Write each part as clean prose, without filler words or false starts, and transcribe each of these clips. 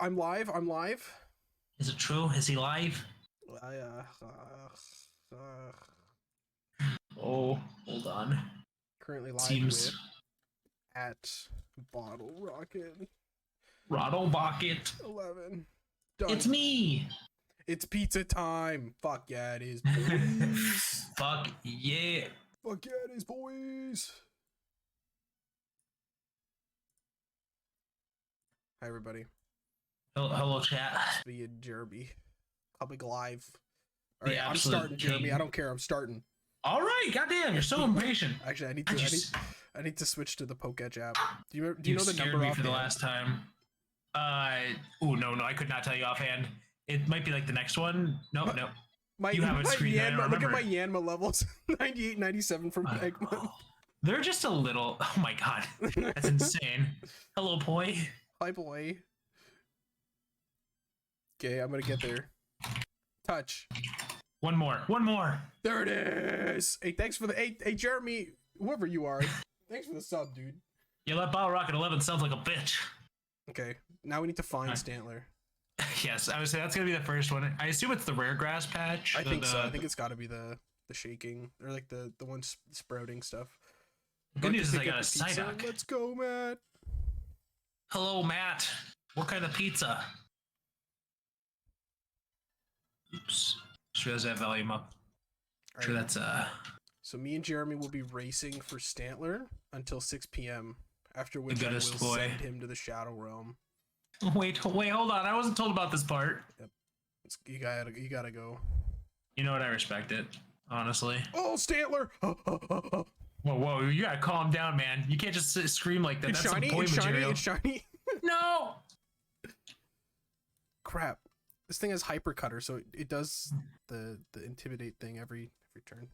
I'm live. I'm live. Is it true? Is he live? Oh, hold on. Currently live Seems with at Bottle Rocket Rattle Bucket. 11. Done. It's me. It's pizza time. Fuck yeah, it is, boys. Fuck yeah. Fuck yeah, it is, boys. Hi, everybody. Hello, chat. It's me and Jeremy. Public live. All right, The I'm absolute starting, Jeremy. king. I don't care. I'm starting. All right, goddamn, you're so impatient. Actually, I need to switch to the Poketch app. Do you know the scared number me for the offhand? last time. No, I could not tell you offhand. It might be like the next one. No. You have a screen there, Yanma, look at remember. my Yanma levels. 98, 97 from Pokemon. They're just a little. Oh my god, that's insane. Hello, Poi. Hi, boy. Okay, I'm gonna get there. Touch. One more. There it is. Hey, thanks for the hey Jeremy, whoever you are. Thanks for the sub, dude. You let Bottle Rocket 11 sounds like a bitch. Okay, now we need to find Stantler. Yes, I would say that's gonna be the first one. I assume it's the rare grass patch. I think so. I think it's got to be the shaking or like the one sprouting stuff. Good news is I got a Psyduck. Let's go, Matt. Hello, Matt. What kind of pizza? Oops. Just realized I have volume up. Sure, that's So me and Jeremy will be racing for Stantler until 6 p.m. After which I will goodest boy. send him to the Shadow Realm. Wait, hold on. I wasn't told about this part. Yep. You gotta go. You know what? I respect it, honestly. Oh, Stantler! Whoa, you gotta calm down, man. You can't just scream like that. It's That's shiny, some boy it's shiny, material. it's shiny. No! Crap. This thing has hyper cutter, so it does the intimidate thing every turn.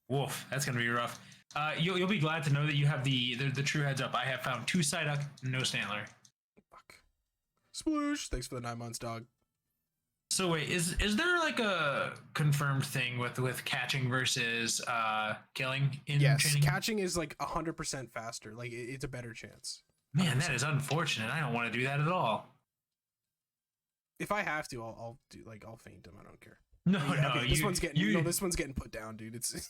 Woof, that's gonna be rough. You'll be glad to know that you have the true heads up. I have found 2 Psyduck, no Stantler. Fuck. Sploosh! Thanks for the 9 months, dog. So wait, is there like a confirmed thing with catching versus killing in training? Catching is like 100% faster. Like it's a better chance. Man, that is unfortunate. I don't want to do that at all. If I have to, I'll do like I'll feint him. I don't care. No, Okay, this one's getting put down, dude. It's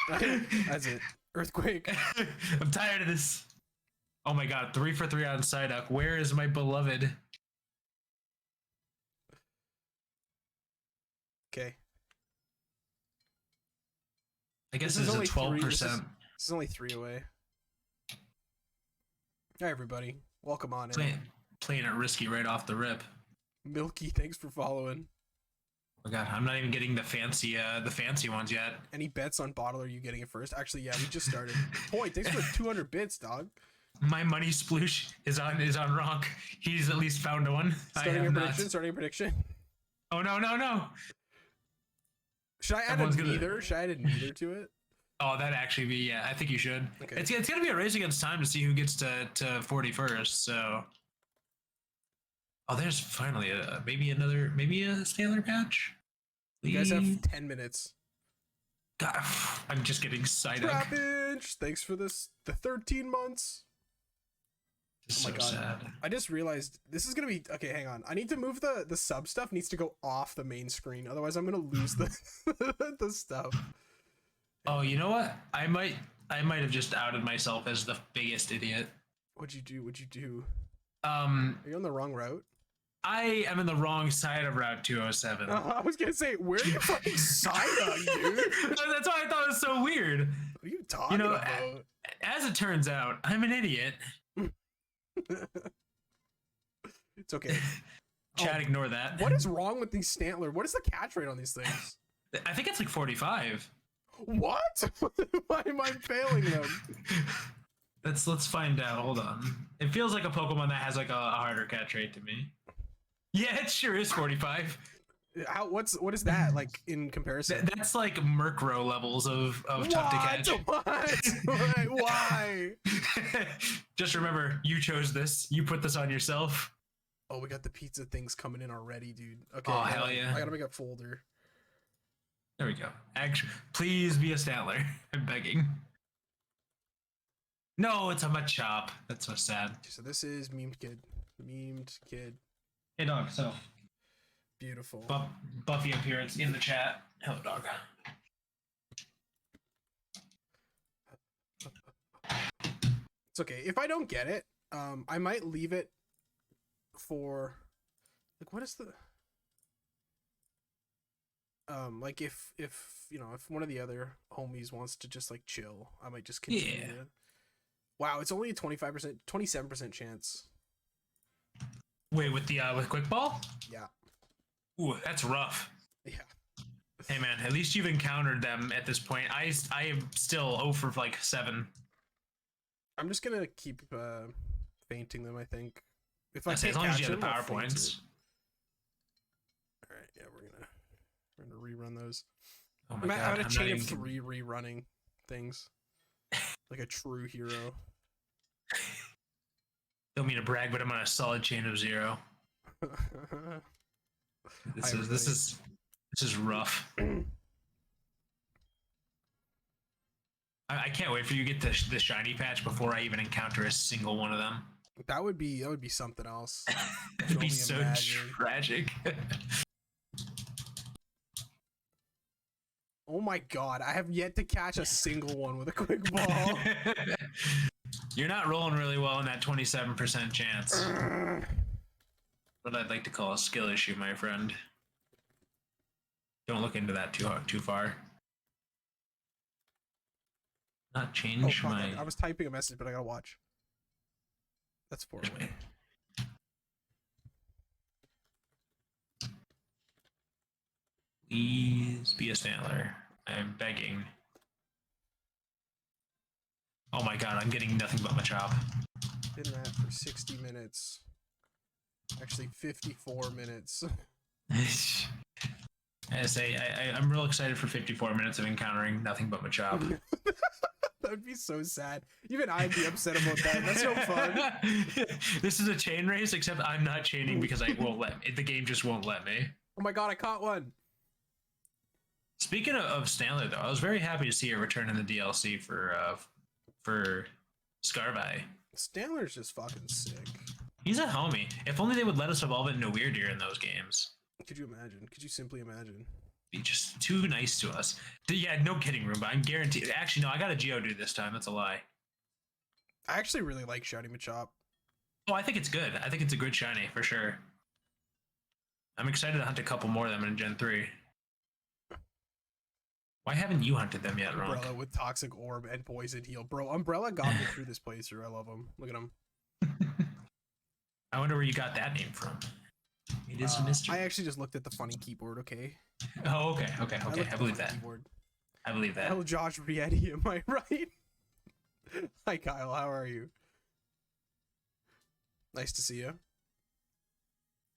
that's it. Earthquake. I'm tired of this. Oh my god, 3 for 3 on Psyduck. Where is my beloved? Okay. I guess This it's is a only 12%. This is only 3 away. Hi everybody, welcome on in. Playing it risky right off the rip. Milky, thanks for following. Oh god, I'm not even getting the fancy ones yet. Any bets on Bottle? Are you getting it first? Actually, yeah, we just started. Boy, thanks for 200 bits, dog. My money sploosh is on Ronk. He's at least found one. Starting a prediction. Oh no. Should I add a neither? Should I add a neither to it? Oh, that'd actually be, yeah, I think you should. Okay. It's gonna be a race against time to see who gets to 41st, so. Oh, there's finally maybe a Stantler patch. Please. You guys have 10 minutes. God, I'm just getting Psyduck. Trapinch, thanks for the 13 months. Oh my god. Sad. I just realized this is gonna be okay. Hang on, I need to move the sub stuff. Needs to go off the main screen, otherwise I'm gonna lose the the stuff. Oh, you know what? I might have just outed myself as the biggest idiot. What'd you do? Are you on the wrong route? I am in the wrong side of Route 207. I was gonna say, where are you fucking side on, dude? That's why I thought it was so weird. What are you talking about? As it turns out, I'm an idiot. It's okay. Chat, ignore that. What is wrong with these Stantler? What is the catch rate on these things? I think it's like 45. What? Why am I failing them? Let's find out. Hold on. It feels like a Pokemon that has like a harder catch rate to me. Yeah, it sure is 45. What is that like in comparison? That's like Murkrow levels of tough to catch. What? Why? Just remember, you chose this. You put this on yourself. Oh, we got the pizza things coming in already, dude. Okay. Oh, hell yeah. I gotta make a folder. There we go. Actually, please be a Stantler. I'm begging. No, it's a Machop. That's so sad. So this is Meme Kid. Memed kid. Hey, dog. So Beautiful. Buffy appearance in the chat. Hello, dog. It's okay. If I don't get it, I might leave it for like what is the like if you know if one of the other homies wants to just like chill, I might just continue. Yeah. Wow, it's only a 25%, 27% chance. Wait, with the with quick ball? Yeah. Ooh, that's rough. Yeah. Hey man, at least you've encountered them at this point. I am still 0 for like 7. I'm just gonna keep fainting them. I think if I As can't long as catch you have the them, power I'll faint points. it. All right, yeah, we're gonna rerun those. Oh my I'm god, having a I'm chain not of even... 3 rerunning things, like a true hero. Don't mean to brag, but I'm on a solid chain of 0. This is rough. I can't wait for you to get the shiny patch before I even encounter a single one of them. That would be something else. It'd be so tragic. Oh my god, I have yet to catch a single one with a quick ball. You're not rolling really well in that 27% chance. What I'd like to call a skill issue, my friend. Don't look into that too far. Not change my... I was typing a message, but I gotta watch. That's 4 away. Please be a Stantler. I'm begging. Oh my god, I'm getting nothing but Machop. Been that for 60 minutes. Actually, 54 minutes. I'm real excited for 54 minutes of encountering nothing but Machop. That would be so sad. Even I'd be upset about that. That's no fun. This is a chain race, except I'm not chaining because I won't let me. The game just won't let me. Oh my god, I caught one. Speaking of Stantler, though, I was very happy to see a return in the DLC for Scarby. Stantler's just fucking sick. He's a homie. If only they would let us evolve it into Weirdeer in those games. Could you imagine? Could you simply imagine? Be just too nice to us. Yeah, no kidding, Roomba. I'm guaranteed. Actually, no, I got a Geodude this time. That's a lie. I actually really like Shiny Machop. Oh, I think it's good. I think it's a good shiny, for sure. I'm excited to hunt a couple more of them in Gen 3. Why haven't you hunted them yet, Ronk? Umbrella with Toxic Orb and Poison Heal. Bro, Umbrella got me through this playthrough. I love him. Look at him. I wonder where you got that name from. It is a mystery. I actually just looked at the funny keyboard, okay? Oh, okay. I believe that. Keyboard. I believe that. Hello, Josh Rietti, am I right? Hi, Kyle. How are you? Nice to see you.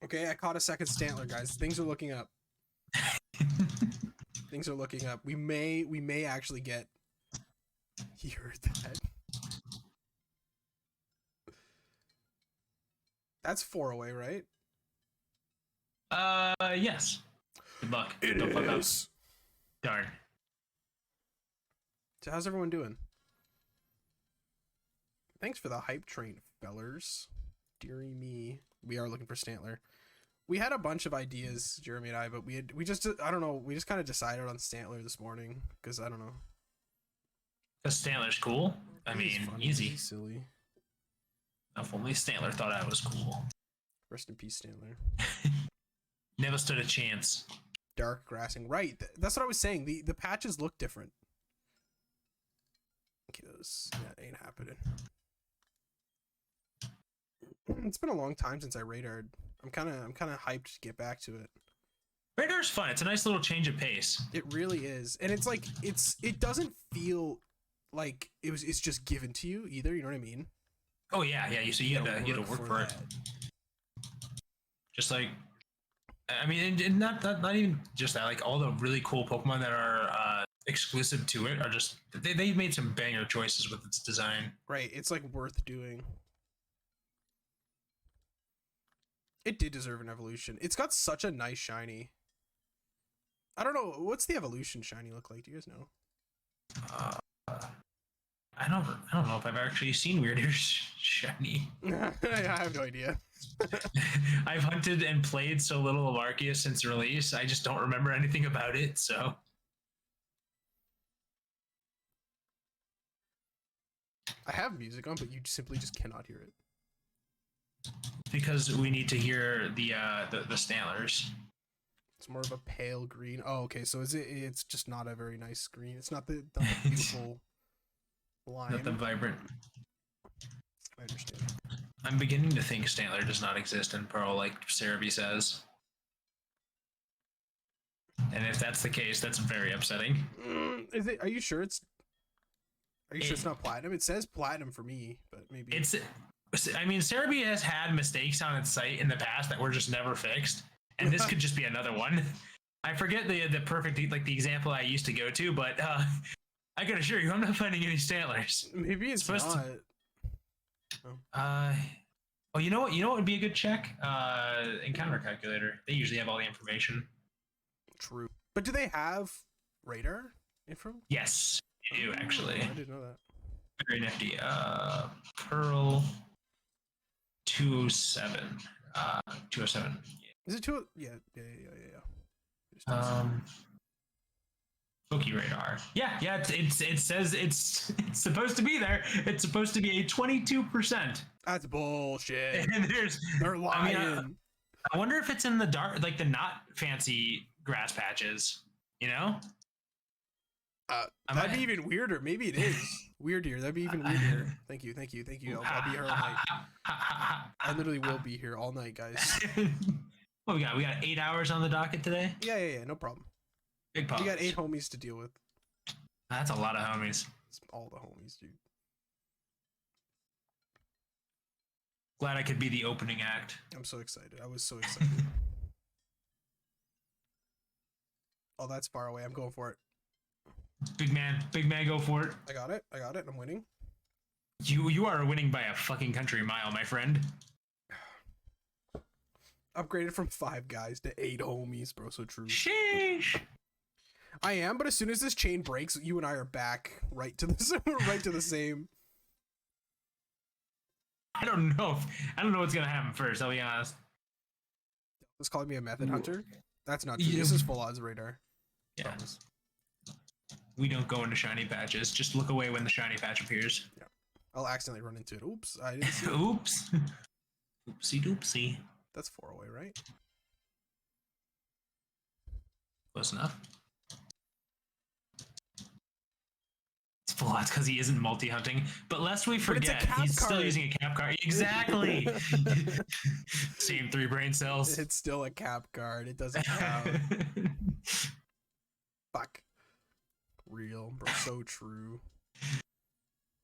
Okay, I caught a second Stantler, guys. Things are looking up. Things are looking up. We may actually get... He heard that. That's 4 away, right? Yes. Good luck. It Don't fuck up. is. Darn. So how's everyone doing? Thanks for the hype train, fellers. Dearie me. We are looking for Stantler. We had a bunch of ideas, Jeremy and I, but we just kind of decided on Stantler this morning because I don't know. Because Stantler's cool. I mean, funny, easy. he's silly. If only Stantler thought I was cool. Rest in peace, Stantler. Never stood a chance. Dark grassing, right? That's what I was saying. The patches look different. Kiddos, that ain't happening. It's been a long time since I radared. I'm kind of hyped to get back to it. Radar's fun. It's a nice little change of pace. It really is, and it's like it doesn't feel like it's just given to you either. You know what I mean? Oh yeah. So you had to work for it. Just like, I mean, and not even just that. Like all the really cool Pokemon that are exclusive to it are just they made some banger choices with its design. Right. It's like worth doing. It did deserve an evolution. It's got such a nice shiny. I don't know. What's the evolution shiny look like? Do you guys know? I don't know if I've actually seen Weirder's shiny. I have no idea. I've hunted and played so little of Arceus since release. I just don't remember anything about it. So I have music on, but you simply just cannot hear it. because we need to hear the Stanlers. It's more of a pale green. Oh, okay. So is it? It's just not a very nice green. It's not the beautiful line. Not the vibrant. I understand. I'm beginning to think Stantler does not exist in Pearl, like Cerebi says. And if that's the case, that's very upsetting. Is it? Are you sure it's? Are you sure it's not platinum? It says platinum for me, but maybe it's. I mean, Cerebi has had mistakes on its site in the past that were just never fixed, and this could just be another one. I forget the perfect, like the example I used to go to, but I can assure you, I'm not finding any Stantlers. Maybe it's not. Oh, you know what? You know what would be a good check? Encounter calculator. They usually have all the information. True. But do they have radar info? Yes, they do actually. I didn't know that. Very nifty. Pearl 207. 207. Is it two? Yeah. Poke radar. Yeah. It says it's supposed to be there. It's supposed to be a 22%. That's bullshit. And They're lying. I mean, I wonder if it's in the dark, like the not fancy grass patches. You know? That'd be even weirder. Maybe it is weirder. That'd be even weirder. Thank you. I'll be here all night. I literally will be here all night, guys. What we got? We got 8 hours on the docket today. Yeah. No problem. Big pop. We got 8 homies to deal with. That's a lot of homies. It's all the homies, dude. Glad I could be the opening act. I'm so excited. I was so excited. Oh, that's far away. I'm going for it. Big man, go for it. I got it. I'm winning. You are winning by a fucking country mile, my friend. Upgraded from 5 guys to 8 homies, bro. So true. Sheesh. I am, but as soon as this chain breaks, you and I are back right to the same. I don't know what's gonna happen first. I'll be honest. It's calling me a method hunter. That's not true. Yeah. This is full odds radar. Yeah. Promise. We don't go into shiny patches. Just look away when the shiny patch appears. Yeah. I'll accidentally run into it. Oops. I didn't see it. Oops. Oopsie doopsie. That's 4 away, right? Close enough. It's full odds because he isn't multi-hunting. But lest we forget, he's still using a cap card. Exactly. Same 3 brain cells. It's still a cap card. It doesn't count. Fuck. Real, bro. So true.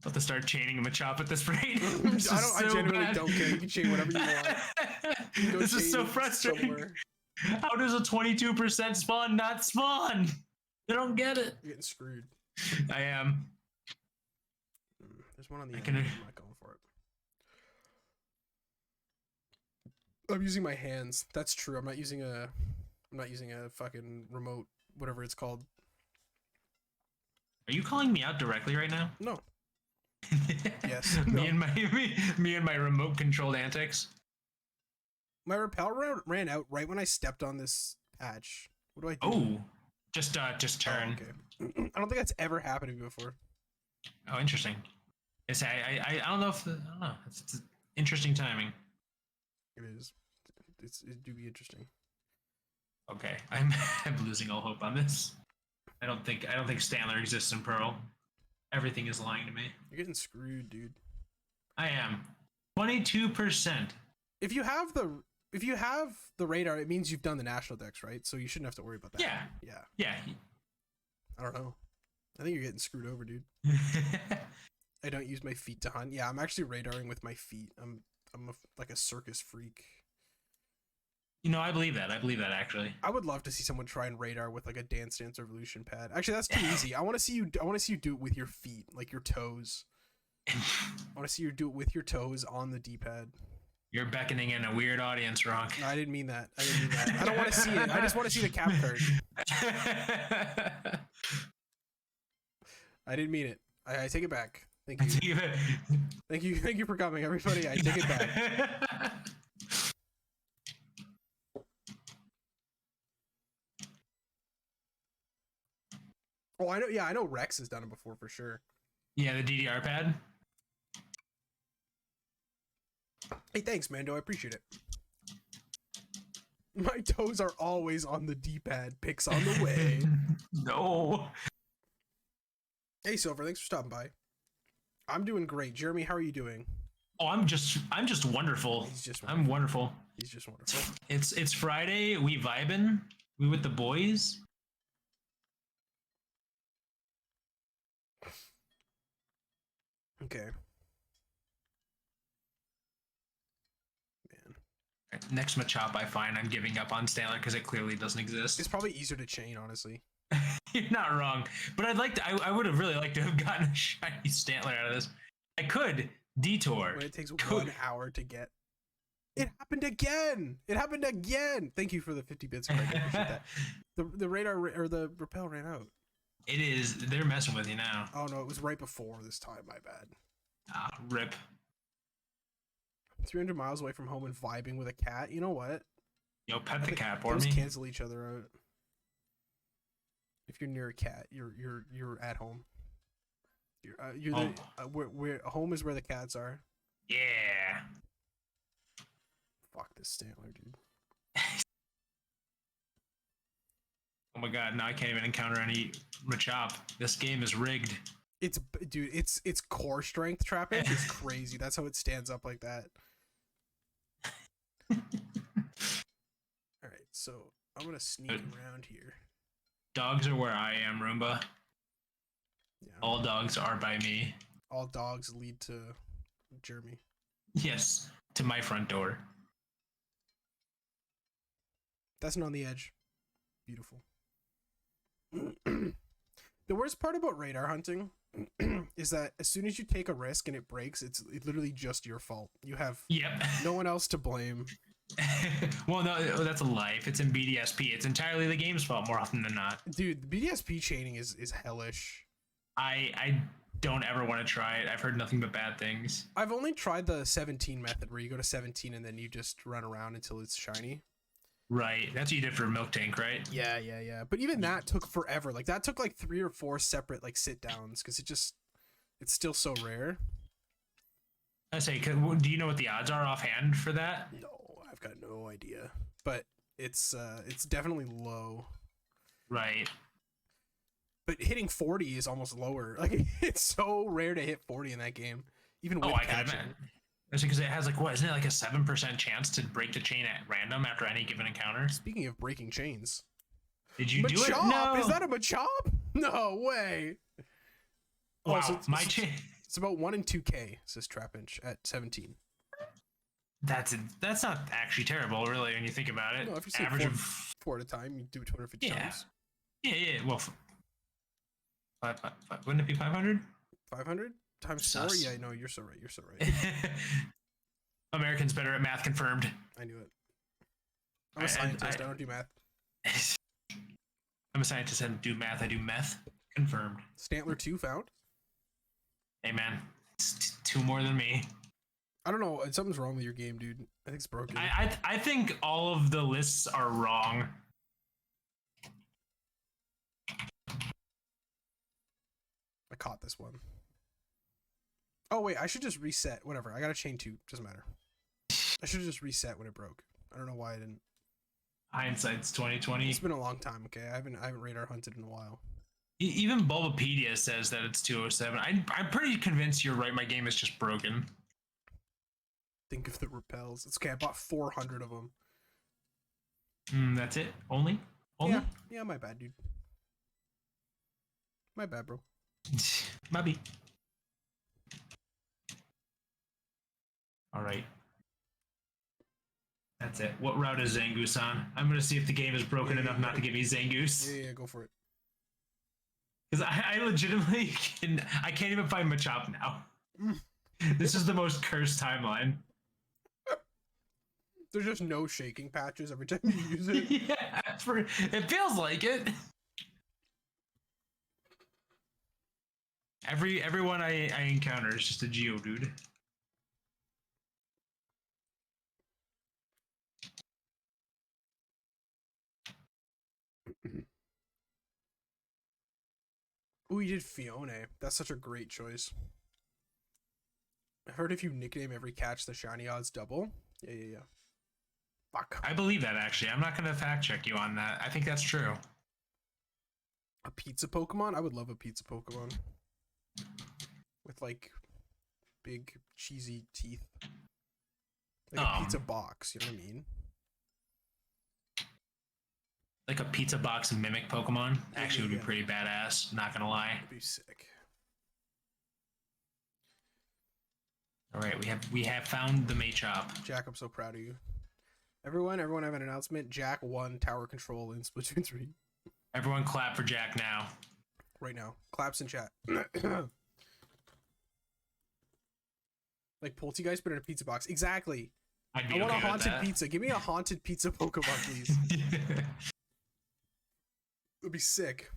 About to start chaining him a chop at this rate. I genuinely don't care. You can chain whatever you want. This is so frustrating. Somewhere. How does a 22% spawn not spawn? I don't get it. You're getting screwed. I am. There's one on the end. I'm not going for it. I'm using my hands. That's true. I'm not using a fucking remote, whatever it's called. Are you calling me out directly right now? No. Yes. Me and my remote controlled antics. My repel ran out right when I stepped on this hatch. What do I do? Oh, just turn. Oh, okay. I don't think that's ever happened to me before. Oh, interesting. Yes, I don't know if I don't know. It's interesting timing. It is. It do be interesting. Okay, I'm losing all hope on this. I don't think Stantler exists in Pearl. Everything is lying to me. You're getting screwed, dude. I am. 22%. If you have the radar, it means you've done the national decks, right? So you shouldn't have to worry about that. Yeah. I don't know. I think you're getting screwed over, dude. I don't use my feet to hunt. Yeah, I'm actually radaring with my feet. I'm like a circus freak. You know, I believe that actually. I would love to see someone try and radar with like a Dance Dance Revolution pad. Actually, that's too easy. I want to see you do it with your feet, like your toes. I want to see you do it with your toes on the D-pad. You're beckoning in a weird audience, Ronk. No, I didn't mean that. I don't want to see it. I just want to see the cap card. I didn't mean it. I take it back. Thank you. Thank you for coming, everybody. I take it back. Oh, I know. Yeah, I know Rex has done it before for sure. Yeah, the DDR pad. Hey, thanks, Mando. I appreciate it. My toes are always on the D-pad. Picks on the way. No. Hey, Silver. Thanks for stopping by. I'm doing great. Jeremy, how are you doing? Oh, I'm just wonderful. He's just wonderful. I'm wonderful. He's just wonderful. It's Friday. We vibing. We with the boys. Okay. Next Machop I find, I'm giving up on Stantler because it clearly doesn't exist. It's probably easier to chain, honestly. You're not wrong, but I'd like to. I would have really liked to have gotten a shiny Stantler out of this. I could detour. When it takes 1 hour to get. It happened again. It happened again. Thank you for the 50 bits. Greg. I appreciate that. The radar or the repel ran out. It is. They're messing with you now. Oh no, it was right before this time. My bad. Ah, rip. 300 miles away from home and vibing with a cat. You know what? Yo, pet the cat for those me. Cancel each other out. If you're near a cat, you're at home. Where home is where the cats are. Yeah. Fuck this Stantler, dude. Oh my god! Now I can't even encounter any Machop. This game is rigged. It's core strength trapping. It's crazy. That's how it stands up like that. All right, so I'm gonna sneak around here. Dogs are where I am, Roomba. Yeah. All dogs are by me. All dogs lead to Jeremy. Yes, to my front door. That's not on the edge. Beautiful. The worst part about radar hunting is that as soon as you take a risk and it breaks, it's literally just your fault. You have no one else to blame. Well, no, that's a life. It's in BDSP. It's entirely the game's fault more often than not. Dude, the BDSP chaining is hellish. I don't ever want to try it. I've heard nothing but bad things. I've only tried the 17 method where you go to 17 and then you just run around until it's shiny. Right. That's what you did for a milk tank, right? Yeah. But even that took forever. Like that took like 3 or 4 separate like sit downs because it's still so rare. I say, do you know what the odds are offhand for that? No, I've got no idea. But it's definitely low. Right. But hitting 40 is almost lower. Like it's so rare to hit 40 in that game. Even with catching. That's because it has like what isn't it like a 7% chance to break the chain at random after any given encounter? Speaking of breaking chains, did you do it? No. Is that a Machop? No way. Wow, my chain. It's about 1 in 2K, says Trapinch at 17. That's not actually terrible, really, when you think about it. No, if you say average four at a time, you do it 250 times. Yeah. Well, five, wouldn't it be 500? 500 times 4? Yeah, no, you're so right. Americans better at math, confirmed. I knew it. I'm a scientist. I don't do math. I'm a scientist. I don't do math. I do meth. Confirmed. Stantler 2 found? Hey, man. It's 2 more than me. I don't know. Something's wrong with your game, dude. I think it's broken. I think all of the lists are wrong. I caught this one. Oh, wait. I should just reset. Whatever. I got a chain 2. Doesn't matter. I should have just reset when it broke. I don't know why I didn't. Hindsight's 2020. It's been a long time, okay? I haven't radar hunted in a while. Even Bulbapedia says that it's 207. I'm pretty convinced you're right. My game is just broken. Think of the repels. It's okay. I bought 400 of them. That's it? Only? Yeah, my bad, dude. My bad, bro. Maybe. All right. That's it. What route is Zangoose on? I'm going to see if the game is broken enough not to give me Zangoose. Yeah, go for it. Because I legitimately I can't even find Machop now. This is the most cursed timeline. There's just no shaking patches every time you use it. Yeah, it feels like it. Everyone I encounter is just a Geodude. Ooh, you did Fiona. That's such a great choice. I heard if you nickname every catch, the shiny odds double. Yeah. Fuck. I believe that, actually. I'm not going to fact check you on that. I think that's true. A pizza Pokemon? I would love a pizza Pokemon. With, like, big, cheesy teeth. Like a pizza box, you know what I mean? Like a pizza box mimic Pokemon? Actually, would be pretty badass, not going to lie. It'd be sick. All right, we have found the Machop. Jack, I'm so proud of you. Everyone have an announcement. Jack won Tower Control in Splatoon 3. Everyone clap for Jack now. Right now. Claps in chat. Like Poltergeist, but in a pizza box. Exactly. I want a haunted pizza. Give me a haunted pizza Pokemon, please. It'd be sick.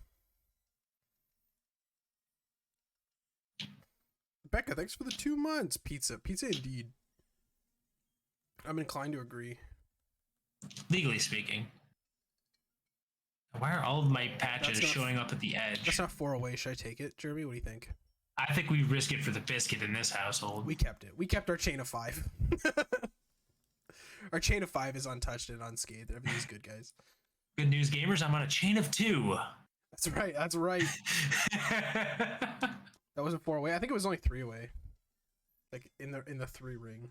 Becca, thanks for the 2 months. Pizza indeed. I'm inclined to agree. Legally speaking. Why are all of my patches showing up at the edge? That's not 4 away. Should I take it, Jeremy? What do you think? I think we risk it for the biscuit in this household. We kept it. We kept our chain of 5. Our chain of 5 is untouched and unscathed. Everything's good, guys. Good news, gamers. I'm on a chain of 2. That's right. That's right. That wasn't 4 away. I think it was only 3 away. Like in the 3 ring.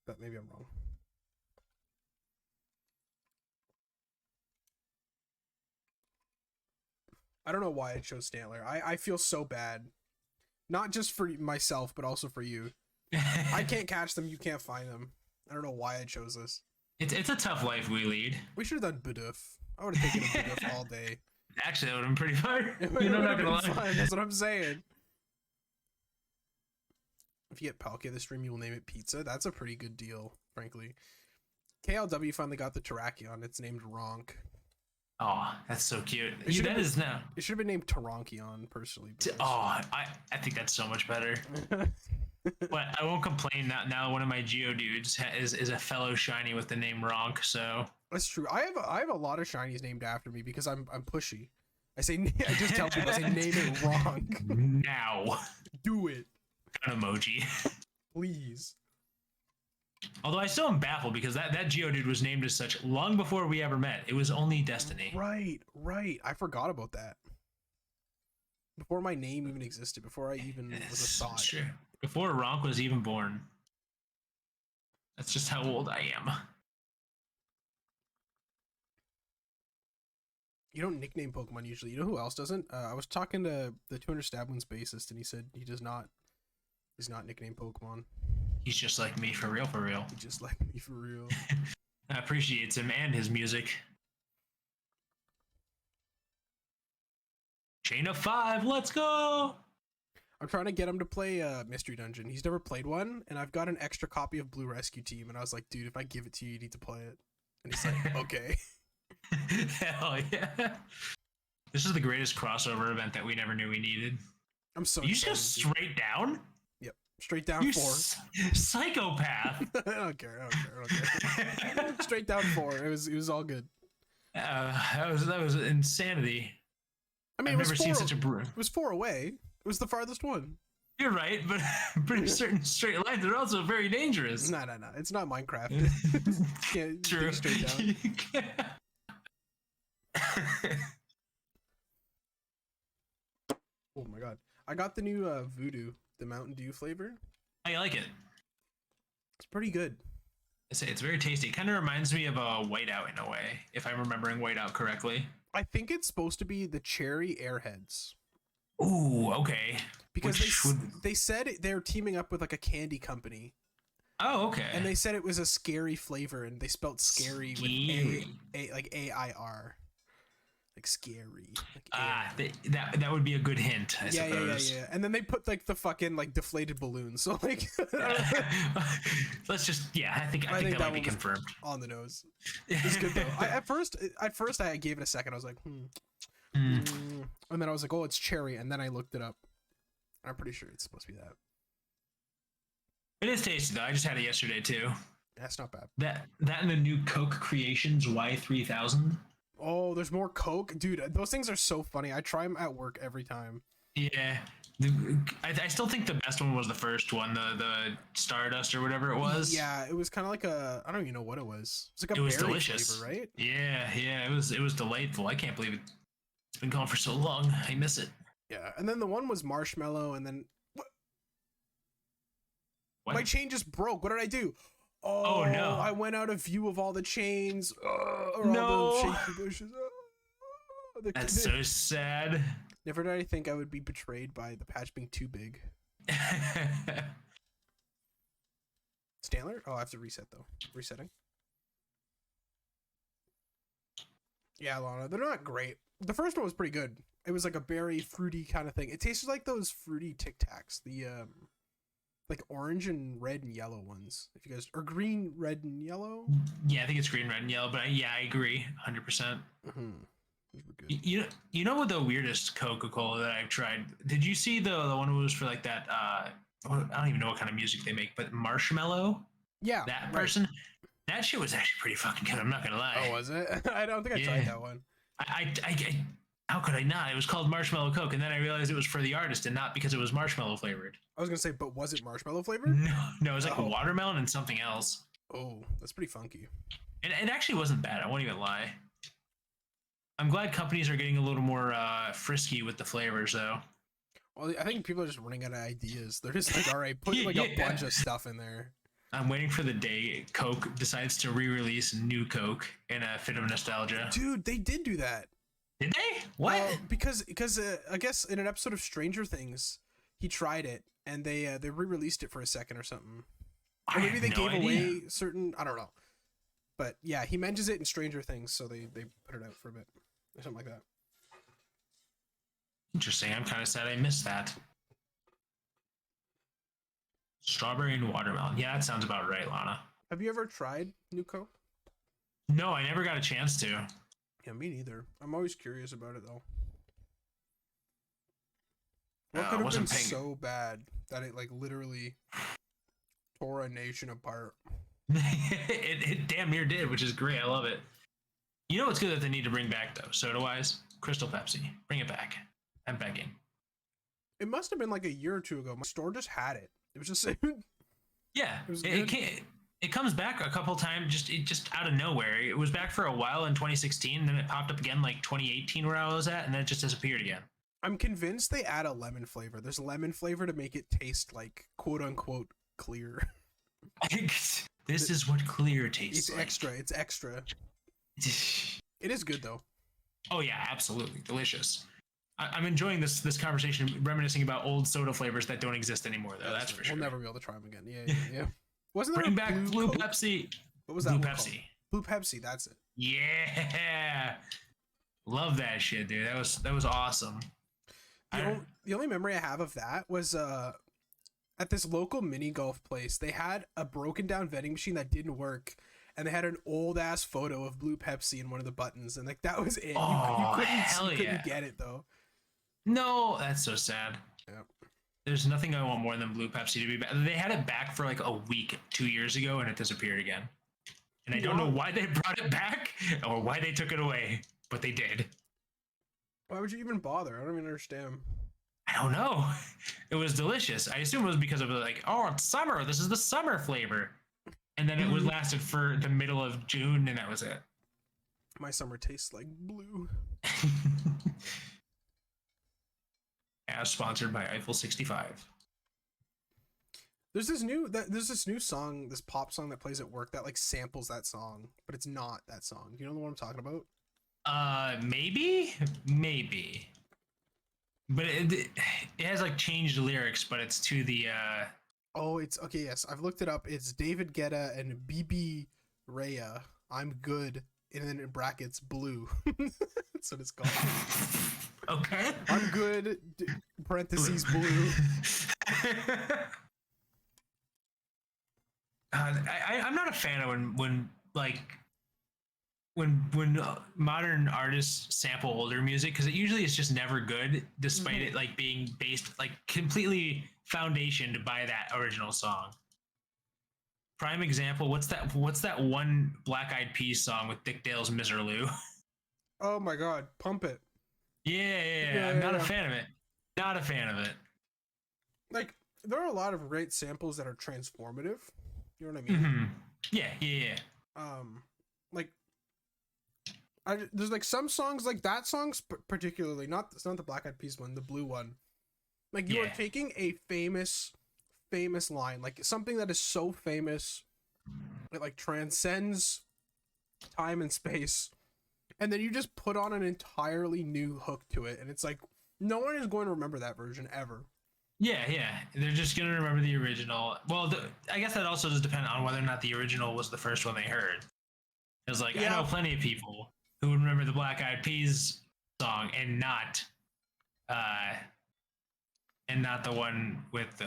But maybe I'm wrong. I don't know why I chose Stantler. I feel so bad. Not just for myself, but also for you. I can't catch them. You can't find them. I don't know why I chose this. It's a tough life we lead. We should have done Bidoof. I would have taken a Bidoof all day. Actually, that would have been pretty fun. You know, not gonna lie. Fun. That's what I'm saying. If you get Palkia this stream, you will name it Pizza. That's a pretty good deal, frankly. KLW finally got the Terrakion. It's named Ronk. Oh, that's so cute. It should have been named Taronkion, personally. Oh, I think that's so much better. But I won't complain. Now one of my Geodudes is a fellow shiny with the name Ronk. So that's true. I have a lot of shinies named after me because I'm pushy. I just tell people, I say name it Ronk. Now. Do it. Gun emoji. Please. Although I still am baffled because that Geodude was named as such long before we ever met. It was only Destiny. Right. I forgot about that. Before my name even existed, before I even was a thought. Sure. Before Ronk was even born. That's just how old I am. You don't nickname Pokemon usually. You know who else doesn't? I was talking to the 200 Stab Wounds bassist, and he said he does not. He's not nickname Pokemon. He's just like me, for real, for real. He's just like me, for real. I appreciate him and his music. Chain of 5, let's go! I'm trying to get him to play Mystery Dungeon. He's never played one, and I've got an extra copy of Blue Rescue Team, and I was like, dude, if I give it to you, you need to play it. And he's like, okay. Hell yeah. This is the greatest crossover event that we never knew we needed. I'm so You just go straight down? Yep. Straight down 4. Psychopath. I don't care. Straight down 4. It was all good. That was insanity. I mean, I've never seen such a brew. It was 4 away. It was the farthest one. You're right, but pretty certain straight lines are also very dangerous. No. It's not Minecraft. Can't True. Straight down. Oh my god. I got the new Voodoo, the Mountain Dew flavor. I like it. It's pretty good. It's very tasty. It kind of reminds me of a Whiteout in a way, if I'm remembering Whiteout correctly. I think it's supposed to be the Cherry Airheads. Ooh, okay. Because they said they're teaming up with like a candy company. Oh, okay. And they said it was a scary flavor, and they spelled scary with A like AIR. Like scary. Like that would be a good hint, I suppose. Yeah. And then they put like the fucking like deflated balloons. So like let's just I think that might be confirmed. On the nose. It's good though. At first I gave it a second. I was like, And then I was like, oh, it's cherry, and then I looked it up. I'm pretty sure it's supposed to be that. It is tasty though. I just had it yesterday too. That's not bad. That and the new Coke Creations Y3000. Oh, there's more Coke, dude. Those things are so funny. I try them at work every time. Yeah, I still think the best one was the first one, the Stardust or whatever it was. Yeah, it was kind of like I don't even know what it was. It was like a was berry delicious flavor, right? Yeah, it was delightful. I can't believe it's been gone for so long. I miss it. Yeah, and then the one was marshmallow, and then what? My chain just broke. What did I do? Oh no! I went out of view of all the chains. Or no! All the shaky bushes. That's so sad. Never did I think I would be betrayed by the patch being too big. Stantler? Oh, I have to reset though. Resetting. Yeah, Lana, they're not great. The first one was pretty good. It was like a berry fruity kind of thing. It tasted like those fruity Tic Tacs, the like orange and red and yellow ones. If you guys or green, red and yellow. Yeah, I think it's green, red, and yellow. But yeah, I agree, 100%. Mm-hmm. You know what the weirdest Coca-Cola that I've tried? Did you see the one who was for like that? I don't even know what kind of music they make, but Marshmello. Yeah, that person. That shit was actually pretty fucking good. I'm not gonna lie. Oh, was it? I don't think I tried that one. I how could I not? It was called Marshmallow Coke, and then I realized it was for the artist and not because it was marshmallow flavored. I was gonna say, but was it marshmallow flavored? No, it was like watermelon and something else. Oh, that's pretty funky. And it actually wasn't bad. I won't even lie. I'm glad companies are getting a little more frisky with the flavors, though. Well, I think people are just running out of ideas. They're just like, all right, put like a bunch of stuff in there. I'm waiting for the day Coke decides to re-release new Coke in a fit of nostalgia. Dude, they did do that. Did they? What? Because I guess in an episode of Stranger Things, he tried it and they re-released it for a second or something. Or maybe they gave away certain, I don't know. But yeah, he mentions it in Stranger Things, so they put it out for a bit or something like that. Interesting. I'm kind of sad I missed that. Strawberry and watermelon. Yeah, that sounds about right, Lana. Have you ever tried new Coke? No, I never got a chance to. Yeah, me neither. I'm always curious about it though. What could have been so bad that it like literally tore a nation apart? it damn near did, which is great. I love it. You know what's good that they need to bring back though, soda-wise? Crystal Pepsi. Bring it back. I'm begging. It must have been like a year or two ago. My store just had it. It was just yeah. It comes back a couple times just out of nowhere. It was back for a while in 2016, then it popped up again like 2018 where I was at, and then it just disappeared again. I'm convinced they add a lemon flavor. There's lemon flavor to make it taste like quote unquote clear. This is what clear tastes like. It's extra. It is good though. Oh yeah, absolutely delicious. I'm enjoying this conversation, reminiscing about old soda flavors that don't exist anymore, though. That's for sure. We'll never be able to try them again. Yeah. Wasn't there Bring back Blue Pepsi? What was that? Blue Pepsi. Blue Pepsi. That's it. Yeah, love that shit, dude. That was awesome. The only memory I have of that was at this local mini golf place. They had a broken down vending machine that didn't work. And they had an old ass photo of Blue Pepsi in one of the buttons, and like that was it. You couldn't get it though. No, that's so sad. Yep. There's nothing I want more than Blue Pepsi to be back. They had it back for like a week 2 years ago, and it disappeared again. And I don't know why they brought it back or why they took it away, but they did. Why would you even bother? I don't even understand. I don't know. It was delicious. I assume it was because of like, oh, it's summer. This is the summer flavor. And then it was lasted for the middle of June, and that was it. My summer tastes like blue. As sponsored by Eiffel 65. There's this new song, this pop song that plays at work that like samples that song, but it's not that song. You know the one I'm talking about? Maybe. But it has like changed lyrics, but it's to the Oh, it's okay. Yes, I've looked it up. It's David Guetta and BB Raya. I'm good, and then in brackets blue. That's what it's called. Okay. I'm good. Parentheses blue. I'm not a fan of when like when modern artists sample older music, because it usually is just never good, despite it like being based like completely foundationed by that original song. Prime example, what's that one Black Eyed Peas song with Dick Dale's Miserloo? Oh my god, Pump It. Yeah, I'm not a fan of it. Not a fan of it. Like, there are a lot of great samples that are transformative. You know what I mean? Yeah. Like, there's like some songs, like that song's particularly, it's not the Black Eyed Peas one, the blue one. Like, you are taking a famous line, like something that is so famous, it like transcends time and space, and then you just put on an entirely new hook to it, and it's like, no one is going to remember that version ever. Yeah. They're just going to remember the original. Well, I guess that also does depend on whether or not the original was the first one they heard. Because, like, I know plenty of people who would remember the Black Eyed Peas song and not the one with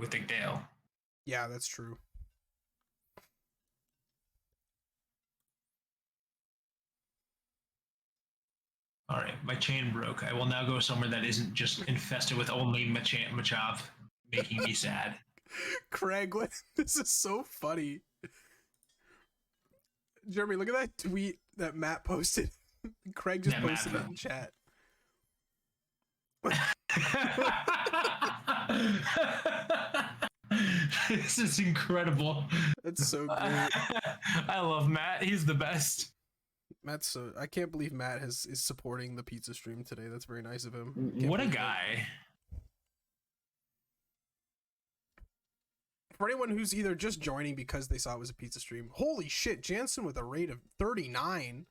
Dick Dale. Yeah, that's true. All right, my chain broke. I will now go somewhere that isn't just infested with only Machop, making me sad. Craig, this is so funny. Jeremy, look at that tweet that Matt posted. Craig just posted it in chat. This is incredible. That's so great. I love Matt. He's the best. I can't believe Matt is supporting the pizza stream today. That's very nice of him. What a guy. For anyone who's either just joining because they saw it was a pizza stream, holy shit, Jansen with a rate of 39.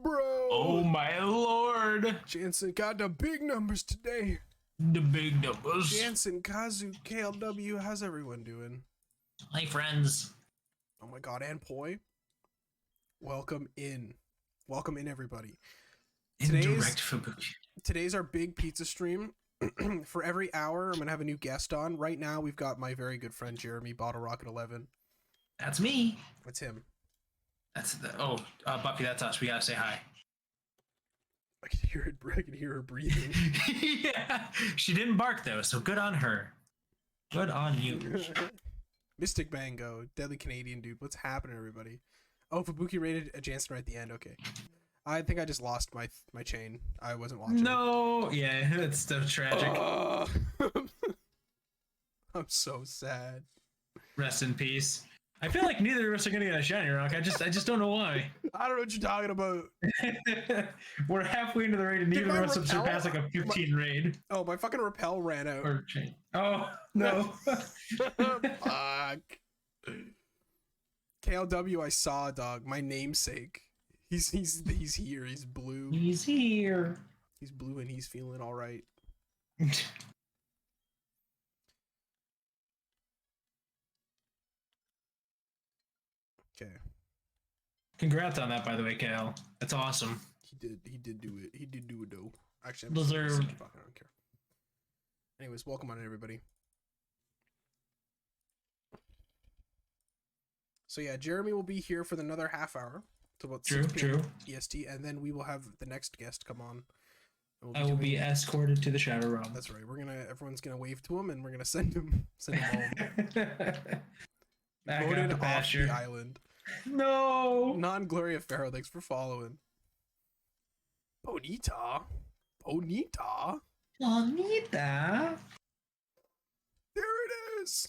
Bro. Oh my lord. Jansen got the big numbers today. The big numbers. Jansen, Kazu, KLW, how's everyone doing? Hi, friends. Oh my god, and Poi. Welcome in, everybody. Today's our big pizza stream. For every hour, I'm gonna have a new guest on. Right now, we've got my very good friend Jeremy, Bottle Rocket 11. That's me. That's him. That's Buffy. That's us. We gotta say hi. I can hear it. I can hear her breathing. Yeah, she didn't bark though, so good on her. Good on you. Mystic Mango, Deadly Canadian Dude. What's happening, everybody? Oh, Fubuki rated a Jansen right at the end. Okay. I think I just lost my chain. I wasn't watching. No, yeah, that's so tragic. I'm so sad. Rest in peace. I feel like neither of us are gonna get a shiny rock. I just don't know why. I don't know what you're talking about. We're halfway into the raid and neither of us have surpassed like a 15 raid. Oh, my fucking repel ran out. Or chain. Oh no. Fuck. KLW, I saw, dog. My namesake. He's here. He's blue. He's here. He's blue and he's feeling all right. Okay. Congrats on that, by the way, Kale. That's awesome. He did do it. He did do it though. Actually, Deserved. I don't care. Anyways, welcome on everybody. So yeah, Jeremy will be here for another half hour. To about 6 p.m. EST, and then we will have the next guest come on. I will be escorted to the shadow realm. That's right. Everyone's gonna wave to him, and we're gonna send him home. Back out to pasture. The island. No. Non-Gloria Farrow, thanks for following. Bonita. There it is.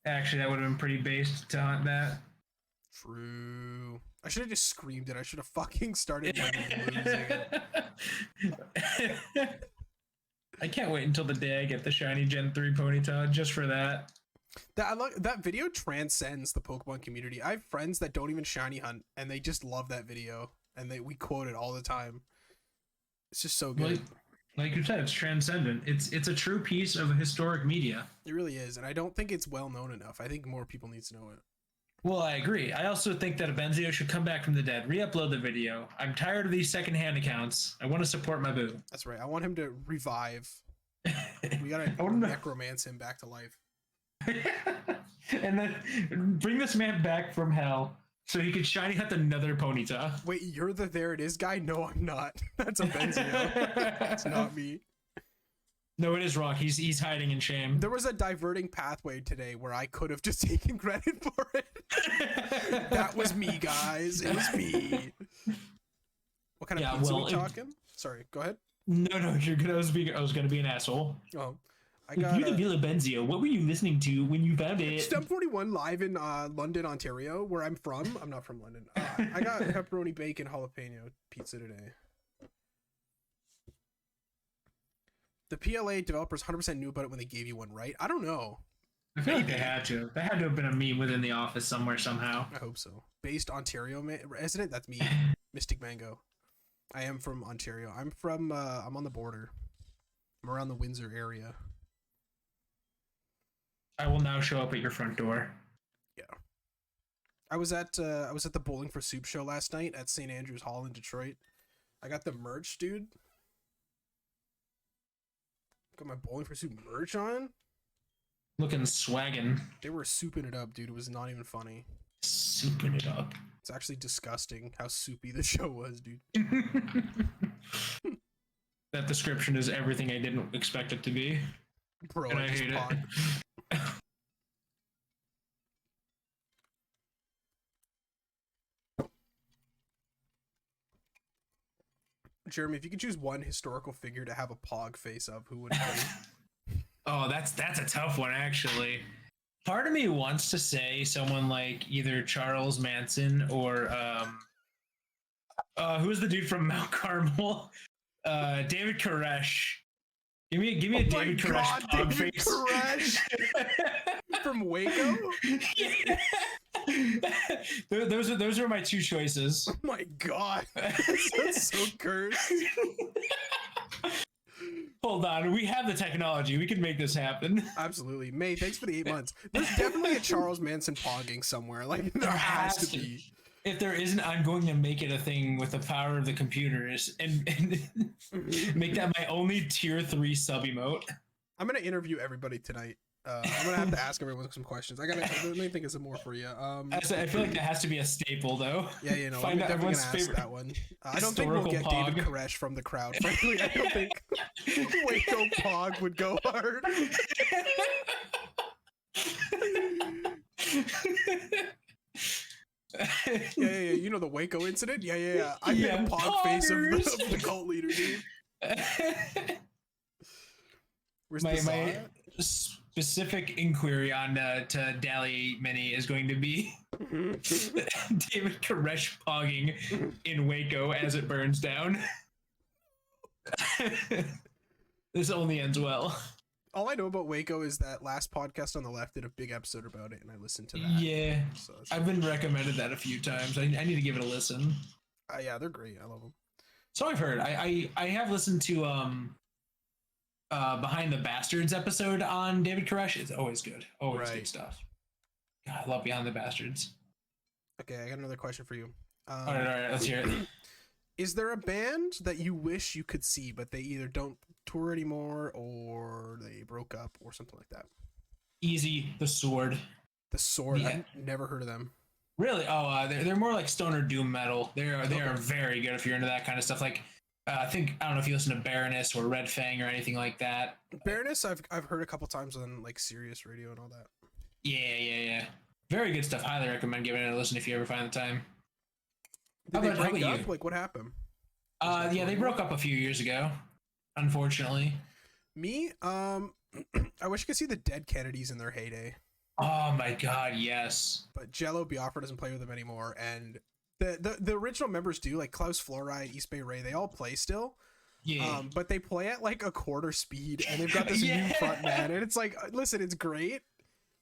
Actually, that would have been pretty based to hunt that. True. I should have just screamed it. I should have fucking started losing it. I can't wait until the day I get the shiny Gen 3 Ponyta just for that. That video transcends the Pokemon community. I have friends that don't even shiny hunt and they just love that video and we quote it all the time. It's just so good. Like you said, it's transcendent. It's a true piece of historic media. It really is, and I don't think it's well known enough. I think more people need to know it. Well, I agree. I also think that Abenzio should come back from the dead, re-upload the video. I'm tired of these secondhand accounts. I want to support my boo. That's right. I want him to revive. We gotta necromance him back to life. And then bring this man back from hell so he could shiny hunt another Ponyta. Wait, you're the there it is guy? No, I'm not. That's a Benzio. That's not me. No, it is Rock. He's hiding in shame. There was a diverting pathway today where I could have just taken credit for it. That was me, guys. It was me. What kind of pizza are we talking? Sorry, go ahead. No, you're good. I was gonna be an asshole. Oh, I got. You're the Villa Benzio. What were you listening to when you found it? Stem 41 live in London, Ontario, where I'm from. I'm not from London. I got pepperoni bacon jalapeno pizza today. The PLA developers 100% knew about it when they gave you one, right? I don't know. I feel like they had to. That had to have been a meme within the office somewhere somehow. I hope so. Based Ontario resident, that's me, Mystic Mango. I am from Ontario. I'm on the border. I'm around the Windsor area. I will now show up at your front door. Yeah. I was at the Bowling for Soup show last night at St. Andrews Hall in Detroit. I got the merch, dude. Got my Bowling for Soup merch on. Looking swaggin'. They were souping it up, dude. It was not even funny. Souping it up. It's actually disgusting how soupy the show was, dude. That description is everything I didn't expect it to be. Bro, and I hate it. Jeremy, if you could choose one historical figure to have a pog face of, who would it be? Oh, that's a tough one, actually. Part of me wants to say someone like either Charles Manson or who's the dude from Mount Carmel? David Koresh. Give me a David Koresh pog David face. Koresh from Waco. Yeah. Those are my two choices. Oh my god, that's so cursed. Hold on, we have the technology. We can make this happen. Absolutely. May, thanks for the 8 months. There's definitely a Charles Manson pogging somewhere. Like, there has to be. If there isn't, I'm going to make it a thing with the power of the computers and make that my only tier 3 sub emote. I'm going to interview everybody tonight. I'm going to have to ask everyone some questions. Let me think of some more for you. I feel like that has to be a staple, though. Yeah, you know, I'm definitely going to ask that one. I don't think we'll get David Koresh from the crowd. Frankly, I don't think Waco Pog would go hard. Yeah. You know the Waco incident? Yeah. I made a pog face of the cult leader, dude. Where's my specific inquiry on to Dally Mini is going to be David Koresh pogging in Waco as it burns down. This only ends well. All I know about Waco is that last podcast on the left did a big episode about it, and I listened to that. Yeah, so I've been recommended that a few times. I need to give it a listen. Yeah, they're great. I love them. So I've heard. I have listened to Behind the Bastards episode on David Koresh. It's always good. Always good stuff. God, I love Behind the Bastards. Okay, I got another question for you. All right, let's hear it. Is there a band that you wish you could see, but they either don't tour anymore or they broke up or something like that? Easy, The Sword. The Sword. Yeah. I've never heard of them. Really? Oh, they're more like stoner doom metal. They are very good if you're into that kind of stuff. Like, I don't know if you listen to Baroness or Red Fang or anything like that. Baroness, I've heard a couple times on like Sirius Radio and all that. Yeah. Very good stuff. Highly recommend giving it a listen if you ever find the time. Did they break up? Like, what happened? Yeah, they broke up a few years ago, unfortunately. Me? I wish I could see the Dead Kennedys in their heyday. Oh my god, yes. But Jello Biafra doesn't play with them anymore, and the original members do, like Klaus Fluoride, East Bay Ray, they all play still. Yeah. But they play at like a quarter speed, and they've got this new front man, and it's like, listen, it's great.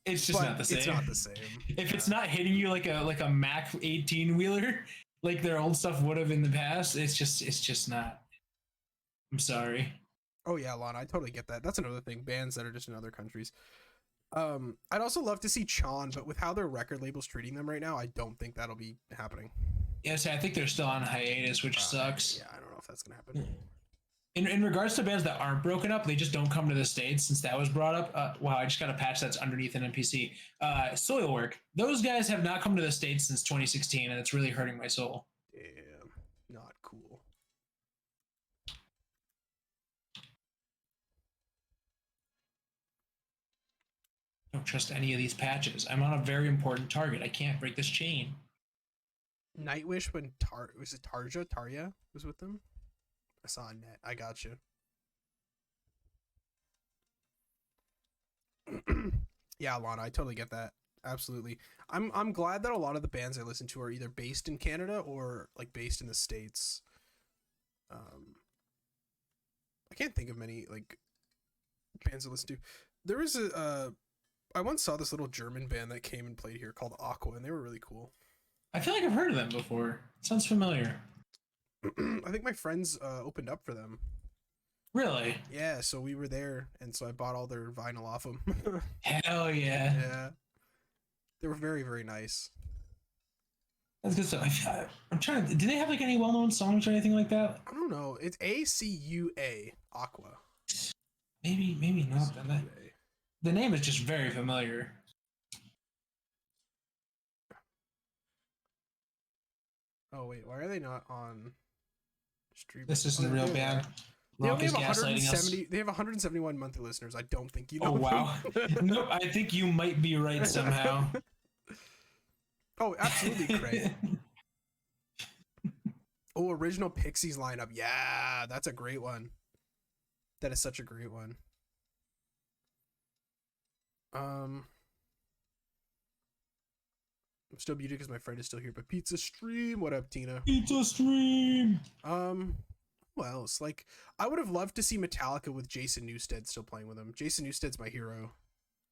It's just not the same. It's not the same. If it's not hitting you like a Mac 18 wheeler, like their old stuff would have in the past, it's just not. I'm sorry. Oh yeah, Lana, I totally get that. That's another thing. Bands that are just in other countries. I'd also love to see Chon, but with how their record label's treating them right now, I don't think that'll be happening. Yes, I think they're still on hiatus, which sucks. Yeah, I don't know if that's gonna happen. In regards to bands that aren't broken up, they just don't come to the States since that was brought up. Wow, I just got a patch that's underneath an NPC. Soilwork. Those guys have not come to the States since 2016, and it's really hurting my soul. Damn, not cool. Don't trust any of these patches. I'm on a very important target. I can't break this chain. Nightwish when was it Tarja was with them? I saw a net. I got you. Yeah, Lana, I totally get that. Absolutely. I'm glad that a lot of the bands I listen to are either based in Canada or like based in the States. I can't think of many like bands I listen to. There was I once saw this little German band that came and played here called Aqua, and they were really cool. I feel like I've heard of them before. It sounds familiar. I think my friends opened up for them. Really? Yeah, so we were there, and so I bought all their vinyl off them. Hell yeah. Yeah. They were very, very nice. That's good stuff. I'm trying to. Do they have like any well-known songs or anything like that? I don't know. It's ACUA, Aqua. Maybe not. The name is just very familiar. Oh wait, why are they not on stream? This isn't a real band. They only have 170. They have 171 monthly listeners. I don't think you know. Oh wow. Nope. I think you might be right somehow. Oh, absolutely, Craig. Oh, original Pixies lineup. Yeah, that's a great one. That is such a great one. I'm still muted because my friend is still here, but Pizza Stream, what up, Tina? Pizza Stream. Who else? Like, I would have loved to see Metallica with Jason Newsted still playing with him. Jason Newsted's my hero.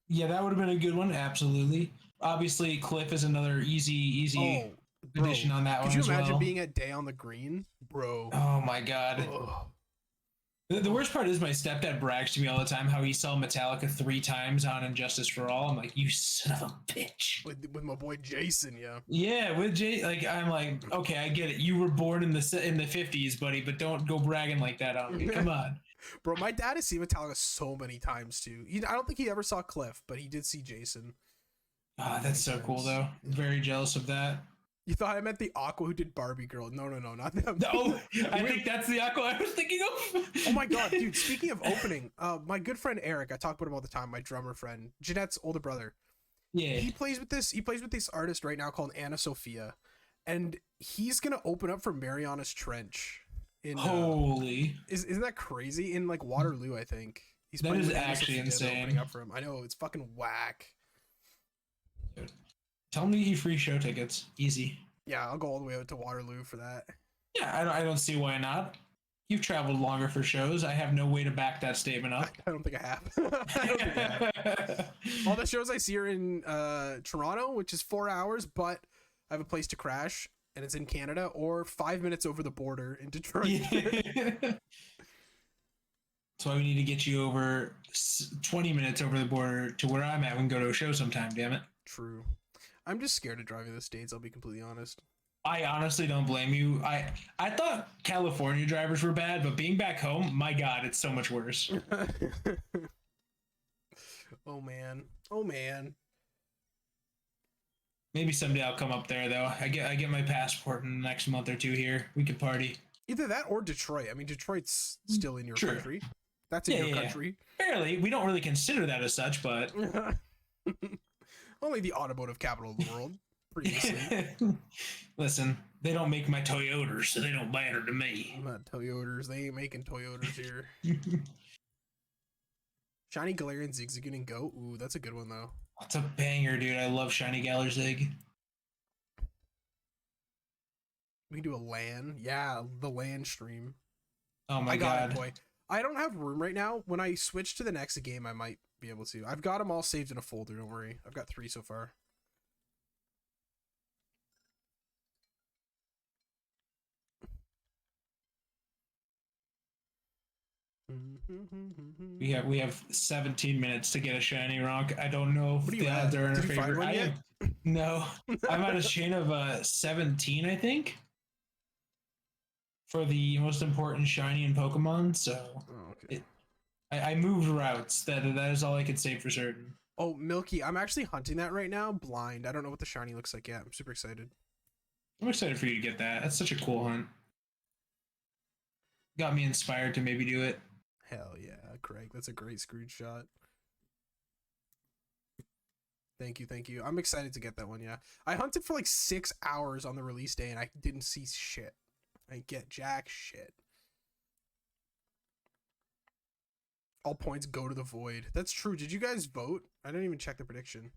Yeah, that would have been a good one. Absolutely. Obviously, Cliff is another easy addition on that one. Could you imagine being at Day on the Green, bro? Oh my god. The worst part is my stepdad brags to me all the time how he saw Metallica 3 times on Injustice for All. I'm like, you son of a bitch. With my boy Jason, yeah. Yeah, with Jay, like I'm like, okay, I get it. You were born in the 50s, buddy, but don't go bragging like that on me. Come on. Bro, my dad has seen Metallica so many times too. I don't think he ever saw Cliff, but he did see Jason. Ah, that's so cool though. I'm very jealous of that. You thought I meant the Aqua who did Barbie Girl. No, not them. No, I think that's the Aqua I was thinking of. Oh my god, dude, speaking of opening, my good friend Eric, I talk about him all the time, my drummer friend, Jeanette's older brother. Yeah. He plays with this artist right now called Anna Sophia, and he's gonna open up for Mariana's Trench. Holy. Isn't that crazy? In like Waterloo, I think. That is actually insane. Opening up for him. I know, it's fucking whack. Dude. Tell me you free show tickets. Easy. Yeah, I'll go all the way out to Waterloo for that. Yeah, I don't see why not. You've traveled longer for shows. I have no way to back that statement up. I don't think I have. I don't think I have. All the shows I see are in Toronto, which is 4 hours, but I have a place to crash, and it's in Canada, or 5 minutes over the border in Detroit. That's why we need to get you over 20 minutes over the border to where I'm at. We can go to a show sometime, damn it. True. I'm just scared of driving the States, I'll be completely honest. I honestly don't blame you. I thought California drivers were bad, but being back home, my God, it's so much worse. Oh man. Maybe someday I'll come up there though. I get my passport in the next month or two here. We could party. Either that or Detroit. I mean, Detroit's still in your country. That's in your country. Barely. We don't really consider that as such, but only the automotive capital of the world. Previously. Listen, they don't make my Toyotas, so they don't matter to me. I'm not Toyotas. They ain't making Toyotas here. Shiny Galarian Zigzagoon and Go. Ooh, that's a good one though. That's a banger, dude. I love Shiny Galar Zig. We can do a LAN. Yeah, the LAN stream. Oh my God. It, boy. I don't have room right now. When I switch to the next game, I might be able to. I've got them all saved in a folder. Don't worry. I've got 3 so far. We have 17 minutes to get a shiny Ronk. I don't know if the odds are in our favor. No, I'm at a chain of 17, I think. for the most important shiny in Pokemon, so Oh, okay. I moved routes. That is all I can say for certain. Oh, Milky, I'm actually hunting that right now, blind. I don't know what the shiny looks like yet. I'm super excited. I'm excited for you to get that. That's such a cool hunt. Got me inspired to maybe do it. Hell yeah, Craig. That's a great screenshot. Thank you, thank you. I'm excited to get that one, yeah. I hunted for like 6 hours on the release day and I didn't see shit. I didn't get jack shit. All points go to the void. That's true. Did you guys vote? I didn't even check the prediction.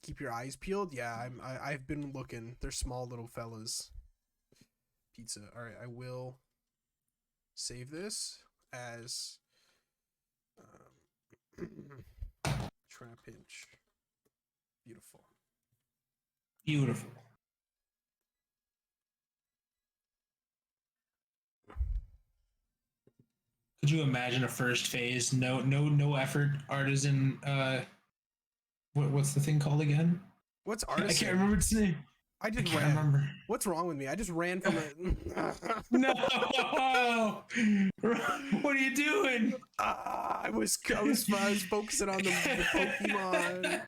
Keep your eyes peeled. Yeah, I've been looking. They're small little fellas. Pizza. All right, I will save this as trap pinch. Beautiful. Beautiful. Could you imagine a first phase, no effort, artisan? What's the thing called again? What's artisan? I can't remember its name. I just can't ran. remember. What's wrong with me? I just ran from it. No! What are you doing? I was focusing on the Pokemon.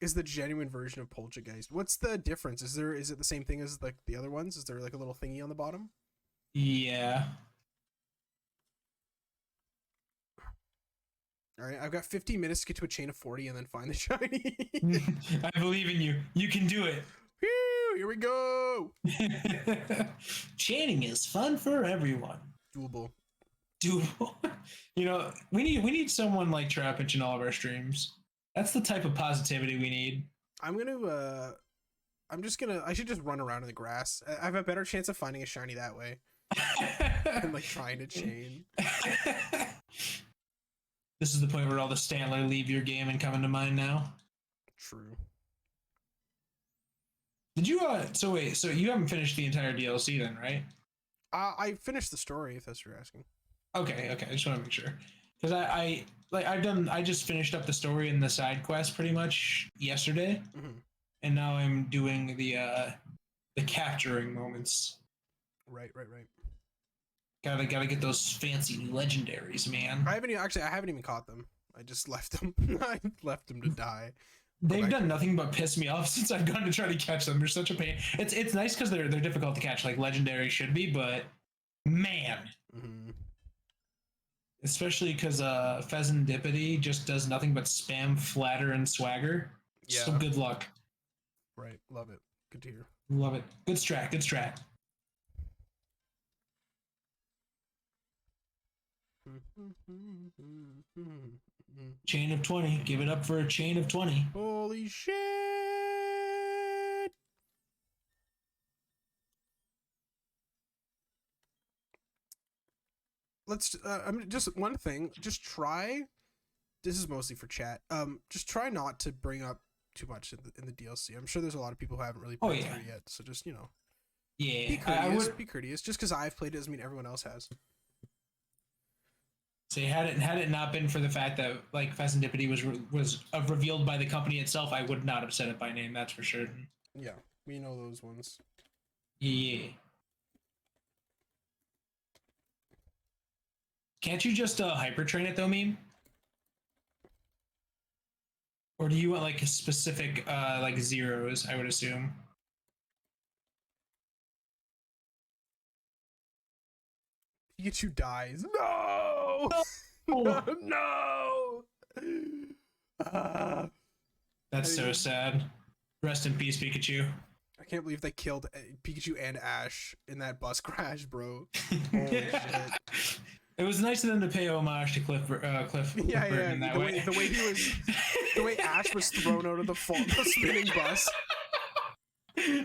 Is the genuine version of Poltergeist. What's the difference? Is it the same thing as like the other ones? Is there like a little thingy on the bottom? Yeah. All right, I've got 15 minutes to get to a chain of 40 and then find the shiny. I believe in you. You can do it. Whew, here we go. Chaining is fun for everyone. Doable. You know, we need someone like Trapinch in all of our streams. That's the type of positivity we need. I should just run around in the grass. I have a better chance of finding a shiny that way than like trying to chain. This is the point where all the Stantler leave your game and come into mine now. True. Did you so you haven't finished the entire DLC then, right? I finished the story, if that's what you're asking. Okay, I just want to make sure. Because I just finished up the story and the side quest pretty much yesterday. Mm-hmm. And now I'm doing the capturing moments. Right. Gotta get those fancy new legendaries, man. I haven't even caught them. I just left them. I left them to die. They've done nothing but piss me off since I've gone to try to catch them. They're such a pain. It's nice because they're difficult to catch, like legendary should be, but man. Mm-hmm. Especially because Pheasantipity just does nothing but spam flatter and swagger. Yeah. So good luck. Right. Love it. Good to hear. Love it. Good strat. Chain of 20. Give it up for a chain of 20. Holy shit! Let's just one thing. Just try. This is mostly for chat. Just try not to bring up too much in the DLC. I'm sure there's a lot of people who haven't really played through it yet. So just yeah, be courteous. Just because I've played it doesn't mean everyone else has. See, had it not been for the fact that like Pheasantipity was revealed by the company itself, I would not have said it by name. That's for sure. Yeah, we know those ones. Yeah. Can't you just hyper train it though, meme? Or do you want like a specific like zeros? I would assume. Pikachu dies. No! No! That's so sad. Rest in peace, Pikachu. I can't believe they killed Pikachu and Ash in that bus crash, bro. Holy shit. It was nice of them to pay homage to Cliff Burton in that way. The way Ash was thrown out of the spinning bus.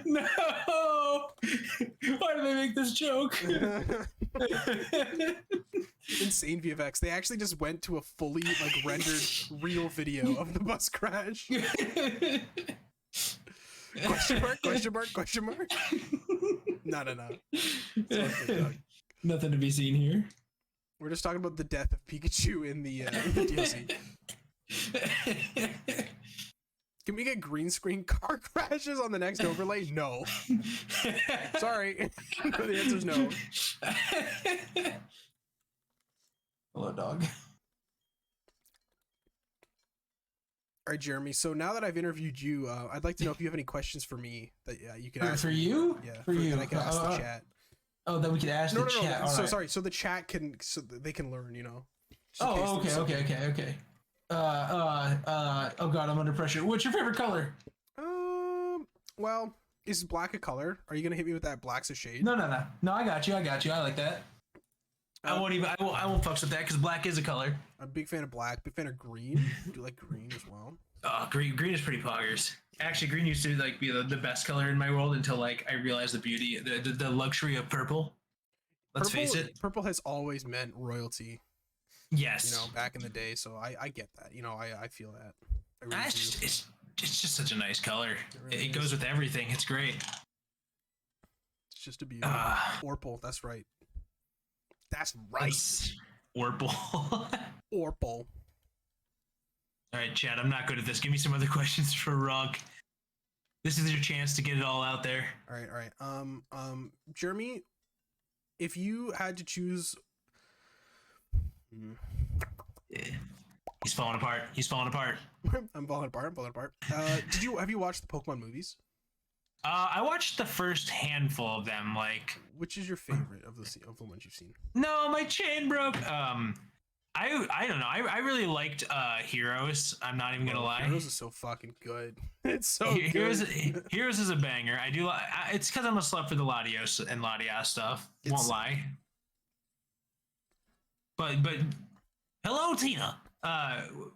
No! Why did they make this joke? Insane VFX. They actually just went to a fully like rendered real video of the bus crash. Question mark? No. Nothing to be seen here. We're just talking about the death of Pikachu in the DLC. Can we get green screen car crashes on the next overlay? No. Sorry. The answer's no. Hello, dog. All right, Jeremy. So now that I've interviewed you, I'd like to know if you have any questions for me that you can ask. For me. you? Yeah, for you. That I can ask the chat. Oh, that we could ask the chat. No. So right. sorry. So the chat can, so that they can learn. You know. Oh, okay. Oh God, I'm under pressure. What's your favorite color? Well, is black a color? Are you gonna hit me with that black's a shade? No. I got you. I like that. I won't fucks with that because black is a color. I'm a big fan of black. Big fan of green. Do you like green as well? Green is pretty poggers. Actually, green used to like be the best color in my world until like I realized the beauty, the luxury of purple. Let's face it. Purple has always meant royalty. Yes. You know, back in the day. So I get that. You know, I feel that. I really it's just such a nice color. Really it goes with everything. It's great. It's just a beauty. Orpal. That's right. That's right. Orpal. Orpal. All right, Chad, I'm not good at this. Give me some other questions for Rug. This is your chance to get it all out there. All right. Jeremy, if you had to choose, He's falling apart. I'm falling apart. Have you watched the Pokemon movies? I watched the first handful of them. Like, which is your favorite of the ones you've seen? No, my chain broke. I don't know. I really liked Heroes. I'm not even gonna lie. Heroes is so fucking good. It's so Heroes, good. Heroes is a banger. I do. It's because I'm a slut for the Latios and Latias stuff. Won't lie. But hello, Tina.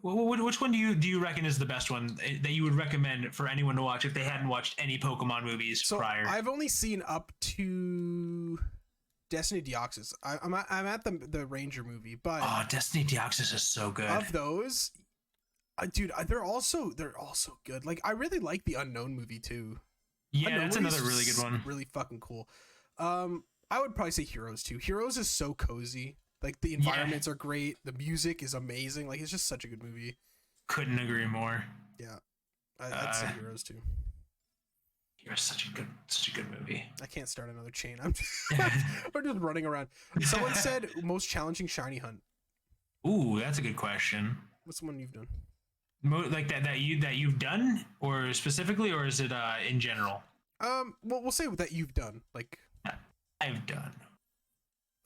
Which one do you reckon is the best one that you would recommend for anyone to watch if they hadn't watched any Pokemon movies prior? I've only seen up to Destiny Deoxys. I'm at the Ranger movie, but Destiny Deoxys is so good. Of those, dude, they're also good. Like, I really like the Unknown movie too. Yeah, Unknown that's another really good one. Really fucking cool. I would probably say Heroes too. Heroes is so cozy. Like, the environments are great. The music is amazing. Like, it's just such a good movie. Couldn't agree more. Yeah, I'd say Heroes too. Heroes such a good movie. I can't start another chain. We're just running around. Someone said most challenging shiny hunt. Ooh, that's a good question. What's the one you've done? Like that you've done, or specifically, or is it in general? Well, we'll say that you've done. Like, I've done.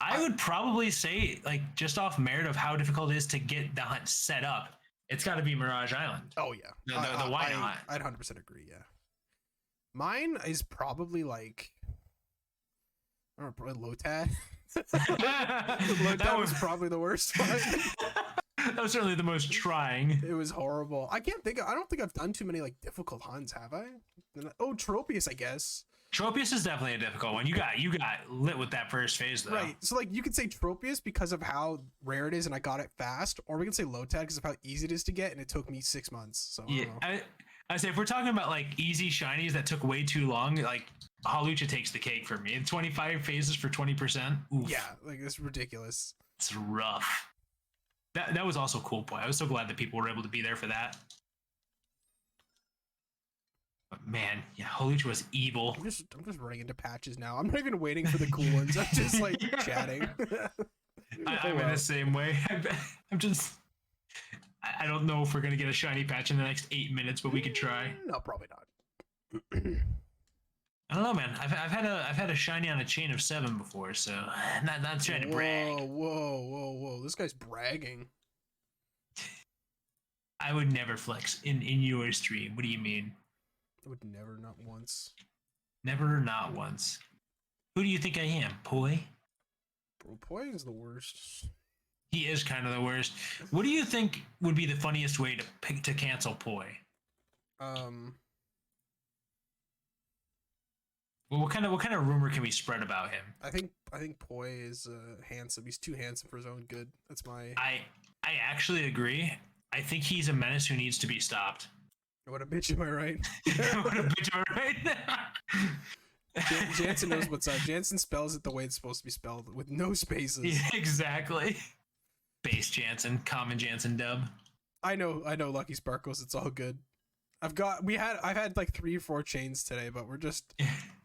I would probably say, like, just off merit of how difficult it is to get the hunt set up, it's got to be Mirage Island. Oh yeah, the why not? I'd 100% agree. Yeah, mine is probably like, I don't know, probably Lotad. Lotad was probably the worst one. That was certainly the most trying. It was horrible. I don't think I've done too many like difficult hunts, have I? Oh, Tropius, I guess. Tropius is definitely a difficult one. You got lit with that first phase, though. Right. So, like, you could say Tropius because of how rare it is and I got it fast, or we can say Lotad because of how easy it is to get and it took me 6 months. So, yeah, I say if we're talking about like easy shinies that took way too long, like Hawlucha takes the cake for me. 25 phases for 20%. Oof. Yeah, like, it's ridiculous. It's rough. That was also cool, boy. I was so glad that people were able to be there for that. But man, yeah, Hawlucha was evil. I'm just running into patches now. I'm not even waiting for the cool ones. I'm just like chatting. I'm in the same way. I'm just. I don't know if we're gonna get a shiny patch in the next 8 minutes, but we could try. No, probably not. I don't know, man. I've had a shiny on a chain of 7 before, so not trying to brag. Whoa! This guy's bragging. I would never flex in your stream. What do you mean? I would never, not once. Never, not once. Who do you think I am, Poi? Bro, Poi is the worst. He is kind of the worst. What do you think would be the funniest way to cancel Poi? Well, what kind of rumor can we spread about him? I think Poi is handsome. He's too handsome for his own good. That's my. I actually agree. I think he's a menace who needs to be stopped. What a bitch, am I right? What a bitch, am I right? Jansen knows what's up. Jansen spells it the way it's supposed to be spelled, with no spaces. Yeah, exactly. Base Jansen, common Jansen dub. I know, Lucky Sparkles. It's all good. I've had like 3 or 4 chains today, but we're just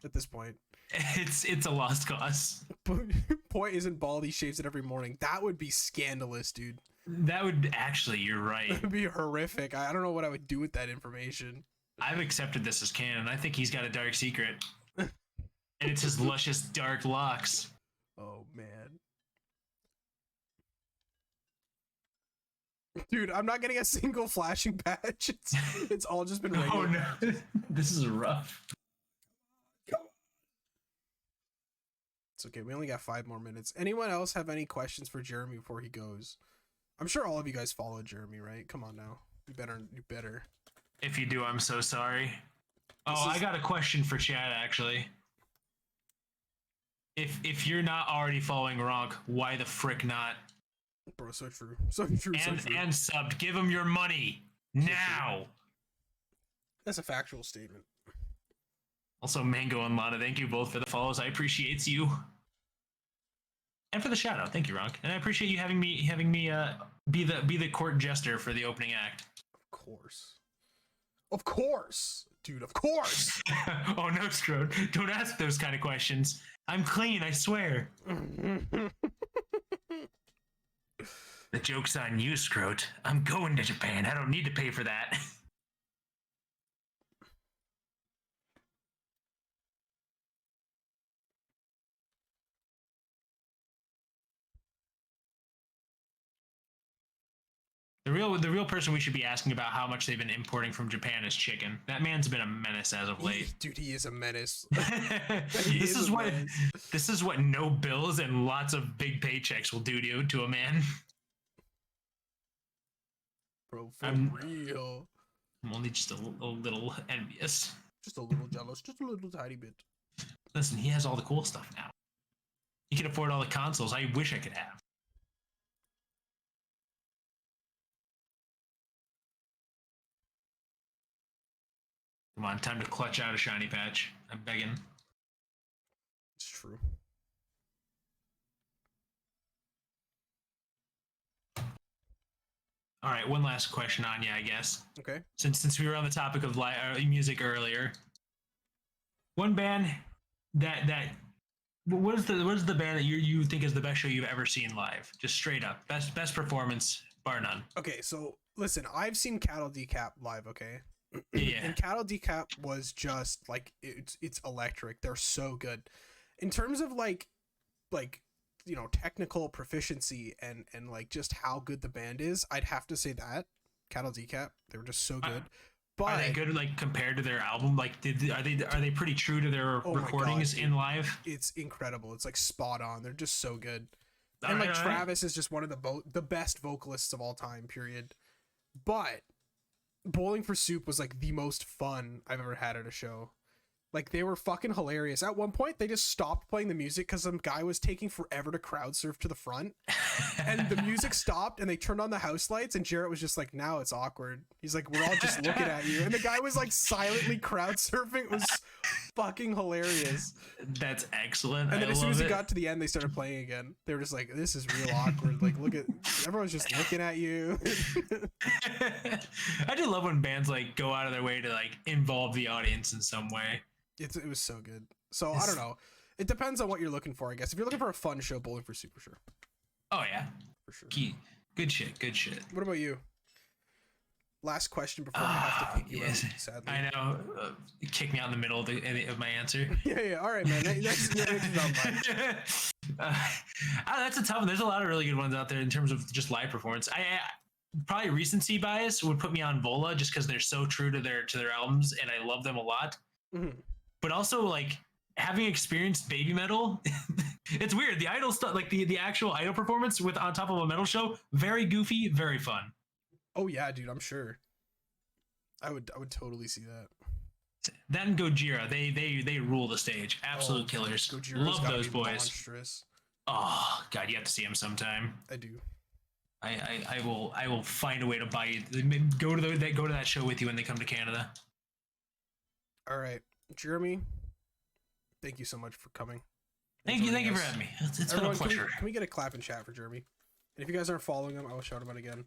at this point. It's a lost cause. Poi isn't bald, he shaves it every morning. That would be scandalous, dude. That would actually, you're right. That would be horrific. I don't know what I would do with that information. I've accepted this as canon. I think he's got a dark secret. And it's his luscious dark locks. Oh man. Dude, I'm not getting a single flashing patch. It's all just been regular. Oh no. This is rough. It's okay. We only got 5 more minutes. Anyone else have any questions for Jeremy before he goes? I'm sure all of you guys follow Jeremy, right? Come on now. You better. If you do, I'm so sorry. I got a question for Chad, actually. If you're not already following Ronk, why the frick not? Bro, so true. So true. And subbed. Give him your money. Now. That's a factual statement. Also, Mango and Lana, thank you both for the follows. I appreciate you. And for the shout out. Thank you, Ronk. And I appreciate you having me be the court jester for the opening act. Of course. Dude, of course. Oh no, Strode. Don't ask those kind of questions. I'm clean, I swear. The joke's on you, Scrote. I'm going to Japan. I don't need to pay for that. The real person we should be asking about how much they've been importing from Japan is Chicken. That man's been a menace as of late. Dude, he is a menace. This is what no bills and lots of big paychecks will do to a man. Bro, for real. I'm only just a little envious. Just a little jealous. Just a little tiny bit. Listen, he has all the cool stuff now. He can afford all the consoles I wish I could have. Come on, time to clutch out a shiny patch. I'm begging. It's true. All right, one last question on you, I guess. Okay. Since we were on the topic of music earlier, one band that what is the band that you think is the best show you've ever seen live? Just straight up, best performance, bar none. Okay, so listen, I've seen Cattle Decap live. Okay. Yeah. And Cattle Decap was just like it's electric. They're so good. In terms of like you know, technical proficiency and like just how good the band is, I'd have to say that Cattle Decap, they were just so good. But are they good like compared to their album? Like are they pretty true to their recordings in live? It's incredible. It's like spot on. They're just so good. And like Travis is just one of the best vocalists of all time, period. But Bowling for Soup was like the most fun I've ever had at a show. Like, they were fucking hilarious. At one point, they just stopped playing the music because some guy was taking forever to crowd surf to the front. And the music stopped, and they turned on the house lights, and Jarrett was just like, now it's awkward. He's like, we're all just looking at you. And the guy was, like, silently crowd surfing. It was fucking hilarious. That's excellent. And then as soon as it got to the end, they started playing again. They were just like, this is real awkward. Like, look at... Everyone's just looking at you. I do love when bands, like, go out of their way to, like, involve the audience in some way. It was so good. So I don't know. It depends on what you're looking for, I guess. If you're looking for a fun show, Bowling for Soup for sure. Oh yeah, for sure. Good shit. Good shit. What about you? Last question before I have to pick you out, sadly. I know. Kick me out in the middle of my answer. Yeah. All right, man. That's a tough one. There's a lot of really good ones out there in terms of just live performance. I probably recency bias would put me on Vola just because they're so true to their albums and I love them a lot. Mm-hmm. But also, like, having experienced baby metal, it's weird. The Idol stuff, like the actual Idol performance with on top of a metal show, very goofy, very fun. Oh yeah, dude, I'm sure. I would totally see that. That and Gojira, they rule the stage. Absolute killers. Love those boys. Monstrous. Oh god, you have to see them sometime. I do. I will find a way to buy you. Go to that show with you when they come to Canada. All right, Jeremy, thank you so much for coming. Thank you for having me. It's been a pleasure. Can we get a clap and chat for Jeremy? And if you guys aren't following him, I will shout him out again.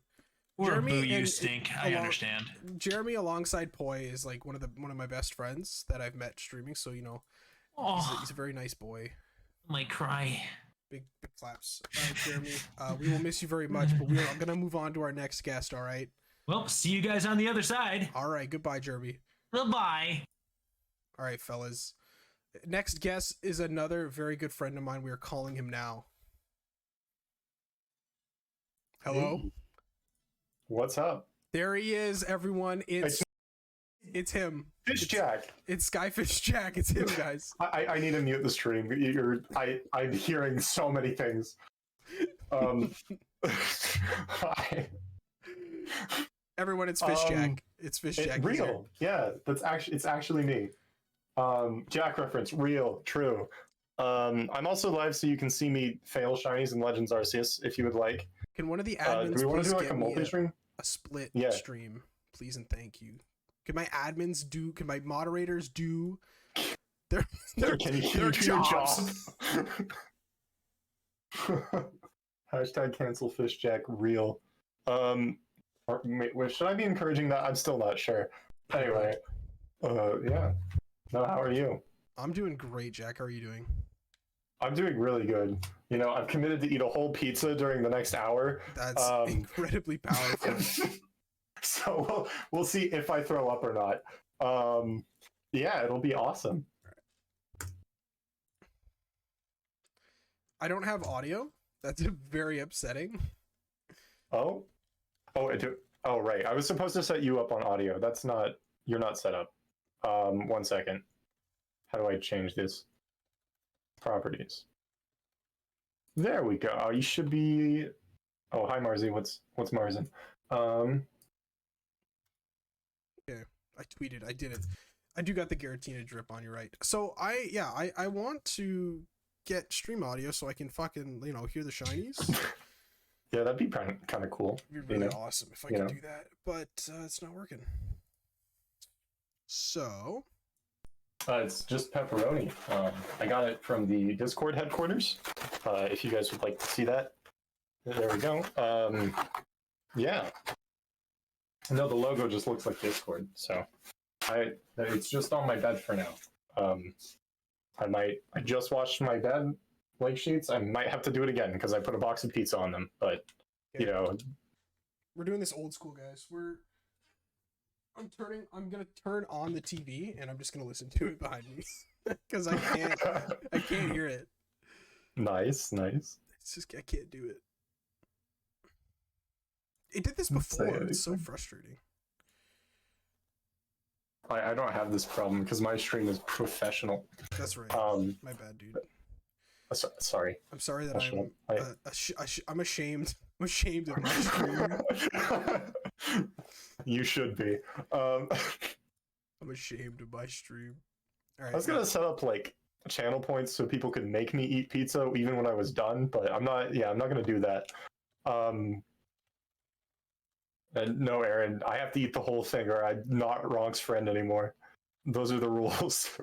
Or Jeremy boo, you and- stink. I along- understand. Jeremy alongside Poi is like one of my best friends that I've met streaming. So you know, Oh, he's a very nice boy. I might cry. Big claps. All right, Jeremy. We will miss you very much, but we are gonna move on to our next guest. All right. Well, see you guys on the other side. All right. Goodbye, Jeremy. Goodbye. All right, fellas. Next guest is another very good friend of mine. We are calling him now. Hello. Hey. What's up? There he is, everyone. It's him. FishJack. It's SkyfishJack. It's him, guys. I need to mute the stream. I'm hearing so many things. Hi. Everyone, it's FishJack. It's FishJack. He's here. Real. Yeah, it's actually me. Jack reference, real, true. I'm also live so you can see me fail shinies in Legends Arceus if you would like. Can one of the admins do we want please to do like get a me multi-stream? a split Yeah. stream, please and thank you? Can my admins do? Can my moderators do their Can you their do your jobs? job? Hashtag cancel FishJack real. Should I be encouraging that? I'm still not sure. Anyway, yeah. No, how are you? I'm doing great, Jack. How are you doing? I'm doing really good. You know, I've committed to eat a whole pizza during the next hour. That's incredibly powerful. So we'll see if I throw up or not. Yeah, it'll be awesome. I don't have audio. That's very upsetting. Oh, I do. Oh, right. I was supposed to set you up on audio. You're not set up. 1 second. How do I change this? Properties. There we go. You should be. Oh, hi Marzi. What's Marzin? Okay, I tweeted. I did it. I do got the Giratina drip on you, right? So I want to get stream audio so I can fucking hear the shinies. Yeah, that'd be kind of cool. It'd be really awesome if I could do that, but it's not working. So. It's just pepperoni. I got it from the Discord headquarters. If you guys would like to see that, there we go. Yeah. No, the logo just looks like Discord, so it's just on my bed for now. I just washed my bed lake sheets. I might have to do it again because I put a box of pizza on them. But we're doing this old school, guys. I'm gonna turn on the TV and I'm just gonna listen to it behind me because I can't hear it. Nice. It's just I can't do it. It did this before. It's so frustrating. I don't have this problem because my stream is professional. That's right. My bad, dude. Sorry. I'm sorry that I'm ashamed. I'm ashamed of my stream. You should be. I'm ashamed of my stream. All right. I was gonna set up like channel points so people could make me eat pizza even when I was done, but I'm not. Yeah, I'm not gonna do that. And no, Aaron, I have to eat the whole thing, or I'm not Ronk's friend anymore. Those are the rules.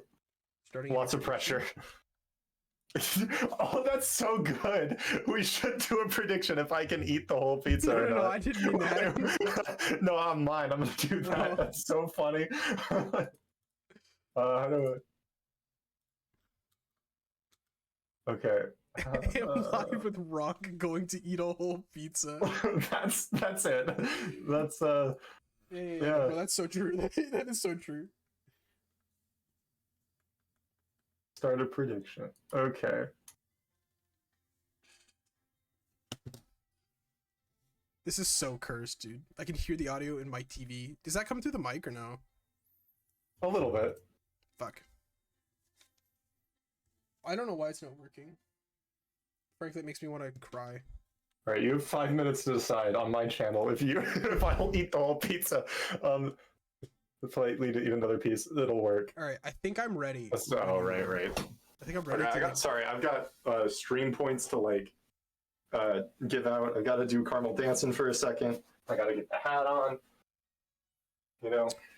Lots of pressure. Oh, that's so good. We should do a prediction if I can eat the whole pizza or not. No, I didn't mean that. No, I'm lying. I'm gonna do that. No. That's so funny. How do I... Okay. I am live with Rock going to eat a whole pizza. That's it. That's Yeah. Yeah. No, that's so true. That is so true. Start a prediction. Okay. This is so cursed, dude. I can hear the audio in my TV. Does that come through the mic or no? A little bit. Fuck. I don't know why it's not working. Frankly, it makes me want to cry. All right, you have 5 minutes to decide on my channel if I'll eat the whole pizza. Politely to eat another piece, it'll work. All right, I think I'm ready. Oh, right. I think I'm ready. Okay, I've got stream points to like give out. I got to do Caramel Dancing for a second. I got to get the hat on.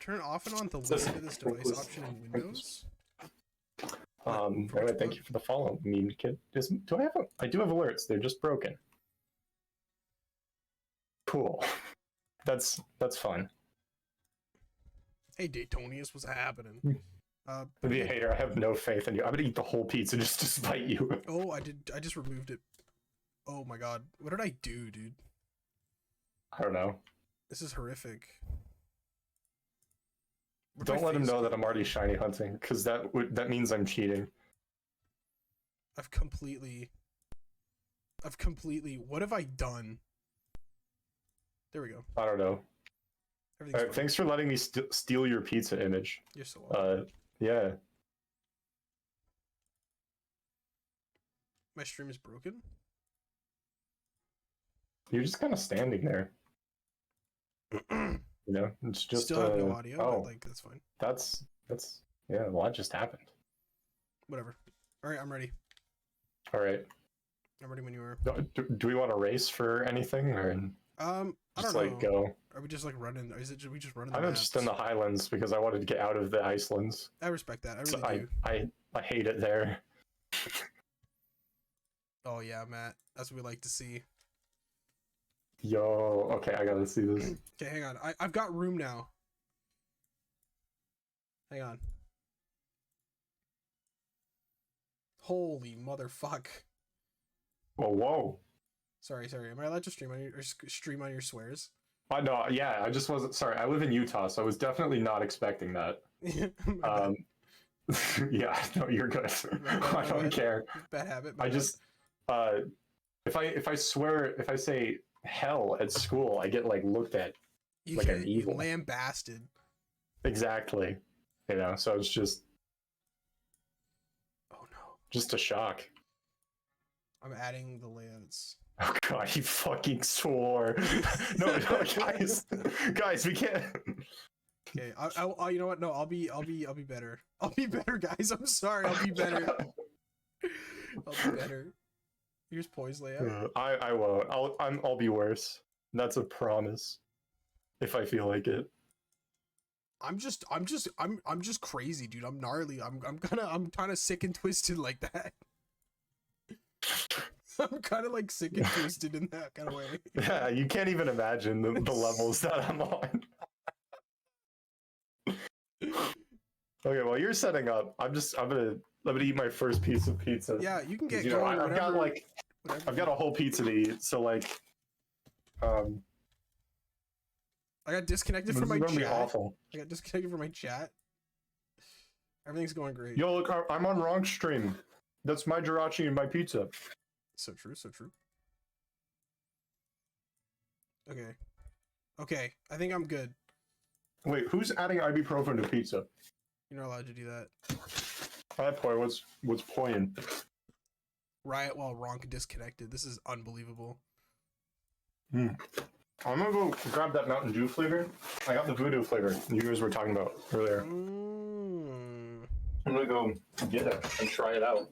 Turn off and on the listen to this device option in Windows. Anyway, thank you for the follow, mean kid. I do have alerts. They're just broken. Cool. that's fun. Hey, Daytonius, what's happening? To be a hater, I have no faith in you. I'm gonna eat the whole pizza just to spite you. Oh, I just removed it. Oh my god. What did I do, dude? I don't know. This is horrific. Don't let him know that I'm already shiny hunting, because that means I'm cheating. I've completely. What have I done? There we go. I don't know. Everything's All right, fine. thanks for letting me steal your pizza image. You're so welcome. Yeah. My stream is broken. You're just kind of standing there. You know, it's just Still have no audio, oh, but like that's fine. that's yeah. Well, that just happened. Whatever. All right, I'm ready. All right. I'm ready when you are. Do we want to race for anything, or I just don't like know. go? Are we just like running? Or is it we just running? I'm just in the highlands because I wanted to get out of the Icelands. I respect that. I So really do. I hate it there. Oh yeah, Matt. That's what we like to see. Yo, okay, I gotta see this. Okay, hang on. I've got room now. Hang on. Holy motherfuck. Whoa. Sorry. Am I allowed to stream on your stream on your swears? I know. Yeah, I just wasn't. Sorry, I live in Utah, so I was definitely not expecting that. Yeah, no, you're good. I don't care. Bad habit. I just, if I say hell at school, I get like looked at you like get an evil. lambasted. Exactly. You know, so it's just Oh no. just a shock. I'm adding the layouts. Oh god, he fucking swore. No, guys, we can't. Okay, I you know what? No, I'll be better. I'll be better, guys. I'm sorry. I'll be better. I'll be better. Here's Poise layout. I won't. I'll be worse. That's a promise. If I feel like it. I'm just crazy, dude. I'm gnarly. I'm kind of sick and twisted like that. I'm kind of like sick and twisted in that kind of way. Yeah, you can't even imagine the levels that I'm on. Okay, while you're setting up, I'm gonna eat my first piece of pizza. Yeah, you can get You know, going. I've got a whole pizza to eat, so like, I got disconnected from my this is gonna chat. be awful. I got disconnected from my chat. Everything's going great. Yo, look, I'm on wrong stream. That's my Jirachi and my pizza. So true. Okay. I think I'm good. Wait, who's adding ibuprofen to pizza? You're not allowed to do that. Hi, Poi. What's poiing? Riot while Ronk disconnected. This is unbelievable. I'm gonna go grab that Mountain Dew flavor. I got the Voodoo flavor you guys were talking about earlier. I'm gonna go get it and try it out.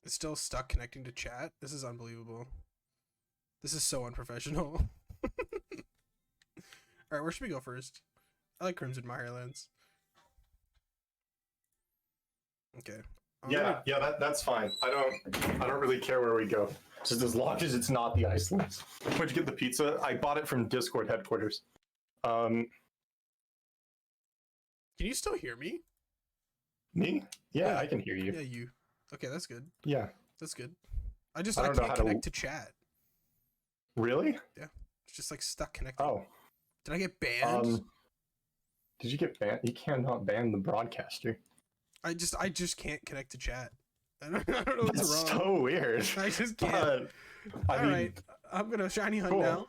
It's still stuck connecting to chat. This is unbelievable. This is so unprofessional. Alright, where should we go first? I like Crimson Mirelands. Okay. That's fine. I don't really care where we go. Just as long as it's not the Icelands. Where'd you get the pizza? I bought it from Discord headquarters. Can you still hear me? Me? Yeah, I can hear you. Yeah, you. Okay, that's good. Yeah. That's good. I don't know can't how connect to chat. Really? Yeah. It's just like stuck connecting. Oh. Did I get banned? Did you get banned? You cannot ban the broadcaster. I just can't connect to chat. I don't know what's That's wrong. so weird. I just can't. Alright, I'm gonna shiny hunt cool. now.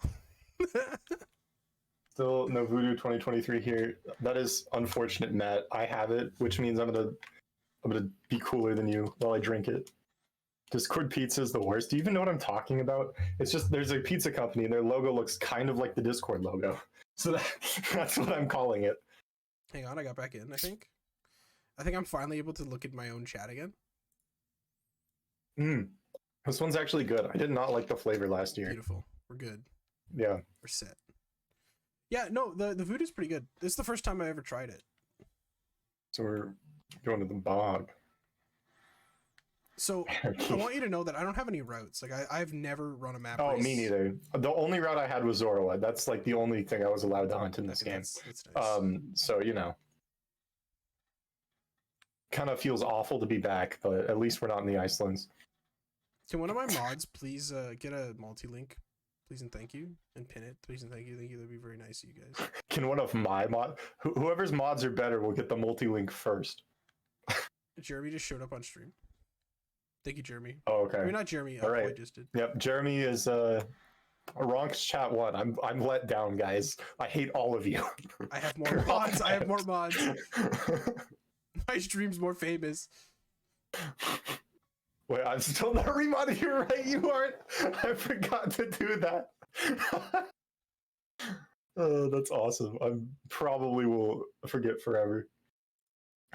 Still no Voodoo 2023 here. That is unfortunate, Matt. I have it, which means I'm gonna be cooler than you while I drink it. Discord pizza is the worst. Do you even know what I'm talking about? It's just there's a pizza company and their logo looks kind of like the Discord logo. So that's what I'm calling it. Hang on, I got back in, I think. I think I'm finally able to look at my own chat again. This one's actually good. I did not like the flavor last year. Beautiful. We're good. Yeah. We're set. Yeah, no, the voodoo's pretty good. This is the first time I ever tried it. So we're going to the bog. So I want you to know that I don't have any routes. Like I've never run a map Oh, race. me neither. The only route I had was Zorua. That's like the only thing I was allowed to hunt in this game. That's nice. So you know, kind of feels awful to be back, but at least we're not in the Icelands. Can one of my mods please get a multi-link? Please and thank you. And pin it. Please and thank you. Thank you. That'd be very nice of you guys. Can one of my whoever's mods are better will get the multi-link first. Jeremy just showed up on stream. Thank you, Jeremy. Oh, okay. I mean, not Jeremy. All right. I just did. Yep, Jeremy is Ronk's chat one. I'm let down, guys. I hate all of you. I have more mods. I have more mods. My stream's more famous. Wait, I'm still not remodding. You're right, you aren't. I forgot to do that. Oh, that's awesome. I probably will forget forever.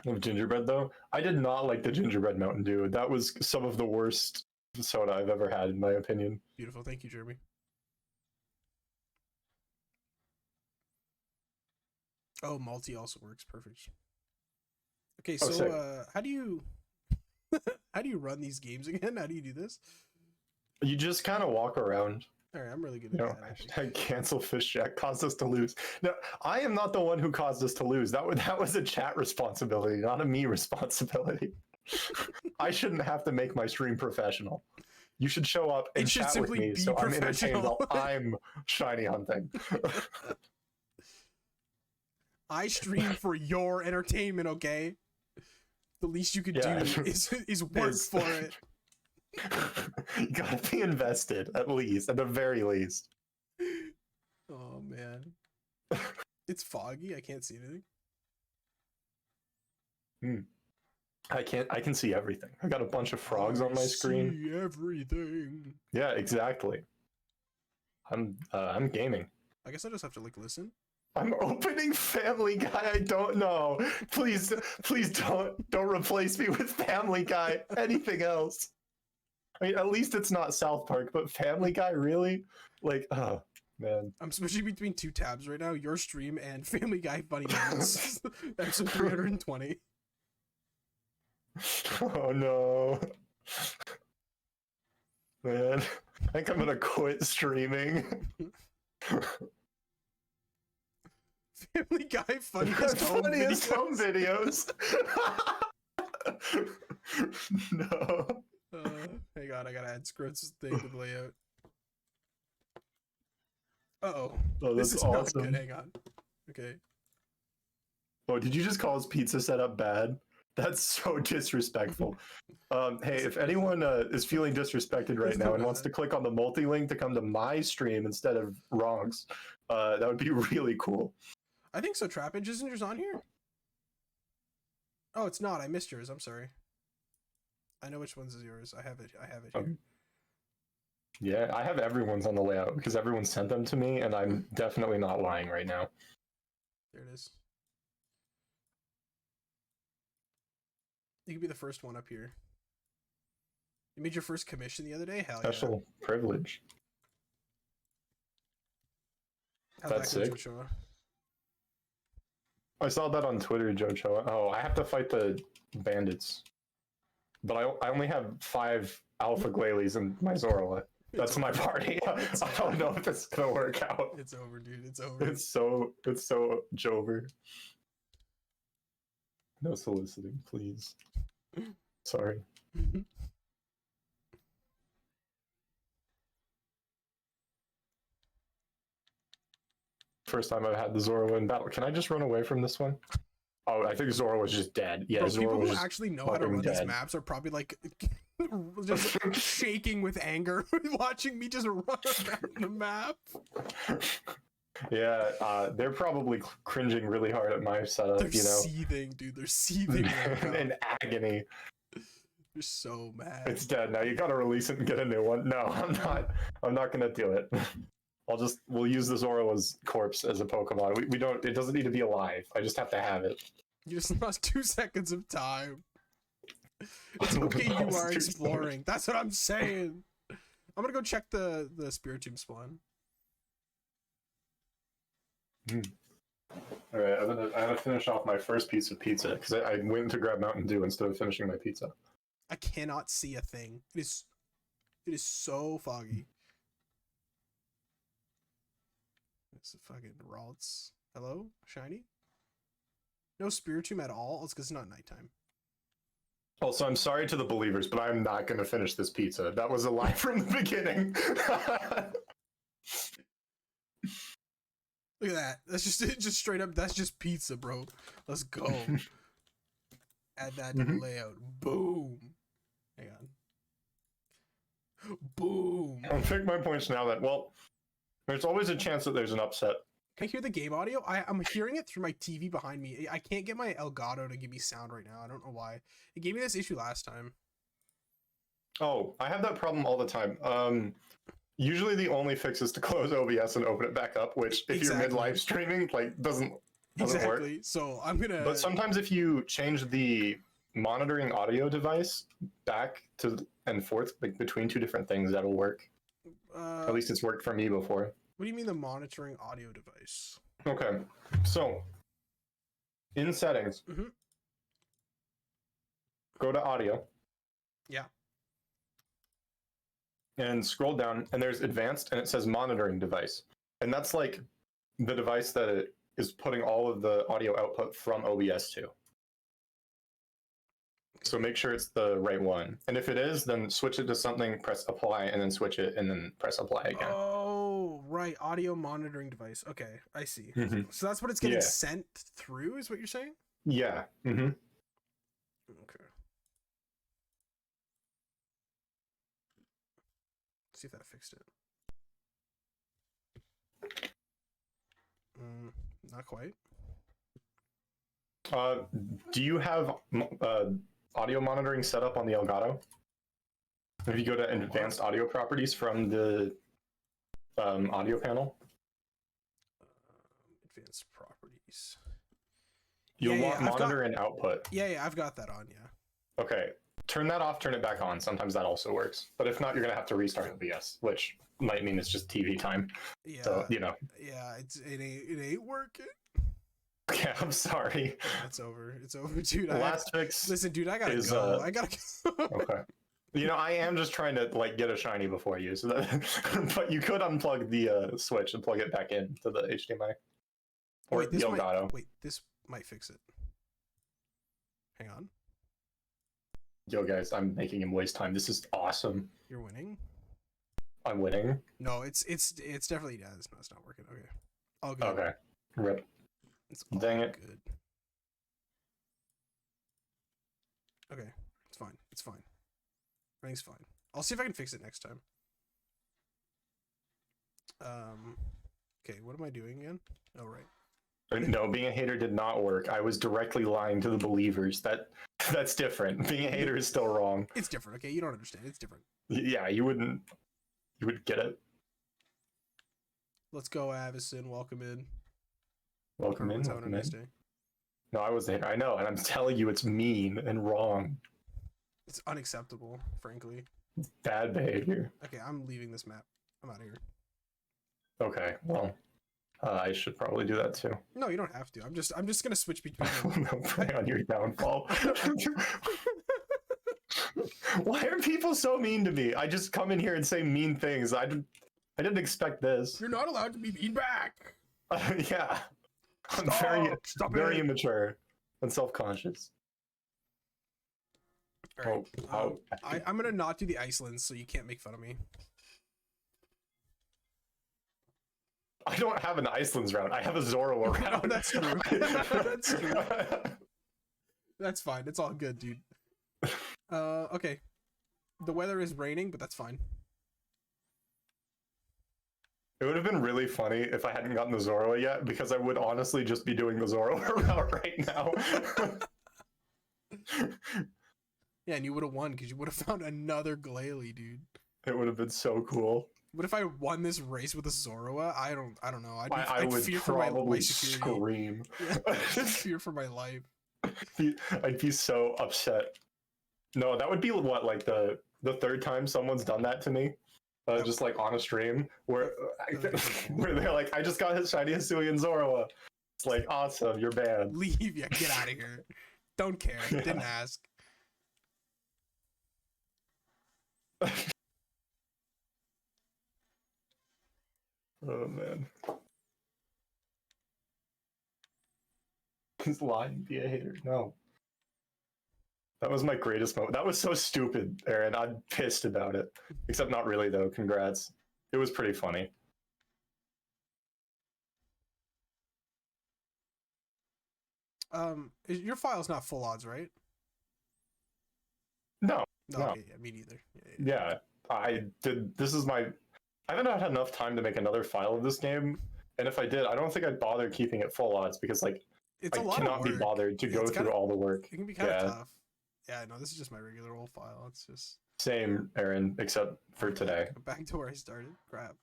Of gingerbread, though. I did not like the gingerbread Mountain Dew. That was some of the worst soda I've ever had, in my opinion. Beautiful. Thank you, Jeremy. Oh, multi also works. Perfect. Okay, so sick. how do you how do you run these games again? How do you do this? You just kind of walk around. All right, I'm really good You at know, that. I think. hashtag cancel FishJack caused us to lose. No, I am not the one who caused us to lose. That was a chat responsibility, not a me responsibility. I shouldn't have to make my stream professional. You should show up and It should chat with simply me be so I'm entertained professional. while I'm shiny hunting. I stream for your entertainment, okay? The least you could Yeah. do is work Is- for it. You gotta be invested, at least, at the very least. Oh man. It's foggy, I can't see anything. I can see everything. I got a bunch of frogs on my screen. See everything. Yeah, exactly. I'm gaming. I guess I just have to like listen. I'm opening Family Guy. I don't know. Please don't replace me with Family Guy. Anything else? I mean, at least it's not South Park, but Family Guy, really? Like, oh man. I'm switching between two tabs right now, your stream and Family Guy Funny Moments. Episode 320. Oh no. Man, I think I'm gonna quit streaming. Family Guy Funniest Home Funniest Videos. home videos. No. Hang on, I gotta add scripts thing to the layout. Uh-oh. Oh, This that's is not awesome. good. Hang on. Okay. Oh, did you just call his pizza setup bad? That's so disrespectful. Hey, if anyone is feeling disrespected right now and wants to click on the multi-link to come to my stream instead of Ronk's, that would be really cool. I think so, Trappage. Isn't yours on here? Oh, it's not. I missed yours. I'm sorry. I know which one's is yours. I have it here. Yeah, I have everyone's on the layout because everyone sent them to me, and I'm definitely not lying right now. There it is. You can be the first one up here. You made your first commission the other day? Hell yeah. Special privilege. How'd That's that go, sick. Joshua? I saw that on Twitter, Jojo. Oh, I have to fight the bandits. But I only have 5 alpha Glalie in my Zorua. That's my party. I don't know if it's gonna work out. It's over, dude. It's over. It's so Jover. No soliciting, please. Sorry. First time I've had the Zorua in battle. Can I just run away from this one? Oh, I think Zorua was just dead. Yeah, Bro, Zorua people was who just actually know how to fucking run these dead. maps are probably like just shaking with anger watching me just run around the map. Yeah, they're probably cringing really hard at my setup, They're you know. seething, dude. They're seething right now. In agony. They're so mad. It's dead now. You gotta release it and get a new one. No, I'm not gonna do it. We'll use the Zorua's corpse as a Pokemon. We don't. It doesn't need to be alive. I just have to have it. You just lost 2 seconds of time. It's okay, you Lost are 2 exploring. That's what I'm saying. I'm gonna go check the Spiritomb spawn. All right, I'm gonna finish off my first piece of pizza because I went to grab Mountain Dew instead of finishing my pizza. I cannot see a thing. It is so foggy. It's a fucking Ralts. Hello, shiny. No Spiritomb at all. It's because it's not nighttime. Also, I'm sorry to the believers, but I'm not going to finish this pizza. That was a lie from the beginning. Look at that. That's just straight up. That's just pizza, bro. Let's go. Add that to the layout. Boom. Hang on. Boom. I'll take my points now that, well, there's always a chance that there's an upset. Can I hear the game audio? I'm hearing it through my TV behind me. I can't get my Elgato to give me sound right now. I don't know why. It gave me this issue last time. Oh, I have that problem all the time. Usually the only fix is to close OBS and open it back up, which if you're mid-live streaming, like doesn't work. So I'm gonna. But sometimes if you change the monitoring audio device back to and forth between two different things, that'll work. At least it's worked for me before. What do you mean the monitoring audio device? Okay, so in settings, go to audio. Yeah. And scroll down, and there's advanced, and it says monitoring device. And that's like the device that it is putting all of the audio output from OBS to. So make sure it's the right one. And if it is, then switch it to something, press apply, and then switch it, and then press apply again. Oh, right. Audio monitoring device. Okay, I see. So that's what it's getting sent through, is what you're saying? Yeah. Okay. See if that fixed it. Not quite. Do you have audio monitoring set up on the Elgato? If you go to advanced audio properties from the audio panel, advanced properties. You'll want monitor and output. Yeah, I've got that on. Yeah. Okay. Turn that off, turn it back on. Sometimes that also works. But if not, you're going to have to restart OBS, which might mean it's just TV time. Yeah. So, you know. Yeah, it ain't working. Yeah, I'm sorry. It's over. It's over, dude. Last fix. Listen, dude, I gotta go. I gotta go. Okay. You know, I am just trying to like get a shiny before you, so that, but you could unplug the switch and plug it back in to the HDMI. Or wait, the Elgato. this might fix it. Hang on. Yo, guys, I'm making him waste time. This is awesome. You're winning? I'm winning. No, it's definitely no, it's not working. Okay. All good. Okay. Rip. It's all Dang it. Good. Okay. It's fine. It's fine. Everything's fine. I'll see if I can fix it next time. Okay, what am I doing again? Oh, right. No, being a hater did not work. I was directly lying to the believers. That's different. Being a hater is still wrong. It's different, okay? You don't understand. It's different. Yeah, you would get it. Let's go, Avison. Welcome in. Welcome in. Having a nice day. No, I was the hater. I know, and I'm telling you, it's mean and wrong. It's unacceptable, frankly. Bad behavior. Okay, I'm leaving this map. I'm out of here. Okay, well, I should probably do that too. No, you don't have to. I'm just gonna switch between them. No, pray on your downfall. Why are people so mean to me? I just come in here and say mean things. I didn't expect this. You're not allowed to be mean back. Yeah, I'm very immature and self-conscious. All right. I'm gonna not do the Icelands, so you can't make fun of me. I don't have an Iceland's round. I have a Zoro round. Oh, that's true. That's true. That's fine. It's all good, dude. Okay. The weather is raining, but that's fine. It would have been really funny if I hadn't gotten the Zoro yet, because I would honestly just be doing the Zoro route right now. Yeah, and you would have won because you would have found another Glalie, dude. It would have been so cool. What if I won this race with a Zoroa? I don't know. I would fear probably for my security. scream. Yeah, I'd fear for my life. I'd be so upset. No, that would be what, like the third time someone's done that to me, just like on a stream where they're like, I just got his shiny Hisuian Zoroa. It's like, awesome, you're banned. Leave, yeah, get out of here. Don't care. Yeah. Didn't ask. Oh man. He's lying, be a hater. No. That was my greatest moment. That was so stupid, Aaron. I'm pissed about it. Except not really though. Congrats. It was pretty funny. Your file's not full odds, right? No. No. No. Okay, yeah, me neither. Yeah. I did. This is my. I haven't had enough time to make another file of this game, and if I did, I don't think I'd bother keeping it full odds because like It's I a lot cannot of be work. bothered to go It's through kinda- all the work. It can be kind of Yeah. tough. Yeah, no, this is just my regular old file. It's just Same, Aaron, except for today. back to where I started. Crap.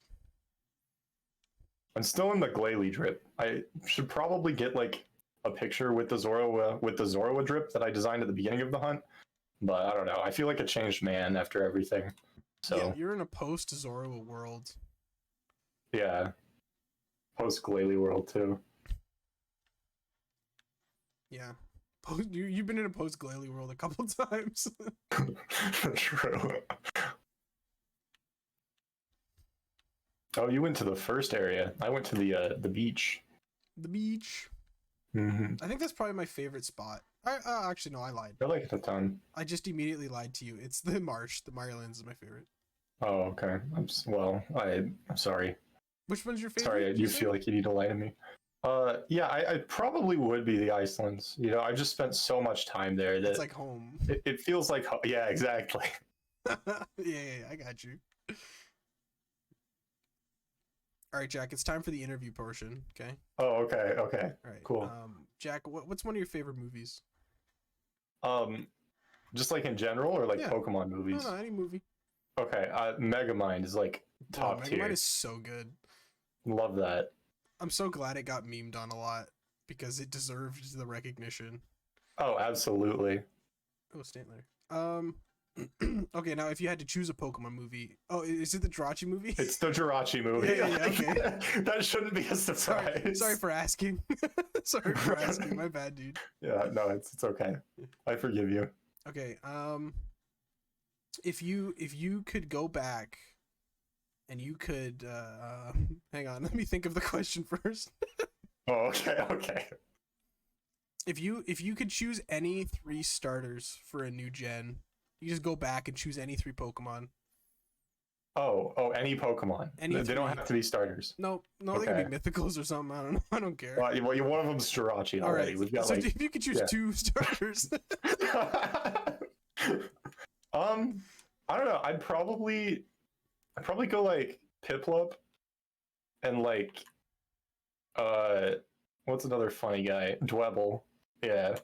I'm still in the Glalie drip. I should probably get like a picture with the Zoroa drip that I designed at the beginning of the hunt, but I don't know. I feel like a changed man after everything. So Yeah, you're in a post Zorro world. yeah, post Glalie world too. Yeah. You've been in a post Glalie world a couple times. True. Oh, you went to the first area. I went to the beach. The beach. Mm-hmm. I think that's probably my favorite spot. Actually, no, I lied. I like it a ton. I just immediately lied to you. It's the marsh. The Mirelands is my favorite. Oh, okay. I'm sorry. Which one's your favorite? Sorry, did you say? feel like you need to lie to me. Yeah, I probably would be the Icelands. You know, I just spent so much time there that It's like home. it feels like yeah, exactly. yeah, I got you. All right, Jack. It's time for the interview portion. Okay. Oh, okay. All right. Cool. Jack, what's one of your favorite movies? Just like in general or like Yeah. Pokemon movies? No, any movie. Okay, Megamind is like top tier. Megamind is so good. Love that. I'm so glad it got memed on a lot because it deserved the recognition. Oh, absolutely. Oh, Stantler. Okay, now if you had to choose a Pokemon movie, is it the Jirachi movie? It's the Jirachi movie. Yeah, okay. That shouldn't be a surprise. Sorry for asking. Sorry for asking. My bad, dude. Yeah, no, it's okay. I forgive you. Okay. If you could go back, and you could hang on, let me think of the question first. Oh, okay. If you could choose any 3 starters for a new gen, you just go back and choose any 3 Pokemon. Oh, any Pokemon. Any They don't three. have to be starters. No, they Okay. can be mythicals or something. I don't know. I don't care. Well, one of them's Jirachi All already. right. We've got So like if you could choose yeah. 2 starters, I don't know. I'd probably go like Piplup and like what's another funny guy? Dwebble. Yeah.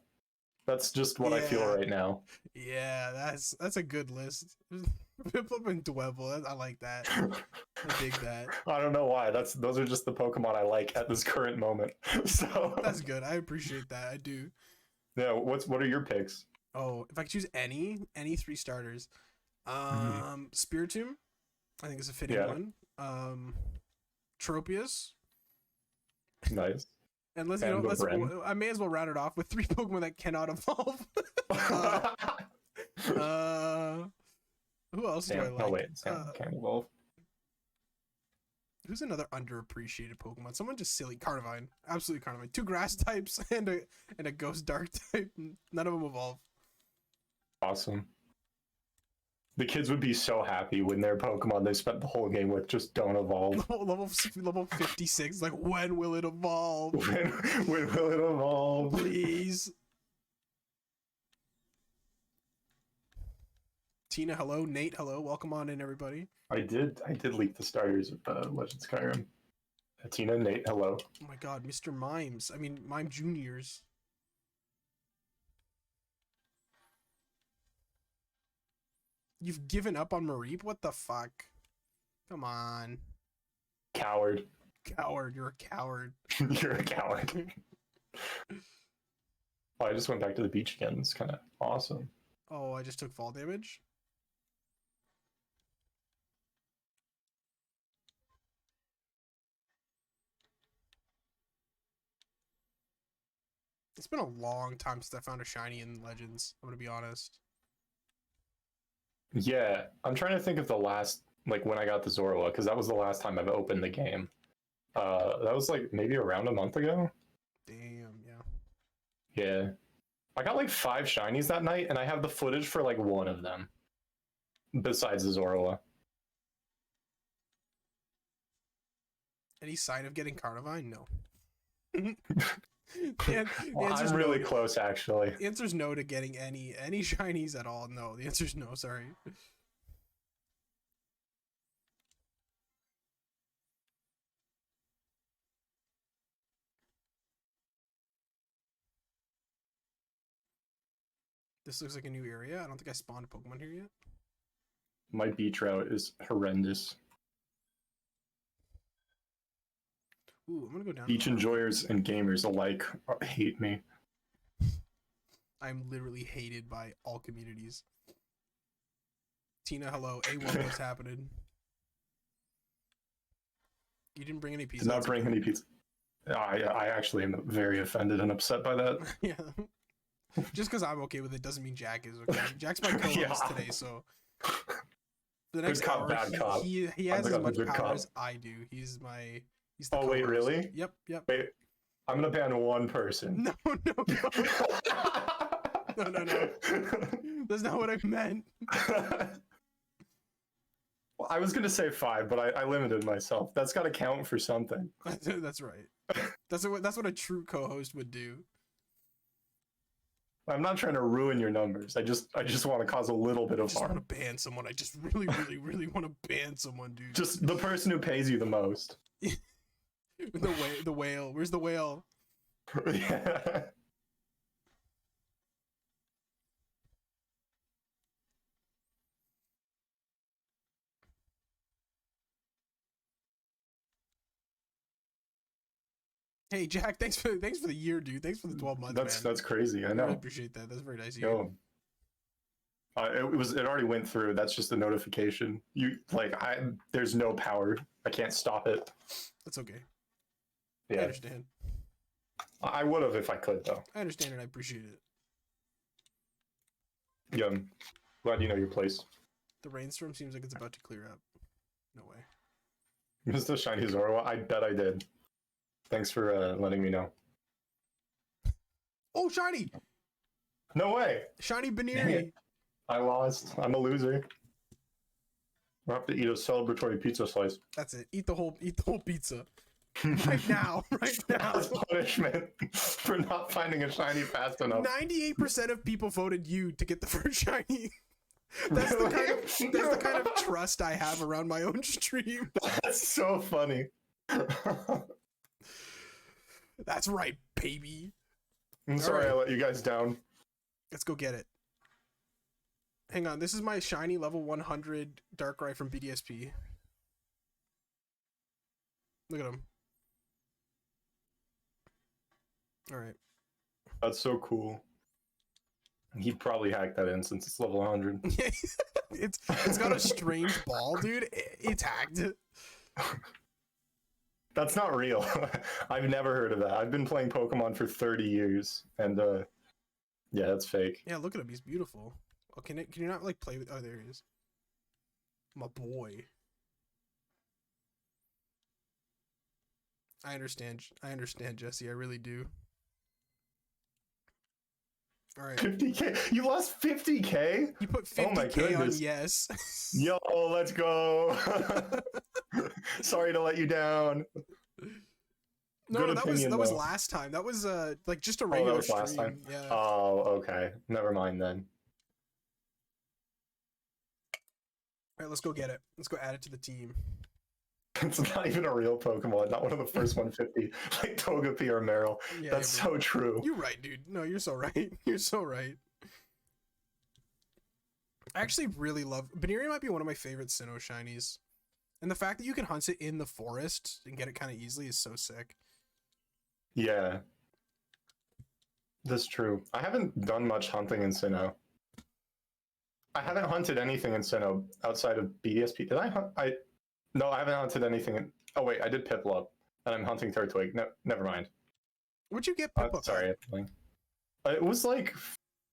That's just what I feel Yeah. right now. yeah, that's a good list. Piplup and Dwebble. I like that. I dig that. I don't know why. Those are just the Pokemon I like at this current moment. So That's good. I appreciate that. I do. yeah, what are your picks? Oh, if I could choose any 3 starters, Spiritomb, I think is a fitting Yeah. one. Tropius, Nice. and And Bren. I may as well round it off with 3 Pokemon that cannot evolve. Who else do I Sam, like? oh wait, Sam can't evolve. Who's another underappreciated Pokemon? Someone just silly. Carnivine, absolutely Carnivine. 2 grass types and a ghost dark type. None of them evolve. Awesome. The kids would be so happy when their Pokemon they spent the whole game with just don't evolve. level 56. Like, when will it evolve? when will it evolve? Please. Tina, hello. Nate, hello. Welcome on in, everybody. I did leak the starters of Legend Skyrim. Tina, Nate, hello. Oh my god, Mr. Mimes. I mean, Mime Juniors. You've given up on Mareep? What the fuck? Come on. Coward. Coward. You're a coward. You're a coward. Oh, I just went back to the beach again. It's kind of awesome. Oh, I just took fall damage? It's been a long time since I found a shiny in Legends. I'm gonna be honest. Yeah, I'm trying to think of the last, like when I got the Zorua, because that was the last time I've opened the game. That was like maybe around a month ago. Damn, yeah. Yeah. I got like 5 shinies that night, and I have the footage for like one of them. Besides the Zorua. Any sign of getting Carnivine? No. Well, I'm really close, actually. The answer's no to getting any shinies at all. No, the answer's no. Sorry. This looks like a new area. I don't think I spawned a Pokemon here yet. My beach route is horrendous. Ooh, I'm gonna go down. Beach enjoyers and gamers alike hate me. I'm literally hated by all communities. Tina, hello. A1, what's happening? You didn't bring any pizza. Did not bring any pizza. I actually am very offended and upset by that. Yeah. Just because I'm okay with it doesn't mean Jack is okay. Jack's my co-host Yeah. today, so the next Good cop, hour, bad cop. he I has think as I'm a much good power cop. as I do. He's the Oh, wait, co-host. really? Yep. Wait, I'm gonna ban one person. No. No. That's not what I meant. Well, I was gonna say 5, but I limited myself. That's got to count for something. That's right. That's what a true co-host would do. I'm not trying to ruin your numbers. I just want to cause a little bit I of just want harm. to ban someone. I just really want to ban someone, dude. Just the person who pays you the most. The whale. Where's the whale? Yeah. Hey Jack, thanks for the year, dude. Thanks for the 12 months. That's crazy. I I know. really appreciate that. That's very nice of you. Yo. It already went through. That's just a notification. There's no power. I can't stop it. That's okay. Yeah. I understand. I would have if I could, though. I understand and I appreciate it. Yeah. I'm glad you know your place. The rainstorm seems like it's about to clear up. No way. Missed the shiny Zorua? I bet I did. Thanks for letting me know. Oh, shiny! No way! Shiny Dang Baneri! it. I lost. I'm a loser. We'll have to eat a celebratory pizza slice. That's it. Eat the whole pizza. Right now. Right now. As punishment for not finding a shiny fast enough. 98% of people voted you to get the first shiny. That's Really? the kind of trust I have around my own stream. That's so funny. That's right, baby. I'm sorry right. I let you guys down. Let's go get it. Hang on, this is my shiny level 100 Darkrai from BDSP. Look at him. Alright. That's so cool. He probably hacked that in since it's level 100. it's got a strange ball, dude. It's hacked. That's not real. I've never heard of that. I've been playing Pokemon for 30 years, and yeah, that's fake. Yeah, look at him. He's beautiful. Oh, can you not like play with? Oh, there he is. My boy. I understand, Jesse. I really do. All right. 50K? You lost 50K? You put Oh my 50K on goodness. yes. Yo, let's go. Sorry to let you down. No, Good that opinion, was though. last time. That was like just a Oh, that regular was stream. last time? Yeah. Oh, okay. Never mind then. All right, let's go get it. Let's go add it to the team. It's not even a real Pokemon. Not one of the first 150, like Togepi or Meryl. Yeah, That's yeah, so true. You're right, dude. No, you're so right. You're so right. I actually really love Baneri. Might be one of my favorite Sinnoh shinies, and the fact that you can hunt it in the forest and get it kind of easily is so sick. Yeah. That's true. I haven't done much hunting in Sinnoh. I haven't hunted anything in Sinnoh outside of BDSP. Did I hunt? No, I haven't hunted anything in... Oh, wait, I did Piplup, and I'm hunting Turtwig. No, never mind. What'd you get? Piplup Sorry. at? It was like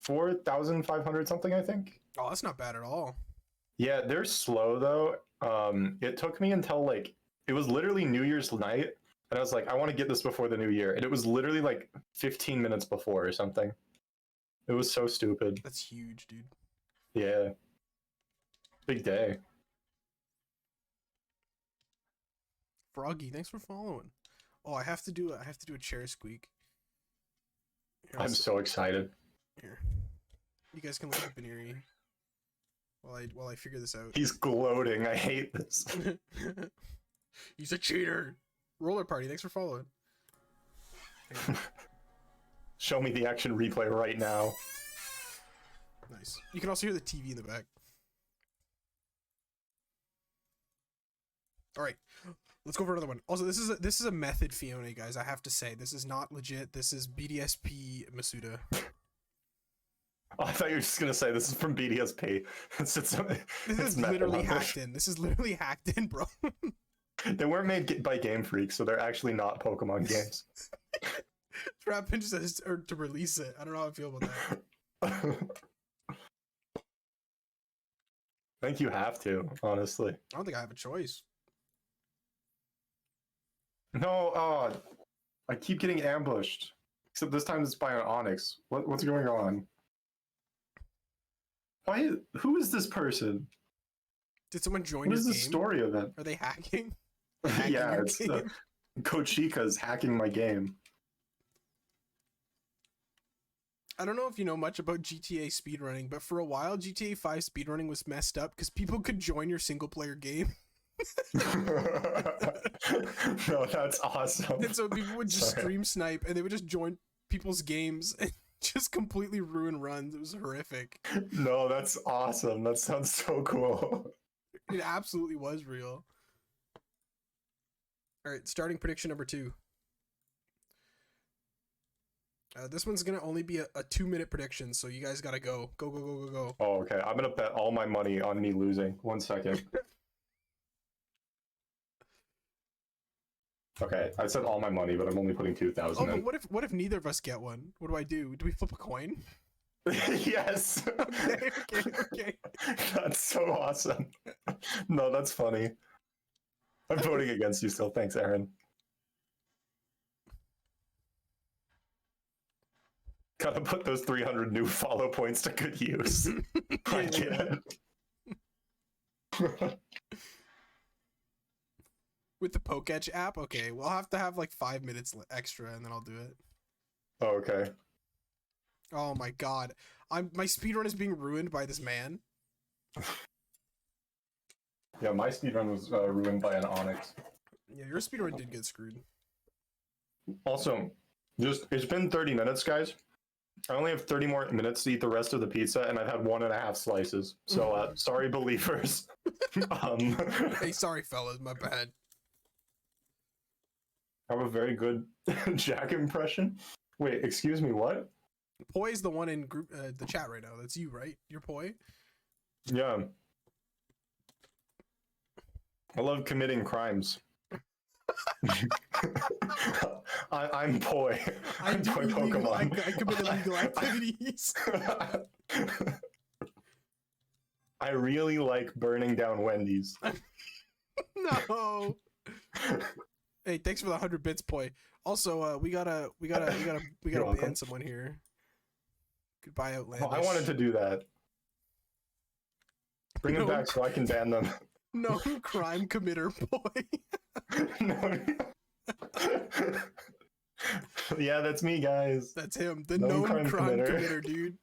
4,500 something, I think. Oh, that's not bad at all. Yeah, they're slow though. It took me until like it was literally New Year's night, and I was like, I want to get this before the new year, and it was literally like 15 minutes before or something. It was so stupid. That's huge, dude. Yeah, big day. Froggy, thanks for following. Oh, I have to do a chair squeak. Here, I'm so excited. here. You guys can look at Baneri while I figure this out. He's gloating. I hate this. He's a cheater. Roller Party, thanks for following. Show me the action replay right now. Nice. You can also hear the TV in the back. All right, let's go for another one. Also, this is a method Fiona, guys. I have to say, this is not legit. This is BDSP Masuda. Oh, I thought you were just gonna say this is from BDSP. This is literally hacked in. This is literally hacked in, bro. They weren't made by Game Freak, so they're actually not Pokemon games. Trapin just says to release it. I don't know how I feel about that. I think you have to, honestly. I don't think I have a choice. No, I keep getting ambushed. Except this time it's by an Onyx. What's going on? Who is this person? Did someone join What your is the game? story of it? Are they hacking? Yeah, your it's game? Kochika's hacking my game. I don't know if you know much about GTA speedrunning, but for a while GTA 5 speedrunning was messed up because people could join your single player game. No, that's awesome. And so people would just Sorry. stream snipe and they would just join people's games and just completely ruin runs. It was horrific. No, that's awesome. That sounds so cool. It absolutely was real. All right, starting prediction number 2. This one's gonna only be a 2-minute prediction, so you guys gotta go. Go. Oh, okay. I'm gonna bet all my money on me losing. 1 second. Okay, I said all my money, but I'm only putting 2,000 Oh, in. but what if neither of us get one? What do? Do we flip a coin? Yes. Okay. That's so awesome. No, that's funny. I'm voting against you still. Thanks, Aaron. Gotta put those 300 new follow points to good use. I can't. With the Poketch app? Okay, we'll have to have like 5 minutes extra and then I'll do it. Oh, okay. Oh my god. My speedrun is being ruined by this man. Yeah, my speedrun was ruined by an Onyx. Yeah, your speedrun did get screwed. Also, it's been 30 minutes, guys. I only have 30 more minutes to eat the rest of the pizza, and I've had 1.5 slices. So, sorry, believers. Hey, sorry, fellas, my bad. I have a very good Jack impression. Wait, excuse me, what? Poi is the one in group the chat right now. That's you, right? You're Poi? Yeah. I love committing crimes. I'm Poi. I'm Poi Pokemon. I commit illegal activities. I really like burning down Wendy's. No. Hey, thanks for the 100 bits, Poi. Also, we gotta welcome. ban someone here. Goodbye, Outlandish. Oh, I wanted to do that. Bring them back so I can ban them. No crime committer, Poi. No. Yeah, that's me, guys. That's him, the Known known crime crime committer. committer, dude.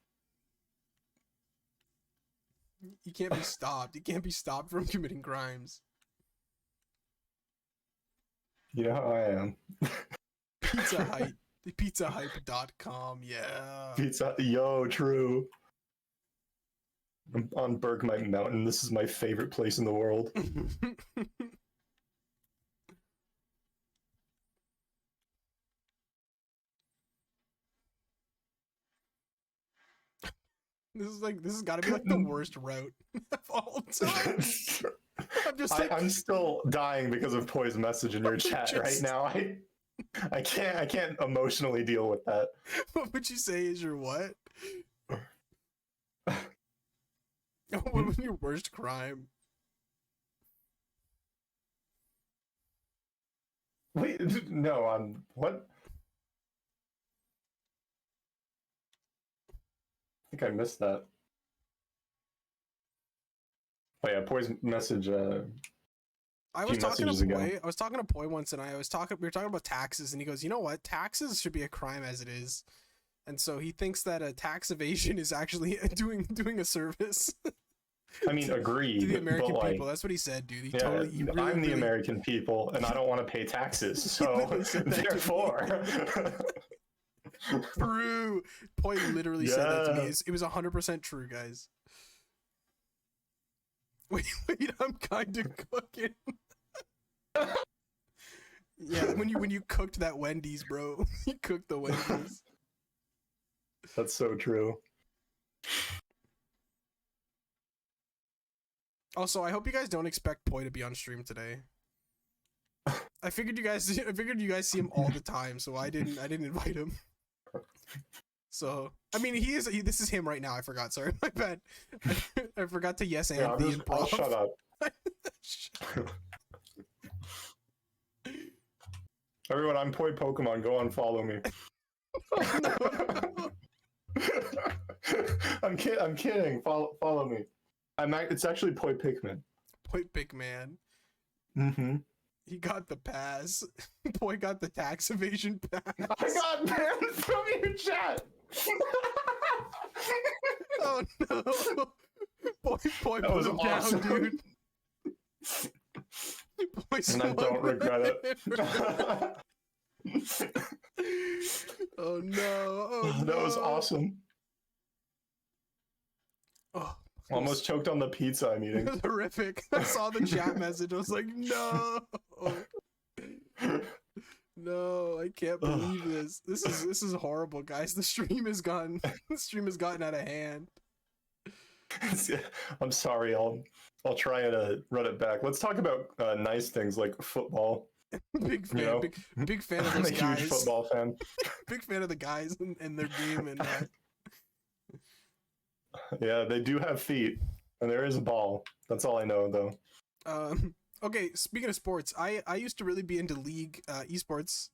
You can't be stopped. You can't be stopped from committing crimes. You know how I am. Pizza Hype. PizzaHype.com. Yeah. Pizza. Yo, true. I'm on Bergmite Mountain. This is my favorite place in the world. This has got to be like the worst route of all time. I'm just like, I'm still dying because of Poi's message in your chat right Just- now. I can't emotionally deal with that. what would you say is your what? What was your worst crime? Wait, no, what? I think I missed that. Oh yeah, Poi's message. I was few talking to messages ago. Poi. I was talking to Poi once, and we were talking about taxes, and he goes, "You know what? Taxes should be a crime as it is." And so he thinks that a tax evasion is actually doing a service. I mean, agreed. To the American but, like, people. That's what he said, dude. He yeah, totally. He really, I'm the really- American people, and I don't want to pay taxes. So literally said that to me. therefore, True. Poi literally said that to me. It was 100% true, guys. Wait, I'm kind of cooking. Yeah, when you cooked that Wendy's, bro. You cooked the Wendy's. that's so true. Also, I hope you guys don't expect Poi to be on stream today. I figured you guys see him all the time, so I didn't invite him. So, I mean, this is him right now. I forgot. Sorry, my bad. I forgot to yes and Yeah, the I'll improv. shut up. Everyone, I'm PoiPKMN. Go on, follow me. I'm kidding. Follow me. It's actually PoiPKMN. PoiPKMN. Mm-hmm. He got the pass. Poi got the tax evasion pass. I got banned from your chat. Oh no. Poi That was put him awesome. down, dude. Poi And I don't regret it. Oh no. Oh, That was no. awesome. Oh, Almost choked on the pizza I'm it eating. was horrific. I saw the chat message. I was like, no. No, I can't believe this. This is horrible, guys. The stream has gotten out of hand. I'm sorry. I'll try to run it back. Let's talk about nice things like football. Big fan, You know, big fan of I'm those a guys. huge football fan. Big fan of the guys and their game and Yeah, they do have feet, and there is a ball. That's all I know, though. okay, speaking of sports, I used to really be into league esports.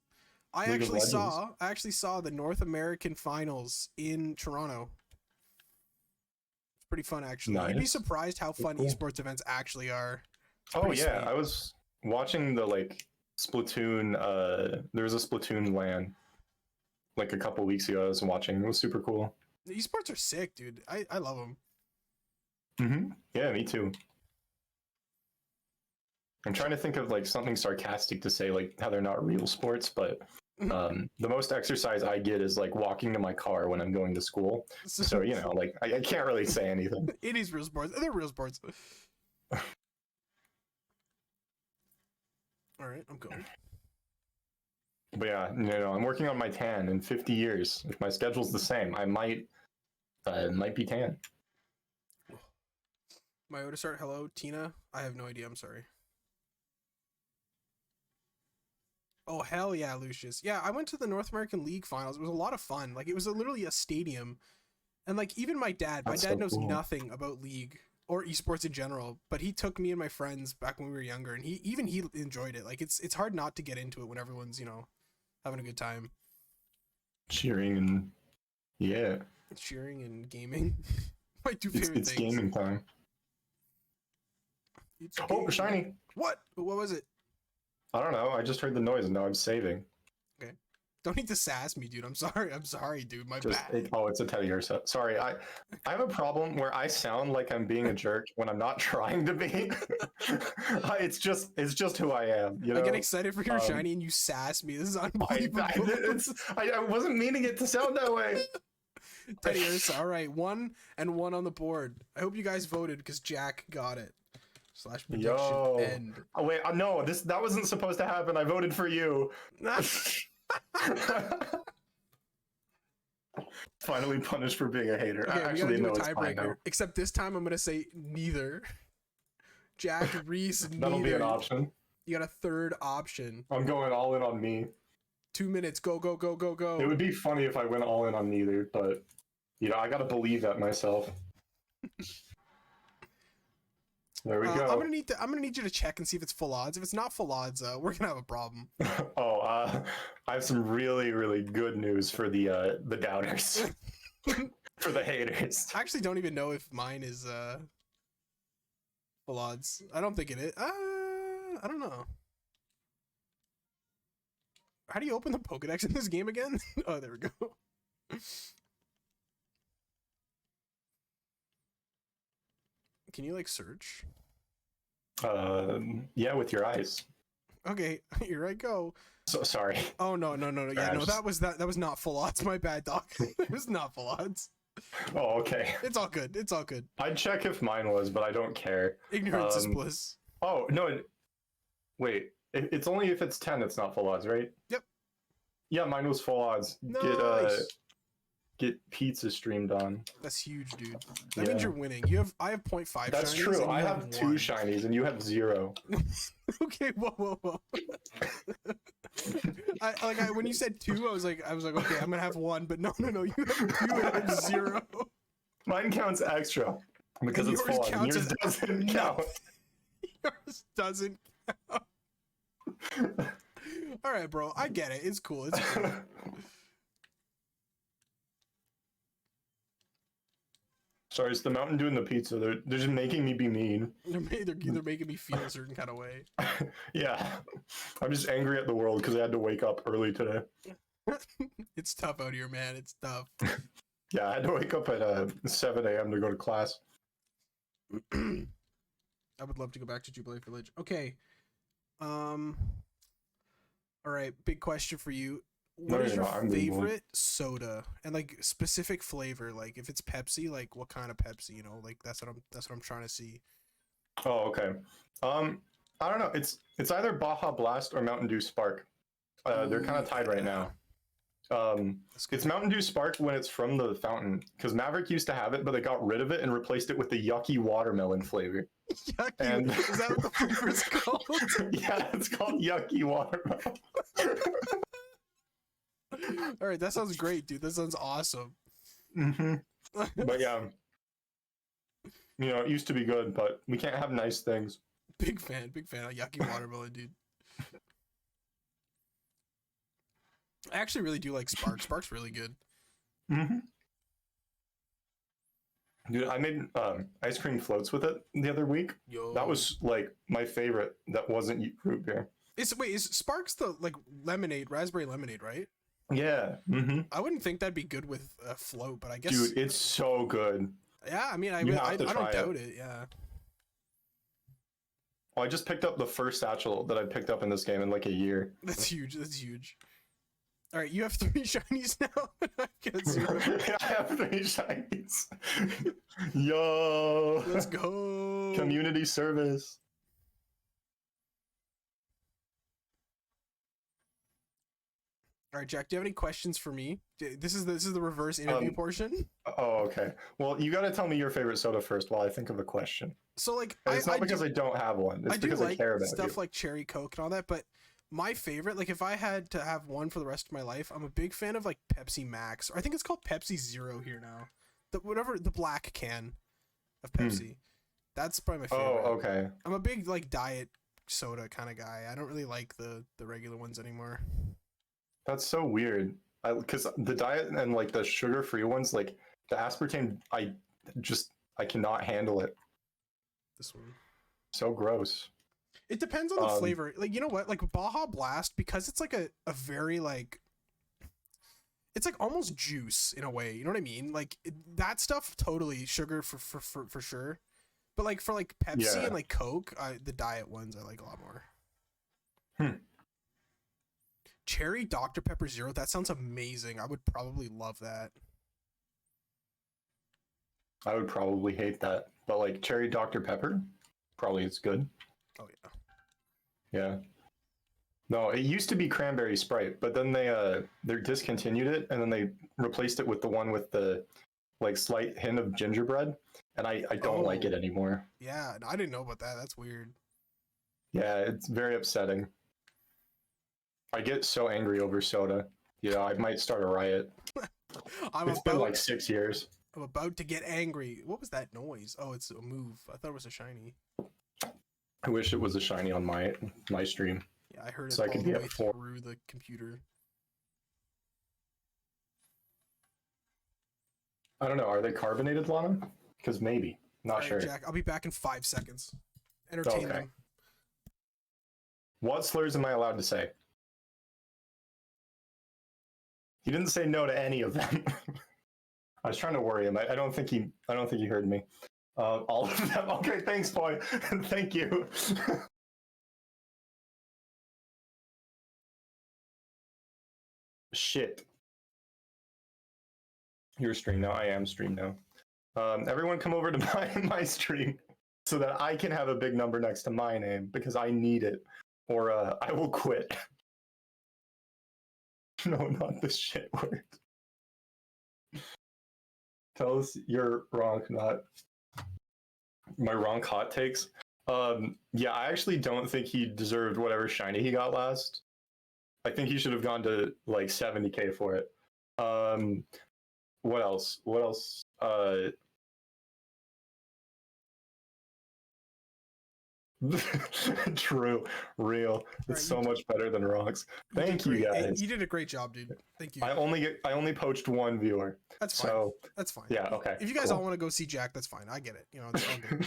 I League of actually saw the North American finals in Toronto. It's pretty fun, actually. You'd be Nice. surprised how fun Cool. esports events actually are. It's Oh pretty yeah, sweet. I was watching the Splatoon. There was a Splatoon LAN a couple weeks ago. I was watching. It was super cool. The esports are sick, dude. I love them. Mm-hmm. Yeah, me too. I'm trying to think of something sarcastic to say, like how they're not real sports, but the most exercise I get is walking to my car when I'm going to school. So I can't really say anything. It is real sports. They're real sports. All right, I'm going. But yeah, I'm working on my tan in 50 years. If my schedule's the same, I might be tan. My Otis art, hello, Tina. I have no idea. I'm sorry. Oh hell yeah, Lucius. Yeah, I went to the North American League finals. It was a lot of fun. It was literally a stadium, and even my dad. That's My so dad knows cool. nothing about League or esports in general, but he took me and my friends back when we were younger, and he enjoyed it. It's hard not to get into it when everyone's having a good time, Cheering and yeah, cheering and gaming. My two favorite it's things. gaming time. It's Oh, gaming. shiny! What was it? I don't know. I just heard the noise and now I'm saving. Don't need to sass me, dude. I'm sorry, dude. My bad. It's a teddy bear set. Sorry, I have a problem where I sound like I'm being a jerk when I'm not trying to be. It's just who I am. I get excited for your shiny and you sass me. This is unbelievable. I wasn't meaning it to sound that way. Teddy Ursa. All right, 1 and 1 on the board. I hope you guys voted because Jack got it. / prediction Yo. end. Oh wait, no, that wasn't supposed to happen. I voted for you. Finally punished for being a hater. Okay, Actually, we no, gotta do it's a fine now. tiebreaker. Except this time I'm gonna say neither. Jack, Reese, neither. That'll be an option. You got a third option. I'm going all in on me. 2 minutes. Go. It would be funny if I went all in on neither, but I gotta believe that myself. There we go. I'm gonna need you to check and see if it's full odds. If it's not full odds, we're gonna have a problem. I have some really, really good news for the doubters, for the haters. I actually don't even know if mine is full odds. I don't think it is. I don't know. How do you open the Pokedex in this game again? Oh, there we go. Can you like search? Yeah, with your eyes. Okay, here I go. So sorry. Oh no. Yeah, no, that was not full odds. My bad, Doc. It was not full odds. Oh, okay. It's all good. It's all good. I'd check if mine was, but I don't care. Ignorance is bliss. Oh no! Wait, it's only if it's 10. It's not full odds, right? Yep. Yeah, mine was full odds. Nice. Get pizza streamed on. That's huge, dude. That means you're winning. I have 0.5. That's shinies true. and I you have 2 1. shinies and you have 0. Okay, whoa. When you said 2, I was like, okay, I'm gonna have 1, but no, you have 2 and I have 0. Mine counts extra because And it's yours full on. counts Yours as- doesn't No. count. Yours doesn't count. All right, bro. I get it. It's cool. It's cool. Sorry, it's the Mountain Dew and the pizza. They're just making me be mean. They're making me feel a certain kind of way. Yeah, I'm just angry at the world because I had to wake up early today. It's tough out here, man. It's tough. Yeah, I had to wake up at 7 a.m. to go to class. I would love to go back to Jubilee Village. Okay. All right, big question for you. What is your favorite soda and like specific flavor? Like if it's Pepsi, like what kind of Pepsi? You know, like that's what I'm trying to see. Oh, okay. I don't know. It's either Baja Blast or Mountain Dew Spark. They're kind of tied right now. It's Mountain Dew Spark when it's from the fountain, because Maverick used to have it, but they got rid of it and replaced it with the yucky watermelon flavor. Yucky. And- Is that what the flavor is called? Yeah, it's called yucky watermelon. All right, that sounds great, dude. That sounds awesome. Mm-hmm. But yeah, it used to be good, but we can't have nice things. Big fan of yucky watermelon, dude. I actually really do like Spark. Spark's really good. Mm-hmm. Dude, I made ice cream floats with it the other week. Yo, That was like my favorite. That wasn't root beer. is Spark's the like lemonade, raspberry lemonade, right? Yeah. Mm-hmm. I wouldn't think that'd be good with a float, but I guess. Dude, it's so good. Yeah, I mean, I You have to don't try doubt it. Yeah. Well, I just picked up the first satchel that I picked up in this game in like a year. That's huge. All right, you have 3 shinies now. I get 0. I have 3 shinies. Yo. Let's go. Community service. All right, Jack. Do you have any questions for me? This is the reverse interview portion. Oh, okay. Well, you got to tell me your favorite soda first while I think of a question. So like, And it's not because I don't have one. It's I do because like I care about stuff you. like cherry Coke and all that, but my favorite, like if I had to have one for the rest of my life, I'm a big fan of like Pepsi Max, or I think it's called Pepsi Zero here now. The black can of Pepsi. That's probably my favorite. Oh, okay. I'm a big like diet soda kind of guy. I don't really like the regular ones anymore. That's so weird. Because the diet and like the sugar-free ones, like the aspartame, I cannot handle it. This one. So gross. It depends on the flavor. Like, you know what? Like Baja Blast, because it's like a very like, it's like almost juice in a way. You know what I mean? Like that stuff, totally sugar for sure. But like for like Pepsi and like Coke, the diet ones I like a lot more. Cherry Dr. Pepper Zero. That sounds amazing. I would probably love that. I would probably hate that. But like cherry Dr. Pepper, probably it's good. Oh yeah. Yeah. No, it used to be cranberry Sprite, but then they discontinued it and then they replaced it with the one with the like slight hint of gingerbread, and I don't like it anymore. Yeah, I didn't know about that. That's weird. Yeah, it's very upsetting. I get so angry over soda. I might start a riot. It's been like 6 years. I'm about to get angry. What was that noise? Oh, it's a move. I thought it was a shiny. I wish it was a shiny on my stream. Yeah, I heard it So I all could the be way at 4. through the computer. I don't know. Are they carbonated, Lana? Because maybe. Not All right, sure. Jack, I'll be back in 5 seconds. Entertain Okay. them. What slurs am I allowed to say? He didn't say no to any of them. I was trying to worry him. I don't think he heard me. All of them. Okay, thanks, boy. Thank you. Shit. You're stream now. I am stream now. Everyone come over to my stream so that I can have a big number next to my name because I need it, or I will quit. No, not the shit word. Tell us your wrong, not my wrong hot takes. Yeah, I actually don't think he deserved whatever shiny he got last. I think he should have gone to like 70k for it. What else? What else? True, real. It's so much better than rocks. Thank you guys. You did a great job, dude. Thank you. I only poached one viewer. That's fine. So that's fine. yeah, okay. If you guys cool. all want to go see Jack, that's fine. I get it. You know, it's all good.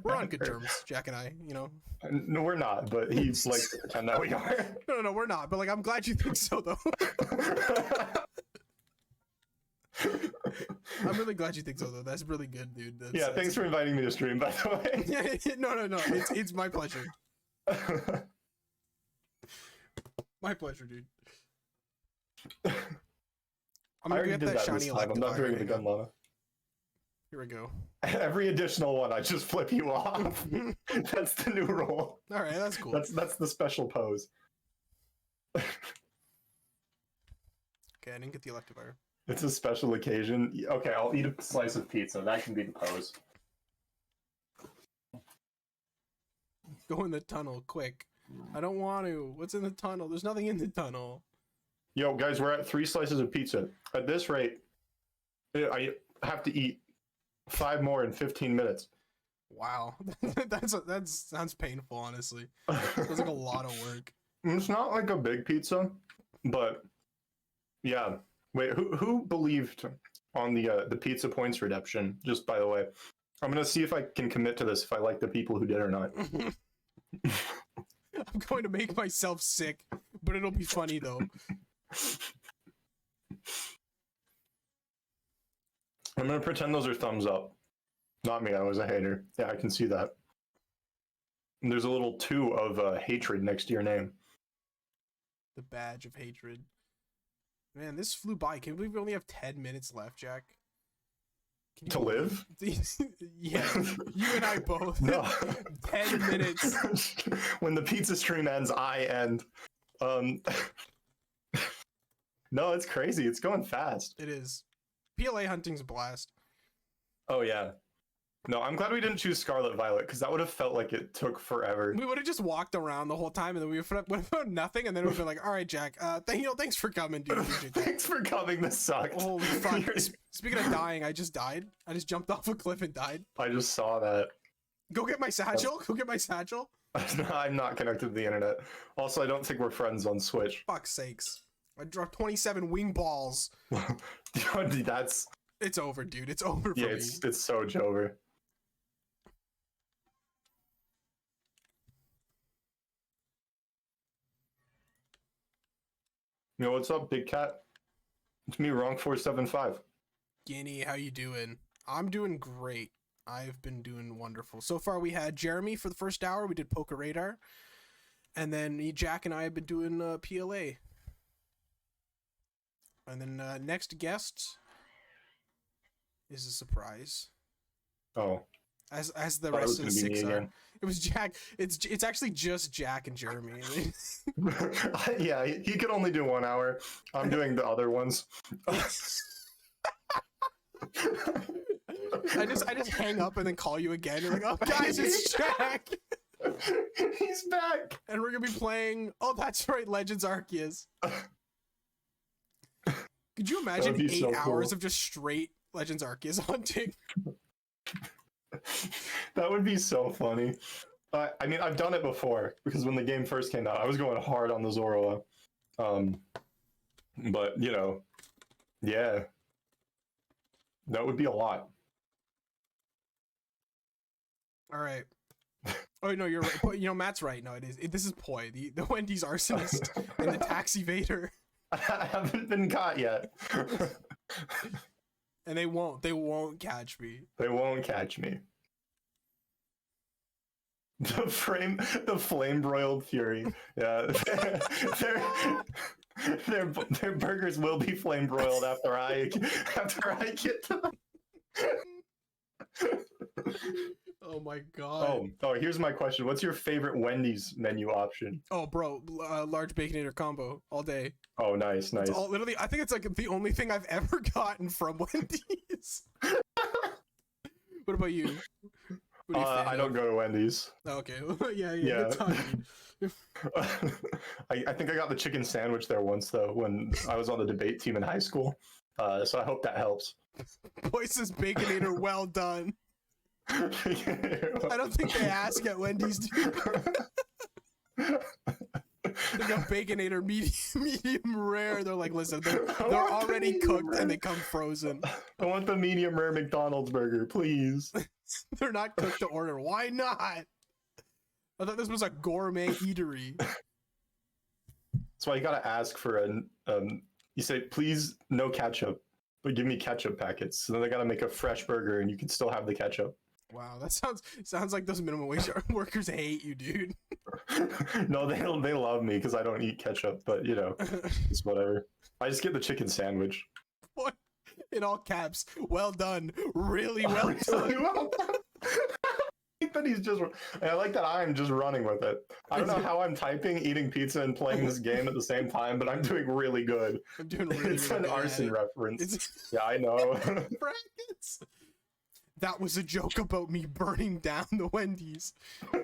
We're on good terms, Jack and I. You know. No, we're not. But he likes to pretend that we are. No, we're not. But like, I'm glad you think so, though. I'm really glad you think so, though. That's really good, dude. Yeah, thanks for inviting me to stream, by the way. No. It's my pleasure. My pleasure, dude. I'm gonna get that shiny time. I'm not doing it again, Lana. Here we go. Every additional one, I just flip you off. That's the new rule. All right, that's cool. That's the special pose. Okay, I didn't get the electivire. It's a special occasion. Okay, I'll eat a slice of pizza. That can be the pose. Go in the tunnel, quick. I don't want to. What's in the tunnel? There's nothing in the tunnel. Yo, guys, we're at 3 slices of pizza. At this rate, I have to eat 5 more in 15 minutes. Wow. that sounds painful, honestly. Sounds like a lot of work. It's not like a big pizza, but yeah. Wait, who believed on the pizza points redemption? Just by the way, I'm gonna see if I can commit to this. If I like the people who did or not. I'm going to make myself sick, but it'll be funny though. I'm gonna pretend those are thumbs up. Not me. I was a hater. Yeah, I can see that. And there's a little 2 of hatred next to your name. The badge of hatred. Man, this flew by. Can you believe we only have 10 minutes left, Jack? To live? Yeah, you and I both. No. 10 minutes. When the pizza stream ends, I end. No, it's crazy. It's going fast. It is. PLA hunting's a blast. Oh, yeah. No, I'm glad we didn't choose Scarlet Violet, because that would have felt like it took forever. We would have just walked around the whole time, and then we would have found nothing, and then it would have been like, all right, Jack, thanks for coming, dude. Thanks for coming. This sucked. Holy fuck. Speaking of dying, I just died. I just jumped off a cliff and died. I just saw that. Go get my satchel. Go get my satchel. I'm not connected to the internet. Also, I don't think we're friends on Switch. Fuck's sakes. I dropped 27 wing balls. That's... It's over, dude. It's over for me. It's so over. Yo, what's up, Big Cat? It's me, Wrong475. Guinea, how you doing? I'm doing great. I've been doing wonderful. So far, we had Jeremy for the first hour. We did Poker Radar. And then Jack and I have been doing PLA. And then next guest is a surprise. Oh. As the rest of the 6 are. It was Jack. It's actually just Jack and Jeremy. Yeah, he could only do 1 hour. I'm doing the other ones. I just hang up and then call you again. You're like, oh guys, it's Jack. He's back. And we're gonna be playing. Oh, that's right, Legends Arceus. Could you imagine 8 hours of just straight Legends Arceus hunting? That would be so funny. I mean, I've done it before because when the game first came out, I was going hard on the Zorua. But you know, yeah, that would be a lot. All right. Oh no, you're right. You know, Matt's right. No, it is. This is Poi, the Wendy's arsonist and the tax evader. I haven't been caught yet. And they won't catch me. They won't catch me. The flame broiled fury. Yeah, their burgers will be flame broiled after I get to them. Oh my god. Oh, here's my question. What's your favorite Wendy's menu option? Oh, bro, large Baconator combo all day. Oh, nice. Literally, I think it's like the only thing I've ever gotten from Wendy's. What about you? What are you I don't go to Wendy's. Oh, okay. Yeah. I think I got the chicken sandwich there once though when I was on the debate team in high school. So I hope that helps. Voices Baconator, well done. I don't think they ask at Wendy's. They got Baconator medium rare. They're like, listen, they're already cooked and they come frozen. I want the medium rare McDonald's burger, please. They're not cooked to order. Why not? I thought this was a gourmet eatery. That's why you gotta ask for you say, please, no ketchup, but give me ketchup packets. So then they gotta make a fresh burger and you can still have the ketchup. Wow, that sounds like those minimum wage workers hate you, dude. No, they love me because I don't eat ketchup, but you know, it's whatever. I just get the chicken sandwich. What? In all caps, well done, really well done. I like that I'm just running with it. I don't know how I'm typing, eating pizza, and playing this game at the same time, but I'm doing really good. I'm doing really It's really an arson reference. Yeah, I know. Brackets. That was a joke about me burning down the Wendy's. I'm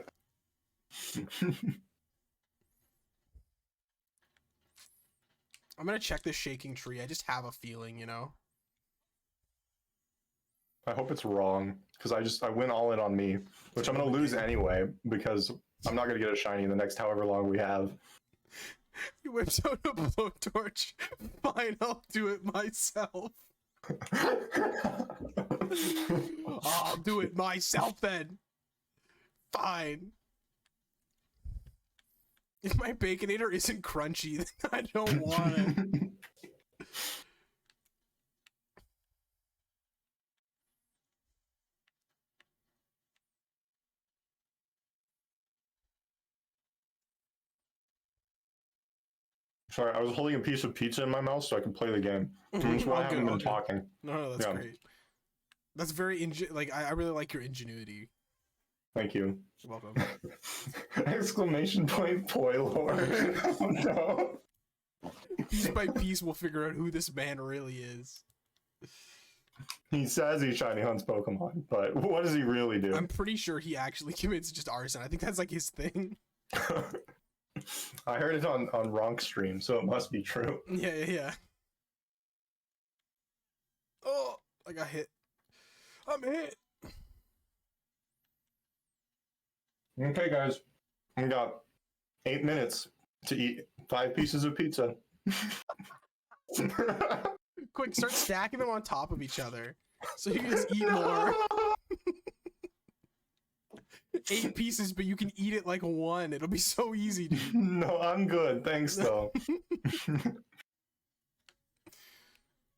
gonna check this shaking tree. I just have a feeling, you know. I hope it's wrong because I went all in on me, which I'm gonna lose anyway because I'm not gonna get a shiny in the next however long we have. He whips out a blowtorch. Fine, I'll do it myself. I'll do it myself then. Fine. If my Baconator isn't crunchy, then I don't want it. Sorry, I was holding a piece of pizza in my mouth so I could play the game. That's why I haven't been talking. No, that's great. That's very I really like your ingenuity. Thank you. You're welcome. Exclamation point, Poi lore. Oh no. Piece by piece, we'll figure out who this man really is. He says he shiny hunts Pokemon, but what does he really do? I'm pretty sure he actually commits just arson. I think that's like his thing. I heard it on Ronk stream, so it must be true. Yeah. Oh, I got hit. I'm hit. Okay, guys. We got 8 minutes to eat 5 pieces of pizza. Quick, start stacking them on top of each other so you can just eat more. 8 pieces, but you can eat it like one. It'll be so easy, dude. No, I'm good. Thanks, though.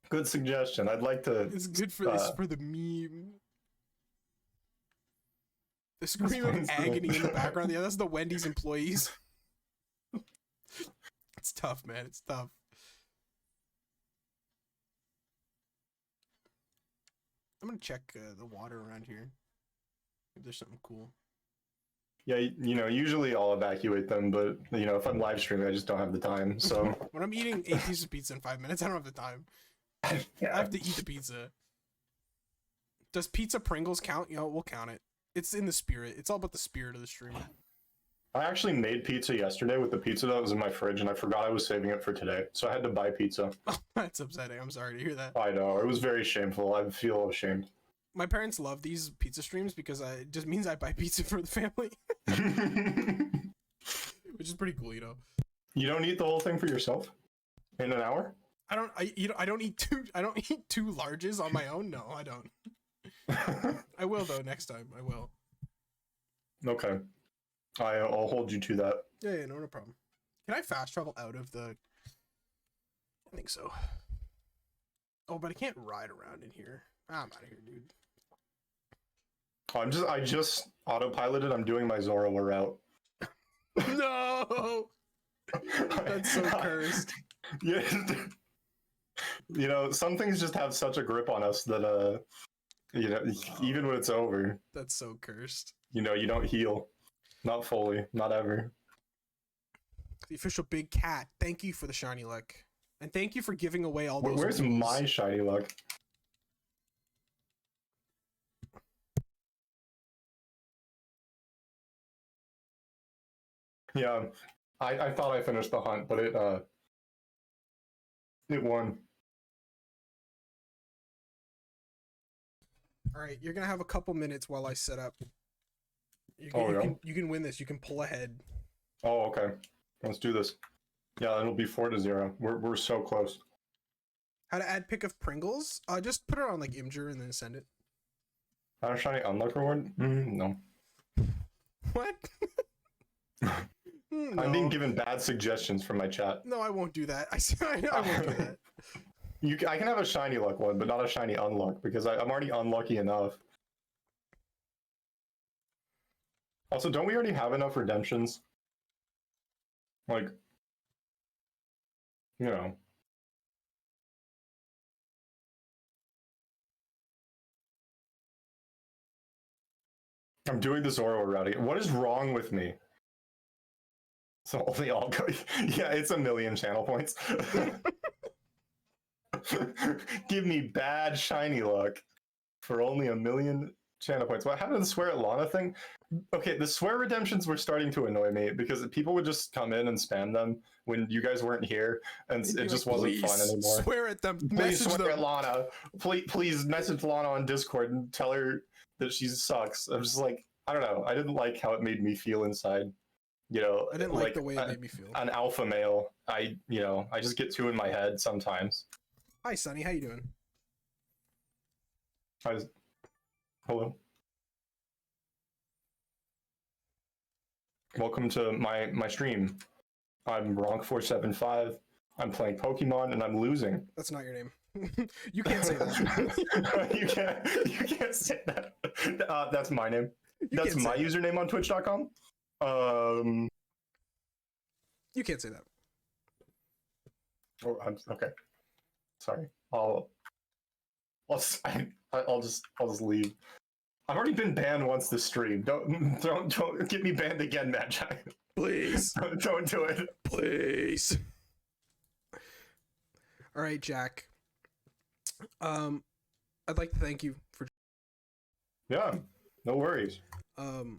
Good suggestion. I'd like to. It's good for this for the meme. The scream of agony in the background. Yeah, that's the Wendy's employees. It's tough, man. It's tough. I'm gonna check the water around here. If there's something cool. Yeah, you know, usually I'll evacuate them, but you know, if I'm live streaming, I just don't have the time. So when I'm eating 8 pieces of pizza in 5 minutes, I don't have the time. yeah. I have to eat the pizza. Does pizza Pringles count? You know, we'll count it. It's in the spirit. It's all about the spirit of the stream. I actually made pizza yesterday with the pizza that was in my fridge, and I forgot I was saving it for today, so I had to buy pizza. That's upsetting. I'm sorry to hear that. I know, it was very shameful. I feel ashamed. my parents love these pizza streams because it just means I buy pizza for the family, which is pretty cool, you know. You don't eat the whole thing for yourself in an hour? I don't eat two larges on my own. No, I don't. I will though next time. I will. Okay. I'll hold you to that. Yeah, no problem. Can I fast travel out of the? I think so. Oh, but I can't ride around in here. I'm out of here, dude. I just autopiloted. I'm doing my Zorro route. No, that's so cursed. Yeah. You know, some things just have such a grip on us that you know, even when it's over, That's so cursed. you know, you don't heal. Not fully, not ever. The official big cat. Thank you for the shiny luck, and thank you for giving away all those. Where's rules. my shiny luck? Yeah, I thought I finished the hunt, but it won. All right, you're gonna have a couple minutes while I set up. You Yeah? can win this. You can pull ahead. Oh, okay. Let's do this. Yeah, it'll be 4-0. We're so close. How to add pick of Pringles? Just put it on like Imgur and then send it. How to shiny unlock reward? No. What? No. I'm being given bad suggestions from my chat. No, I won't do that. I won't do that. I can have a shiny luck one, but not a shiny unluck because I'm already unlucky enough. Also, don't we already have enough redemptions? Like, you know. I'm doing the Zoro route again. What is wrong with me? So only all go. Yeah, it's 1,000,000 channel points. Give me bad shiny luck for only 1,000,000 channel points. What happened to the swear at Lana thing? Okay, the swear redemptions were starting to annoy me because people would just come in and spam them when you guys weren't here, and it just wasn't fun anymore. Swear at them. Please Message swear them. at Lana. Please message Lana on Discord and tell her that she sucks. I'm just like, I don't know. I didn't like how it made me feel inside. You know, I didn't like the way it made me feel. An alpha male. I just get too in my head sometimes. Hi, Sonny. How you doing? Hello. Welcome to my stream. I'm Ronk475. I'm playing Pokemon and I'm losing. That's not your name. You can't say that. you can't say that. That's my name. You That's can't say my that. username on Twitch.com. You can't say that. Oh, okay. Sorry. I'll just leave. I've already been banned once this stream. Don't get me banned again, Matt Jack. Please. Don't do it. Please. All right, Jack. I'd like to thank you for. Yeah, no worries.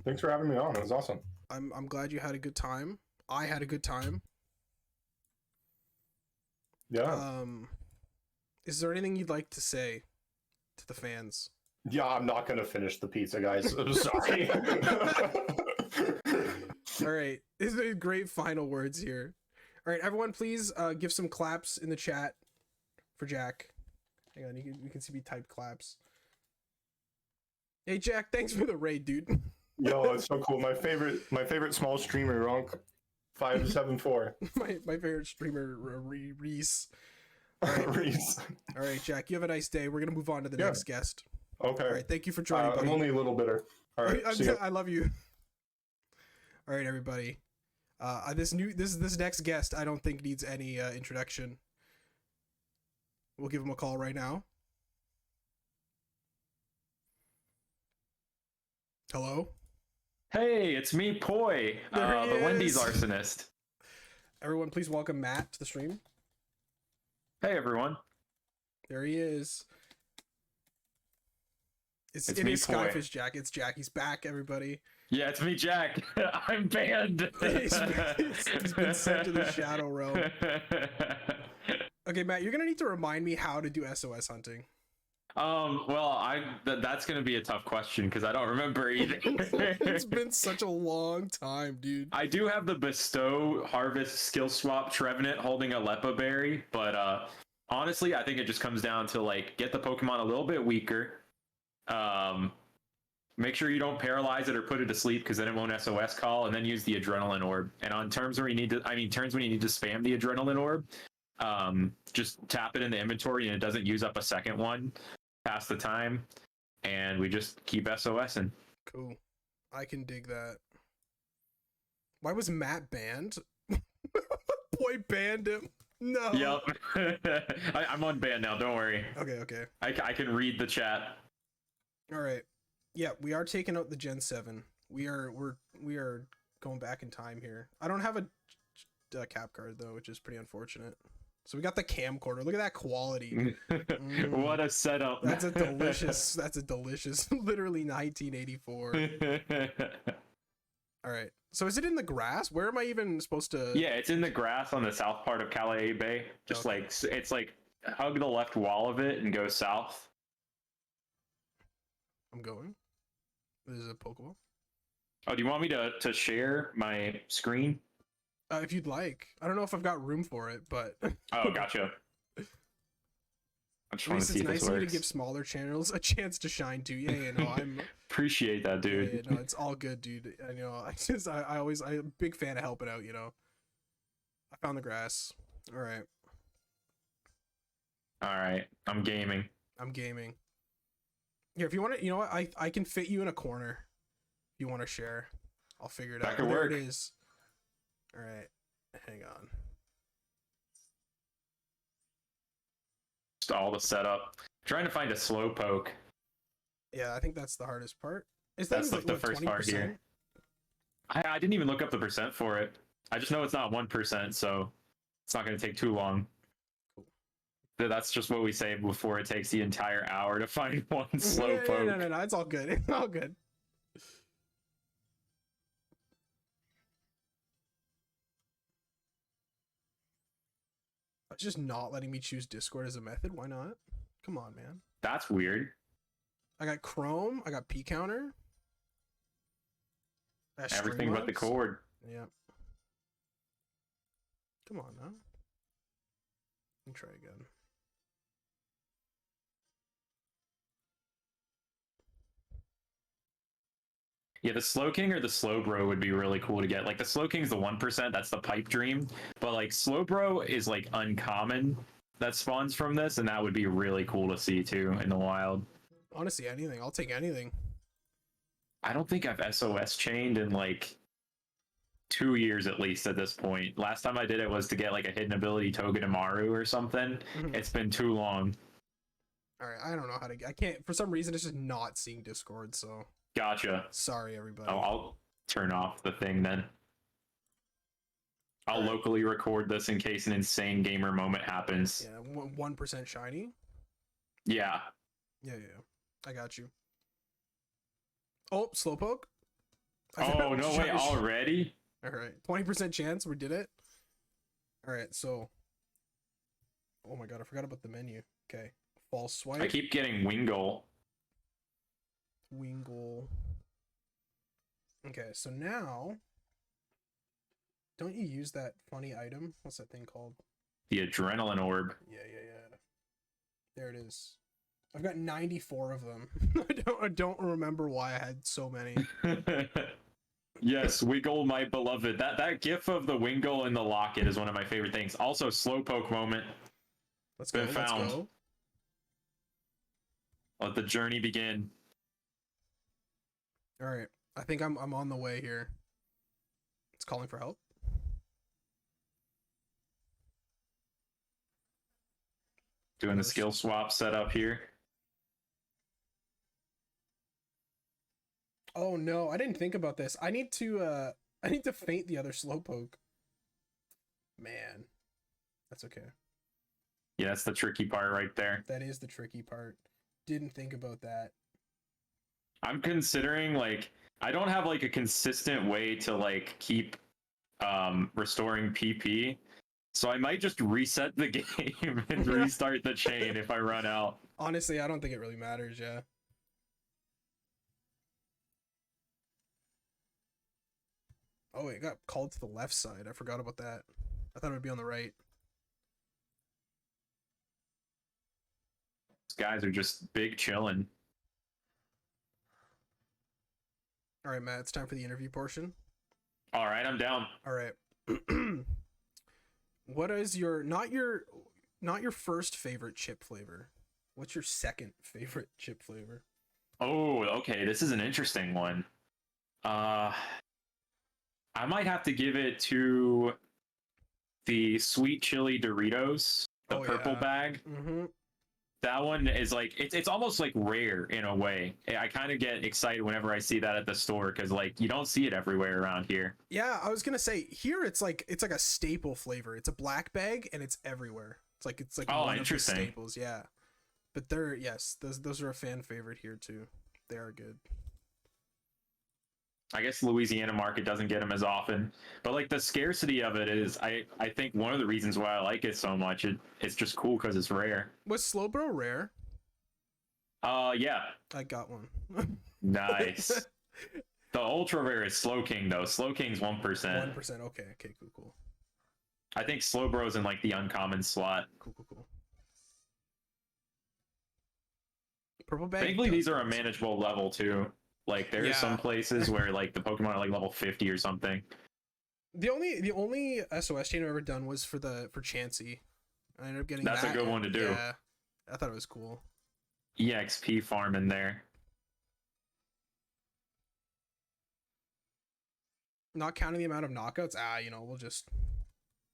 Thanks for having me on. It was awesome. I'm glad you had a good time. I had a good time. Yeah. Is there anything you'd like to say to the fans? Yeah, I'm not gonna finish the pizza, guys. I'm sorry. All right, these are great final words here. All right, everyone, please give some claps in the chat for Jack. Hang on, you can see me type claps. Hey Jack, thanks for the raid, dude. Yo, it's so cool. My favorite small streamer, Ronk574. my favorite streamer, Reese. All right. Reese. All right, Jack, you have a nice day. We're gonna move on to the next guest. Okay. All right, thank you for joining, buddy. I'm only a little bitter. All right. See ya. I love you. All right, everybody. This next guest, I don't think needs any introduction. We'll give him a call right now. Hello. Hey, it's me, Poi, the Wendy's arsonist. Everyone, please welcome Matt to the stream. Hey, everyone. There he is. It me, is Poi. skyfishjack. It's Jack. He's back, everybody. Yeah, it's me, Jack. I'm banned. He's been sent to the Shadow Realm. Okay, Matt, you're gonna need to remind me how to do SOS hunting. Well, that's gonna be a tough question because I don't remember either. It's been such a long time, dude. I do have the Bestow Harvest Skill Swap Trevenant holding a Lepa Berry, but honestly, I think it just comes down to like get the Pokemon a little bit weaker. Make sure you don't paralyze it or put it to sleep because then it won't SOS call, and then use the Adrenaline Orb. And on turns when you need to spam the Adrenaline Orb, just tap it in the inventory and it doesn't use up a second one past the time, and we just keep SOSing. Cool. I can dig that. Why was Matt banned? Boy banned him. No. Yep. I'm on ban now. Don't worry. Okay. I can read the chat. All right. Yeah, we are taking out the Gen 7. We are going back in time here. I don't have a cap card though, which is pretty unfortunate. So we got the camcorder. Look at that quality. What a setup. That's a delicious literally 1984. All right. So is it in the grass? Where am I even supposed to? Yeah, it's in the grass on the south part of Calais Bay. Just Okay. like it's like hug the left wall of it and go south. I'm going. This is a Pokeball. Oh, do you want me to share my screen? If you'd like. I don't know if I've got room for it, but Oh, gotcha. I just at want least to see it's if nice this of you to works. give smaller channels a chance to shine too. Yeah, no, I'm Appreciate that, dude. Yeah, no, it's all good, dude. I know. I'm a big fan of helping out. You know. I found the grass. All right. All right, I'm gaming. I'm gaming. Here, if you want to, you know what? I can fit you in a corner. If you want to share, I'll figure it That out. could There work. it is. All right. Hang on. Just all the setup. Trying to find a Slowpoke. Yeah, I think that's the hardest part. Is That's that the first part here. I didn't even look up the percent for it. I just know it's not 1%, so it's not going to take too long. That's just what we say before it takes the entire hour to find one Slowpoke. No. It's all good. It's all good. It's just not letting me choose Discord as a method. Why not? Come on, man. That's weird. I got Chrome. I got P counter. I got Everything but the Streamlabs. cord. Yeah. Come on now. Let me try again. Yeah, the Slowking or the Slowbro would be really cool to get. Like the Slowking's the 1%, that's the pipe dream. But like Slowbro is like uncommon that spawns from this, and that would be really cool to see too in the wild. Honestly, anything. I'll take anything. I don't think I've SOS chained in like 2 years at least at this point. Last time I did it was to get like a hidden ability Togedemaru or something. It's been too long. All right, I don't know how to. I can't. For some reason, it's just not seeing Discord. So Gotcha. sorry, everybody. Oh, I'll turn off the thing then. I'll locally record this in case an insane gamer moment happens. Yeah, 1% shiny. Yeah. Yeah. I got you. Oh, Slowpoke. Oh, no way, already? All right, 20% chance. We did it. All right, so. Oh my god, I forgot about the menu. Okay, false swipe. I keep getting Wingull. Wingull. Okay, so now, don't you use that funny item? What's that thing called? The Adrenaline Orb. Yeah. There it is. I've got 94 of them. I don't remember why I had so many. Yes, Wiggle, my beloved. That gif of the Wingull in the locket is one of my favorite things. Also, Slowpoke moment. Let's go. Been found. Let's go. Let the journey begin. All right, I think I'm on the way here. It's calling for help. Doing the skill swap setup here. Oh no, I didn't think about this. I need to feint the other Slowpoke. Man, that's okay. Yeah, that's the tricky part right there. That is the tricky part. Didn't think about that. I'm considering like I don't have like a consistent way to like keep restoring PP. So I might just reset the game and restart the chain if I run out. Honestly, I don't think it really matters. Yeah. Oh, it got called to the left side. I forgot about that. I thought it would be on the right. These guys are just big chilling. All right, Matt. It's time for the interview portion. All right, I'm down. All right. What is your not your first favorite chip flavor? What's your second favorite chip flavor? Oh, okay. This is an interesting one. I might have to give it to the sweet chili Doritos, the purple bag. Mm-hmm. That one is like it's almost like rare in a way. I kind of get excited whenever I see that at the store because like you don't see it everywhere around here. Yeah, I was gonna say here it's like a staple flavor. It's a black bag and it's everywhere. It's like Oh, one of the interesting. staples. Yeah, but those are a fan favorite here too. They are good. I guess Louisiana market doesn't get them as often, but like the scarcity of it is, I think one of the reasons why I like it so much. It's just cool because it's rare. Was Slowbro rare? Yeah, I got one. nice. The ultra rare is Slow King though. Slow King's 1%. 1%. Okay, cool. I think Slow Bro's in like the uncommon slot. Cool. Purple bag. Thankfully, these are a manageable level too. Like there's some places where like the Pokemon are like level 50 or something. The only SOS chain I've ever done was for Chansey. I ended up getting That's that. a good one to do. Yeah, I thought it was cool. EXP farm in there. Not counting the amount of knockouts.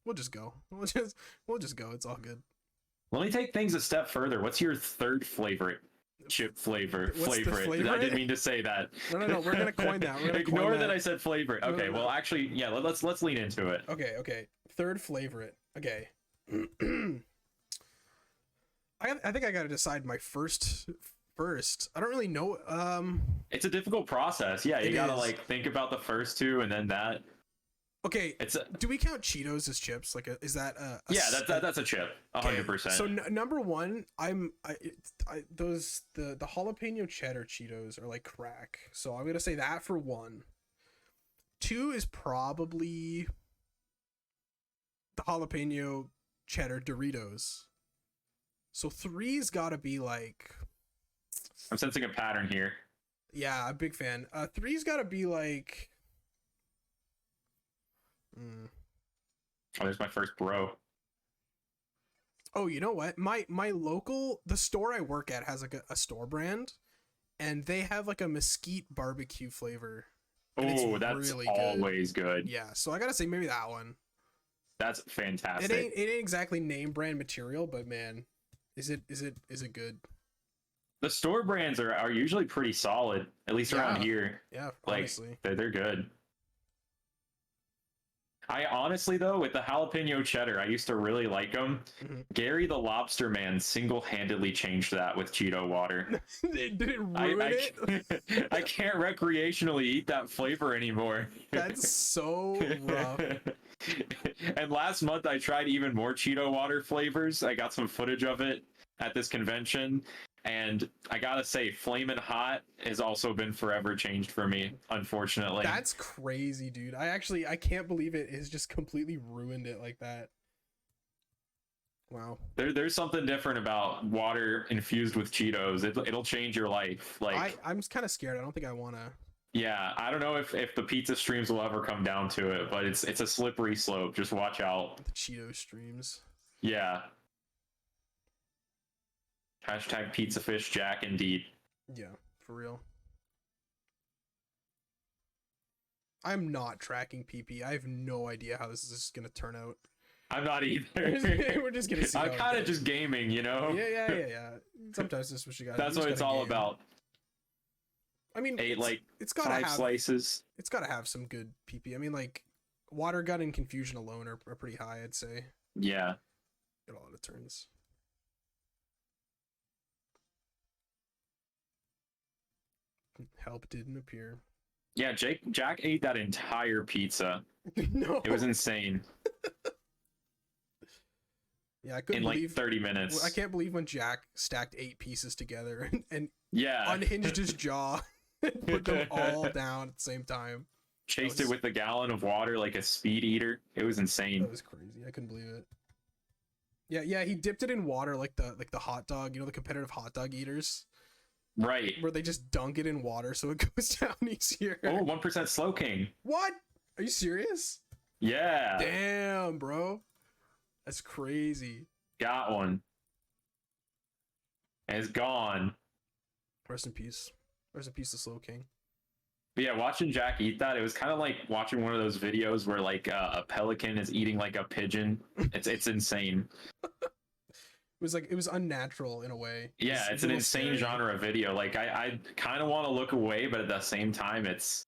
We'll just go. We'll just go. It's all good. Let me take things a step further. What's your third favorite chip flavor? What's the Favorite. flavor? I didn't mean to say that. No. We're gonna coin that. Ignore that I said favorite. Okay. No. Well, actually, yeah. Let's lean into it. Okay. Third favorite. Okay. I think I gotta decide my first. I don't really know. It's a difficult process. Yeah, you gotta is. like think about the first two and then that. Okay. It's Do we count Cheetos as chips? Like, is that yeah? That's a chip. 100%. So number one, the jalapeno cheddar Cheetos are like crack. So I'm gonna say that for one. Two is probably the jalapeno cheddar Doritos. So three's gotta be like. I'm sensing a pattern here. Yeah, I'm a big fan. Three's gotta be like. Oh, there's my first bro. Oh, you know what? The store I work at has like a store brand, and they have like a mesquite barbecue flavor. Oh, that's really always good. Yeah, so I gotta say maybe that one. That's fantastic. It ain't exactly name brand material, but man, is it good? The store brands are usually pretty solid, at least around here. Yeah, Like honestly. they're good. I honestly though, with the jalapeno cheddar, I used to really like them. Mm-hmm. Gary the Lobster Man single-handedly changed that with Cheeto water. Did it ruin it? I can't recreationally eat that flavor anymore. That's so rough. And last month I tried even more Cheeto water flavors. I got some footage of it at this convention. And I gotta say, Flamin' Hot has also been forever changed for me, unfortunately. That's crazy, dude. I can't believe it has just completely ruined it like that. Wow. There's something different about water infused with Cheetos. It'll change your life. Like I'm kind of scared. I don't think I want to. Yeah, I don't know if the pizza streams will ever come down to it, but it's a slippery slope. Just watch out. The Cheeto streams. Yeah. Hashtag pizza fish Jack indeed. Yeah, for real. I'm not tracking PP. I have no idea how this is going to turn out. I'm not either. We're just going to see. I'm kind of just gaming, you know? Yeah. Sometimes that's what you got. That's what it's all about. I mean, it's got 5 slices. It's got to have some good PP. I mean, like, Water Gun and Confusion alone are pretty high, I'd say. Yeah. Get a lot of turns. Help didn't appear. Yeah, Jack ate that entire pizza. No. It was insane. Yeah, I couldn't in like believe 30 minutes. I can't believe when Jack stacked 8 pieces together and Yeah. unhinged his jaw and put them all down at the same time. Chased it with a gallon of water like a speed eater. It was insane. That was crazy. I couldn't believe it. Yeah, he dipped it in water like the hot dog, the competitive hot dog eaters. Right. Where they just dunk it in water so it goes down easier. Oh, 1% Slow King. What? Are you serious? Yeah. Damn, bro. That's crazy. Got one. And it's gone. Rest in peace. Rest in peace to Slow King. But yeah, watching Jack eat that, it was kind of like watching one of those videos where like a pelican is eating like a pigeon. It's insane. It was unnatural in a way. Yeah, it's an insane genre of video. Like I kind of want to look away, but at the same time, it's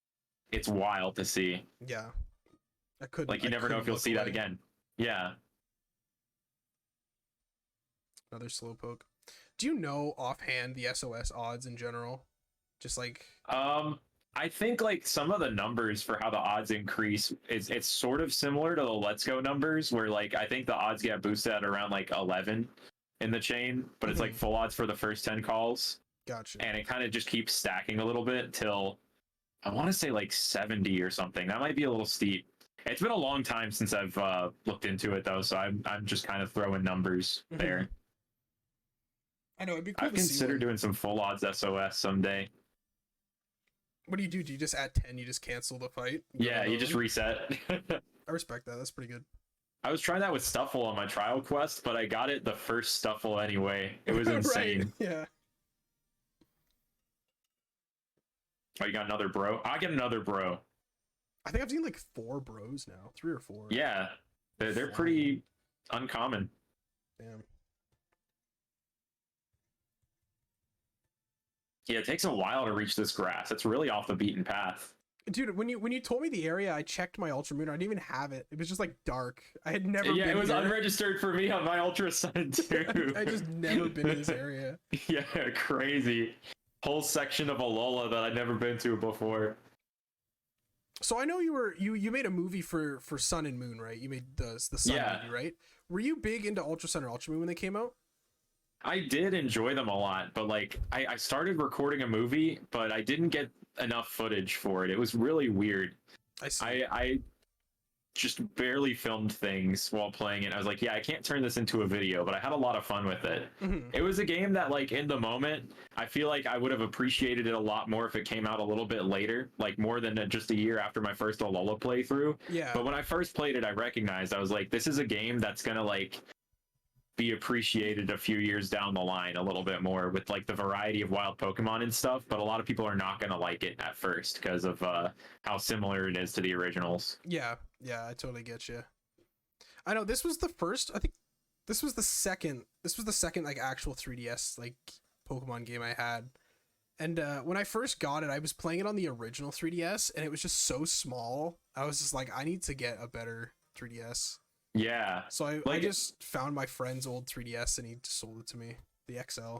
wild to see. Yeah, I could. Like you never know if you'll see that again. Yeah. Another slowpoke. Do you know offhand the SOS odds in general? Just like I think like some of the numbers for how the odds increase it's sort of similar to the Let's Go numbers, where like I think the odds get boosted at around like 11 in the chain, but it's like full odds for the first 10 calls. Gotcha. And it kind of just keeps stacking a little bit till I want to say like 70 or something. That might be a little steep. It's been a long time since I've looked into it though, so I'm just kind of throwing numbers there. I know it'd be cool. I've considered doing some full odds SOS someday. What do? Do you just add 10? You just cancel the fight? Yeah, you just reset. I respect that. That's pretty good. I was trying that with Stuffle on my trial quest, but I got it the first Stuffle anyway. It was insane. Right. Yeah. Oh, you got another bro? I get another bro. I think I've seen like 4 bros now. 3 or 4. Yeah. They're pretty uncommon. Damn. Yeah, it takes a while to reach this grass. It's really off the beaten path. Dude, when you told me the area, I checked my Ultra Moon. I didn't even have it. It was just like dark. I had never. Yeah, been it was here. unregistered for me on my Ultra Sun too. I just never been in this area. Yeah, crazy. Whole section of Alola that I'd never been to before. So I know you made a movie for Sun and Moon, right? You made the Sun movie, right? Were you big into Ultra Sun or Ultra Moon when they came out? I did enjoy them a lot, but like I started recording a movie, but I didn't get enough footage for it. It was really weird. I see. I just barely filmed things while playing it. I was like, yeah, I can't turn this into a video, but I had a lot of fun with it. It was a game that like in the moment, I feel like I would have appreciated it a lot more if it came out a little bit later, like more than just a year after my first Alola playthrough. Yeah. But when I first played it, I recognized, I was like, this is a game that's going to like be appreciated a few years down the line a little bit more with like the variety of wild Pokemon and stuff, but a lot of people are not going to like it at first because of how similar it is to the originals. Yeah, I totally get you. I know this was the first, I think this was the second like actual 3DS like Pokemon game I had. And when I first got it, I was playing it on the original 3DS and it was just so small. I was just like, I need to get a better 3DS. Yeah. So I just found my friend's old 3DS and he just sold it to me, the XL.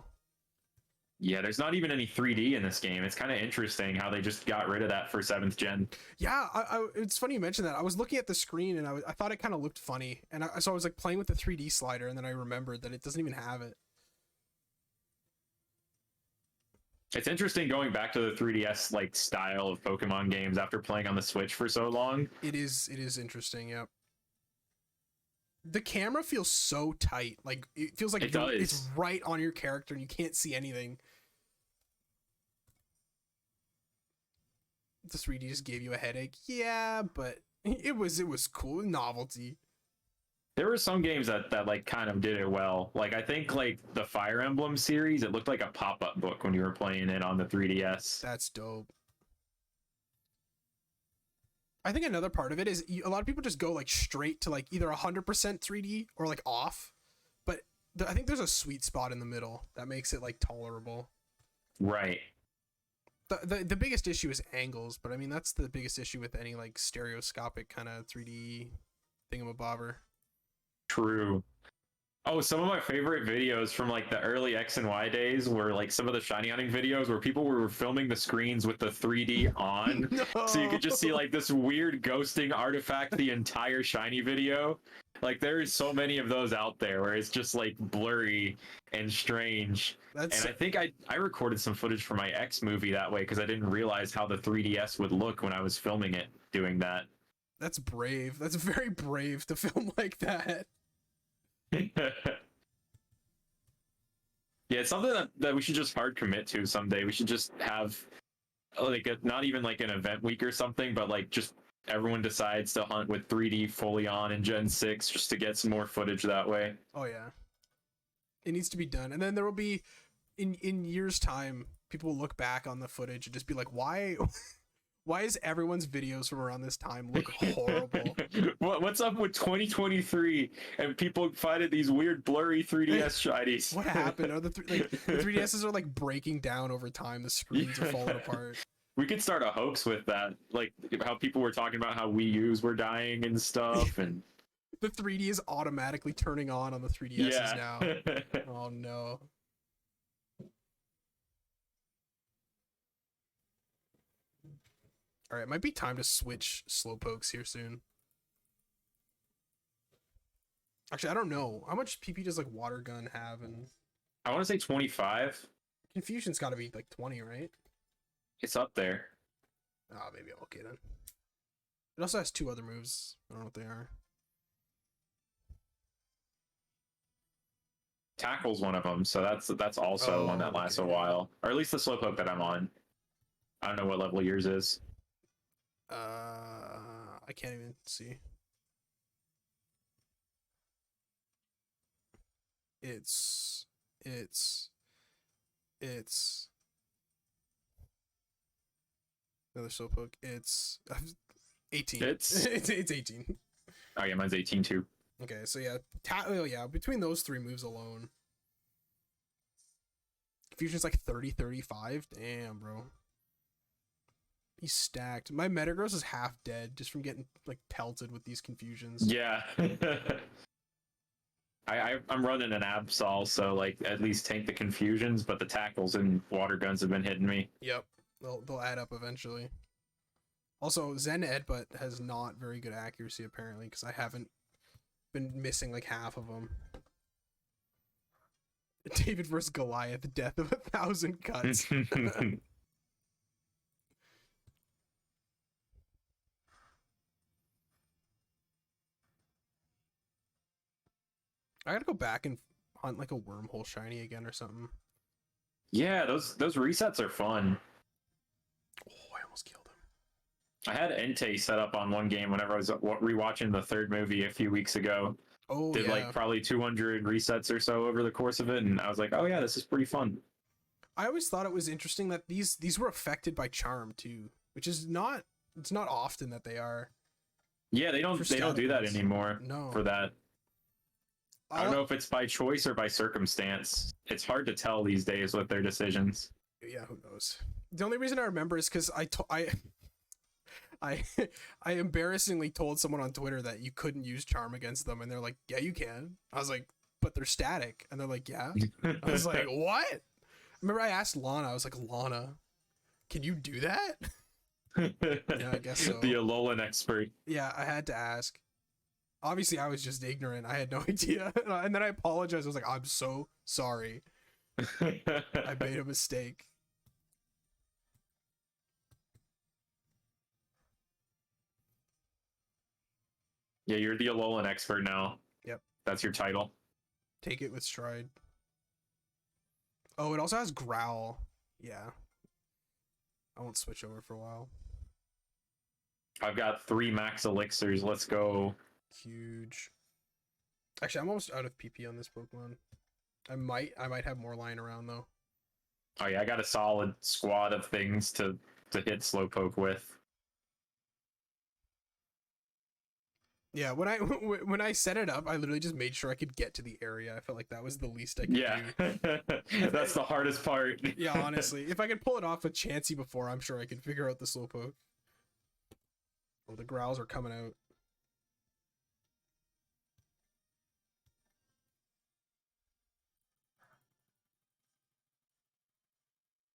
Yeah, there's not even any 3D in this game. It's kind of interesting how they just got rid of that for 7th gen. Yeah, it's funny you mentioned that. I was looking at the screen and I thought it kind of looked funny. And so I was like playing with the 3D slider and then I remembered that it doesn't even have it. It's interesting going back to the 3DS like style of Pokemon games after playing on the Switch for so long. It is interesting, yeah. The camera feels so tight. Like it feels like it's right on your character and you can't see anything. The 3D just gave you a headache. Yeah, but it was cool. Novelty. There were some games that like kind of did it well. Like I think like the Fire Emblem series, it looked like a pop-up book when you were playing it on the 3DS. That's dope. I think another part of it is a lot of people just go like straight to like either 100% 3D or like off. But I think there's a sweet spot in the middle that makes it like tolerable. Right. The biggest issue is angles, but I mean that's the biggest issue with any like stereoscopic kind of 3D thingamabobber. True. Oh, some of my favorite videos from like the early X and Y days were like some of the shiny hunting videos where people were filming the screens with the 3D on. No. So you could just see like this weird ghosting artifact the entire shiny video. Like there is so many of those out there where it's just like blurry and strange. That's And I think I recorded some footage for my X movie that way because I didn't realize how the 3DS would look when I was filming it doing that. that's brave. That's very brave to film like that. Yeah, it's something that we should just hard commit to someday. We should just have like not even like an event week or something, but like just everyone decides to hunt with 3D fully on in Gen 6 just to get some more footage that way. Oh yeah. It needs to be done. And then there will be in years time, people will look back on the footage and just be like, why is everyone's videos from around this time look horrible? What's up with 2023 and people finding these weird blurry 3DS shinies? What happened? Are the 3DSs are like breaking down over time. The screens are falling apart. We could start a hoax with that, like how people were talking about how Wii U's were dying and stuff, and The 3D is automatically turning on the 3DSs now. Oh no. All right, it might be time to switch slowpokes here soon. Actually, I don't know. How much PP does like water gun have? And I want to say 25. Confusion's got to be like 20, right? It's up there. Ah, maybe I'm okay then. It also has 2 other moves. I don't know what they are. Tackle's one of them, so that's also one that lasts a while, or at least the slowpoke that I'm on. I don't know what level yours is. I can't even see. It's another slowpoke. It's 18. It's 18. oh yeah, mine's 18 too. Okay, so yeah, between those 3 moves alone, Confusion's like 30, 35. Damn, bro. He's stacked. My Metagross is half dead just from getting like pelted with these Confusions. Yeah. I'm running an Absol, so like at least tank the confusions, but the tackles and water guns have been hitting me. Yep, they'll add up eventually. Also, Zen Edbutt has not very good accuracy apparently because I haven't been missing like half of them. David versus Goliath, death of 1,000 cuts. I gotta go back and hunt like a wormhole shiny again or something. Yeah, those resets are fun. Oh, I almost killed him. I had Entei set up on one game whenever I was rewatching the 3rd movie a few weeks ago. Oh, Did yeah. like probably 200 resets or so over the course of it, and I was like, oh yeah, this is pretty fun. I always thought it was interesting that these were affected by charm too, which is not often that they are. Yeah, they don't do that anymore. No. For that. I don't know if it's by choice or by circumstance. It's hard to tell these days with their decisions. Yeah, who knows? The only reason I remember is because I embarrassingly told someone on Twitter that you couldn't use charm against them, and they're like, "Yeah, you can." I was like, "But they're static," and they're like, "Yeah." I was like, "What?" I remember I asked Lana. I was like, "Lana, can you do that?" Yeah, I guess so. The Alolan expert. Yeah, I had to ask. Obviously, I was just ignorant. I had no idea. And then I apologized. I was like, I'm so sorry. I made a mistake. Yeah, you're the Alolan expert now. Yep. That's your title. Take it with stride. Oh, it also has growl. Yeah. I won't switch over for a while. I've got 3 max elixirs. Let's go. Huge. Actually, I'm almost out of PP on this Pokemon. I might have more lying around though. Oh yeah, I got a solid squad of things to hit Slowpoke with. Yeah, when I set it up, I literally just made sure I could get to the area. I felt like that was the least I could do. That's the hardest part. Yeah, honestly. If I could pull it off with Chansey before, I'm sure I could figure out the Slowpoke. Oh, the growls are coming out.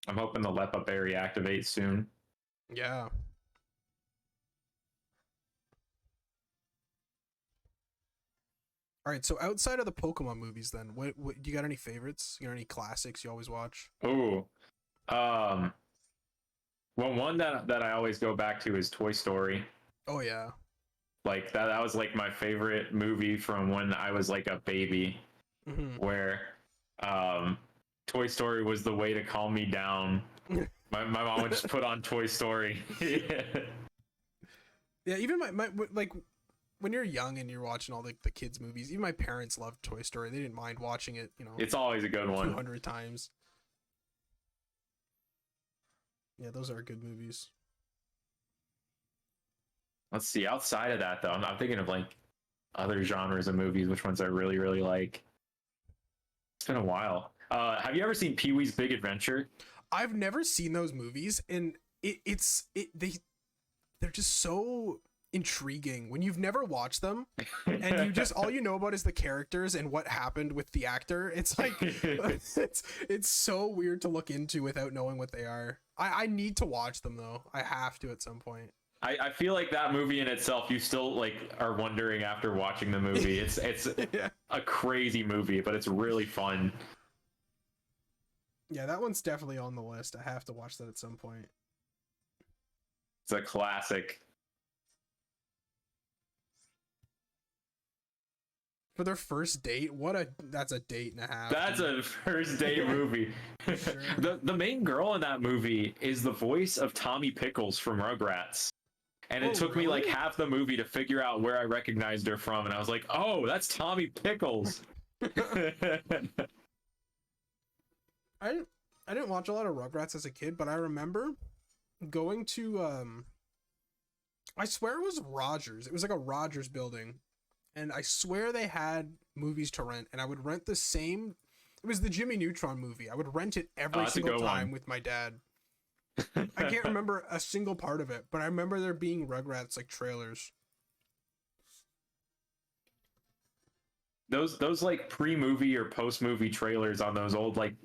I'm hoping the Lepa Berry activates soon. Yeah. All right, so outside of the Pokemon movies, then, what do you got any favorites? You got any classics you always watch? Oh, well, one that I always go back to is Toy Story. Oh yeah. Like that was like my favorite movie from when I was like a baby, where Toy Story was the way to calm me down. My mom would just put on Toy Story. Yeah, even my like when you're young and you're watching all the kids movies, even my parents loved Toy Story. They didn't mind watching it, It's always a good one. 200 times. Yeah, those are good movies. Let's see. Outside of that, though, I'm thinking of like other genres of movies. Which ones I really, really like? It's been a while. Have you ever seen Pee-wee's Big Adventure? I've never seen those movies, and they're just so intriguing when you've never watched them, and you just all you know about is the characters and what happened with the actor. It's like it's so weird to look into without knowing what they are. I need to watch them though. I have to at some point. I feel like that movie in itself, you still like are wondering after watching the movie. It's Yeah. a crazy movie, but it's really fun. Yeah, that one's definitely on the list. I have to watch that at some point. It's a classic. For their first date, that's a date and a half. That's a first date movie. Sure. The main girl in that movie is the voice of Tommy Pickles from Rugrats. And it took me like half the movie to figure out where I recognized her from, and I was like, "Oh, that's Tommy Pickles." I didn't watch a lot of Rugrats as a kid, but I remember going to I swear it was Rogers. It was like a Rogers building, and I swear they had movies to rent, and I would rent the same. It was the Jimmy Neutron movie. I would rent it every single time with my dad. I can't remember a single part of it, but I remember there being Rugrats like trailers. Those like pre-movie or post-movie trailers on those old like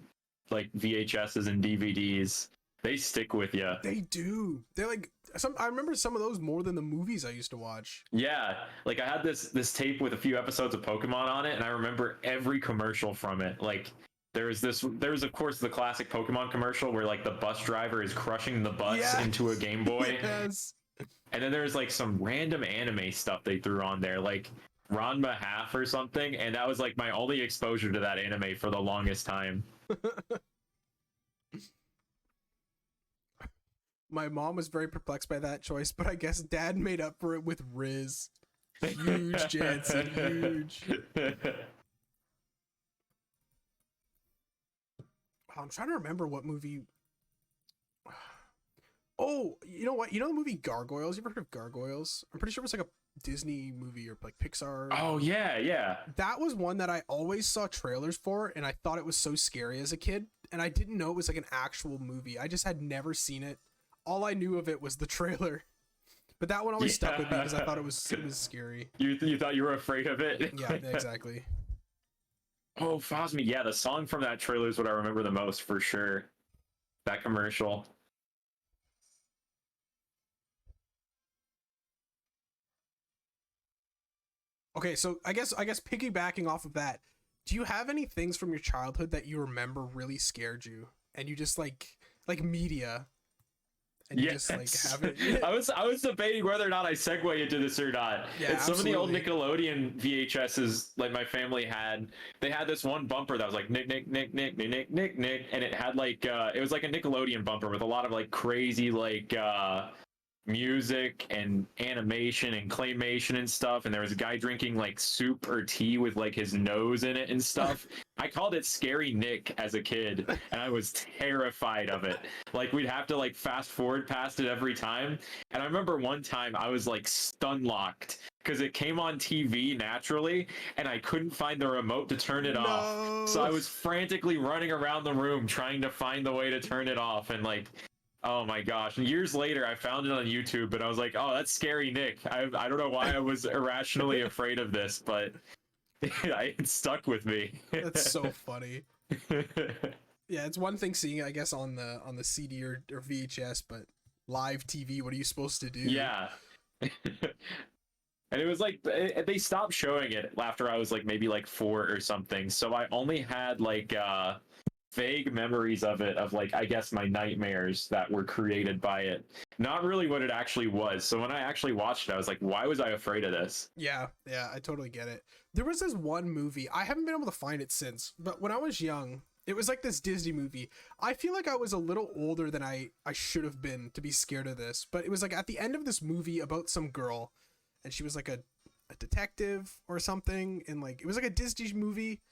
VHSs and DVDs, they stick with you. They do. They're like I remember some of those more than the movies I used to watch. Yeah, like I had this tape with a few episodes of Pokemon on it, and I remember every commercial from it. Like there was of course the classic Pokemon commercial where like the bus driver is crushing the butts into a Game Boy. Yes. And then there's like some random anime stuff they threw on there, like Ranma Half or something, and that was like my only exposure to that anime for the longest time. My mom was very perplexed by that choice, but I guess Dad made up for it with Riz. Huge, Jansen, huge. I'm trying to remember what movie. Oh, you know what? You know the movie Gargoyles? You ever heard of Gargoyles? I'm pretty sure it was like a Disney movie or like Pixar. Oh yeah, yeah. That was one that I always saw trailers for, and I thought it was so scary as a kid, and I didn't know it was like an actual movie. I just had never seen it. All I knew of it was the trailer. But that one always stuck with me because I thought it was scary. You thought you were afraid of it? Yeah, exactly. Oh, Fosme, yeah, the song from that trailer is what I remember the most for sure. That commercial. Okay, so I guess piggybacking off of that, do you have any things from your childhood that you remember really scared you, and you just like media, and you just like have it? I was debating whether or not I segue into this or not. Yeah, and some absolutely. of the old Nickelodeon VHSs, like my family had, they had this one bumper that was like Nick, and it had like it was like a Nickelodeon bumper with a lot of like crazy like music and animation and claymation and stuff, and there was a guy drinking like soup or tea with like his nose in it and stuff. I called it Scary Nick as a kid, and I was terrified of it. Like we'd have to like fast forward past it every time, and I remember one time I was like stun locked because it came on TV naturally and I couldn't find the remote to turn it off, so I was frantically running around the room trying to find the way to turn it off, and like, oh my gosh. And years later, I found it on YouTube, and I was like, oh, that's Scary Nick. I don't know why I was irrationally afraid of this, but it stuck with me. That's so funny. Yeah, it's one thing seeing it, I guess, on the CD or VHS, but live TV, what are you supposed to do? Yeah. And it was like they stopped showing it after I was like maybe like 4 or something. So I only had like vague memories of it, of like I guess my nightmares that were created by it. Not really what it actually was. So when I actually watched it, I was like, why was I afraid of this? Yeah, I totally get it. There was this one movie, I haven't been able to find it since, but when I was young, it was like this Disney movie. I feel like I was a little older than I should have been to be scared of this, but it was like at the end of this movie about some girl, and she was like a detective or something, and like it was like a Disney movie,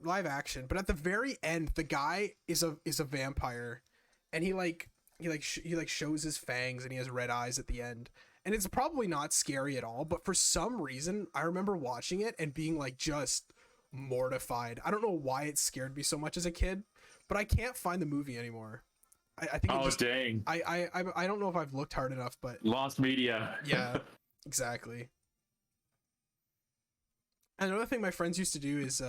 live action. But at the very end, the guy is a vampire, and he shows his fangs and he has red eyes at the end. And it's probably not scary at all, but for some reason, I remember watching it and being like just mortified. I don't know why it scared me so much as a kid, but I can't find the movie anymore. I think Dang. I don't know if I've looked hard enough, but Lost media. yeah, exactly. And another thing my friends used to do is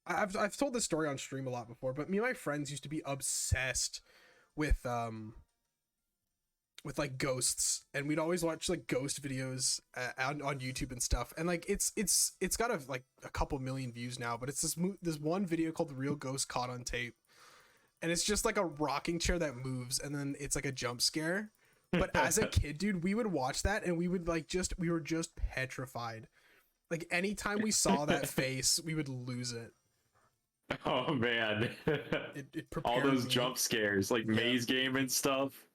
I've told this story on stream a lot before, but me and my friends used to be obsessed with like ghosts, and we'd always watch like ghost videos on YouTube and stuff. And like it's got a couple million views now, but it's this one video called "The Real Ghost Caught on Tape," and it's just like a rocking chair that moves, and then it's like a jump scare. But as a kid, dude, we would watch that and we would we were just petrified. Like anytime we saw that face, we would lose it. Oh man. It All prepared those me. jump scares, like Maze Game and stuff.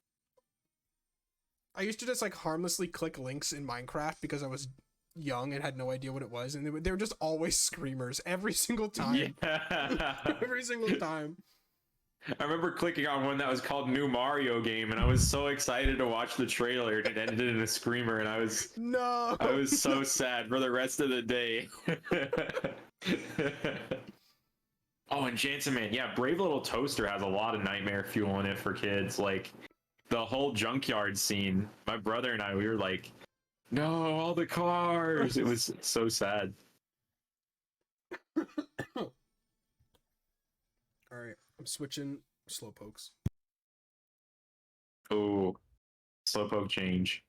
I used to just like harmlessly click links in Minecraft because I was young and had no idea what it was, and they were just always screamers every single time. Yeah. Every single time. I remember clicking on one that was called New Mario Game, and I was so excited to watch the trailer, and it ended in a screamer, and I was so sad for the rest of the day. Oh, and JansenMan, yeah, Brave Little Toaster has a lot of nightmare fuel in it for kids. Like the whole junkyard scene. My brother and I, we were like, "No, all the cars!" It was so sad. All right, I'm switching slowpokes. Oh, slowpoke change.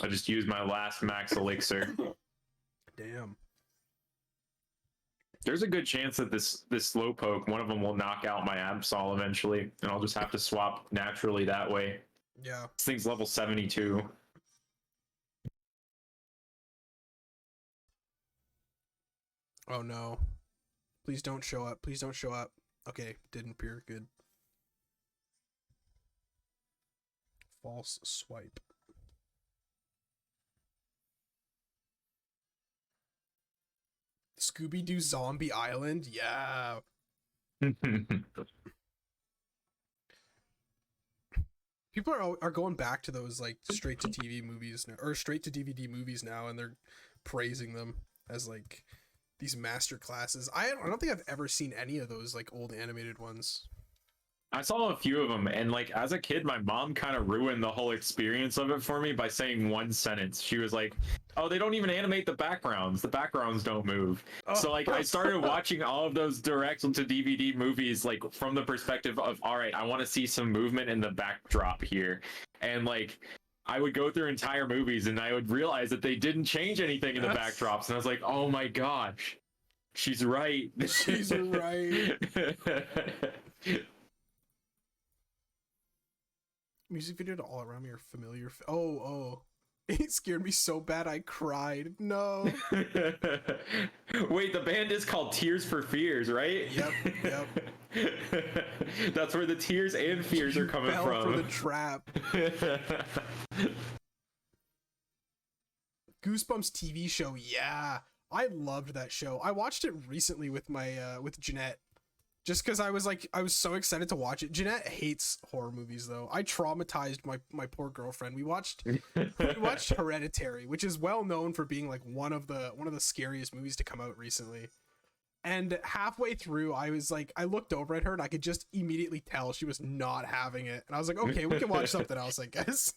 I just used my last max elixir. Damn. There's a good chance that this slowpoke, one of them will knock out my Absol eventually, and I'll just have to swap naturally that way. Yeah. This thing's level 72. Oh no. Please don't show up. Please don't show up. Okay, didn't appear. Good. False swipe. Scooby-Doo Zombie Island? Yeah. People are going back to those like straight to TV movies now, or straight to DVD movies now, and they're praising them as like these master classes. I don't think I've ever seen any of those like old animated ones. I saw a few of them, and like as a kid, my mom kind of ruined the whole experience of it for me by saying one sentence. She was like, "Oh, they don't even animate the backgrounds. The backgrounds don't move." Oh. So like I started watching all of those direct to DVD movies like from the perspective of, all right, I want to see some movement in the backdrop here. And like I would go through entire movies and I would realize that they didn't change anything in the backdrops, and I was like, "Oh my gosh. She's right." She's right. Music video to All Around Me are familiar. Oh. It scared me so bad I cried. No. Wait, the band is called Tears for Fears, right? Yep. That's where the tears and fears are coming Fell from. for the trap. Goosebumps TV show. Yeah. I loved that show. I watched it recently with my with Jeanette. Just because I was so excited to watch it. Jeanette hates horror movies though. I traumatized my poor girlfriend. We watched Hereditary, which is well known for being like one of the scariest movies to come out recently. And halfway through, I looked over at her and I could just immediately tell she was not having it. And I was like, okay, we can watch something else, I guess.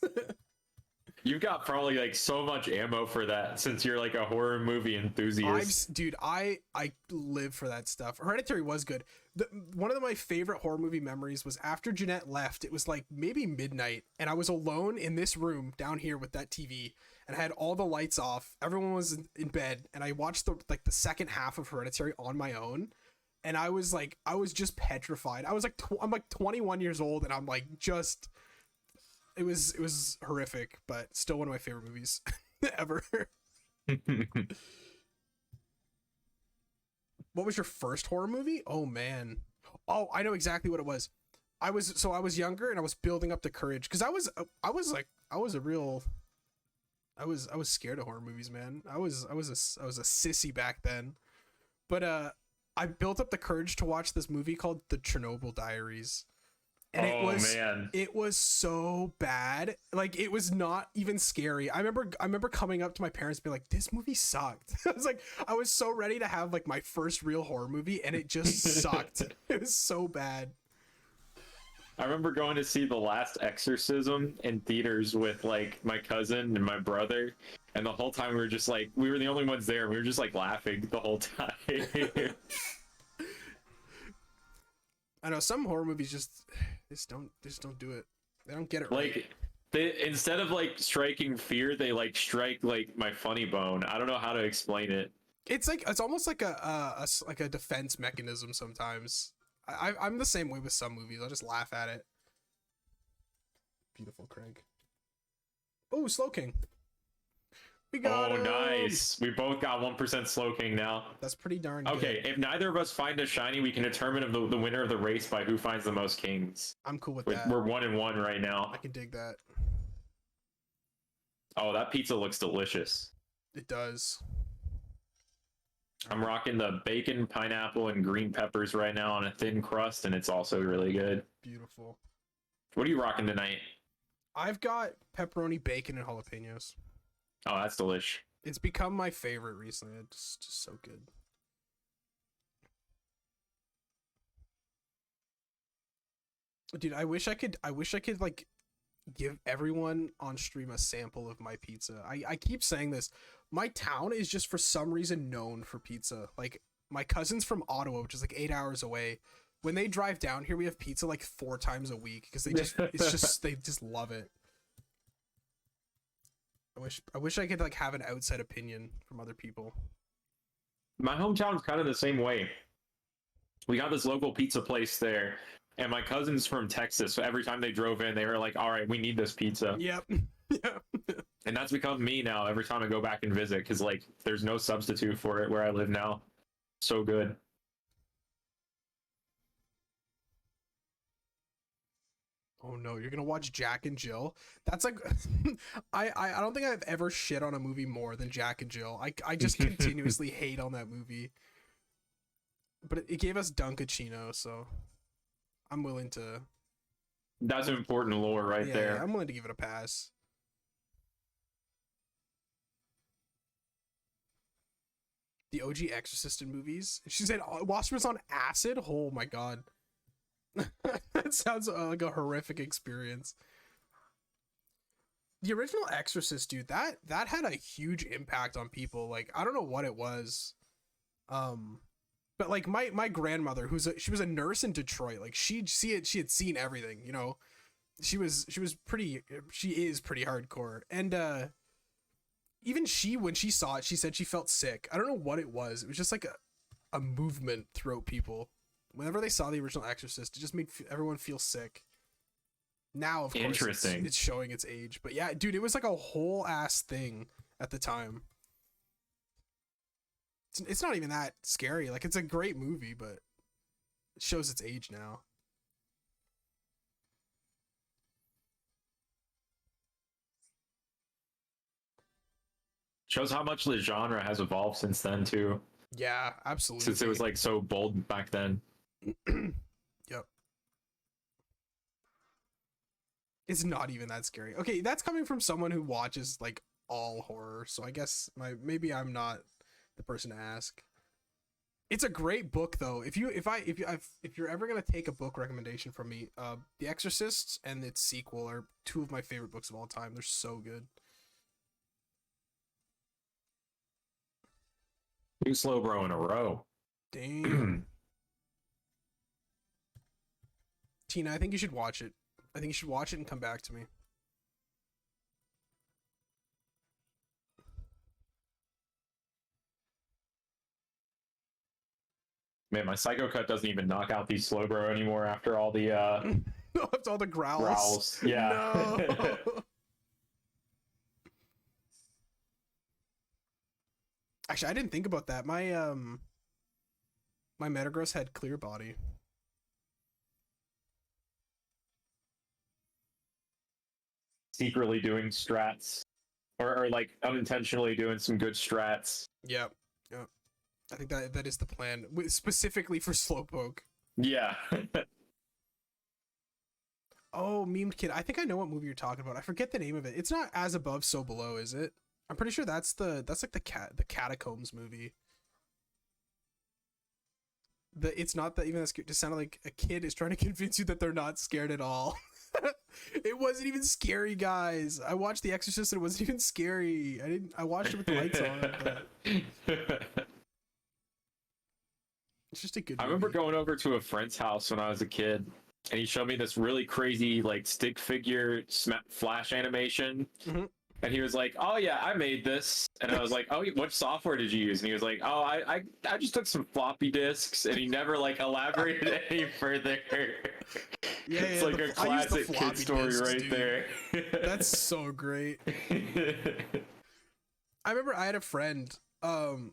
You've got probably like so much ammo for that since you're like a horror movie enthusiast. Dude, I live for that stuff. Hereditary was good. One of my favorite horror movie memories was after Jeanette left. It was like maybe midnight, and I was alone in this room down here with that TV, and I had all the lights off. Everyone was in bed, and I watched the second half of Hereditary on my own, and I was just petrified. I was like, I'm like 21 years old, and I'm like just. It was horrific, but still one of my favorite movies ever. What was your first horror movie? Oh man. Oh, I know exactly what it was. I was younger and I was building up the courage because I was scared of horror movies, man. I was a sissy back then. But I built up the courage to watch this movie called The Chernobyl Diaries. And it was so bad. Like, it was not even scary. I remember coming up to my parents and being like, this movie sucked. I was so ready to have like my first real horror movie, and it just sucked. It was so bad. I remember going to see The Last Exorcism in theaters with like my cousin and my brother, and the whole time we were the only ones there. We were just like laughing the whole time. I know some horror movies just don't do it. They don't get it right. Like instead of like striking fear, they like strike like my funny bone. I don't know how to explain it. It's almost like a defense mechanism sometimes. I'm the same way with some movies. I'll just laugh at it. Beautiful, Craig. Oh, Slow King. We got him. Nice. We both got 1% Slow King now. That's pretty darn good. Okay, if neither of us find a shiny, we can determine the winner of the race by who finds the most kings. I'm cool with that. We're 1-1 right now. I can dig that. Oh, that pizza looks delicious. It does. I'm rocking the bacon, pineapple, and green peppers right now on a thin crust, and it's also really good. Beautiful. What are you rocking tonight? I've got pepperoni, bacon, and jalapenos. Oh, that's delish. It's become my favorite recently. It's just so good. Dude, I wish I could like give everyone on stream a sample of my pizza. I keep saying this. My town is just for some reason known for pizza. Like my cousins from Ottawa, which is like 8 hours away, when they drive down here, we have pizza like 4 times a week because they just love it. I wish I could like have an outside opinion from other people. My hometown's kind of the same way. We got this local pizza place there, and my cousin's from Texas, so every time they drove in, they were like, all right, we need this pizza. Yep. Yep. And that's become me now every time I go back and visit, because like there's no substitute for it where I live now. So good. Oh no, you're gonna watch Jack and Jill? That's like I don't think I've ever shit on a movie more than Jack and Jill. I just continuously hate on that movie. But it gave us Dunkachino, so I'm willing to. That's an important lore right there. Yeah, I'm willing to give it a pass. The OG Exorcist in movies. She said Wasserman's on acid. Oh my god. That sounds like a horrific experience. The original Exorcist, dude, that had a huge impact on people. Like, I don't know what it was. But like my grandmother, she was a nurse in Detroit. Like she had seen everything, you know. She is pretty hardcore. And even when she saw it, she said she felt sick. I don't know what it was. It was just like a movement throughout people. Whenever they saw the original Exorcist, it just made everyone feel sick. Now, of course, it's showing its age. But yeah, dude, it was like a whole ass thing at the time. It's not even that scary. Like, it's a great movie, but it shows its age now. Shows how much the genre has evolved since then, too. Yeah, absolutely. Since it was like so bold back then. Yep. It's not even that scary. Okay, that's coming from someone who watches like all horror, so I guess maybe I'm not the person to ask. It's a great book though. If you're ever gonna take a book recommendation from me, The Exorcist and its sequel are 2 of my favorite books of all time. They're so good. 2 Slowbro in a row. Dang. Tina, I think you should watch it. I think you should watch it and come back to me. Man, my Psycho Cut doesn't even knock out these Slowbro anymore after all the After all the growls. growls. Yeah. No. Actually, I didn't think about that. My my Metagross had clear body. Secretly doing strats. Or like unintentionally doing some good strats. Yep. Yep. I think that is the plan, specifically for Slowpoke. Yeah. Oh, Memed Kid. I think I know what movie you're talking about. I forget the name of it. It's not As Above, So Below, is it? I'm pretty sure that's like the Catacombs movie. It's not that even that scary. It just sounded like a kid is trying to convince you that they're not scared at all. It wasn't even scary, guys. I watched The Exorcist and it wasn't even scary. I watched it with the lights on. But it's just a good movie. I remember going over to a friend's house when I was a kid, and he showed me this really crazy like stick figure flash animation. Mm-hmm. And he was like, "Oh yeah, I made this." And I was like, "Oh, what software did you use?" And he was like, "Oh, I just took some floppy disks." And he never like elaborated any further. Yeah, it's like a classic kid story discs, right dude. there. That's so great. I remember I had a friend, and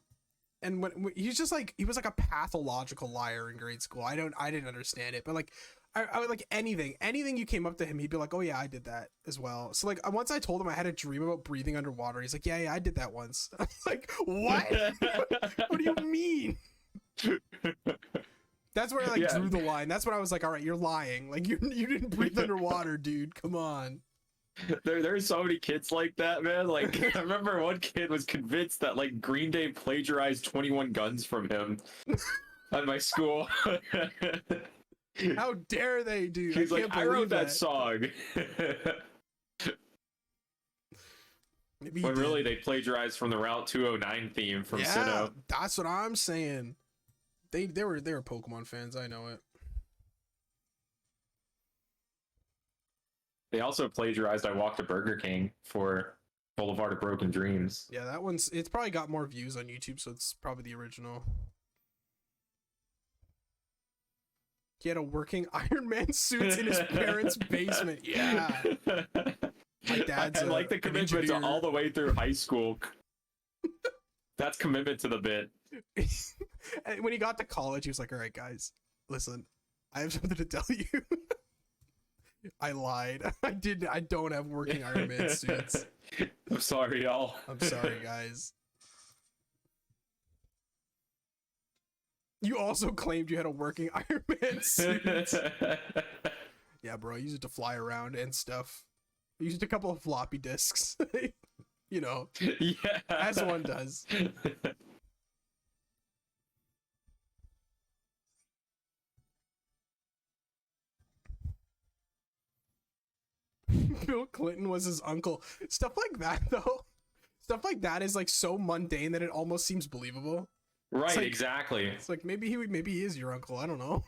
when he's just like, he was like a pathological liar in grade school. I didn't understand it, but like, I would like anything you came up to him, he'd be like, "Oh yeah, I did that as well." So like, once I told him I had a dream about breathing underwater, he's like, "Yeah, I did that once." I'm like, "What? What do you mean?" That's where I drew the line. That's when I was like, "All right, you're lying. Like you didn't breathe underwater, dude. Come on." There's so many kids like that, man. Like I remember one kid was convinced that like Green Day plagiarized 21 Guns from him at my school. How dare they, dude? He's like, I wrote that song. Maybe when really they plagiarized from the Route 209 theme from yeah, Sinnoh. That's what I'm saying. They were Pokemon fans. I know it. They also plagiarized I Walked to Burger King for Boulevard of Broken Dreams. Yeah, that one's, it's probably got more views on YouTube, so it's probably the original. He had a working Iron Man suit in his parents' basement. Yeah. My dad's I like the commitment to all the way through high school. That's commitment to the bit. And when he got to college, he was like, "All right, guys, listen, I have something to tell you." I lied. I don't have working Iron Man suits. I'm sorry, y'all. I'm sorry, guys. You also claimed you had a working Iron Man suit. Yeah, bro, I used it to fly around and stuff. I used a couple of floppy disks. You know, yeah, as one does. Bill Clinton was his uncle. Stuff like that, though. Stuff like that is like so mundane that it almost seems believable. Right, like, exactly. It's like maybe he is your uncle. I don't know.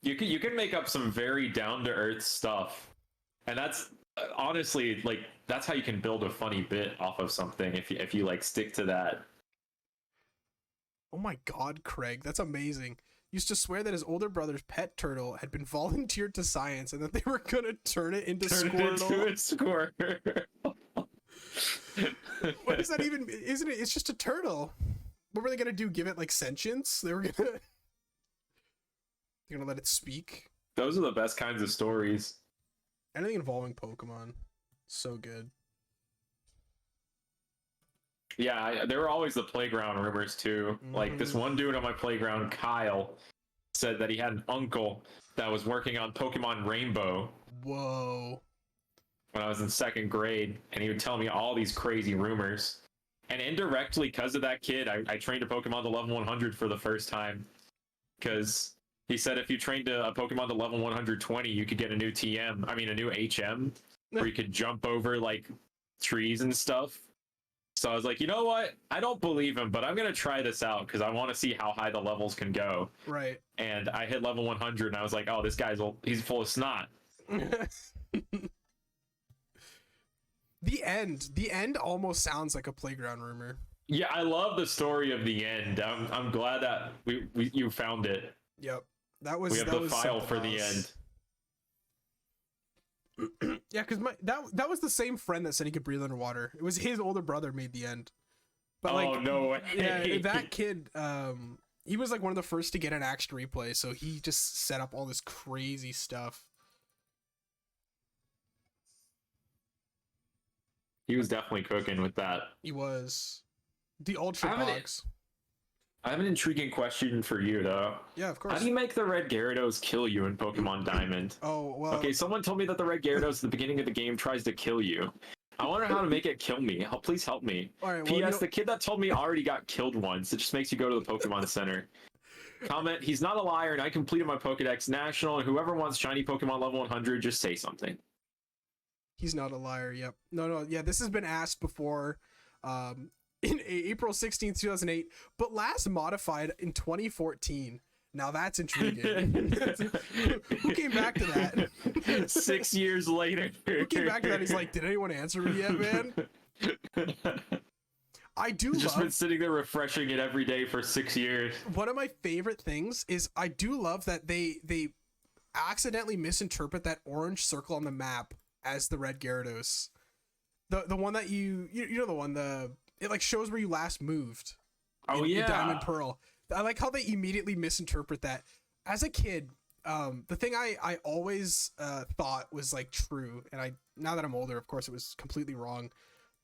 You can make up some very down to earth stuff, and that's honestly like that's how you can build a funny bit off of something if you like stick to that. Oh my God, Craig, that's amazing. Used to swear that his older brother's pet turtle had been volunteered to science and that they were gonna turn it into Squirtle. What does that even? Isn't it? It's just a turtle. What were they gonna do? Give it like sentience? They're gonna let it speak. Those are the best kinds of stories. Anything involving Pokemon, so good. Yeah, there were always the playground rumors too. Like this one dude on my playground, Kyle, said that he had an uncle that was working on Pokemon Rainbow. Whoa. When I was in second grade, and he would tell me all these crazy rumors. And indirectly, because of that kid, I trained a Pokemon to level 100 for the first time. Because he said if you trained a Pokemon to level 120, you could get a new a new HM, where you could jump over like trees and stuff. So I was like, you know what? I don't believe him, but I'm gonna try this out because I want to see how high the levels can go. Right. And I hit level 100, and I was like, oh, this he's full of snot. The end almost sounds like a playground rumor. Yeah, I love the story of the end. I'm glad that you found it. Yep. We have the file for the end. Yeah, because that was the same friend that said he could breathe underwater. It was his older brother made the end. But oh, no way. Yeah, that kid, he was like one of the first to get an action replay, so he just set up all this crazy stuff. He was definitely cooking with that. He was. The Ultra Box. I have an intriguing question for you, though. Yeah, of course. How do you make the red Gyarados kill you in Pokemon Diamond? Oh, well. Okay, someone told me that the red Gyarados at the beginning of the game tries to kill you. I wonder how to make it kill me. Please help me. All right, P.S. The kid that told me already got killed once. It just makes you go to the Pokemon Center. Comment, he's not a liar, and I completed my Pokedex National, and whoever wants shiny Pokemon level 100, just say something. He's not a liar, yep. No, yeah, this has been asked before. In April 16th, 2008, but last modified in 2014. Now that's intriguing. Who came back to that? 6 years later. Who came back to that? He's like, did anyone answer me yet, man? I do just been sitting there refreshing it every day for 6 years. One of my favorite things is I do love that they accidentally misinterpret that orange circle on the map as the red Gyarados. The one that you know the one it like shows where you last moved. Oh, in Diamond Pearl. I like how they immediately misinterpret that. As a kid, the thing I always thought was like true, and now that I'm older, of course, it was completely wrong.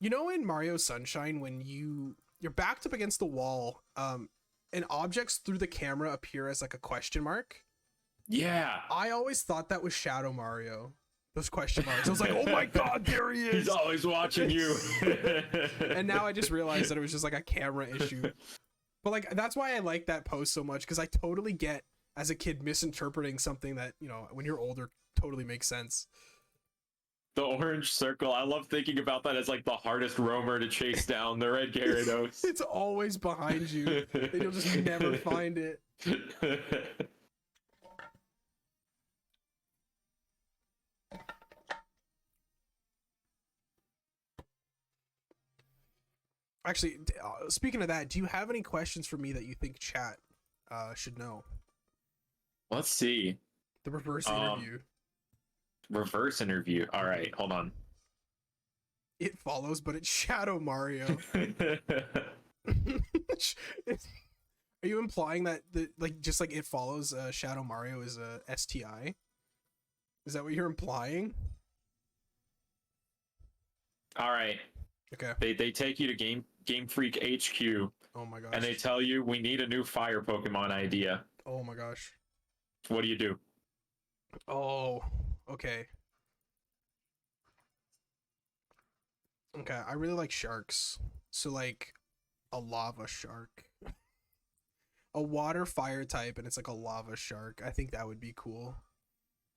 You know, in Mario Sunshine, when you're backed up against the wall, and objects through the camera appear as like a question mark. Yeah. I always thought that was Shadow Mario. Those question marks. I was like, oh my god, there he is. He's always watching you. And now I just realized that it was just like a camera issue. But like, that's why I like that post so much, because I totally get, as a kid, misinterpreting something that, you know, when you're older, totally makes sense. The orange circle, I love thinking about that as like the hardest roamer to chase down, the red Gyarados. It's always behind you, and you'll just never find it. Actually, speaking of that, do you have any questions for me that you think chat should know? Let's see. The reverse interview. Reverse interview. All right, hold on. It follows, but it's Shadow Mario. Are you implying that just like It Follows, Shadow Mario is a STI? Is that what you're implying? All right. Okay. They take you to Game Freak HQ. Oh my gosh. And they tell you we need a new fire Pokemon idea. Oh my gosh. What do? Oh, okay. Okay, I really like sharks. So like a lava shark. A water fire type, and it's like a lava shark. I think that would be cool.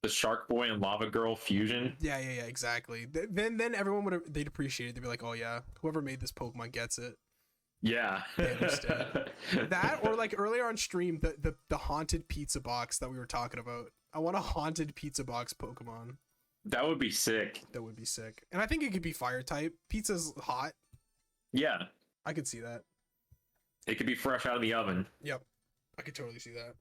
The Shark Boy and Lava Girl fusion. Yeah, exactly. Then everyone they'd appreciate it. They'd be like, oh yeah, whoever made this Pokemon gets it. Yeah. They understand. That, or like earlier on stream, the haunted pizza box that we were talking about. I want a haunted pizza box Pokemon. That would be sick. That would be sick. And I think it could be fire type. Pizza's hot. Yeah. I could see that. It could be fresh out of the oven. Yep. I could totally see that.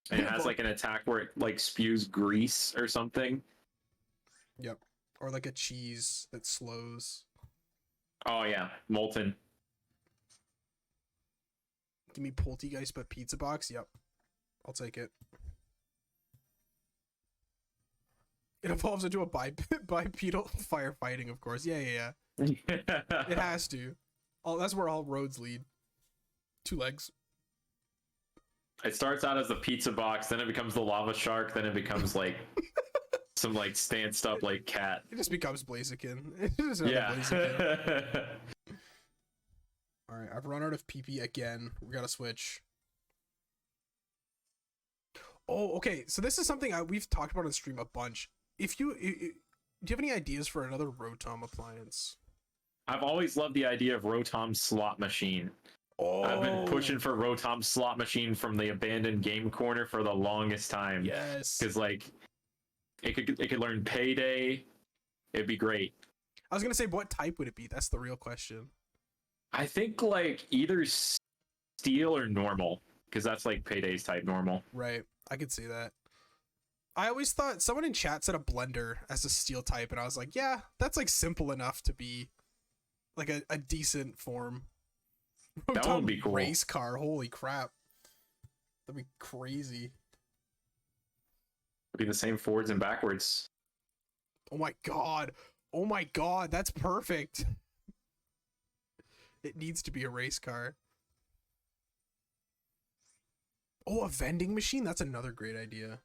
And it has like an attack where it like spews grease or something. Yep. Or like a cheese that slows. Oh yeah, molten. Give me Poltegeist but pizza box. Yep. I'll take it. It evolves into a bipedal firefighting, of course. Yeah. It has to. That's where all roads lead. 2 legs. It starts out as the pizza box, then it becomes the lava shark, then it becomes like some like stanced up like cat. It just becomes Blaziken. Yeah. Blaziken. All right, I've run out of PP again. We gotta switch. Oh, okay. So this is something we've talked about on stream a bunch. Do you have any ideas for another Rotom appliance? I've always loved the idea of Rotom's slot machine. I've been pushing for Rotom's slot machine from the abandoned game corner for the longest time. Yes. Because like it could learn Payday. It'd be great. I was gonna say, what type would it be? That's the real question. I think like either steel or normal, because that's like Payday's type normal. Right. I could see that. I always thought someone in chat said a blender as a steel type, and I was like, yeah, that's like simple enough to be like a decent form. That would be cool. Race car, holy crap. That'd be crazy. It'd be the same forwards and backwards. Oh my god. Oh my god, that's perfect. It needs to be a race car. Oh, a vending machine? That's another great idea.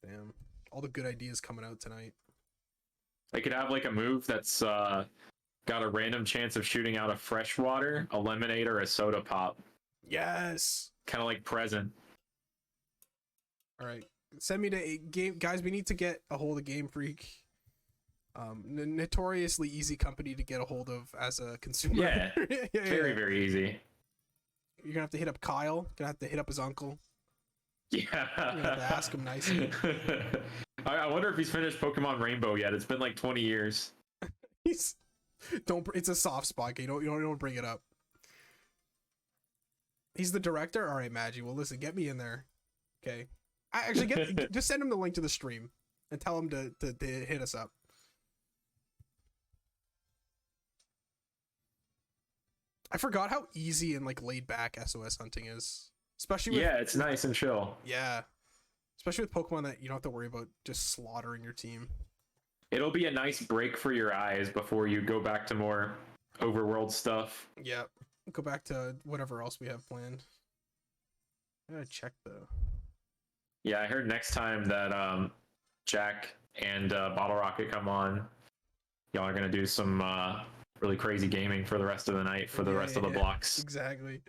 Damn. All the good ideas coming out tonight. I could have like a move that's got a random chance of shooting out a freshwater, a lemonade, or a soda pop. Yes. Kind of like present. All right. Send me to game, guys. We need to get a hold of Game Freak. Notoriously easy company to get a hold of as a consumer. Yeah, very, very easy. You're gonna have to hit up Kyle. Gonna have to hit up his uncle. Yeah. You're gonna have to ask him nicely. I wonder if he's finished Pokemon Rainbow yet. It's been like 20 years. It's a soft spot. Okay? You don't bring it up. He's the director. All right, Maggie. Well, listen, get me in there. Okay. Actually, just send him the link to the stream and tell him to hit us up. I forgot how easy and like laid back SOS hunting is, especially with, yeah, it's nice and chill. Yeah, especially with Pokemon that you don't have to worry about just slaughtering your team. It'll be a nice break for your eyes before you go back to more overworld stuff. Yeah, go back to whatever else we have planned. I gotta check though. Yeah, I heard next time that Jack and Bottle Rocket come on, y'all are gonna do some really crazy gaming for the rest of the night for the rest of the blocks. Exactly.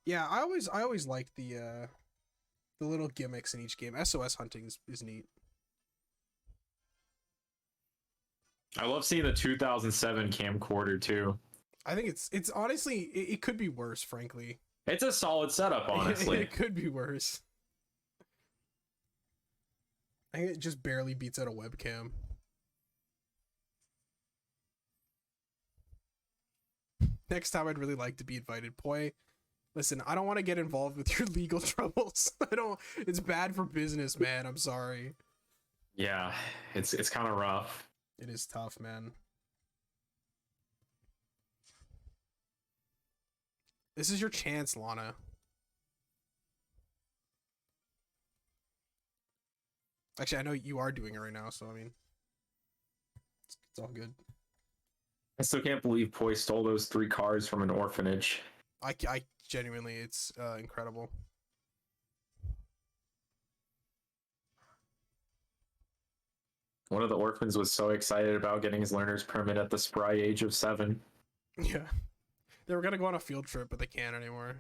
Yeah, I always like the little gimmicks in each game. SOS hunting is neat. I love seeing the 2007 camcorder too. I think it's honestly it could be worse, frankly. It's a solid setup, honestly. It could be worse. I think it just barely beats out a webcam. Next time I'd really like to be invited. Poi, listen, I don't want to get involved with your legal troubles. It's bad for business, man. I'm sorry. Yeah, it's kind of rough. It is tough, man. This is your chance, Lana. Actually, I know you are doing it right now, so I mean, it's all good. I still can't believe Poi stole those 3 cars from an orphanage. I genuinely, it's incredible. One of the orphans was so excited about getting his learner's permit at the spry age of 7. Yeah. They were gonna go on a field trip, but they can't anymore.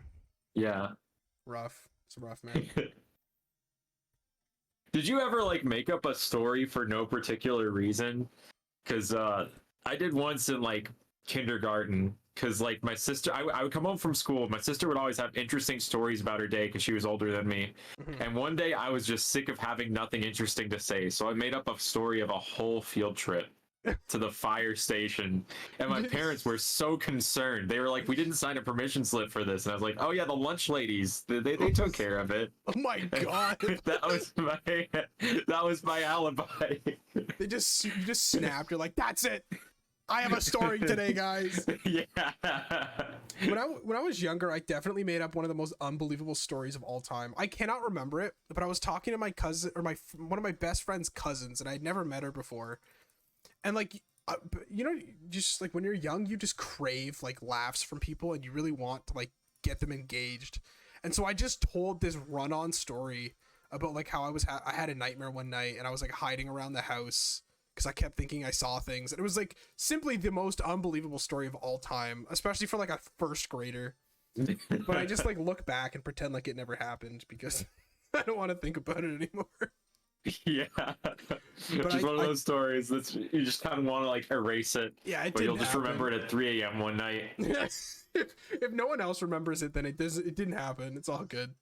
Yeah. Rough. It's rough, man. Did you ever like make up a story for no particular reason? Because I did once in like kindergarten. Because like my sister, I would come home from school. My sister would always have interesting stories about her day because she was older than me. And one day I was just sick of having nothing interesting to say. So I made up a story of a whole field trip to the fire station. And my parents were so concerned. They were like, we didn't sign a permission slip for this. And I was like, oh yeah, the lunch ladies, they took care of it. Oh my god. that was my alibi. You just snapped. You're like, that's it. I have a story today, guys. Yeah. When I was younger, I definitely made up one of the most unbelievable stories of all time. I cannot remember it, but I was talking to my cousin, or one of my best friend's cousins, and I'd never met her before. And like, you know, just like when you're young, you just crave like laughs from people, and you really want to like get them engaged. And so I just told this run-on story about like how I had a nightmare one night, and I was like hiding around the house because I kept thinking I saw things. And it was like simply the most unbelievable story of all time, especially for like a first grader. but I just like look back and pretend like it never happened because I don't want to think about it anymore. Yeah, just one of those stories that's you just kind of want to like erase it. Yeah, but you'll just remember it at 3 a.m. one night. if no one else remembers it, then it didn't happen. It's all good.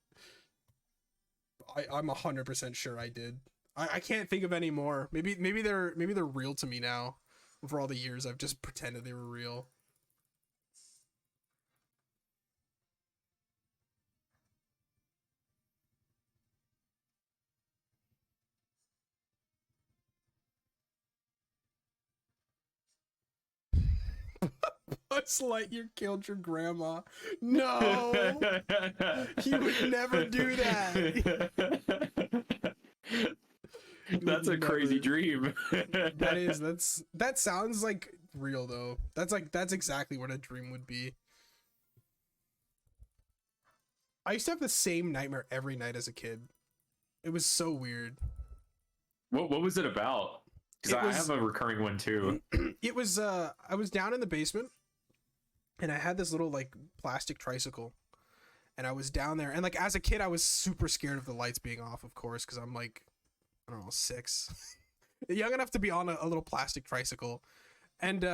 I'm 100% sure I did. I can't think of any more. Maybe they're real to me now. For all the years I've just pretended they were real. Buzz Lightyear killed your grandma. No, he would never do that. That's a crazy dream. That sounds like real though. That's exactly what a dream would be. I used to have the same nightmare every night as a kid. It was so weird. What was it about? Because I have a recurring one too. It was I was down in the basement and I had this little like plastic tricycle. And I was down there and like as a kid I was super scared of the lights being off, of course, because I'm like, I don't know, 6. Young enough to be on a little plastic tricycle. And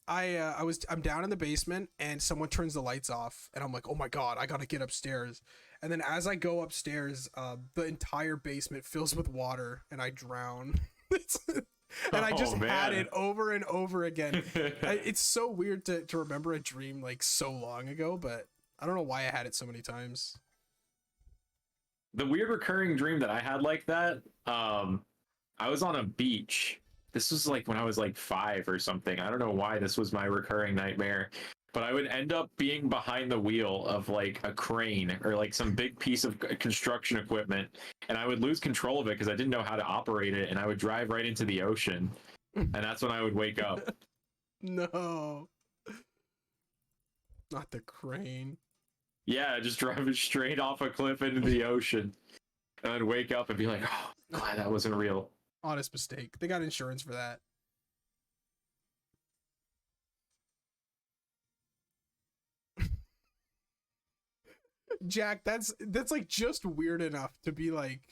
I'm down in the basement and someone turns the lights off and I'm like, oh my god, I gotta get upstairs. And then as I go upstairs, the entire basement fills with water and I drown. And I just had it over and over again. It's so weird to remember a dream like so long ago, but I don't know why I had it so many times. The weird recurring dream that I had like that, I was on a beach. This was like when I was like 5 or something. I don't know why this was my recurring nightmare, but I would end up being behind the wheel of like a crane or like some big piece of construction equipment, and I would lose control of it because I didn't know how to operate it, and I would drive right into the ocean, and that's when I would wake up. No, not the crane. Yeah, just driving straight off a cliff into the ocean, and I'd wake up and be like, "Oh, glad that wasn't real." Honest mistake. They got insurance for that. Jack, that's like just weird enough to be like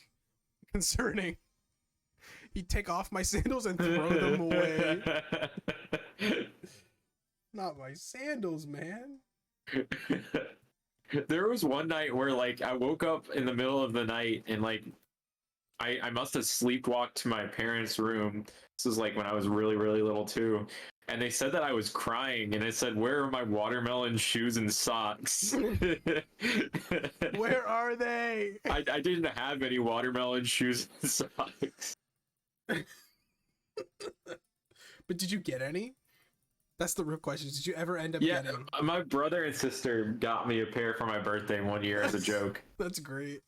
concerning. He'd take off my sandals and throw them away. Not my sandals, man. There was one night where like I woke up in the middle of the night and like I must have sleepwalked to my parents' room. This was like when I was really, really little too. And they said that I was crying, and it said, "Where are my watermelon shoes and socks?" Where are they? I didn't have any watermelon shoes and socks. But did you get any? That's the real question. Did you ever end up getting? My brother and sister got me a pair for my birthday one year as a joke. That's great.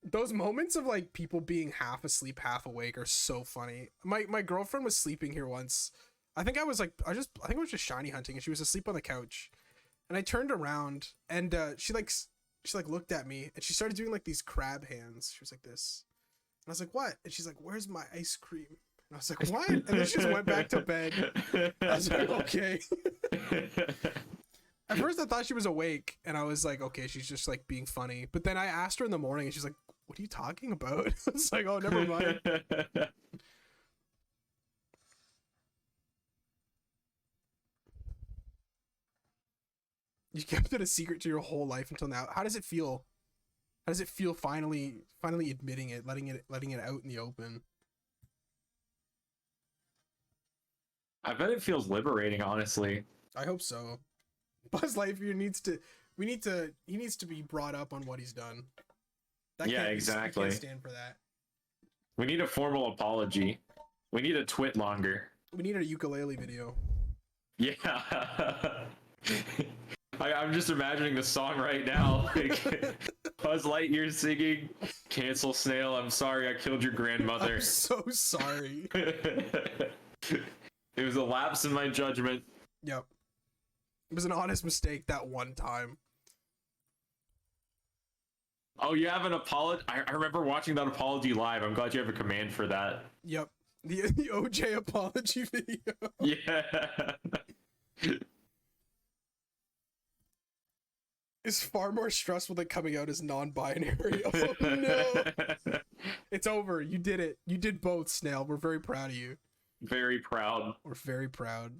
Those moments of like people being half asleep, half awake are so funny. My girlfriend was sleeping here once. I think I was just shiny hunting and she was asleep on the couch. And I turned around and she looked at me and she started doing like these crab hands. She was like this. And I was like, "What?" And she's like, "Where's my ice cream?" And I was like, "What?" And then she just went back to bed. I was like, "Okay." At first I thought she was awake and I was like, okay, she's just like being funny. But then I asked her in the morning and she's like, "What are you talking about?" I was like, "Oh, never mind." You kept it a secret to your whole life until now. How does it feel? How does it feel finally admitting it, letting it out in the open? I bet it feels liberating, honestly. I hope so. Buzz Lightyear needs to be brought up on what he's done. Exactly. I can't stand for that. We need a formal apology. We need a twit longer. We need a ukulele video. Yeah. I'm just imagining the song right now. Like, Buzz Lightyear singing, "Cancel Snail, I'm sorry I killed your grandmother." I'm so sorry. It was a lapse in my judgment. Yep. It was an honest mistake that one time. Oh, you have an apology? I remember watching that apology live. I'm glad you have a command for that. Yep. The OJ apology video. Yeah. is far more stressful than coming out as non-binary. Oh no. It's over. You did it. You did both, Snail. We're very proud of you. Very proud. We're very proud.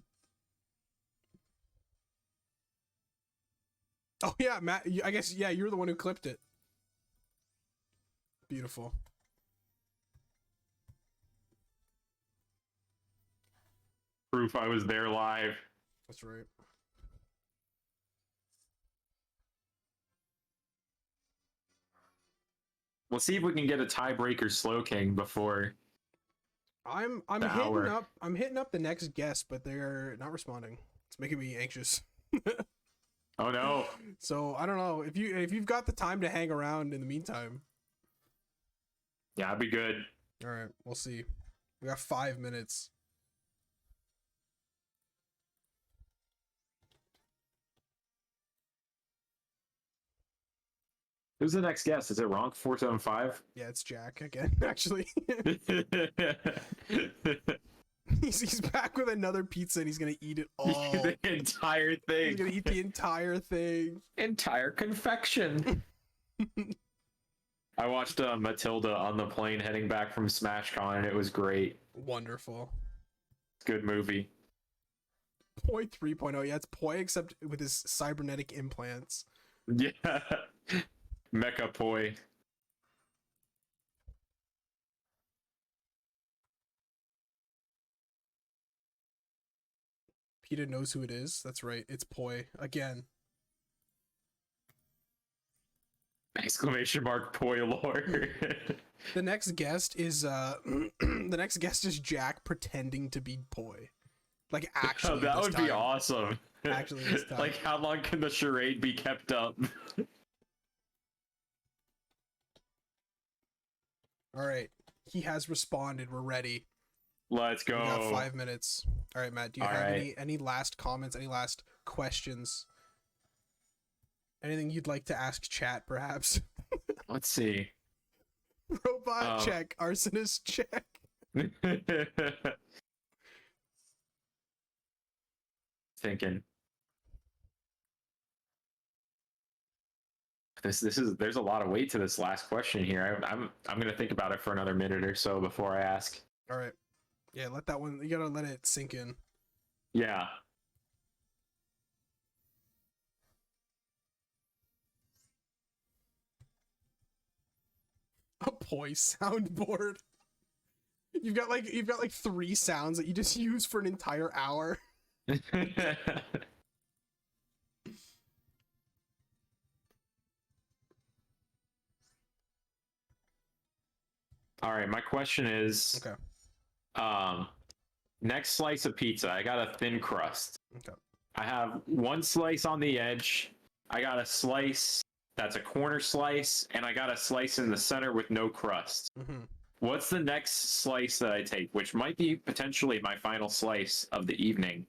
Oh yeah, Matt. I guess yeah. You're the one who clipped it. Beautiful. Proof I was there live. That's right. We'll see if we can get a tiebreaker Slow King before. I'm The hour. hitting up the next guest, but they're not responding. It's making me anxious. Oh no. So I don't know if you've got the time to hang around in the meantime. Yeah, I'd be good. All right, we'll see. We got 5 minutes. Who's the next guest? Is it Ronk 475? Yeah, it's Jack again. Actually, he's back with another pizza and he's gonna eat it all. The entire He's thing. gonna eat the entire thing. Entire confection. I watched Matilda on the plane heading back from SmashCon and it was great. Wonderful. Good movie. Poi 3.0. Yeah, it's Poi except with his cybernetic implants. Yeah. Mecha Poi. PETA knows who it is. That's right. It's Poi again. Exclamation mark Poi lore. The next guest is the next guest is Jack pretending to be Poi. Like actually. That this would be time. awesome. Actually this time. Like, how long can the charade be kept up? All right. He has responded. We're ready. Let's go. We got 5 minutes. All right, Matt. Do you All have right. any last comments? Any last questions? Anything you'd like to ask chat, perhaps? Let's see. Robot check. Arsonist check. Thinking. There's a lot of weight to this last question here. I'm gonna think about it for another minute or so before I ask. All right. Yeah, let that one. You gotta let it sink in. Yeah. A Poi soundboard. You've got like 3 sounds that you just use for an entire hour. All right, my question is, Okay. next slice of pizza, I got a thin crust. Okay. I have one slice on the edge. I got a slice that's a corner slice, and I got a slice in the center with no crust. Mm-hmm. What's the next slice that I take, which might be potentially my final slice of the evening,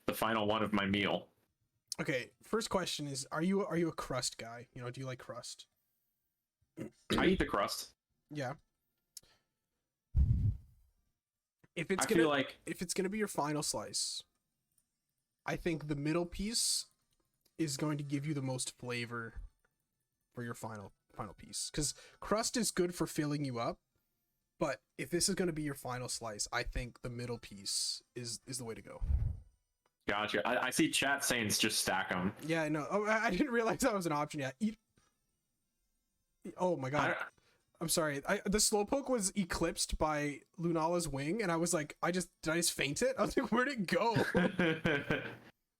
the final one of my meal? Okay. First question is: Are you a crust guy? You know, do you like crust? I eat the crust. Yeah. If it's I feel like if it's gonna be your final slice, I think the middle piece is going to give you the most flavor for your final piece. Because crust is good for filling you up, but if this is gonna be your final slice, I think the middle piece is the way to go. Gotcha. I see chat saying it's just stack them. Yeah, I know. Oh, I didn't realize that was an option. Yeah, eat. Oh my god. I'm sorry. The slowpoke was eclipsed by Lunala's wing, and I was like, did I just faint it? I was like, where'd it go?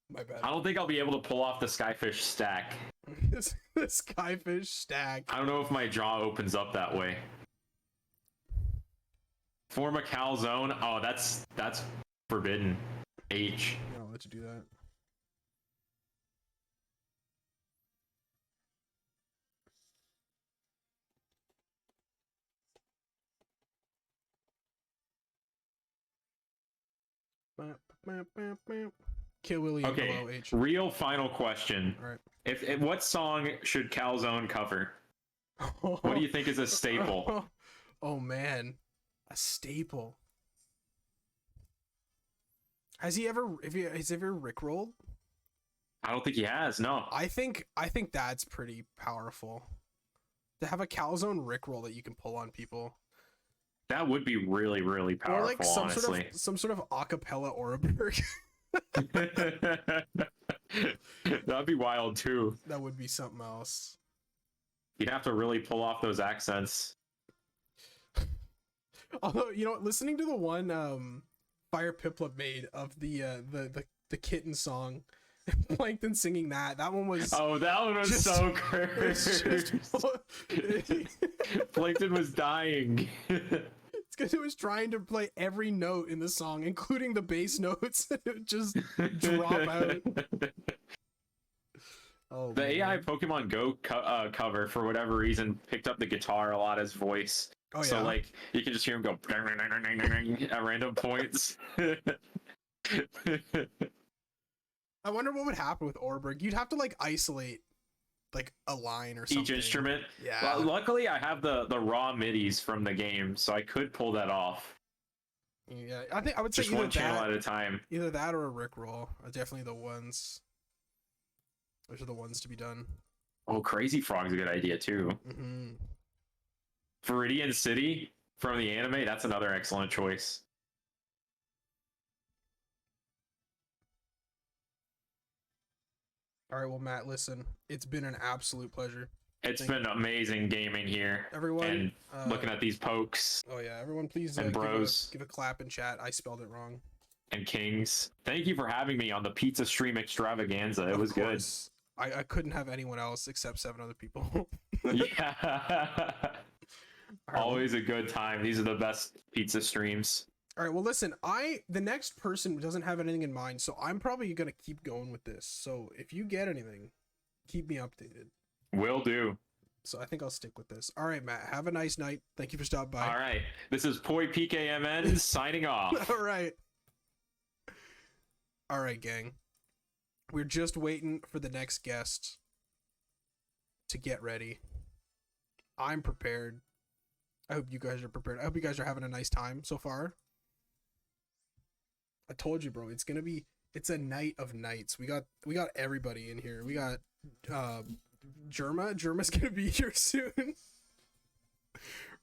My bad. I don't think I'll be able to pull off the skyfish stack. the skyfish stack. I don't know if my jaw opens up that way. Form a calzone. Oh, that's forbidden. H. I'll let you do that. Kill Willie and below Okay. H. Real final question. All right. If what song should calzone cover? What do you think is a staple? Oh man, a staple. Has he ever rickrolled? I don't think he has. No. I think that's pretty powerful. To have a calzone Rickroll that you can pull on people. That would be really, really powerful, Or like honestly. some sort of acapella Oraberg. That'd be wild too. That would be something else. You'd have to really pull off those accents. Although, you know, listening to the one Fire Piplup made of the kitten song, Plankton singing that one was That one was just- so cursed. Plankton was dying. It's because it was trying to play every note in the song, including the bass notes. It would just drop out. Oh, The AI man. Pokemon Go cover, for whatever reason, picked up the guitar a lot as voice. Oh, yeah. So like you can just hear him go at random points. I wonder what would happen with Orberg. You'd have to like isolate like a line or something. Each instrument. Yeah. Well, luckily, I have the raw midis from the game, so I could pull that off. Yeah. I think I would say Just one channel that, at a time. either that or a Rickroll are definitely the ones. Those are the ones to be done. Oh, Crazy Frog's a good idea too. Mm-hmm. Viridian City from the anime, that's another excellent choice. All right, well, Matt, listen, it's been an absolute pleasure. It's Thank been amazing gaming here. Everyone, And looking at these pokes Oh yeah, everyone, please and bros. give a clap in chat. I spelled it wrong. and kings. Thank you for having me on the pizza stream extravaganza. It Of was good. course. I couldn't have anyone else except 7 other people. Yeah. All right, Always a good time. These are the best pizza streams. All right, well, listen, the next person doesn't have anything in mind, so I'm probably going to keep going with this. So if you get anything, keep me updated. Will do. So I think I'll stick with this. All right, Matt, have a nice night. Thank you for stopping by. All right. This is PoiPKMN signing off. All right. All right, gang. We're just waiting for the next guest to get ready. I'm prepared. I hope you guys are prepared. I hope you guys are having a nice time so far. I told you, bro, it's a night of nights. We got everybody in here. We got Germa's gonna be here soon.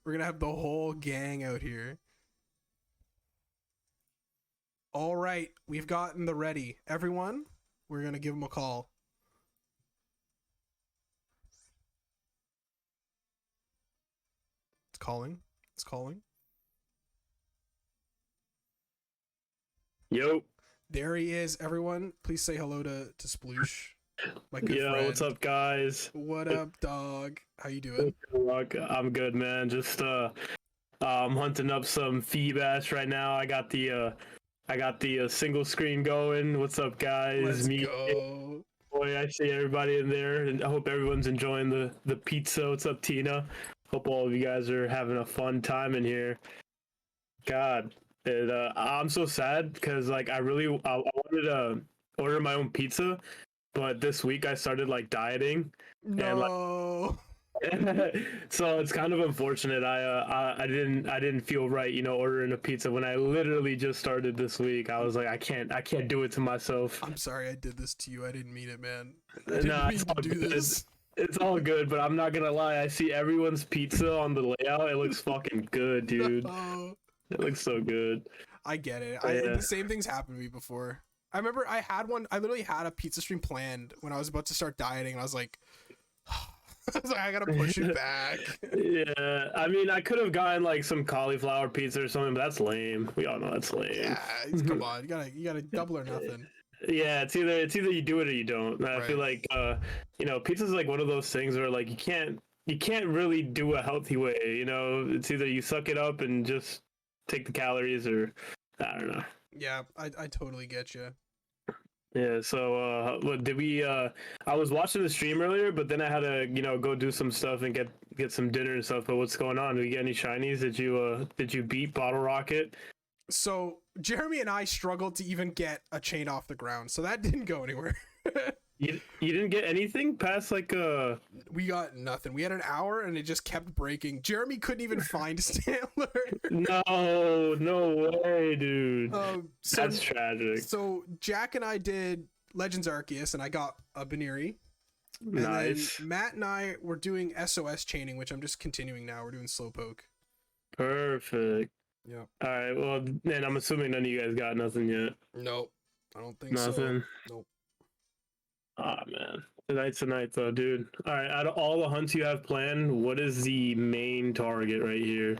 We're gonna have the whole gang out here. All right, we've gotten the ready. Everyone, we're gonna give them a call. It's calling. It's calling. Yo. There he is, everyone. Please say hello to Sploosh, my good Yo, friend. what's up, guys? What up, dog? How you doing? I'm good, man. Just I'm hunting up some Feebass right now. I got the single screen going. What's up, guys? Let's go. Boy, I see everybody in there, and I hope everyone's enjoying the pizza. What's up, Tina? Hope all of you guys are having a fun time in here. God, I'm so sad because like I wanted to order my own pizza, but this week I started like dieting. No. So it's kind of unfortunate. I didn't feel right, ordering a pizza when I literally just started this week. I was like, I can't do it to myself. I'm sorry I did this to you. I didn't mean it, man. I didn't Nah, mean it's to all do good. this. It's all good, but I'm not gonna lie. I see everyone's pizza on the layout. It looks fucking good, dude. No. It looks so good. I get it. Yeah. The same things happened to me before. I remember I literally had a pizza stream planned when I was about to start dieting, and I was like, I gotta push it back. Yeah, I mean, I could have gotten like some cauliflower pizza or something, but that's lame. We all know that's lame. Yeah, come on, you gotta double or nothing. Yeah, it's either you do it or you don't. And I feel like pizza's like one of those things where like you can't really do a healthy way. It's either you suck it up and just take the calories, or I don't know. Yeah, I totally get you. Yeah, so what did we I was watching the stream earlier, but then I had to, go do some stuff and get some dinner and stuff. But what's going on? Did we get any shinies? Did you beat Bottle Rocket? So Jeremy and I struggled to even get a chain off the ground, so that didn't go anywhere. You didn't get anything past like We got nothing. We had an hour and it just kept breaking. Jeremy couldn't even find Stantler. No way, dude. So, That's tragic. So Jack and I did Legends Arceus, and I got a Baneri. And Nice. then Matt and I were doing SOS Chaining, which I'm just continuing now. We're doing Slowpoke. Perfect. Yeah. All right. Well, then I'm assuming none of you guys got nothing yet. Nope. I don't think Nothing. so. Nope. Ah, man. Tonight's the night, though, dude. All right. Out of all the hunts you have planned, what is the main target right here?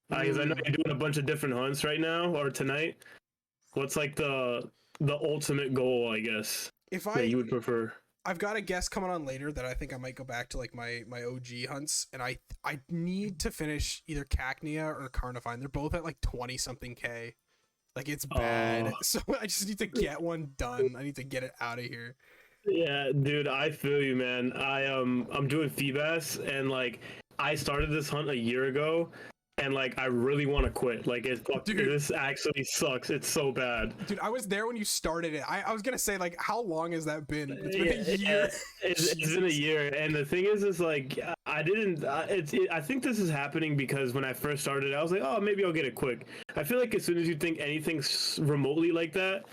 Because I know you're doing a bunch of different hunts right now or tonight. What's like the ultimate goal, I guess, If that you would prefer? I've got a guest coming on later that I think I might go back to like my OG hunts, and I need to finish either Cacnea or Carnivine. They're both at like 20 something K. Like it's bad. Oh. So I just need to get one done. I need to get it out of here. Yeah, dude, I feel you, man. I'm doing Feebas, and like I started this hunt a year ago, and like I really want to quit. Like this actually sucks. It's so bad. Dude, I was there when you started it. I was gonna say, like, how long has that been? It's been a year. It's been a year, and the thing is like I didn't. I think this is happening because when I first started, I was like, oh, maybe I'll get it quick. I feel like as soon as you think anything's remotely like that,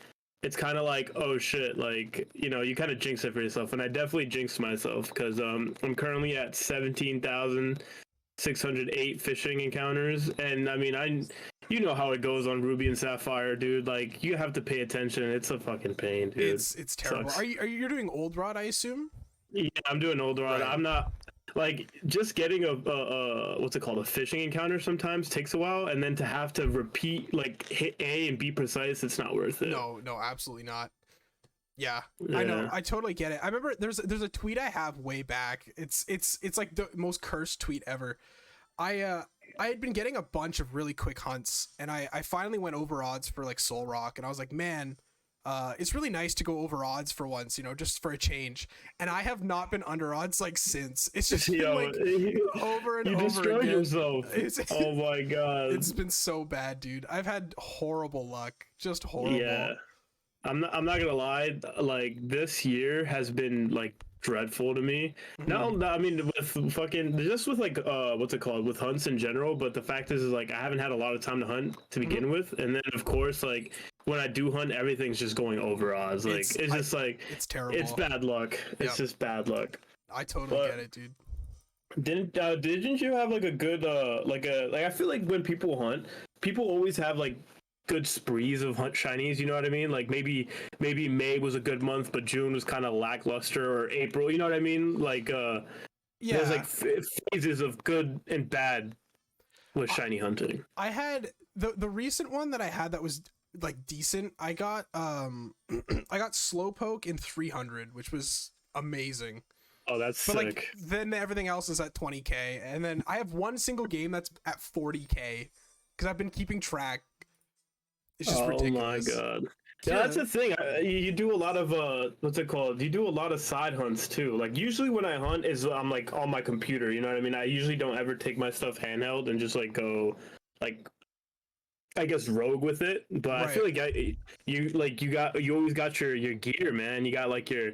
it's kind of like, oh shit, like, you know, you kind of jinx it for yourself. And I definitely jinxed myself because I'm currently at 17,608 fishing encounters, and I mean, you know how it goes on Ruby and Sapphire, dude. Like, you have to pay attention. It's a fucking pain, dude. It's terrible. Sucks. Are you doing Old Rod, I assume? Yeah, I'm doing Old Rod. Right. I'm not like just getting a what's it called, a fishing encounter sometimes takes a while, and then to have to repeat, like, hit A and be precise, it's not worth it. No, absolutely not. Yeah, I know. Yeah. I totally get it. I remember there's a tweet I have way back. It's like the most cursed tweet ever. I had been getting a bunch of really quick hunts, and I finally went over odds for like Soul Rock, and I was like, man, it's really nice to go over odds for once, you know, just for a change. And I have not been under odds like since. It's just been like over and you over destroyed again. yourself. Oh my god. It's been so bad, dude. I've had horrible luck. Just horrible. Yeah. I'm not gonna lie, like this year has been like dreadful to me. Mhm. I mean, with fucking just with like what's it called, with hunts in general, but the fact is like I haven't had a lot of time to hunt to begin with, and then of course like when I do hunt, everything's just going over odds. Like it's just like it's terrible. it's bad luck. It's just bad luck. I totally get it, dude. Didn't you have like a good like I feel like when people hunt, people always have like good sprees of hunt shinies, you know what I mean? Like maybe May was a good month, but June was kind of lackluster, or April, you know what I mean? Like there's like phases of good and bad with shiny hunting. I had the recent one that I had that was like decent. I got I got Slowpoke in 300, which was amazing. Oh, that's but sick. like then everything else is at 20k, and then I have one single game that's at 40k because I've been keeping track. It's just ridiculous. Oh my god. Yeah, that's the thing. You do a lot of what's it called? You do a lot of side hunts too. Like usually when I hunt is I'm like on my computer, you know what I mean? I usually don't ever take my stuff handheld and just like go like I guess rogue with it. But I feel like you always got your gear, man. You got like your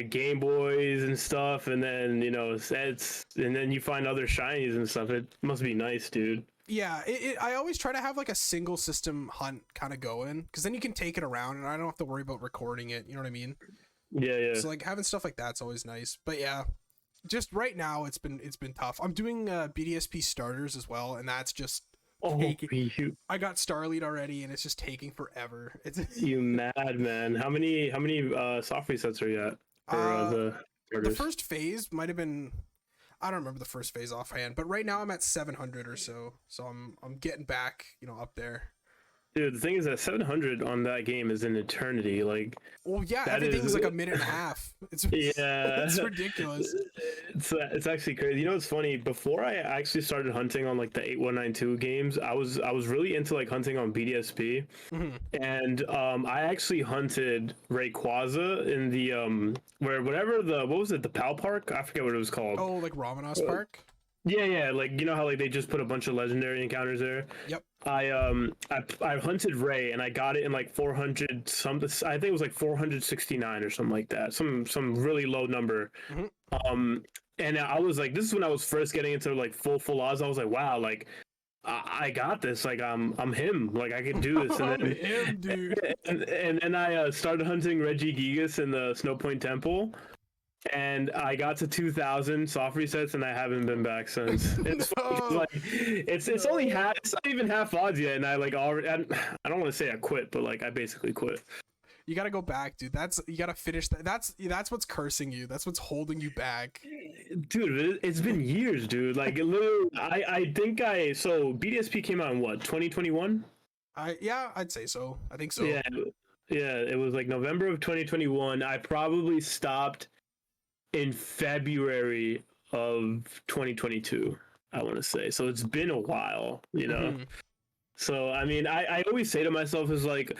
Game Boys and stuff, and then you know and then you find other shinies and stuff. It must be nice, dude. Yeah, I always try to have like a single system hunt kind of going, because then you can take it around and I don't have to worry about recording it. You know what I mean? Yeah. So like having stuff like that's always nice. But yeah, just right now it's been tough. I'm doing BDSP starters as well, and that's just taking. I got Starlead already, and it's just taking forever. It's you mad man? How many soft resets are you at for the first phase might have been. I don't remember the first phase offhand, but right now I'm at 700 or so. So I'm getting back, you know, up there. Dude, the thing is that 700 on that game is an eternity. Like, well, yeah, everything's like a minute and a half. It's it's ridiculous. It's actually crazy. You know, it's funny. Before I actually started hunting on like the 8192 games, I was really into like hunting on BDSP, and I actually hunted Rayquaza in the what was it, the PAL Park? I forget what it was called. Oh, like Ramanas Park. Yeah, like you know how like they just put a bunch of legendary encounters there. Yep. I hunted Ray and I got it in like 400 something. I think it was like 469 or something like that. Some really low number. And I was like, this is when I was first getting into like full odds. I was like, wow, like I got this. Like I'm him. Like I can do this. And I'm then him, dude. and then I started hunting Regigigas in the Snow Point Temple, and I got to 2,000 soft resets, and I haven't been back since. It's funny 'cause, like it's only half. It's not even half odds yet, and I like already. I don't want to say I quit, but like I basically quit. You gotta go back, dude. You gotta finish that. That's what's cursing you. That's what's holding you back. Dude, it's been years, dude. Like literally, I think so BDSP came out in what 2021. Yeah, I'd say so. I think so. Yeah, it was like November of 2021. I probably stopped in February of 2022, I want to say. So it's been a while, you know. Mhm. So I mean, I always say to myself is like,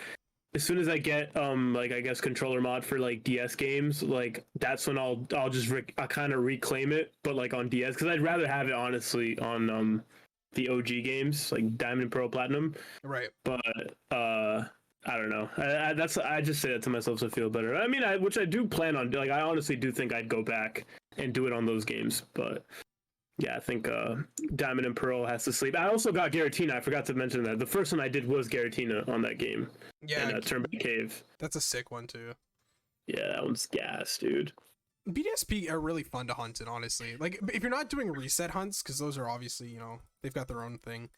as soon as I get like I guess controller mod for like DS games, like that's when I'll just I kind of reclaim it, but like on DS, because I'd rather have it honestly on the OG games like Diamond, Pearl, Platinum. Right. But I don't know. I just say that to myself to feel better. I mean, which I do plan on. Like, I honestly do think I'd go back and do it on those games. But yeah, I think Diamond and Pearl has to sleep. I also got Giratina. I forgot to mention that. The first one I did was Giratina on that game. Yeah. And Turnback Cave. That's a sick one too. Yeah, that one's gas, dude. BDSP are really fun to hunt in, honestly. Like, if you're not doing reset hunts, because those are obviously, you know, they've got their own thing.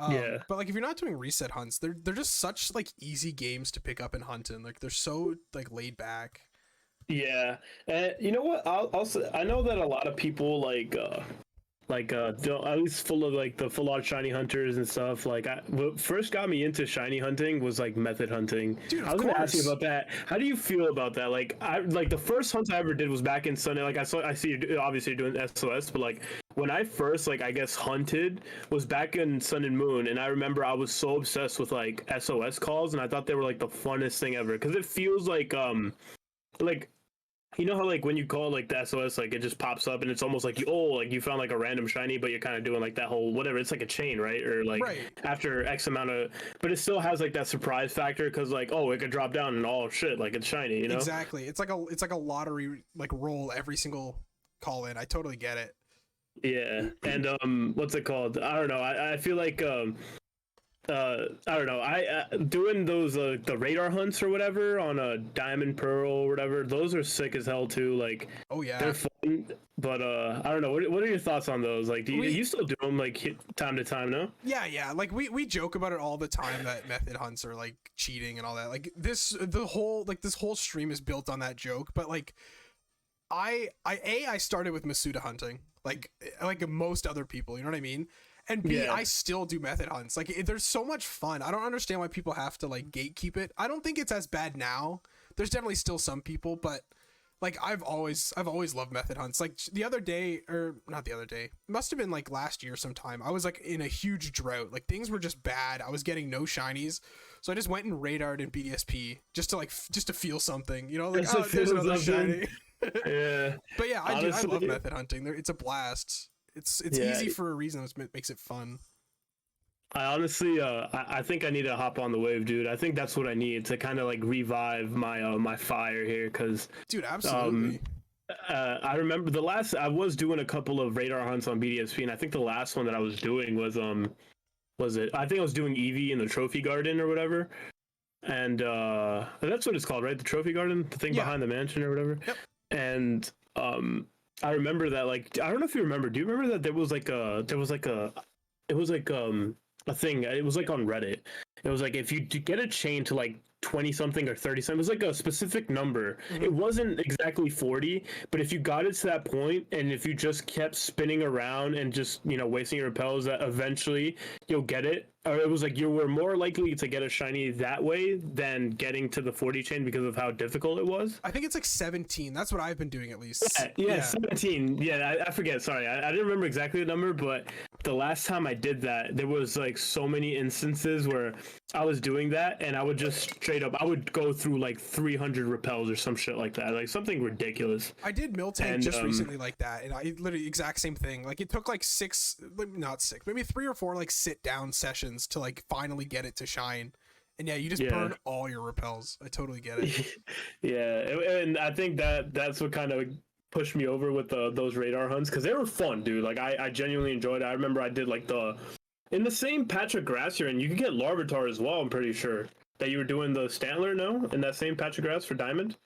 Yeah. But like, if you're not doing reset hunts, they're just such like easy games to pick up and hunt in. Like, they're so like laid back. Yeah, and you know what? I know that a lot of people like at least full of like the full out shiny hunters and stuff. Like what first got me into shiny hunting was like method hunting. Dude, I was gonna ask you about that. How do you feel about that? Like I like the first hunt I ever did was back in Sunday. Like I see you obviously doing SOS, but like when I first like I guess hunted was back in Sun and Moon, and I remember I was so obsessed with like SOS calls, and I thought they were like the funnest thing ever because it feels like you know how like when you call like the SOS, like it just pops up and it's almost like you found like a random shiny, but you're kind of doing like that whole whatever. It's like a chain, right? Or like after X amount of, but it still has like that surprise factor because like it could drop down and shit, like it's shiny, you know? Exactly. It's like a lottery like roll every single call in. I totally get it. Yeah, and what's it called? I don't know. I feel like I don't know. I doing those the radar hunts or whatever on a Diamond Pearl or whatever. Those are sick as hell too. Like, oh yeah, they're fun. But I don't know. What are your thoughts on those? Like, do you still do them like time to time? No. Yeah. Like we joke about it all the time that method hunts are like cheating and all that. Like this whole stream is built on that joke. But like, I started with Masuda hunting like most other people. You know what I mean? And B, I still do method hunts. Like, they're so much fun. I don't understand why people have to like gatekeep it. I don't think it's as bad now. There's definitely still some people, but like I've always loved method hunts. Like the other day, or not the other day, it must have been like last year sometime. I was like in a huge drought. Like things were just bad. I was getting no shinies, so I just went and radared in BDSP just to feel something. You know, like there's another shiny. Yeah. But yeah, I love method hunting. It's a blast. It's easy for a reason. It makes it fun. I honestly, I think I need to hop on the wave, dude. I think that's what I need to kind of like revive my my fire here, because dude, absolutely. I remember I was doing a couple of radar hunts on BDSP, and I think the last one that I was doing was I think I was doing Eevee in the Trophy Garden or whatever, and that's what it's called, right? The Trophy Garden, the thing behind the mansion or whatever. Yep. And I remember that, like, I don't know if you remember. Do you remember that there was like a thing? It was like on Reddit. It was like if you get a chain to like 20 something or 30 something, it was like a specific number. Mm-hmm. It wasn't exactly 40, but if you got it to that point and if you just kept spinning around and just, you know, wasting your repels, that eventually you'll get it. Or it was like you were more likely to get a shiny that way than getting to the 40 chain because of how difficult it was. I think it's like 17. That's what I've been doing at least. Yeah. 17. Yeah, I forget. Sorry, I didn't remember exactly the number, but the last time I did that, there was like so many instances where I was doing that and I would just straight up, I would go through like 300 repels or some shit like that, like something ridiculous. I did Miltank just recently like that, and I literally exact same thing. Like it took like maybe 3 or 4 like sit down sessions to like finally get it to shine. And yeah, you just burn all your repels. I totally get it. Yeah, and I think that's what kind of pushed me over with those radar hunts, because they were fun, dude. Like I genuinely enjoyed it. I remember I did like the In the same patch of grass you're in, you can get Larvitar as well. I'm pretty sure that you were doing the Stantler. No, in that same patch of grass for Diamond.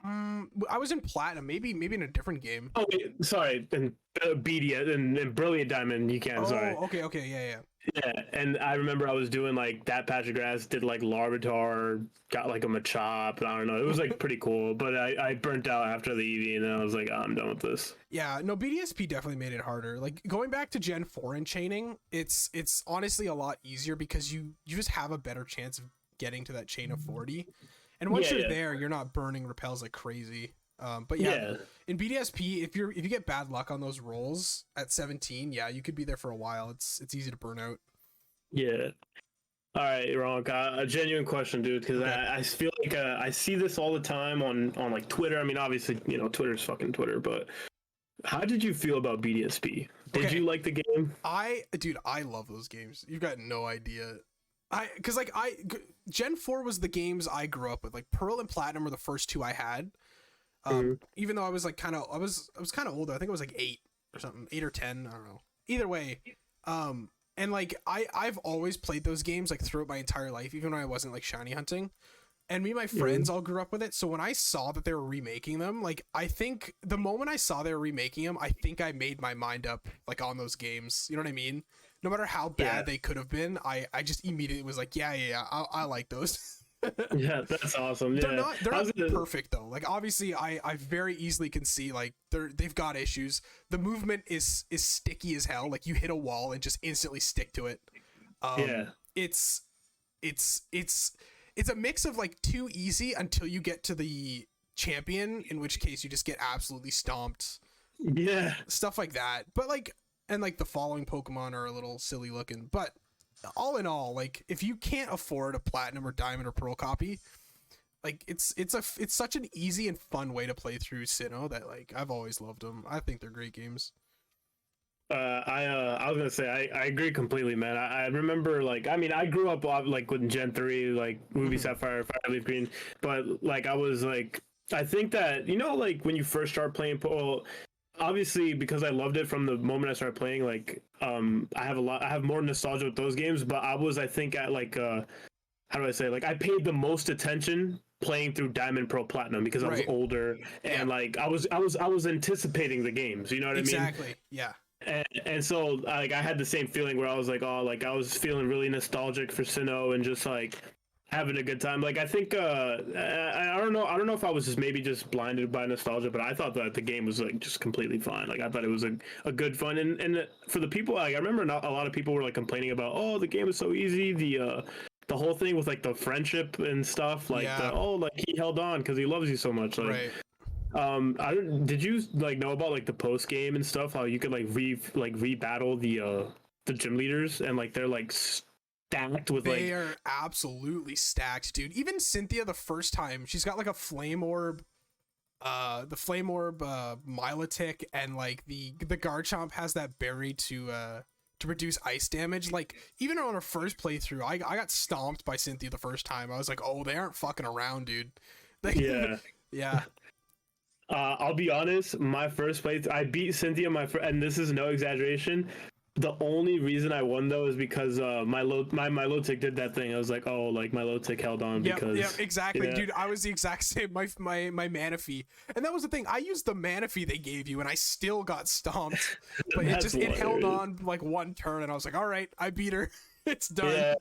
I was in Platinum, maybe in a different game. Oh wait, sorry, in BD and Brilliant Diamond you can. Oh, Sorry. okay, yeah. Yeah, and I remember I was doing like that patch of grass, did like Larvitar, got like a Machop. I don't know, it was like pretty cool. But I burnt out after the EV, and then I was like, oh, I'm done with this. Yeah, no, BDSP definitely made it harder. Like going back to Gen 4 and chaining, it's honestly a lot easier because you just have a better chance of getting to that chain of 40. And once you're there, you're not burning repels like crazy. But yeah, in BDSP, if you get bad luck on those rolls at 17, yeah, you could be there for a while. It's easy to burn out. Yeah. All right, Ronk, a genuine question, dude, because I feel like I see this all the time on like Twitter. I mean, obviously, you know, Twitter's fucking Twitter, but how did you feel about BDSP? Did you like the game? Dude, I love those games. You've got no idea. Gen 4 was the games I grew up with. Like Pearl and Platinum were the first two I had. Even though I was like I was kind of older. I think it was like 8 or something, 8 or 10. I don't know. Either way, and like I've always played those games like throughout my entire life, even when I wasn't like shiny hunting. And me and my friends all grew up with it. So when I saw that they were remaking them, like I think the moment I saw they were remaking them, I think I made my mind up like on those games. You know what I mean? No matter how bad they could have been, I just immediately was like, yeah, I like those. Yeah, that's awesome. Yeah. They're not perfect though. Like obviously I very easily can see like they've got issues. The movement is sticky as hell. Like you hit a wall and just instantly stick to it. It's a mix of like too easy until you get to the champion, in which case you just get absolutely stomped. Yeah. Stuff like that. But like, and like the following Pokemon are a little silly looking, but all in all, like if you can't afford a Platinum or Diamond or Pearl copy, like it's such an easy and fun way to play through Sinnoh that like I've always loved them. I think they're great games. I was gonna say I agree completely, man. I remember like I grew up like with Gen 3, like Ruby Sapphire, Fire Leaf Green, but like I was like I think that like when you first start playing obviously because I loved it from the moment I started playing, like I have more nostalgia with those games, but I think at like how do I say, like I paid the most attention playing through Diamond, Pearl, Platinum because I was older and like I was anticipating the games, you know what I mean? Exactly. Yeah. And so like I had the same feeling where I was like, oh, like I was feeling really nostalgic for Sinnoh and just like having a good time. Like I think I don't know if I was just blinded by nostalgia, but I thought that the game was like just completely fine. Like I thought it was a good fun, and for the people, like I remember a lot of people were like complaining about, oh, the game is so easy, the whole thing with like the friendship and stuff, like like he held on because he loves you so much, like did you like know about like the post game and stuff, how you could like re-battle the gym leaders, and like they're like stacked with they are absolutely stacked, dude. Even Cynthia, the first time, she's got like a flame orb, the flame orb Milotic, and like the Garchomp has that berry to reduce ice damage. Like even on her first playthrough, I got stomped by Cynthia the first time. I was like, oh, they aren't fucking around, dude. Like, yeah. I'll be honest, my first playthrough, I beat Cynthia, and this is no exaggeration. The only reason I won though is because my Milotic did that thing. I was like, oh, like Milotic held on because exactly, dude. I was the exact same. My Manaphy, and that was the thing. I used the Manaphy they gave you, and I still got stomped. But it held on like one turn, and I was like, all right, I beat her. It's done. Yeah.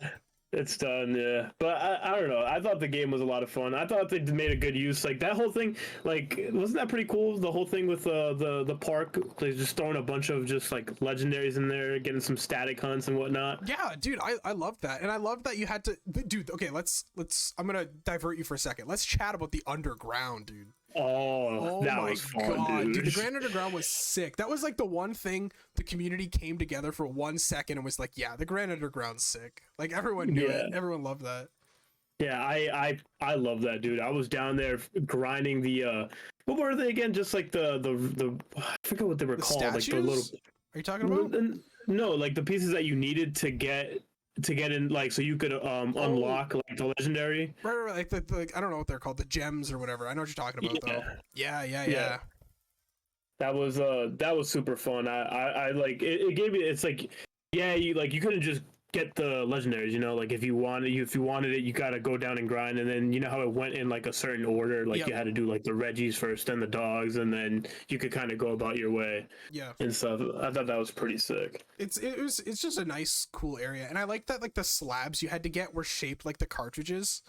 It's done, yeah. But I don't know. I thought the game was a lot of fun. I thought they made a good use. Like that whole thing, like wasn't that pretty cool? The whole thing with the park, they just throwing a bunch of just like legendaries in there, getting some static hunts and whatnot. Yeah, dude, I love that, and I love that you had to, dude. Okay, let's. I'm gonna divert you for a second. Let's chat about the underground, dude. Oh, that was fun, dude. The Grand Underground was sick. That was like the one thing the community came together for 1 second and was like, yeah, the Grand Underground's sick. Like everyone knew it. Everyone loved that. Yeah, I love that, dude. I was down there grinding the what were they again? Just like the I forget what they were called. Statues? Like the little. Are you talking about? No, like the pieces that you needed to get in, like so you could unlock like the legendary. Right. Like the I don't know what they're called, the gems or whatever. I know what you're talking about though. Yeah. That was super fun. I like it gave me, it's like yeah, you couldn't just get the legendaries, like if you wanted it, you gotta go down and grind, and then you know how it went in like a certain order, like Yep. you had to do like the Reggies first, then the dogs, and then you could kind of go about your way Yeah. and stuff. I thought that was pretty sick. It's just a nice, cool area, and I like that like the slabs you had to get were shaped like the cartridges.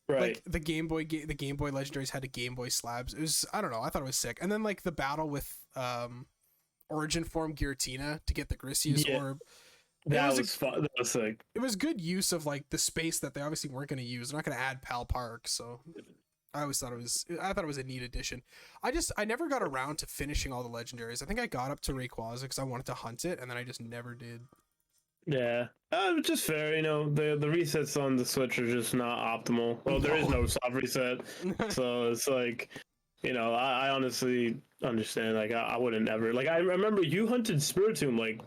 Right. Like the Game Boy legendaries had a Game Boy slabs. It was, I don't know, I thought it was sick. And then like the battle with Origin Form Giratina to get the Grisius orb. That was fun. That was sick. It was good use of like the space that they obviously weren't going to use. They're not going to add Pal Park, so I thought it was a neat addition. I never got around to finishing all the legendaries. I think I got up to Rayquaza because I wanted to hunt it, and then I just never did. Yeah, just fair. The resets on the Switch are just not optimal. Well, there is no soft reset, so it's like, I honestly understand. Like, I wouldn't ever. Like, I remember you hunted Spiritomb like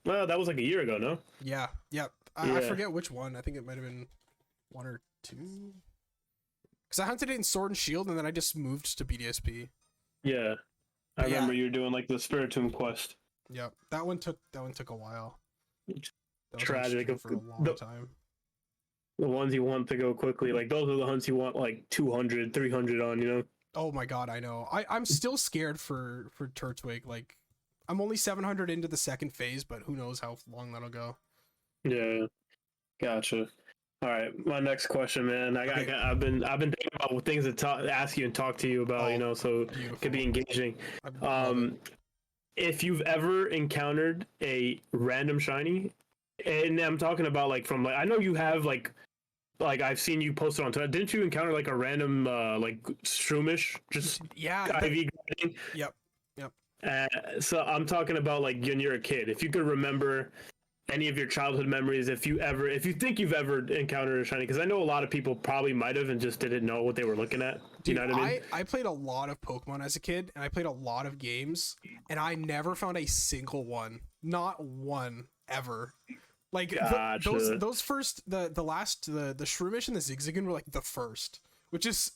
that was like a year ago, no? Yeah, yeah. I forget which one. I think it might have been 1 or 2. Because I hunted it in Sword and Shield, and then I just moved to BDSP. Yeah, I remember you were doing like the Spiritomb quest. Yeah, that one took a while. That was Tragic for a long time. The ones you want to go quickly, like those are the hunts you want like 200, 300 on, Oh my god, I know. I'm still scared for Turtwig. Like, I'm only 700 into the second phase, but who knows how long that'll go. Yeah, gotcha. All right, my next question, man. I've been thinking about things to ask you and talk to you about, so it could be engaging. If you've ever encountered a random shiny, and I'm talking about like from like I know you have like I've seen you post it on Twitter. Didn't you encounter like a random like Shroomish just IV grinding? Yep. So I'm talking about like when you're a kid. If you could remember any of your childhood memories, if you think you've ever encountered a shiny, because I know a lot of people probably might have and just didn't know what they were looking at. Do you know what I mean? I played a lot of Pokemon as a kid, and I played a lot of games, and I never found a single one, not one ever. Like those first the Shroomish and the Zigzagoon were like the first, which is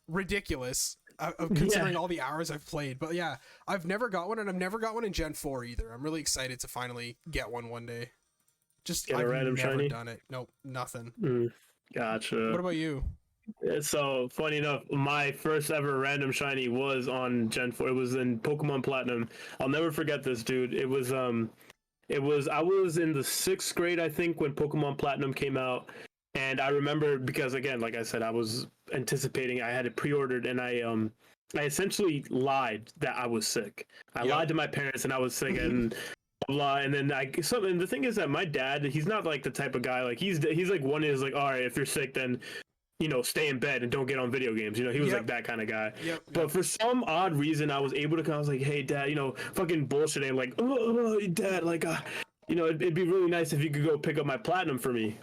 ridiculous. Considering all the hours I've played. But yeah, I've never got one, and I've never got one in Gen 4 either. I'm really excited to finally get one day. I've never shiny? Done it. Nope, nothing. Gotcha. What about you? So funny enough, my first ever random shiny was on Gen 4. It was in Pokemon Platinum. I'll never forget this, dude. I was in the 6th grade, I think, when Pokemon Platinum came out. And I remember because, again, like I said, I was anticipating. I had it pre-ordered, and I essentially lied that I was sick. I lied to my parents, and I was sick, and blah. And then the thing is that my dad, he's not like the type of guy like he's like one is like, all right, if you're sick, then stay in bed and don't get on video games. He was like that kind of guy. But for some odd reason, I was able to come. I was like, hey, Dad, fucking bullshitting, like, oh, Dad, like, it'd be really nice if you could go pick up my Platinum for me.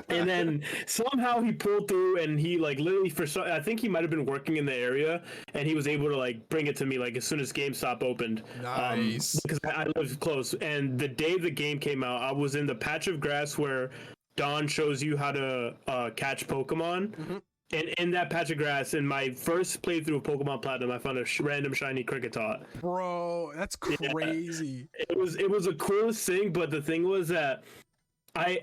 And then somehow he pulled through, and he like literally I think he might have been working in the area, and he was able to like bring it to me like as soon as GameStop opened. Nice. Because I lived close, and the day the game came out, I was in the patch of grass where Dawn shows you how to catch Pokemon. Mm-hmm. And in that patch of grass, in my first playthrough of Pokemon Platinum, I found a random shiny Kricketot. Bro, that's crazy. Yeah. It was the coolest thing, but the thing was that I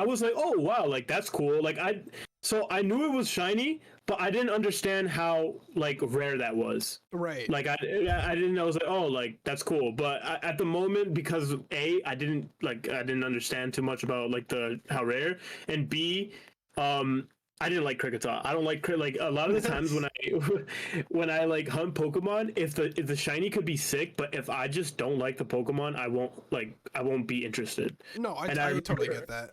was like, oh wow, like that's cool. Like I knew it was shiny, but I didn't understand how like rare that was. Right. Like I didn't know. I was like, oh, like that's cool. But at the moment, because I didn't understand too much about like how rare, and B, I didn't like Kricketot. I don't like a lot of the times when I like hunt Pokemon, if the shiny could be sick, but if I just don't like the Pokemon, I won't be interested. No, I totally get that.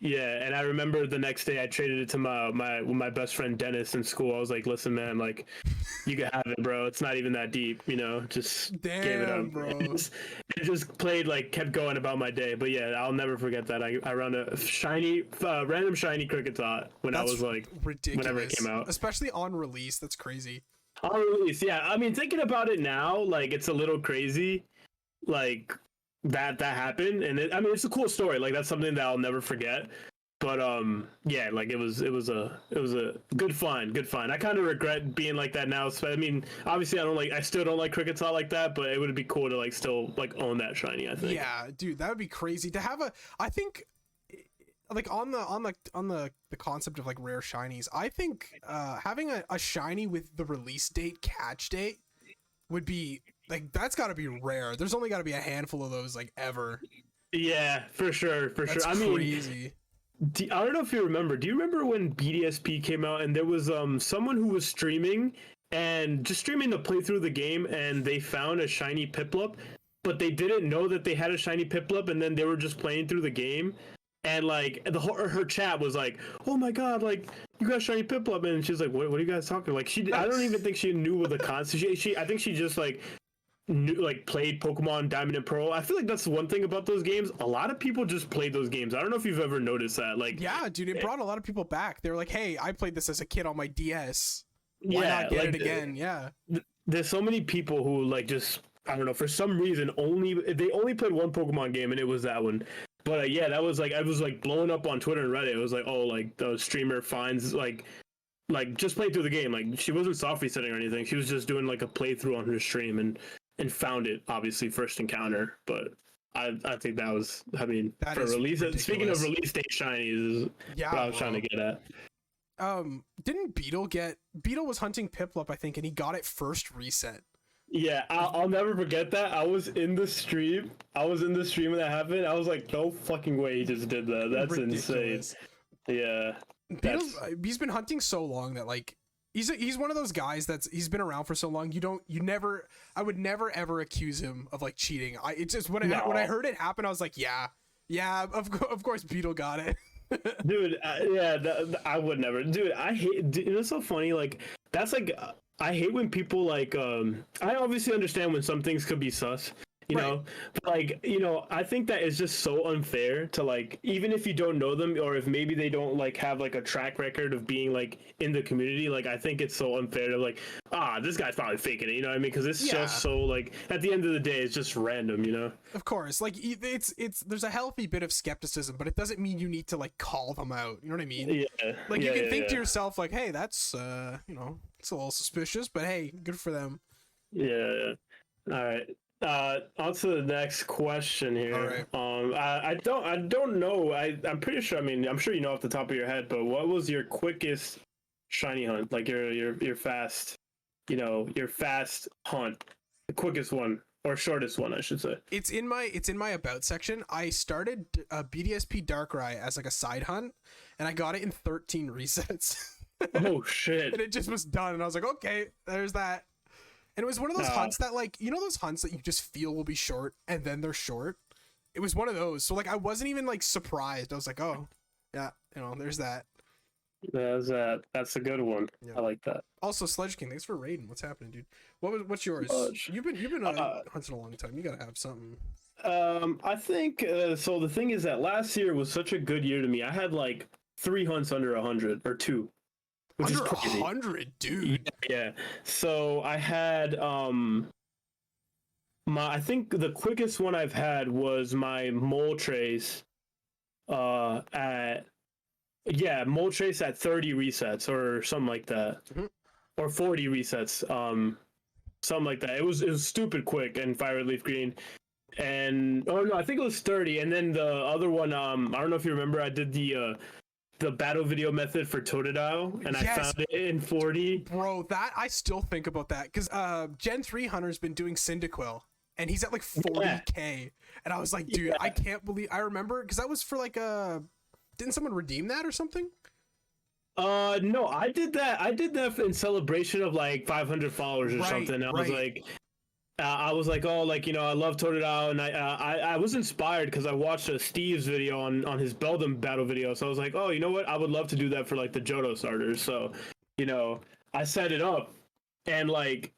Yeah, and I remember the next day I traded it to my best friend Dennis in school. I was like, "Listen, man, like, you can have it, bro. It's not even that deep, Just Damn, gave it up, bro. It just played, like, kept going about my day. But yeah, I'll never forget that. I ran a random shiny Kricketot when I was like, ridiculous. Whenever it came out, especially on release. That's crazy. On release, yeah. I mean, thinking about it now, like, it's a little crazy, like. That happened, and it's a cool story. Like that's something that I'll never forget. But yeah, like it was a good find. I kind of regret being like that now. So, I mean, obviously I still don't like Cricketsaw like that, but it would be cool to like still like own that shiny, I think. Yeah, dude, that would be crazy to have I think like on the concept of like rare shinies, I think having a shiny with the release date catch date would be like, that's got to be rare. There's only got to be a handful of those like ever. Yeah, for sure. That's I mean, crazy. I don't know if you remember. Do you remember when BDSP came out and there was someone who was streaming and just streaming the playthrough of the game, and they found a shiny Piplup, but they didn't know that they had a shiny Piplup, and then they were just playing through the game, and like her chat was like, "Oh my god, like you got a shiny Piplup," and she's like, "What are you guys talking?" Like I don't even think she knew what the concept. I think she just like played Pokemon Diamond and Pearl. I feel like that's one thing about those games. A lot of people just played those games. I don't know if you've ever noticed that. Like, yeah, dude, it brought a lot of people back. They were like, "Hey, I played this as a kid on my DS. Why yeah, not get like, it again?" Yeah. There's so many people who like just, I don't know, for some reason they only played one Pokemon game, and it was that one. But yeah, that was like, I was like blowing up on Twitter and Reddit. It was like, oh, like the streamer finds like just played through the game. Like she wasn't soft resetting or anything. She was just doing like a playthrough on her stream and found it, obviously first encounter. But I think that was, I mean, That for is release. ridiculous. Speaking of release date shinies, is Yeah, what I was trying to get at. Didn't Beetle was hunting Piplup, I think, and he got it first reset. Yeah, I'll never forget that. I was in the stream when that happened. I was like, no fucking way he just did that. That's Ridiculous. insane. Yeah. He's been hunting so long that like he's one of those guys he's been around for so long. I would never ever accuse him of like cheating. It's just when I heard it happen, I was like, yeah, of course Beetle got it. Dude, I would never. Dude, I hate. Dude, it's so funny. Like that's like, I hate when people like. I obviously understand when some things could be sus, you know, but like, you know, I think that is just so unfair to like, even if you don't know them, or if maybe they don't like have like a track record of being like in the community. Like I think it's so unfair to like, this guy's probably faking it, you know what I mean? Because it's just so like, at the end of the day, it's just random, you know. Of course, like it's there's a healthy bit of skepticism, but it doesn't mean you need to like call them out. You know what I mean? Yeah. Like you can think to yourself like, hey, that's you know, it's a little suspicious, but hey, good for them. Yeah. All right. On to the next question here. All right. I don't know. I'm pretty sure. I mean, I'm sure you know off the top of your head. But what was your quickest shiny hunt? Like your fast, you know, your fast hunt, the quickest one or shortest one, I should say. It's in my about section. I started BDSP Darkrai as like a side hunt, and I got it in 13 resets. Oh shit! And it just was done, and I was like, okay, there's that. And it was one of those hunts that, like, you know those hunts that you just feel will be short, and then they're short? It was one of those. So, like, I wasn't even, like, surprised. I was like, oh, yeah, you know, there's that. That's a good one. Yeah. I like that. Also, Sledge King, thanks for raiding. What's happening, dude? What's yours? You've been hunting a long time. You gotta have something. I think, so the thing is that last year was such a good year to me. I had, like, 3 hunts under 100, or 2. Which Under is crazy. 100, dude. Yeah. So I had I think the quickest one I've had was my Moltres Moltres at 30 resets or something like that. Mm-hmm. Or 40 resets. Something like that. It was stupid quick and Fire Leaf Green. And I think it was 30. And then the other one, I don't know if you remember, I did the battle video method for Totodile, and yes. I found it in 40. Bro, that I still think about that because Gen 3 Hunter's been doing Cyndaquil, and he's at like 40k, and I was like, dude, I can't believe. I remember because that was for like didn't someone redeem that or something? No, I did that in celebration of like 500 followers or something. I was like, oh, like, you know, I love Totodile, and I was inspired because I watched Steve's video on his Beldum battle video, so I was like, oh, you know what, I would love to do that for like the Johto starters. So, you know, I set it up, and like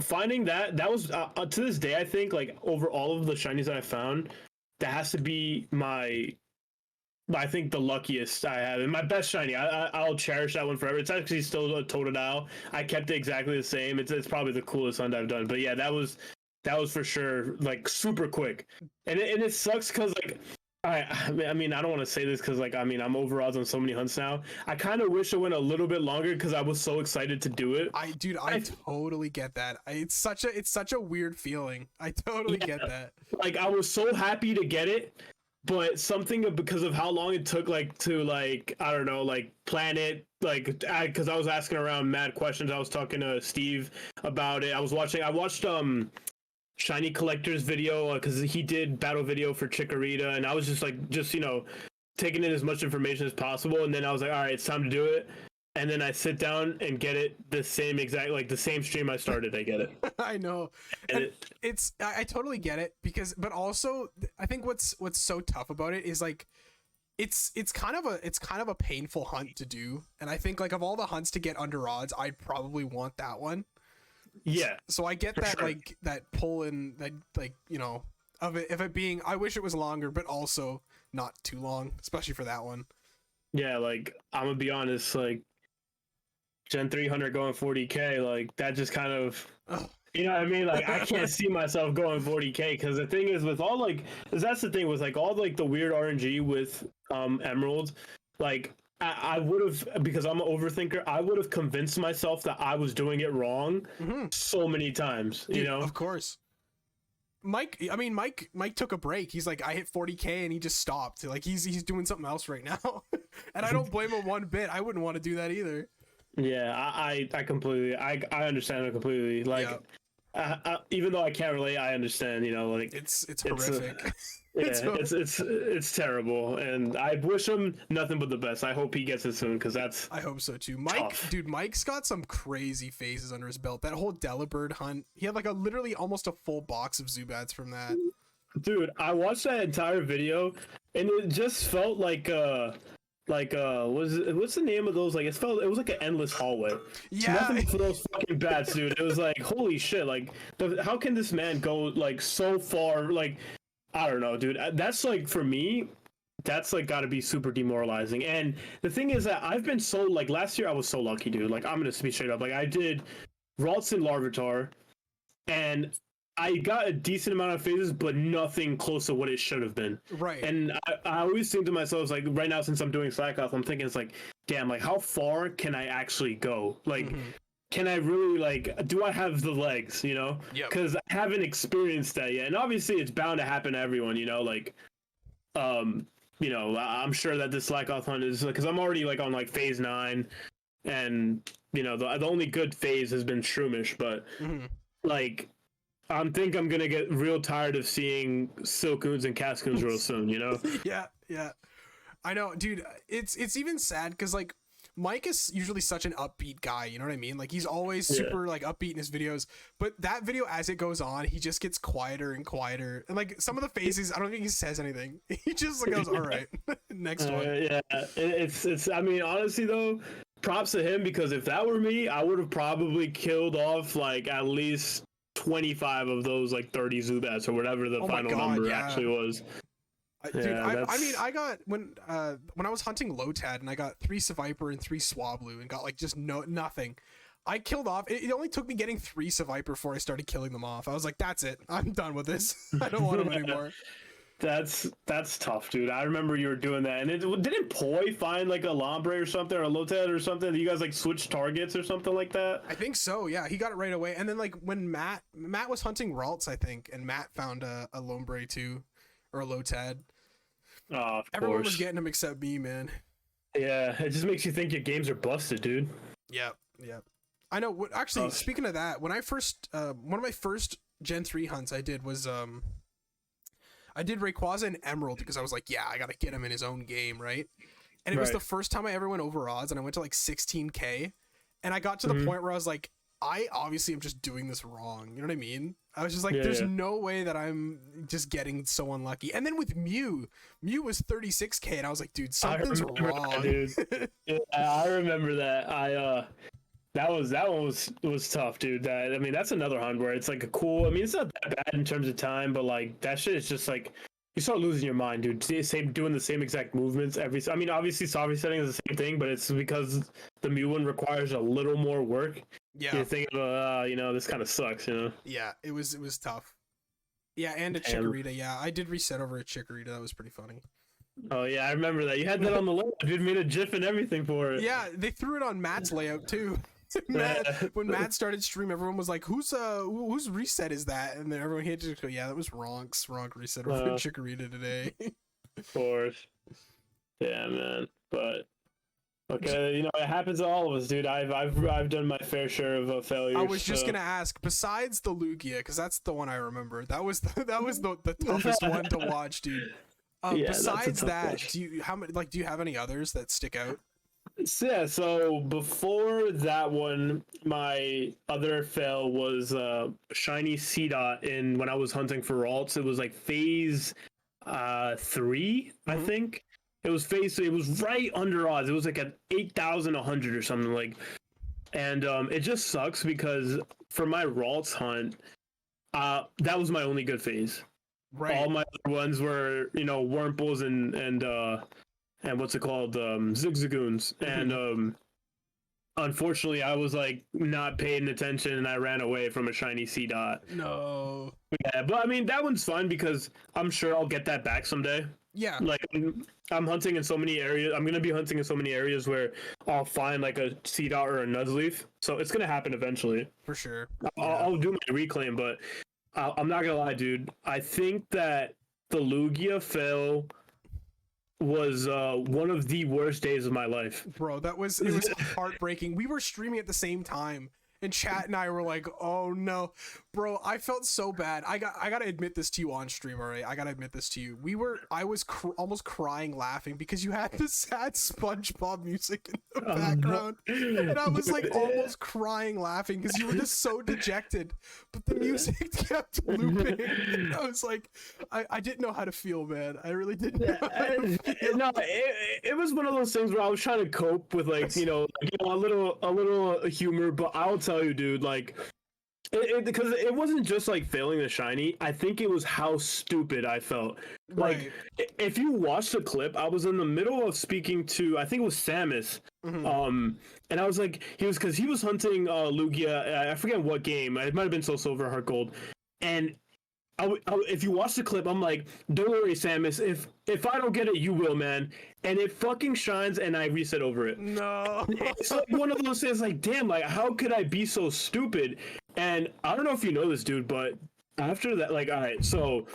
finding that was to this day, I think, like, over all of the shinies that I found, that has to be I think the luckiest I have, and my best shiny. I'll cherish that one forever. It's actually still a Totodile. I kept it exactly the same. It's probably the coolest hunt I've done. But yeah, that was for sure like super quick. And it sucks because like I mean, I don't want to say this because, like, I mean, I'm over odds on so many hunts now. I kind of wish it went a little bit longer because I was so excited to do it. I totally get that. It's such a weird feeling. I totally get that. Like, I was so happy to get it, but something because of how long it took, like, to, like, I don't know, like, plan it, like, because I was asking around mad questions. I was talking to Steve about it. I watched Shiny Collector's video because he did battle video for Chikorita, and I was just taking in as much information as possible, and then I was like, all right, it's time to do it. And then I sit down and get it the same stream I started. I get it. I know. I totally get it but also I think what's so tough about it is like it's kind of a painful hunt to do, and I think like of all the hunts to get under odds, I'd probably want that one. Yeah. So I get that, sure. Like that pull in that, like, you know, of it being, I wish it was longer, but also not too long, especially for that one. Yeah, like I'm gonna be honest, like Gen 300 going 40k, like that just kind of, you know what I mean? Like I can't see myself going 40k because the thing is with all like, that's the thing with like all like the weird RNG with emeralds, like I would have, because I'm an overthinker, I would have convinced myself that I was doing it wrong so many times. Dude, you know, of course. Mike took a break. He's like, I hit 40k and he just stopped. Like he's doing something else right now, and I don't blame him one bit. I wouldn't want to do that either. Yeah, I completely, I understand it completely. Like, even though I can't relate, I understand. You know, like it's horrific. It's terrible, and I wish him nothing but the best. I hope he gets it soon because I hope so too. Mike's got some crazy phases under his belt. That whole Delibird hunt, he had like literally almost a full box of Zubats from that. Dude, I watched that entire video, and it just felt like what's the name of those? Like it was like an endless hallway. Yeah, nothing for those fucking bats, dude. It was like holy shit. Like how can this man go like so far? Like I don't know, dude. That's like for me, that's like got to be super demoralizing. And the thing is that I've been so like last year I was so lucky, dude. Like I'm gonna be straight up. Like I did Ralston Larvitar, and I got a decent amount of phases, but nothing close to what it should have been. Right. And I always think to myself, like right now since I'm doing Slack off, I'm thinking it's like, damn, like how far can I actually go? Like. Can I really like? Do I have the legs? You know, because I haven't experienced that yet. And obviously, it's bound to happen to everyone. You know, like, you know, I'm sure that this Slack off hunt is because I'm already like on like phase 9, and you know, the only good phase has been Shroomish, but like, I'm gonna get real tired of seeing Silcoons and Cascoons real soon. You know? Yeah, I know, dude. It's even sad because like. Mike is usually such an upbeat guy, you know what I mean? Like he's always super like upbeat in his videos, but that video as it goes on, he just gets quieter and quieter. And like some of the phases, I don't think he says anything. He just like goes, "All right, next one." Yeah, it's. I mean, honestly though, props to him because if that were me, I would have probably killed off like at least 25 of those like 30 Zubats or whatever the final number actually was. Dude, I mean, I got when I was hunting Lotad and I got 3 Seviper and 3 Swablu and got like just nothing. I killed off. It only took me getting 3 Seviper before I started killing them off. I was like, that's it. I'm done with this. I don't want them anymore. That's tough, dude. I remember you were doing that, and didn't Poi find like a Lombre or something or a Lotad or something? You guys like switched targets or something like that? I think so. Yeah, he got it right away. And then like when Matt was hunting Ralts, I think, and Matt found a Lombre too, or a Lotad. Oh, everyone was getting him except me, man. Yeah, it just makes you think your games are busted, dude. Yep. I know. Actually, speaking of that, when I first, one of my first Gen 3 hunts I did was, I did Rayquaza and Emerald because I was like, yeah, I gotta get him in his own game, right? And it was the first time I ever went over odds, and I went to like 16k, and I got to the point where I was like, I obviously am just doing this wrong. You know what I mean? I was just like, there's no way that I'm just getting so unlucky. And then with Mew was 36k, and I was like, dude, something's wrong. That, dude. Yeah, I remember that. That one was tough, dude. I mean, that's another hunt where it's like a cool. I mean, it's not that bad in terms of time, but like that shit is just like you start losing your mind, dude. Doing the same exact movements I mean, obviously, Savi setting is the same thing, but it's because the Mew one requires a little more work. Yeah, you're thinking, you know, this kind of sucks, you know. Yeah, it was tough. Yeah, and a Damn. Chikorita. Yeah, I did reset over a Chikorita. That was pretty funny. Oh yeah, I remember that. You had that on the layout. You made a GIF and everything for it. Yeah, they threw it on Matt's layout too. When Matt started stream, everyone was like, "Whose reset is that?" And then everyone had to go, "Yeah, that was Ronk's reset over Chikorita today." Of course. Yeah, man. But okay, you know, it happens to all of us, dude. I've done my fair share of failures. I was just gonna ask, besides the Lugia, because that's the one I remember. That was the toughest one to watch, dude. Yeah, that's a Besides tough that, one. do you have any others that stick out? So before that one, my other fail was shiny C dot in when I was hunting for alts. It was like phase 3, I think. It was phase 3. It was right under odds. It was like at 8,100 or something like. And it just sucks because for my Ralts hunt, that was my only good phase. Right. All my other ones were, you know, Wurmples and what's it called, Zigzagoons. And unfortunately, I was like not paying attention and I ran away from a shiny C dot. No. Yeah, but I mean that one's fun because I'm sure I'll get that back someday. Yeah. Like I'm hunting in so many areas. I'm gonna be hunting in so many areas where I'll find like a C dot or a Nuzleaf. So it's gonna happen eventually. For sure. I'll do my reclaim, but I'm not gonna lie, dude. I think that the Lugia fail was one of the worst days of my life. Bro, it was heartbreaking. We were streaming at the same time, and chat and I were like, "Oh no, bro!" I felt so bad. I gotta admit this to you on stream, alright? I gotta admit this to you. I was almost crying laughing because you had the sad SpongeBob music in the background, and I was like almost crying laughing because you were just so dejected. But the music kept looping. I was like, I didn't know how to feel, man. I really didn't know how to feel. No, it was one of those things where I was trying to cope with like a little humor, but I'll tell you, dude, like because it wasn't just like failing the shiny. I think it was how stupid I felt. Like if you watch the clip, I was in the middle of speaking to, I think it was Samus. And I was like, he was hunting Lugia. I forget what game. It might have been Soul Silver, Heart Gold. And if you watch the clip, I'm like, don't worry, Samus. If I don't get it, you will, man. And it fucking shines, and I reset over it. No. It's like one of those things, like, damn, like, how could I be so stupid? And I don't know if you know this, dude, but after that, like, all right, so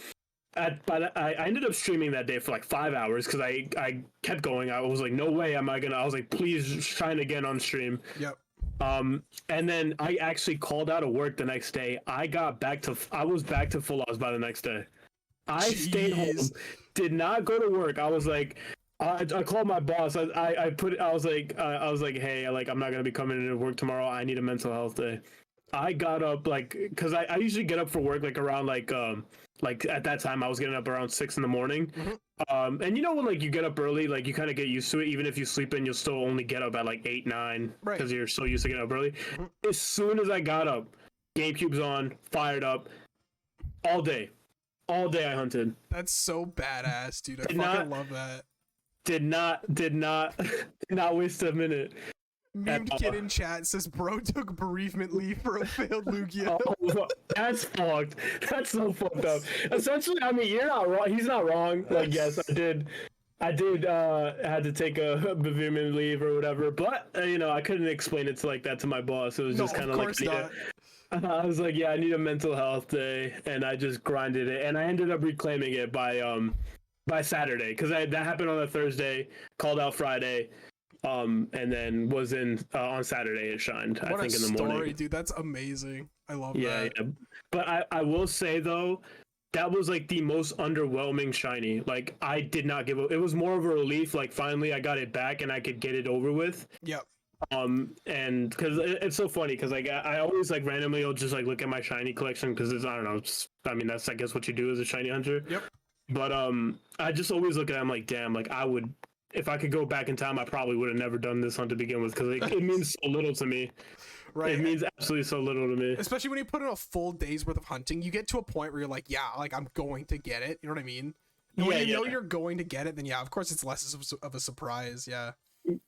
I ended up streaming that day for like 5 hours because I kept going. I was like, no way am I gonna. I was like, please shine again on stream. Yep. And then I actually called out of work the next day. I was back to full odds by the next day. I stayed home, did not go to work. I was like, I called my boss. I was like, hey, like I'm not gonna be coming into work tomorrow. I need a mental health day. I got up like, cause I usually get up for work like around like at that time I was getting up around 6 a.m. And you know when like you get up early, like you kind of get used to it. Even if you sleep in, you'll still only get up at like 8, 9 because you're so used to getting up early. As soon as I got up, GameCube's on, fired up, all day I hunted. That's so badass, dude. I fucking love that. Did not waste a minute. Memed kid in chat says bro took bereavement leave for a failed Lugia. Oh, that's fucked. That's so fucked up. Essentially, I mean, you're not wrong. He's not wrong. Like, yes, I did had to take a bereavement leave or whatever, but you know, I couldn't explain it like that to my boss. It was just kind of like I was like, yeah, I need a mental health day, and I just grinded it, and I ended up reclaiming it by Saturday because that happened on a Thursday, called out Friday. And then was in on Saturday it shined. What I think in the morning. Dude, that's amazing. I love that. Yeah. But I will say though, that was like the most underwhelming shiny. Like I did not give up. It was more of a relief. Like finally I got it back and I could get it over with. Yep. And because it's so funny because like I always like randomly will just like look at my shiny collection because it's, I don't know. I mean that's I guess what you do as a shiny hunter. Yep. But I just always look at it, I'm like, damn, like I would. If I could go back in time, I probably would have never done this hunt to begin with because it means so little to me. Right. It means absolutely so little to me. Especially when you put in a full day's worth of hunting, you get to a point where you're like, yeah, like I'm going to get it. You know what I mean? And when you know you're going to get it, then yeah, of course it's less of a surprise. Yeah.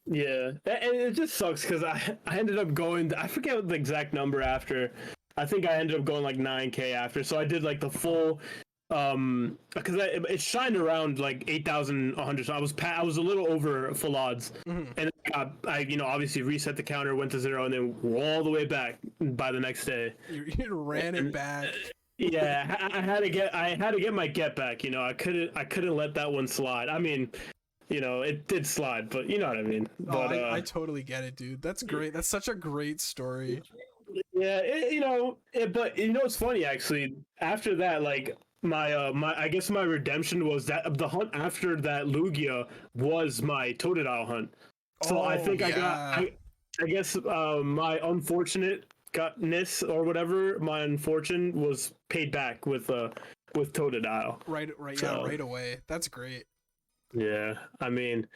Yeah. And it just sucks because I ended up going, I forget the exact number after. I think I ended up going like 9K after. So I did like the full, because it shined around like 8,100. So I was a little over full odds, and I obviously reset the counter, went to 0, and then all the way back by the next day. You ran it back. Yeah, I had to get my get back. I couldn't let that one slide. I mean, it did slide, but you know what I mean. But I totally get it, dude. That's great. That's such a great story. Yeah, but it's funny actually. After that, like my I guess my redemption was that the hunt after that Lugia was my Totodile hunt. So I think I guess my unfortunateness or whatever, my unfortune was paid back with Totodile. Right, So, right away. That's great. Yeah, I mean,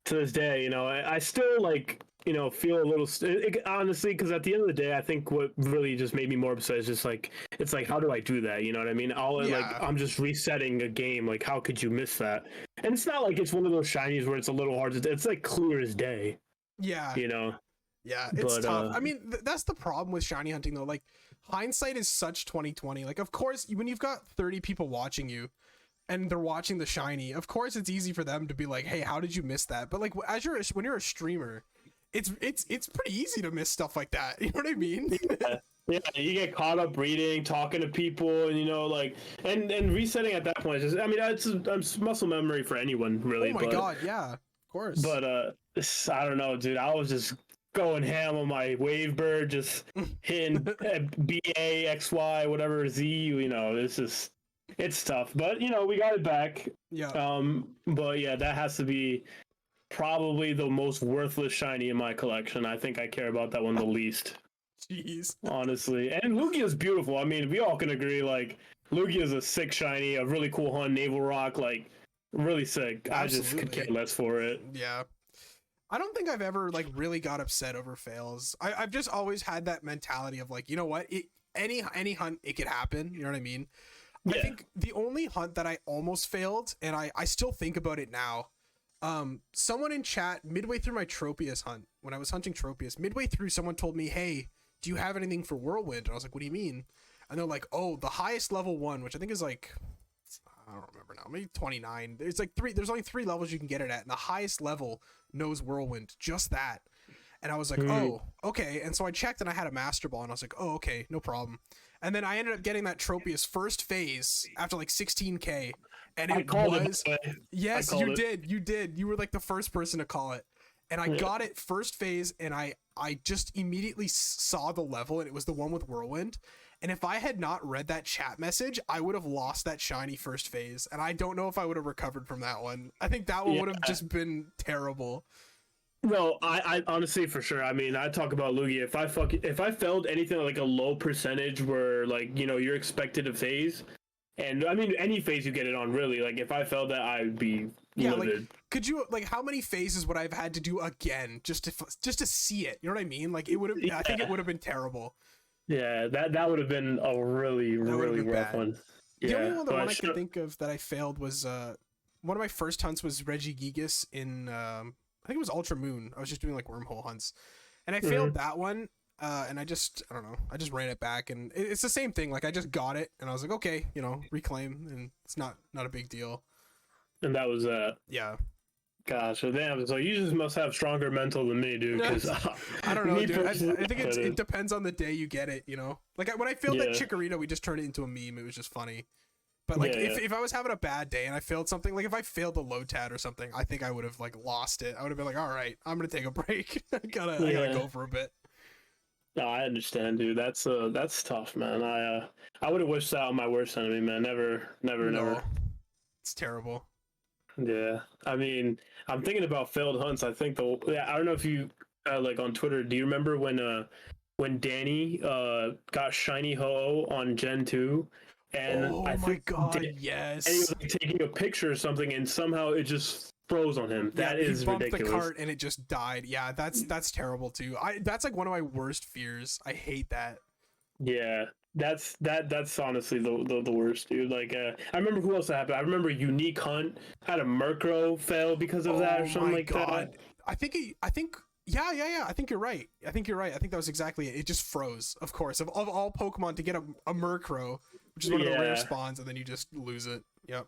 to this day, I still like, feel a little, honestly, because at the end of the day, I think what really just made me more upset is just like, it's like, how do I do that? You know what I mean? I'm just resetting a game. Like, how could you miss that? And it's not like it's one of those shinies where it's a little hard to, it's like clear as day. Yeah. Yeah, it's But, tough. I mean, that's the problem with shiny hunting, though. Like, hindsight is such 2020. Like, of course, when you've got 30 people watching you, and they're watching the shiny, of course it's easy for them to be like, hey, how did you miss that? But like when you're a streamer, it's pretty easy to miss stuff like that. You know what I mean? Yeah, you get caught up reading, talking to people, and and resetting at that point is just, I mean, it's muscle memory for anyone, really. Oh my god, yeah, of course. But I don't know, dude. I was just going ham on my wave bird, just hitting BA, XY, whatever Z. It's tough, but we got it back. Yeah. But yeah, that has to be probably the most worthless shiny in my collection. I think I care about that one the least. Jeez. Honestly, and Lugia's beautiful. I mean, we all can agree. Like, Lugia's a sick shiny, a really cool hunt, naval rock, like really sick. Absolutely. I just could care less for it. Yeah. I don't think I've ever like really got upset over fails. I've just always had that mentality of like, you know what? Any hunt, it could happen. You know what I mean? Yeah. I think the only hunt that I almost failed, and I still think about it now, someone in chat midway through my Tropius hunt, when I was hunting Tropius, midway through someone told me, hey, do you have anything for Whirlwind? And I was like, what do you mean? And they're like, oh, the highest level one, which I think is like, I don't remember now, maybe 29. There's only 3 levels you can get it at, and the highest level knows Whirlwind, just that. And I was like, oh, okay. And so I checked and I had a Master Ball, and I was like, oh, okay, no problem. And then I ended up getting that Tropius first phase after like 16K. And it was, yes, you did. You did. You were like the first person to call it. And I got it first phase, and I just immediately saw the level, and it was the one with Whirlwind. And if I had not read that chat message, I would have lost that shiny first phase. And I don't know if I would have recovered from that one. I think that one would have just been terrible. No, I honestly, for sure. I mean, I talk about Lugia. If I failed anything like a low percentage where like, you're expected to phase, and I mean any phase you get it on, really. Like if I failed that, I'd be livid. Like, could you how many phases would I have had to do again just to see it? You know what I mean? Like it would have. I think it would have been terrible. Yeah, that would have been a really rough one. The Yeah, only one I could think of that I failed was one of my first hunts was Regigigas in I think it was Ultra Moon. I was just doing like wormhole hunts, and I failed that one. And I don't know. I just ran it back, and it's the same thing. Like I just got it, and I was like, okay, reclaim, and it's not a big deal. And that was yeah. Gosh, so damn. So you just must have stronger mental than me, dude. Because I don't know, dude. I think it depends on the day you get it. Like when I failed that Chikorita, we just turned it into a meme. It was just funny. But like if I was having a bad day and I failed something, like if I failed the Lotad or something, I think I would have like lost it. I would have been like, all right, I'm gonna take a break. I gotta go for a bit. No, I understand, dude. That's tough, man. I would have wished that on my worst enemy, man. Never. It's terrible. Yeah, I mean, I'm thinking about failed hunts. I think I don't know if you like on Twitter. Do you remember when Danny got shiny Ho on Gen 2? And I think yes. And he was like taking a picture or something, and somehow it just froze on him. That is bumped ridiculous. The cart and it just died. Yeah, that's terrible too. That's like one of my worst fears. I hate that. Yeah, that's honestly the worst, dude. Like I remember who else that happened. I remember Unique Hunt had a Murkrow fail because of that or something like that. I think Yeah. I think you're right. I think that was exactly it. It just froze, of course. Of all Pokemon to get a Murkrow, which is one of the rare spawns, and then you just lose it. Yep.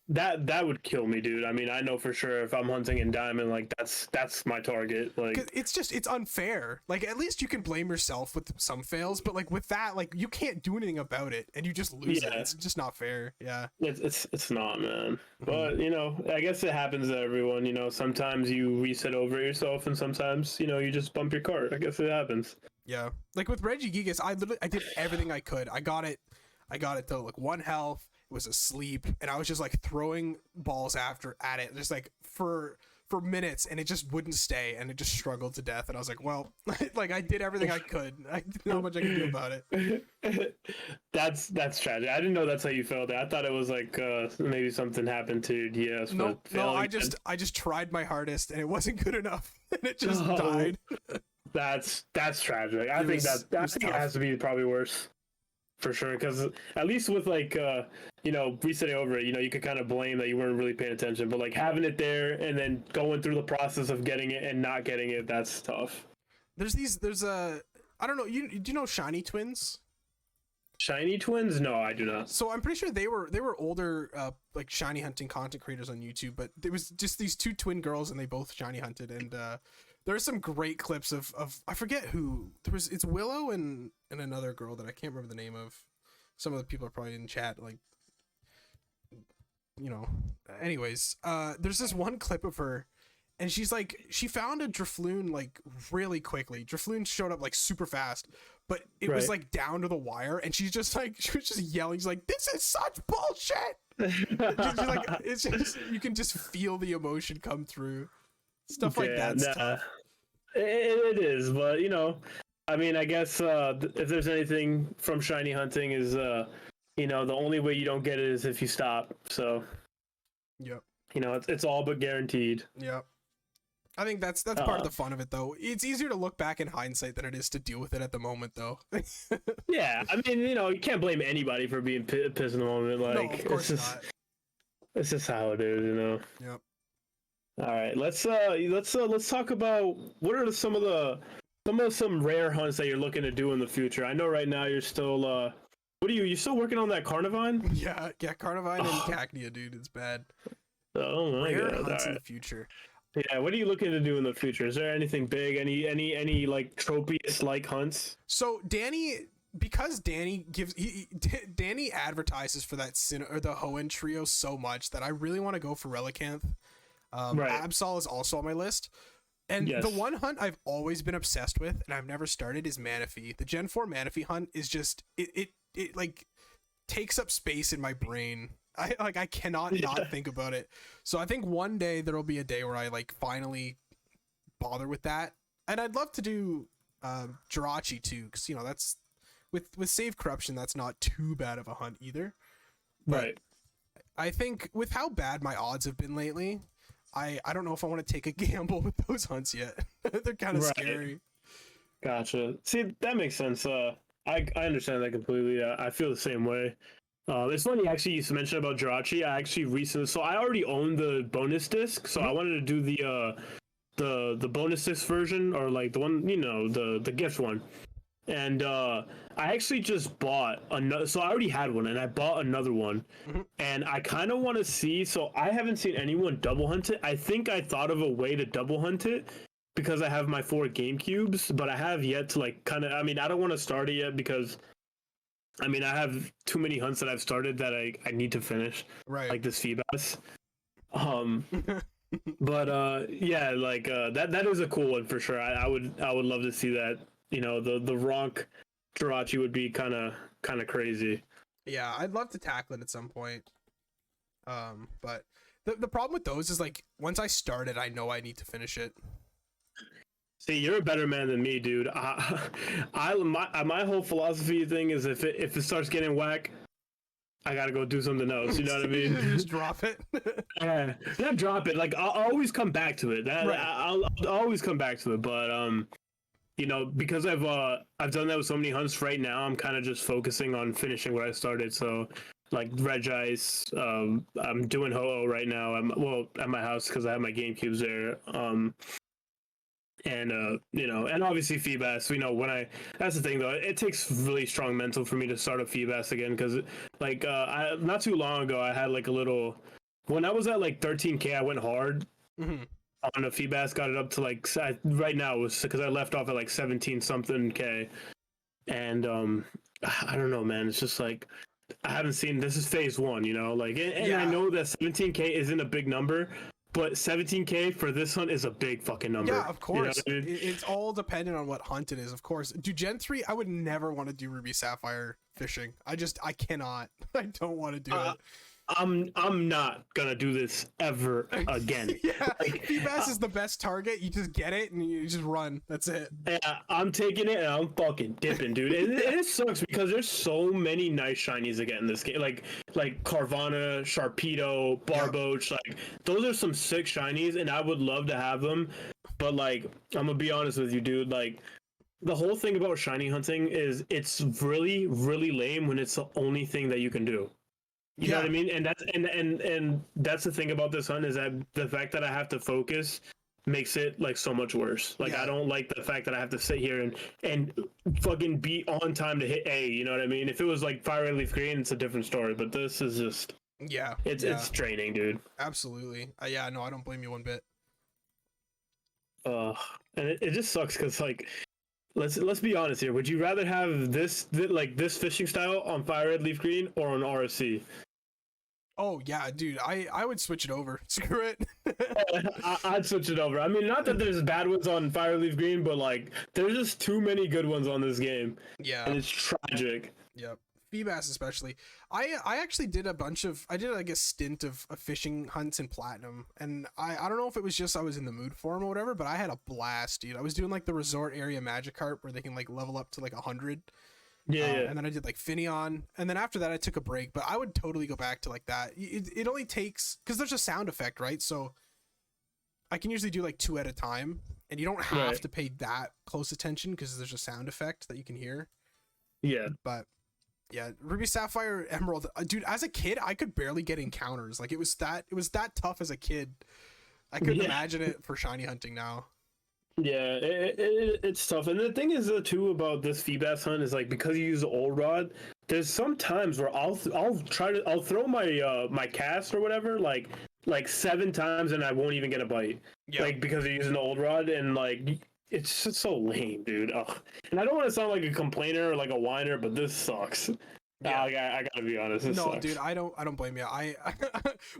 That would kill me, dude. I mean, I know for sure if I'm hunting in Diamond, like that's my target. Like, it's unfair. Like, at least you can blame yourself with some fails, but like with that, like you can't do anything about it, and you just lose it. It's just not fair. Yeah. It's not, man. But you know, I guess it happens to everyone. You know, sometimes you reset over yourself, and sometimes you know you just bump your cart. I guess it happens. Yeah. Like with Regigigas, I did everything I could. I got it to like 1 health. It was asleep, and I was just like throwing balls at it, just like for minutes, and it just wouldn't stay, and it just struggled to death. And I was like, well, like I did everything I could. I didn't know how much I could do about it. That's tragic. I didn't know that's how you felt. I thought it was like maybe something happened to your DS. No, I just tried my hardest, and it wasn't good enough, and it just died. That's tragic. I think it has to be probably worse. For sure, because at least with like you know, resetting over it, you know, you could kind of blame that you weren't really paying attention, but like having it there and then going through the process of getting it and not getting it, that's tough. There's a I don't know, do you know Shiny Twins? Shiny Twins? No, I do not. So I'm pretty sure they were older like shiny hunting content creators on YouTube, but it was just these 2 twin girls, and they both shiny hunted, and there are some great clips of I forget who it's Willow and another girl that I can't remember the name of. Some of the people are probably in chat, like, you know. Anyways, there's this one clip of her, and she's like, she found a Drifloon like really quickly. Drifloon showed up like super fast, but it was like down to the wire, and she was just yelling. She's like, "This is such bullshit!" Like, it's just, you can just feel the emotion come through. Stuff like that's tough. It is, but you know, I mean, I guess if there's anything from shiny hunting is, you know, the only way you don't get it is if you stop. So, yep. You know, it's all but guaranteed. Yep. I think that's part of the fun of it, though. It's easier to look back in hindsight than it is to deal with it at the moment, though. Yeah, I mean, you know, you can't blame anybody for being pissed in the moment. Like, no, of course not. It's just how it is, you know. Yep. All right, let's talk about what are some rare hunts that you're looking to do in the future. I know right now you're still what are you still working on that Carnivine? Yeah, Carnivine and Cacnea, dude. It's bad. Oh my rare god. hunts in the future. Yeah, what are you looking to do in the future? Is there anything big? Any like Tropius like hunts? So because Danny Danny advertises for that the Hoenn trio so much that I really want to go for Relicanth. Right. Absol is also on my list. And the one hunt I've always been obsessed with, and I've never started, is Manaphy. The Gen 4 Manaphy hunt is just it like takes up space in my brain. I cannot not think about it. So I think one day there'll be a day where I like finally bother with that. And I'd love to do Jirachi too, because you know that's with Save Corruption, that's not too bad of a hunt either. But right. I think with how bad my odds have been lately, I don't know if I want to take a gamble with those hunts yet. They're kind of scary. Gotcha. See, that makes sense. I understand that completely. I feel the same way. It's funny, actually, you mentioned about Jirachi. I actually recently, so I already owned the bonus disc, so I wanted to do the bonus disc version, or like the one, you know, the gift one. And I actually just bought another, so I already had one, and I bought another one. And I kind of want to see, so I haven't seen anyone double hunt it. I think I thought of a way to double hunt it because I have my 4 GameCubes, but I have yet to like kind of, I mean, I don't want to start it yet because I mean, I have too many hunts that I've started that I need to finish. Right. Like this Feebas. But yeah, like that is a cool one for sure. I would love to see that. You know, the Ronk Jirachi would be kind of crazy. Yeah, I'd love to tackle it at some point. But the problem with those is like once I start it, I know I need to finish it. See, you're a better man than me, dude. My whole philosophy thing is if it starts getting whack, I gotta go do something else. You know what I mean? Just drop it. Yeah, not drop it. Like I'll always come back to it. I'll always come back to it. But you know, because I've done that with so many hunts right now, I'm kind of just focusing on finishing what I started. So like Regice, I'm doing Ho-Oh right now. I'm at my house because I have my GameCubes there. And and obviously Feebas. That's the thing though. It takes really strong mental for me to start a Feebas again because, I not too long ago I had like a little. When I was at like 13K, I went hard on a Feebas, got it up to like right now it was because I left off at like 17 something K, and I don't know, man. It's just like I haven't seen. This is phase one, and I know that 17K isn't a big number. But 17K for this hunt is a big fucking number. Yeah, of course. You know what I mean? It's all dependent on what hunt it is, of course. Dude, Gen 3, I would never want to do Ruby Sapphire fishing. I cannot. I don't want to do it. I'm not gonna do this ever again. Yeah, Feebas is the best target. You just get it and you just run. That's it. Yeah, I'm taking it and I'm fucking dipping, dude. It sucks because there's so many nice shinies to get in this game. Like Carvana, Sharpedo, Barboach. Like those are some sick shinies, and I would love to have them. But like, I'm gonna be honest with you, dude. Like, the whole thing about shiny hunting is it's really, really lame when it's the only thing that you can do. You know what I mean? And that's the thing about this hunt is that the fact that I have to focus makes it like so much worse. Like I don't like the fact that I have to sit here and fucking be on time to hit A, you know what I mean? If it was like Fire Red Leaf Green, it's a different story, but this is just it's draining, dude. Absolutely. No, I don't blame you one bit. And it just sucks cuz like let's be honest here. Would you rather have this fishing style on Fire Red Leaf Green or on RSC? Oh yeah, dude, I would switch it over. Screw it. I'd switch it over. I mean, not that there's bad ones on Fire Leaf Green, but like there's just too many good ones on this game. Yeah. And it's tragic. Yep. Feebas especially. I actually did like a stint of fishing hunts in Platinum, and I don't know if it was just I was in the mood for them or whatever, but I had a blast, dude. I was doing like the resort area Magikarp where they can like level up to like 100. Yeah. And then I did like Finneon, and then after that I took a break, but I would totally go back to like that. It only takes, because there's a sound effect, right? So I can usually do like 2 at a time, and you don't have to pay that close attention because there's a sound effect that you can hear. Yeah. But yeah, Ruby Sapphire Emerald, dude, as a kid I could barely get encounters. Like it was that tough as a kid. I couldn't imagine it for shiny hunting now. Yeah, it's tough. And the thing is too about this Feebas hunt is like, because you use the old rod, there's some times where I'll throw my my cast or whatever like 7 times and I won't even get a bite. Yeah. Like because you're using the old rod, and like it's just so lame, dude. Ugh. And I don't want to sound like a complainer or like a whiner, but this sucks. Yeah, I gotta be honest. This sucks. Dude, I don't blame you. I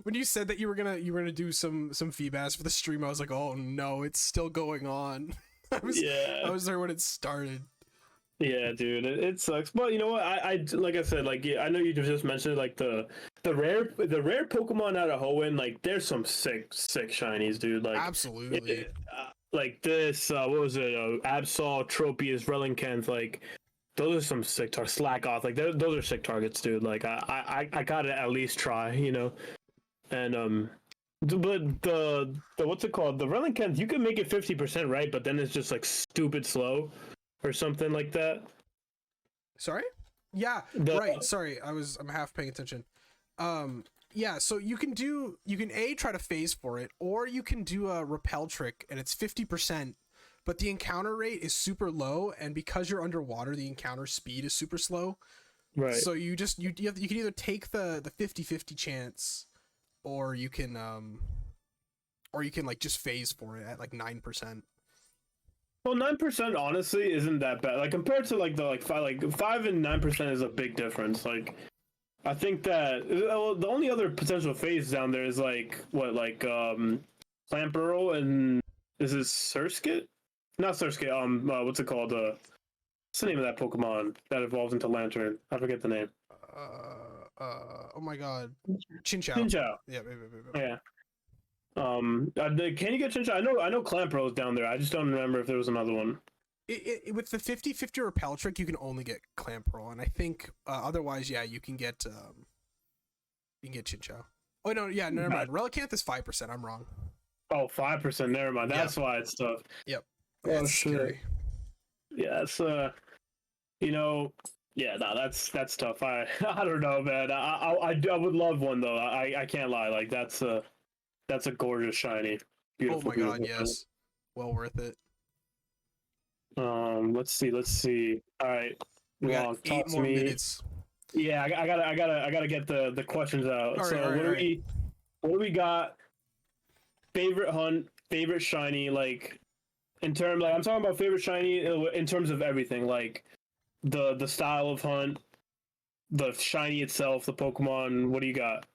when you said that you were gonna do some Feebas for the stream, I was like, oh no, it's still going on. I was there when it started. Yeah, dude, it sucks. But you know what? I like I said, like I know you just mentioned like the rare Pokemon out of Hoenn, like there's some sick shinies, dude. Like absolutely. Like this, what was it? Absol, Tropius, Relicanth, like. Those are some sick targets. Slakoth, like those are sick targets, dude. Like I gotta at least try, you know. And but the what's it called? The Relicanth, you can make it 50%, right? But then it's just like stupid slow, or something like that. Sorry? Yeah. Right. Sorry, I'm half paying attention. Yeah. So you can try to phase for it, or you can do a repel trick, and it's 50%. But the encounter rate is super low, and because you're underwater, the encounter speed is super slow. Right. So you can either take the 50-50 chance, or you can like just phase for it at like 9%. Well, 9% honestly isn't that bad. Like compared to like 5 and 9% is a big difference. Like I think that the only other potential phase down there is like Clamperl, and is it Surskit? Not Surskit, what's it called? What's the name of that Pokemon that evolves into Lantern? I forget the name. Oh my god. Chinchou. Yeah. Yeah. Can you get Chinchou? I know Clamperl is down there. I just don't remember if there was another one. With the 50-50 repel trick, you can only get Clamperl, and I think otherwise, yeah, you can get Chinchou. Oh no, yeah, never mind. Relicanth is 5%. I'm wrong. Oh, 5%. Never mind. That's why it's tough. Yep. That's scary. Yeah, it's that's tough. I don't know, man. I would love one though. I can't lie. Like that's a gorgeous shiny. Beautiful. Oh my god, yes. Well worth it. Let's see. All right. We Well, got talk 8 to more me. minutes. Yeah, I gotta get the questions out. All right, So all right. what do we got? Favorite hunt, favorite shiny, like in terms, like I'm talking about favorite shiny in terms of everything, like the style of hunt, the shiny itself, the Pokemon. What do you got?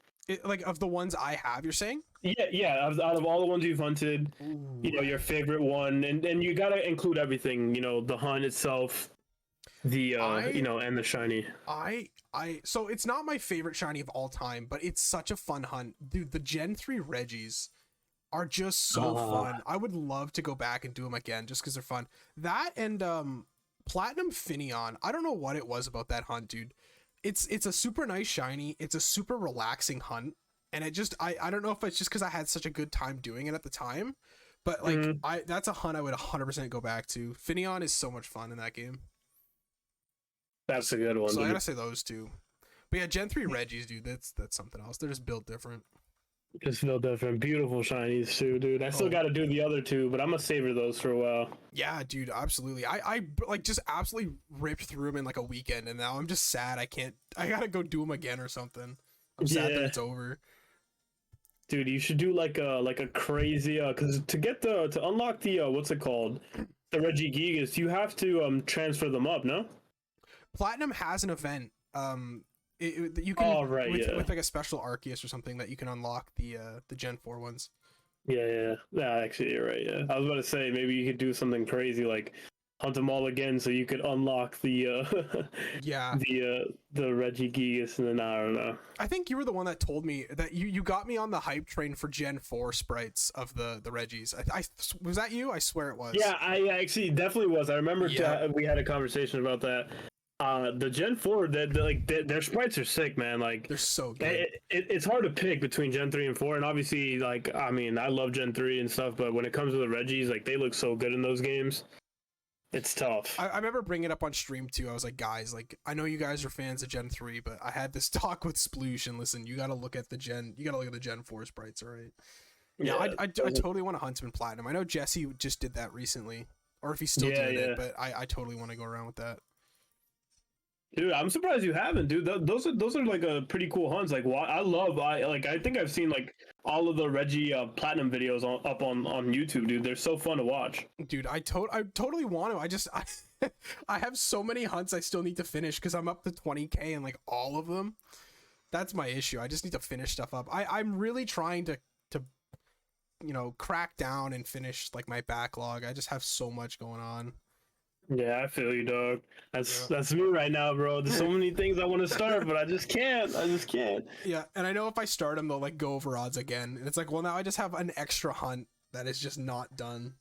Like of the ones I have, you're saying? Yeah. Out of all the ones you've hunted, you know, your favorite one, and you gotta include everything. You know, the hunt itself, the you know, and the shiny. So it's not my favorite shiny of all time, but it's such a fun hunt, dude. The Gen 3 Reggies are just so fun. I would love to go back and do them again just because they're fun. That and Platinum Finneon. I don't know what it was about that hunt, dude. It's a super nice shiny. It's a super relaxing hunt, and it just I don't know if it's just because I had such a good time doing it at the time, but like that's a hunt I would 100% go back to. Finneon is so much fun in that game. That's a good one. So I gotta say those two. But yeah, Gen 3 Reggies, dude, that's something else. They're just built different. Just feel different. Beautiful shinies too, dude. I still got to do the other two, but I'm gonna savor those for a while. Yeah, dude, absolutely. I like just absolutely ripped through them in like a weekend, and now I'm just sad I gotta go do them again or something. I'm sad that it's over. Dude, you should do like a crazy because to unlock the what's it called, the Regigigas, you have to transfer them up, no? Platinum has an event. You can with like a special Arceus or something that you can unlock the Gen 4 ones. Yeah. Actually, you're right. Yeah, I was about to say maybe you could do something crazy like hunt them all again, so you could unlock the the Regigigas, and then I don't know. I think you were the one that told me that you got me on the hype train for Gen 4 sprites of the Reggies. I was that you? I swear it was. Yeah, I actually definitely was. I remember we had a conversation about that. The Gen 4, their sprites are sick, man. Like they're so good. It's hard to pick between Gen 3 and 4, and obviously, like, I mean, I love Gen 3 and stuff, but when it comes to the Reggies, like, they look so good in those games. It's tough. I remember bringing it up on stream too. I was like, guys, like, I know you guys are fans of Gen 3, but I had this talk with Sploosh, and listen, you gotta look at the Gen 4 sprites, all right? Yeah, I totally want to hunt him in Platinum. I know Jesse just did that recently, or if he's still doing it, but I totally want to go around with that. Dude, I'm surprised you haven't, dude. Those are like a pretty cool hunts. Like, I think I've seen like all of the Reggie Platinum videos up on YouTube, dude. They're so fun to watch. Dude, I totally want to. I have so many hunts I still need to finish because I'm up to 20k and like all of them. That's my issue. I just need to finish stuff up. I'm really trying to crack down and finish like my backlog. I just have so much going on. Yeah, I feel you, dog. That's me right now, bro. There's so many things I want to start, but I just can't. Yeah, and I know if I start them, they'll like go over odds again. And it's like, well, now I just have an extra hunt that is just not done.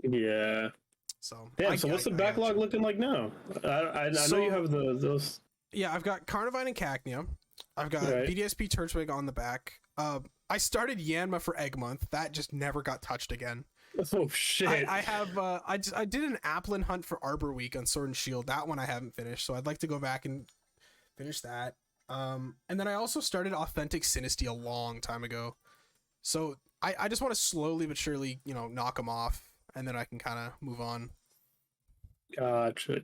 Yeah. So so what's the backlog looking like now? I know you have those. Yeah, I've got Carnivine and Cacnea. I've got BDSP Turtwig on the back. I started Yanma for Egg Month. That just never got touched again. Oh shit! I have I did an Applin hunt for Arbor Week on Sword and Shield. That one I haven't finished, so I'd like to go back and finish that. And then I also started Authentic Sinisty a long time ago, so I just want to slowly but surely knock them off, and then I can kind of move on. Gotcha.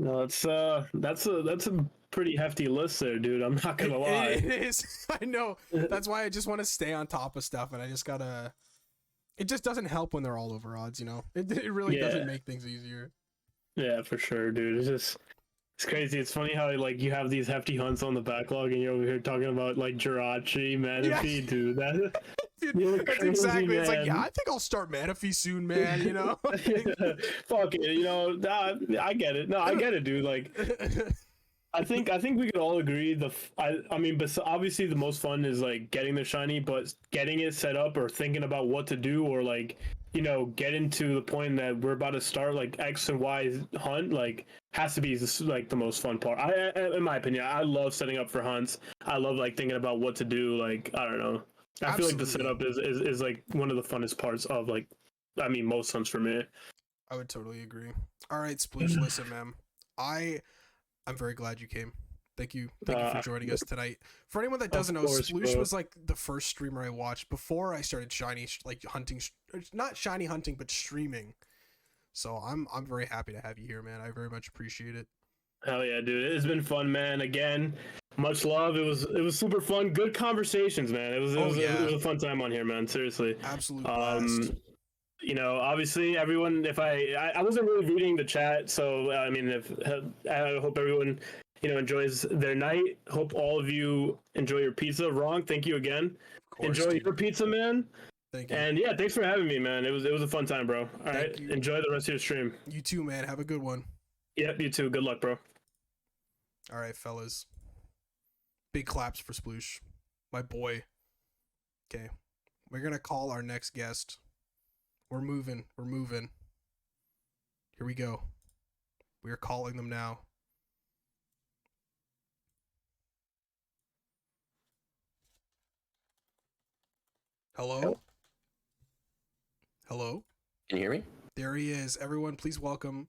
No, that's a pretty hefty list there, dude. I'm not gonna lie. It is. I know. That's why I just want to stay on top of stuff, and I just gotta. It just doesn't help when they're all over odds, It really doesn't make things easier. Yeah, for sure, dude. It's crazy. It's funny how like you have these hefty hunts on the backlog, and you're over here talking about like Jirachi, Manaphy, dude. Dude, that's crazy, exactly. Man. It's like, yeah, I think I'll start Manaphy soon, man. Fuck it, I get it. No, I get it, dude. Like. I think we could all agree I mean, but obviously the most fun is like getting the shiny, but getting it set up or thinking about what to do or like getting to the point that we're about to start like X and Y hunt like has to be like the most fun part. In my opinion, I love setting up for hunts. I love like thinking about what to do. Like I don't know. I feel like the setup is like one of the funnest parts of like most hunts for me. I would totally agree. All right, Sploosh, listen, man. I'm very glad you came. Thank you for joining us tonight. For anyone that doesn't know, Sploosh was like the first streamer I watched before I started shiny, like hunting, not shiny hunting, but streaming. So I'm very happy to have you here, man. I very much appreciate it. Hell yeah, dude. It's been fun, man. Again, much love. It was super fun. Good conversations, man. It was a fun time on here, man. Seriously. Absolute blast. You know, obviously everyone, if I wasn't really reading the chat, so I mean, I hope everyone, you know, enjoys their night. Hope all of you enjoy your pizza. Ron, thank you again. Enjoy your pizza, man. Thank you. And yeah, thanks for having me, man. It was a fun time, bro. All right, you. enjoy the rest of your stream. You too, man. Have a good one. Yep, you too. Good luck, bro. All right, fellas. Big claps for Sploosh, my boy. Okay, we're gonna call our next guest. We're moving. Here we go. We are calling them now. Hello? Hello? Can you hear me? There he is. Everyone, please welcome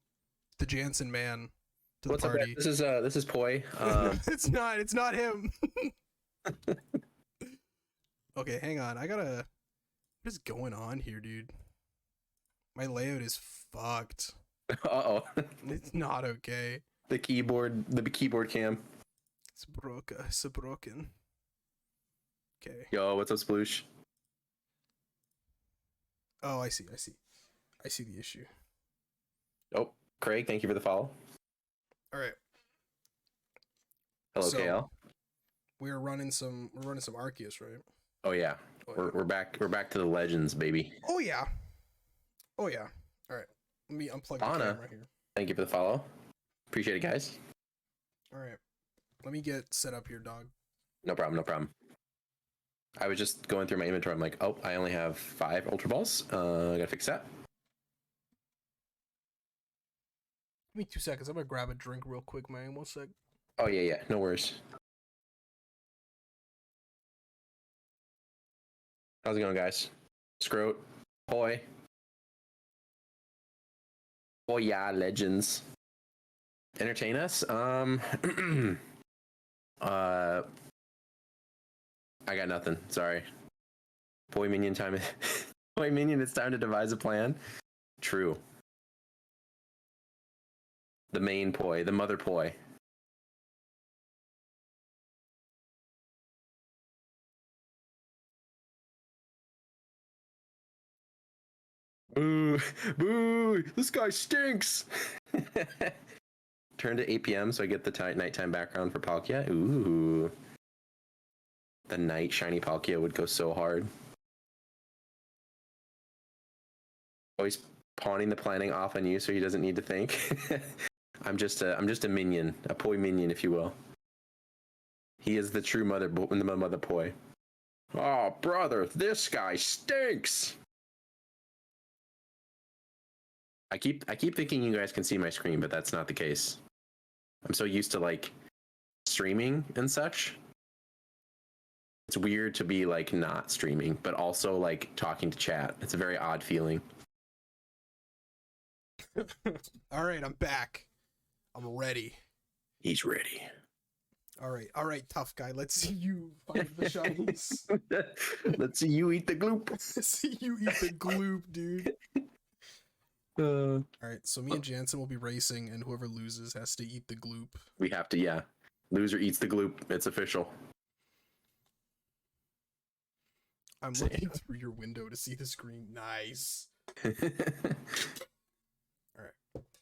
TheJansenMan to the What's up, party. man? This is Poi. It's not him. Okay, hang on. What is going on here, dude? My layout is fucked. Uh-oh. It's not okay. The keyboard cam. It's broken. Okay. Yo, what's up, Sploosh? Oh, I see the issue. Oh, Craig, thank you for the follow. All right. Hello, So- KL. We're running some Arceus, right? Oh yeah, Oh, yeah. we're back. We're back to the legends, baby. Oh yeah. All right. Let me unplug the Anna. camera here. Thank you for the follow. Appreciate it, guys. All right. Let me get set up here, dog. No problem. I was just going through my inventory. I'm like, oh, I only have 5 Ultra Balls. I gotta fix that. Give me 2 seconds. I'm gonna grab a drink real quick, man. 1 sec. Oh yeah, no worries. How's it going, guys? Scroat, Poi. Oh yeah, legends. Entertain us. I got nothing. Sorry. Poi minion time. Poi minion. It's time to devise a plan. True. The main Poi, the mother Poi. Boo! Boo! This guy stinks! Turn to 8 p.m. so I get the nighttime background for Palkia. Ooh. The night shiny Palkia would go so hard. Always pawning the planning off on you so he doesn't need to think. I'm just a minion, a Poi minion, if you will. He is the true mother Poi. Oh, brother, this guy stinks! I keep thinking you guys can see my screen, but that's not the case. I'm so used to like streaming and such. It's weird to be like not streaming, but also like talking to chat. It's a very odd feeling. All right, I'm back. I'm ready. He's ready. All right, tough guy. Let's see you find the shinies. Let's see you eat the gloop. Let's see you eat the gloop, dude. All right, so me and Jansen will be racing, and whoever loses has to eat the gloop. We have to, yeah. Loser eats the gloop. It's official. I'm looking through your window to see the screen. Nice. All right,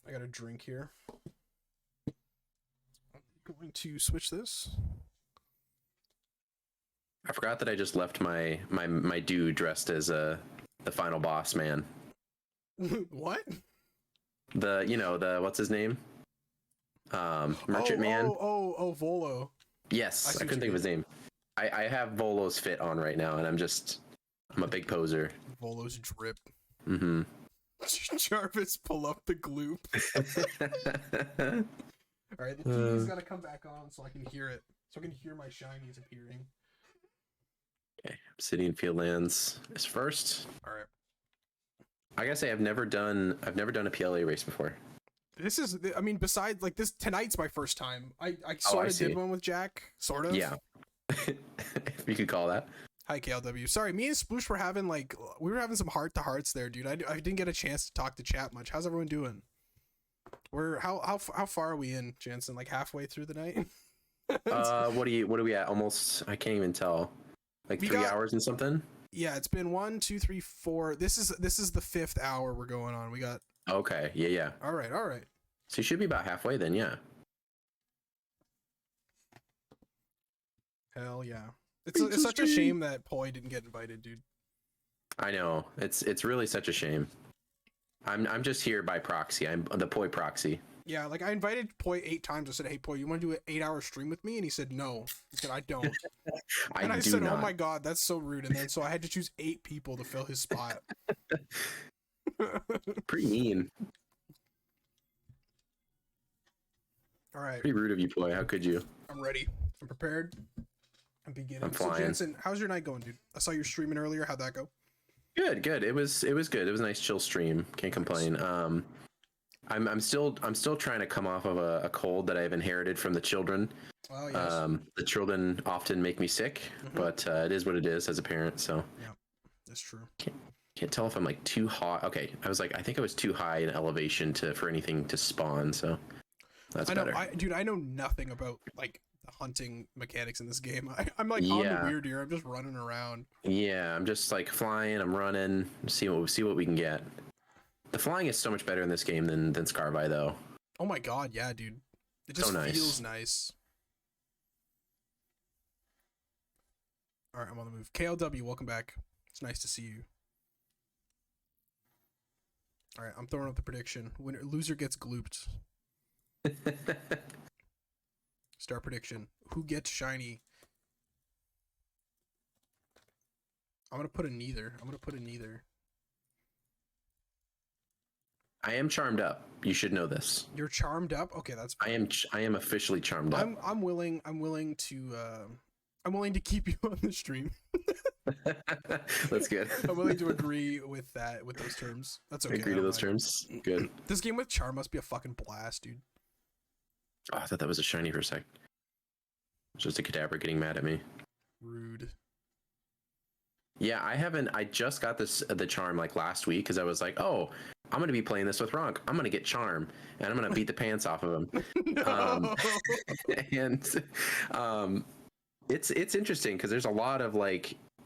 I got a drink here. I'm going to switch this. I forgot that I just left my dude dressed as the final boss man. What? The what's his name? Merchant Man. Oh, Volo. Yes, I couldn't think of his name. I have Volo's fit on right now, and I'm a big poser. Volo's drip. Mm-hmm. Jarvis, pull up the gloop. All right, the TV's gotta come back on so I can hear it. So I can hear my shinies appearing. Okay, Obsidian Fieldlands is first. All right. I gotta say I've never done a PLA race before. This is, I mean, besides like this, tonight's my first time. I sort of did one with Jack, sort of. Yeah, if you could call that. Hi KLW. Sorry, me and Sploosh were having some heart to hearts there, dude. I didn't get a chance to talk to chat much. How's everyone doing? How far are we in, Jansen? Like halfway through the night? What are we at? Almost, I can't even tell. Like 3 hours and something? Yeah, it's been 1, 2, 3, 4. This is the 5th hour we're going on. We got. Okay, yeah. All right. So you should be about halfway then, yeah. Hell yeah. It's such a shame that Poi didn't get invited, dude. I know. It's really such a shame. I'm just here by proxy. I'm the Poi proxy. Yeah, like I invited Poi 8 times. I said, "Hey Poi, you want to do an 8-hour stream with me?" And he said, "No." He said, "I don't." And I said, "Oh my god, that's so rude." And then so I had to choose 8 people to fill his spot. Pretty mean. All right. Pretty rude of you, Poi. How could you? I'm ready. I'm prepared. I'm beginning. I'm flying. So Jansen, how's your night going, dude? I saw you streaming earlier. How'd that go? Good. It was good. It was a nice chill stream. Can't complain. I'm still trying to come off of a cold that I've inherited from the children. Oh yes. The children often make me sick, but it is what it is as a parent. So yeah, that's true. Can't tell if I'm like too hot. Okay, I think I was too high in elevation for anything to spawn. So that's better. Dude, I know nothing about like the hunting mechanics in this game. I'm like on the weird deer. I'm just running around. Yeah, I'm just like flying. I'm running. See what we can get. The flying is so much better in this game than Scarvi, though. Oh my god, yeah, dude. It just feels nice. All right, I'm on the move. KLW, welcome back. It's nice to see you. All right, I'm throwing up the prediction. Loser gets glooped. Star prediction. Who gets shiny? I'm going to put a neither. I am charmed up. You should know this. You're charmed up? Okay, that's fine. I am officially charmed up. I'm willing to keep you on the stream. That's good. I'm willing to agree with those terms. That's okay. Agree to those terms. Good. This game with charm must be a fucking blast, dude. Oh, I thought that was a shiny for a sec. It's just a cadaver getting mad at me. Rude. Yeah, I just got the charm like last week because I was like, oh, I'm gonna be playing this with Ronk. I'm gonna get charm and I'm gonna beat the pants off of him. No. It's interesting because there's a lot of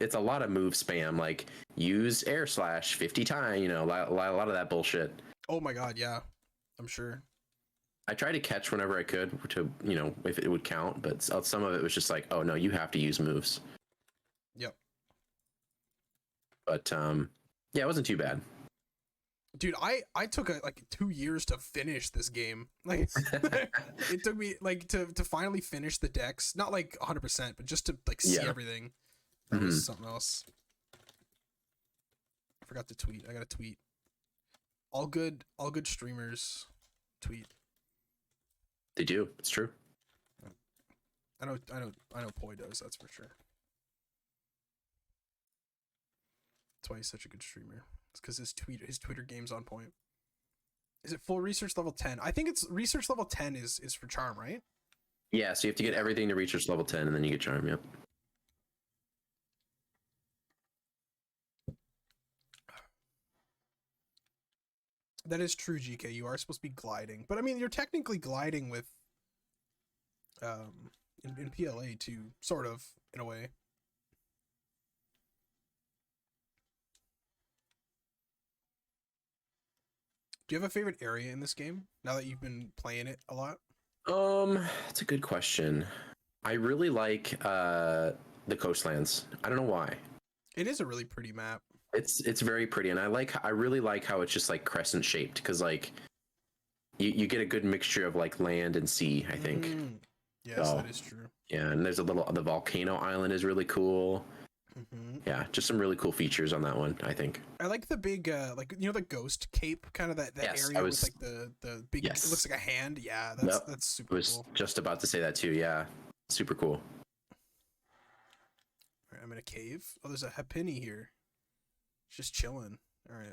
it's a lot of move spam, like use air slash 50 times, a lot of that bullshit. Oh my god, yeah, I'm sure. I tried to catch whenever I could to if it would count, but some of it was just like, oh no, you have to use moves. Yep. But yeah, it wasn't too bad. Dude, I took 2 years to finish this game. Like it took me to finally finish the decks, not 100%, but just to see everything. That was something else. I forgot to tweet. I got to tweet. All good streamers tweet. They do. It's true. I know Poi does, that's for sure. That's why he's such a good streamer. It's because his Twitter game's on point. Is it full research level 10? I think it's research level 10 is for charm, right? Yeah, so you have to get everything to research level 10 and then you get charm, yep. That is true, GK. You are supposed to be gliding. But I mean, you're technically gliding with in PLA too, sort of, in a way. Do you have a favorite area in this game now that you've been playing it a lot? That's a good question. I really like the coastlands. I don't know why. It is a really pretty map. It's very pretty, and I really like how it's just crescent shaped because you get a good mixture of land and sea. I think. Yes, that is true. Yeah, and there's the volcano island is really cool. Mm-hmm. Yeah, just some really cool features on that one. I think. I like the big the ghost cape kind of that yes, area with the big. Yes. It looks like a hand. Yeah, that's super. I was cool. just about to say that too. Yeah, super cool. All right, I'm in a cave. Oh, there's a Hapini here. Just chilling. All right.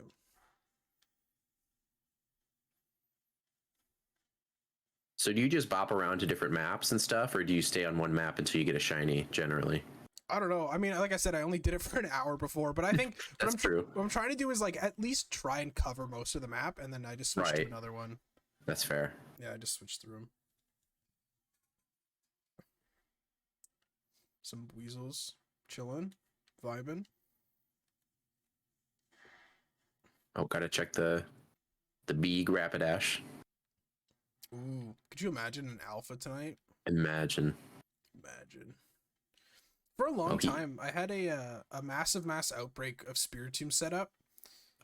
So do you just bop around to different maps and stuff, or do you stay on one map until you get a shiny generally? I don't know. I mean, like I said, I only did it for an hour before, but I think That's true. What I'm trying to do is like at least try and cover most of the map, and then I just switch to Right. another one. That's fair. Yeah, I just switched through them. Some weasels chilling, vibing. Oh, gotta check the big Rapidash. Ooh, could you imagine an alpha tonight? Imagine. Imagine. For a long Okay. time, I had a massive mass outbreak of Spiritomb set up.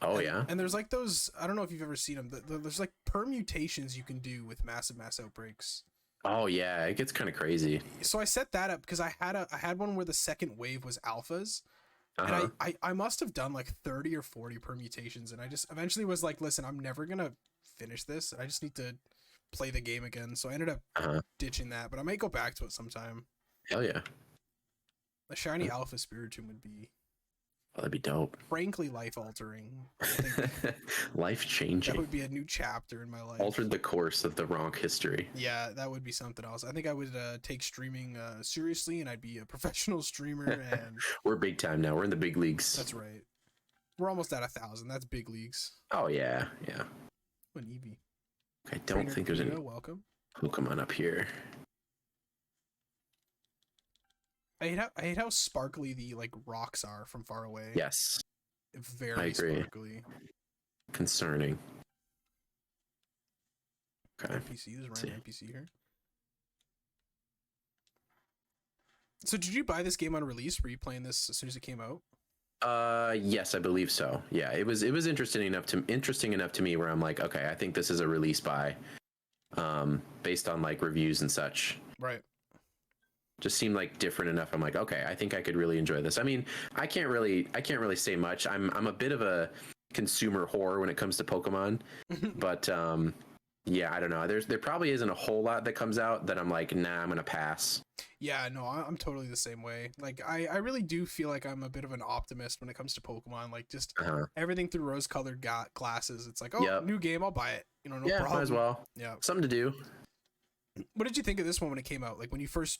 Oh and, yeah. And there's like those, I don't know if you've ever seen them. There's like permutations you can do with massive mass outbreaks. Oh yeah, it gets kind of crazy. So I set that up because I had one where the second wave was alphas. Uh-huh. And I must have done like 30 or 40 permutations, and I just eventually was like, listen, I'm never gonna finish this. I just need to play the game again. So I ended up Uh-huh. ditching that, but I might go back to it sometime. Hell yeah. A shiny alpha Spiritomb would be Well, that'd be dope. frankly life altering. I think Life that changing. would be a new chapter in my life. Altered the course of the Ronk history. Yeah, that would be something else. I think I would take streaming seriously, and I'd be a professional streamer. And We're big time now. We're in the big leagues. that's right. We're almost at 1,000. That's big leagues. Oh yeah, yeah. What an Eevee. I don't Trainer think there's any Guido, welcome. Pokemon up here. I hate how sparkly the like rocks are from far away. Yes. Very I agree. sparkly. Concerning. Okay. NPC, there's a random NPC here. So did you buy this game on release? Were you playing this as soon as it came out? Yes, I believe so. Yeah, it was interesting enough to me where I'm like, okay, I think this is a release buy, based on like reviews and such. Right. Just seemed like different enough. I'm like, okay, I think I could really enjoy this. I mean, I can't really say much. I'm a bit of a consumer whore when it comes to Pokemon, but yeah, I don't know. There probably isn't a whole lot that comes out that I'm like, nah, I'm gonna pass. Yeah, no, I'm totally the same way. Like, I really do feel like I'm a bit of an optimist when it comes to Pokemon. Like, just everything through rose-colored glasses. It's like, oh, Yep. New game, I'll buy it. You know, no Yeah, problem. might as well. Yeah. Something to do. What did you think of this one when it came out? Like, when you first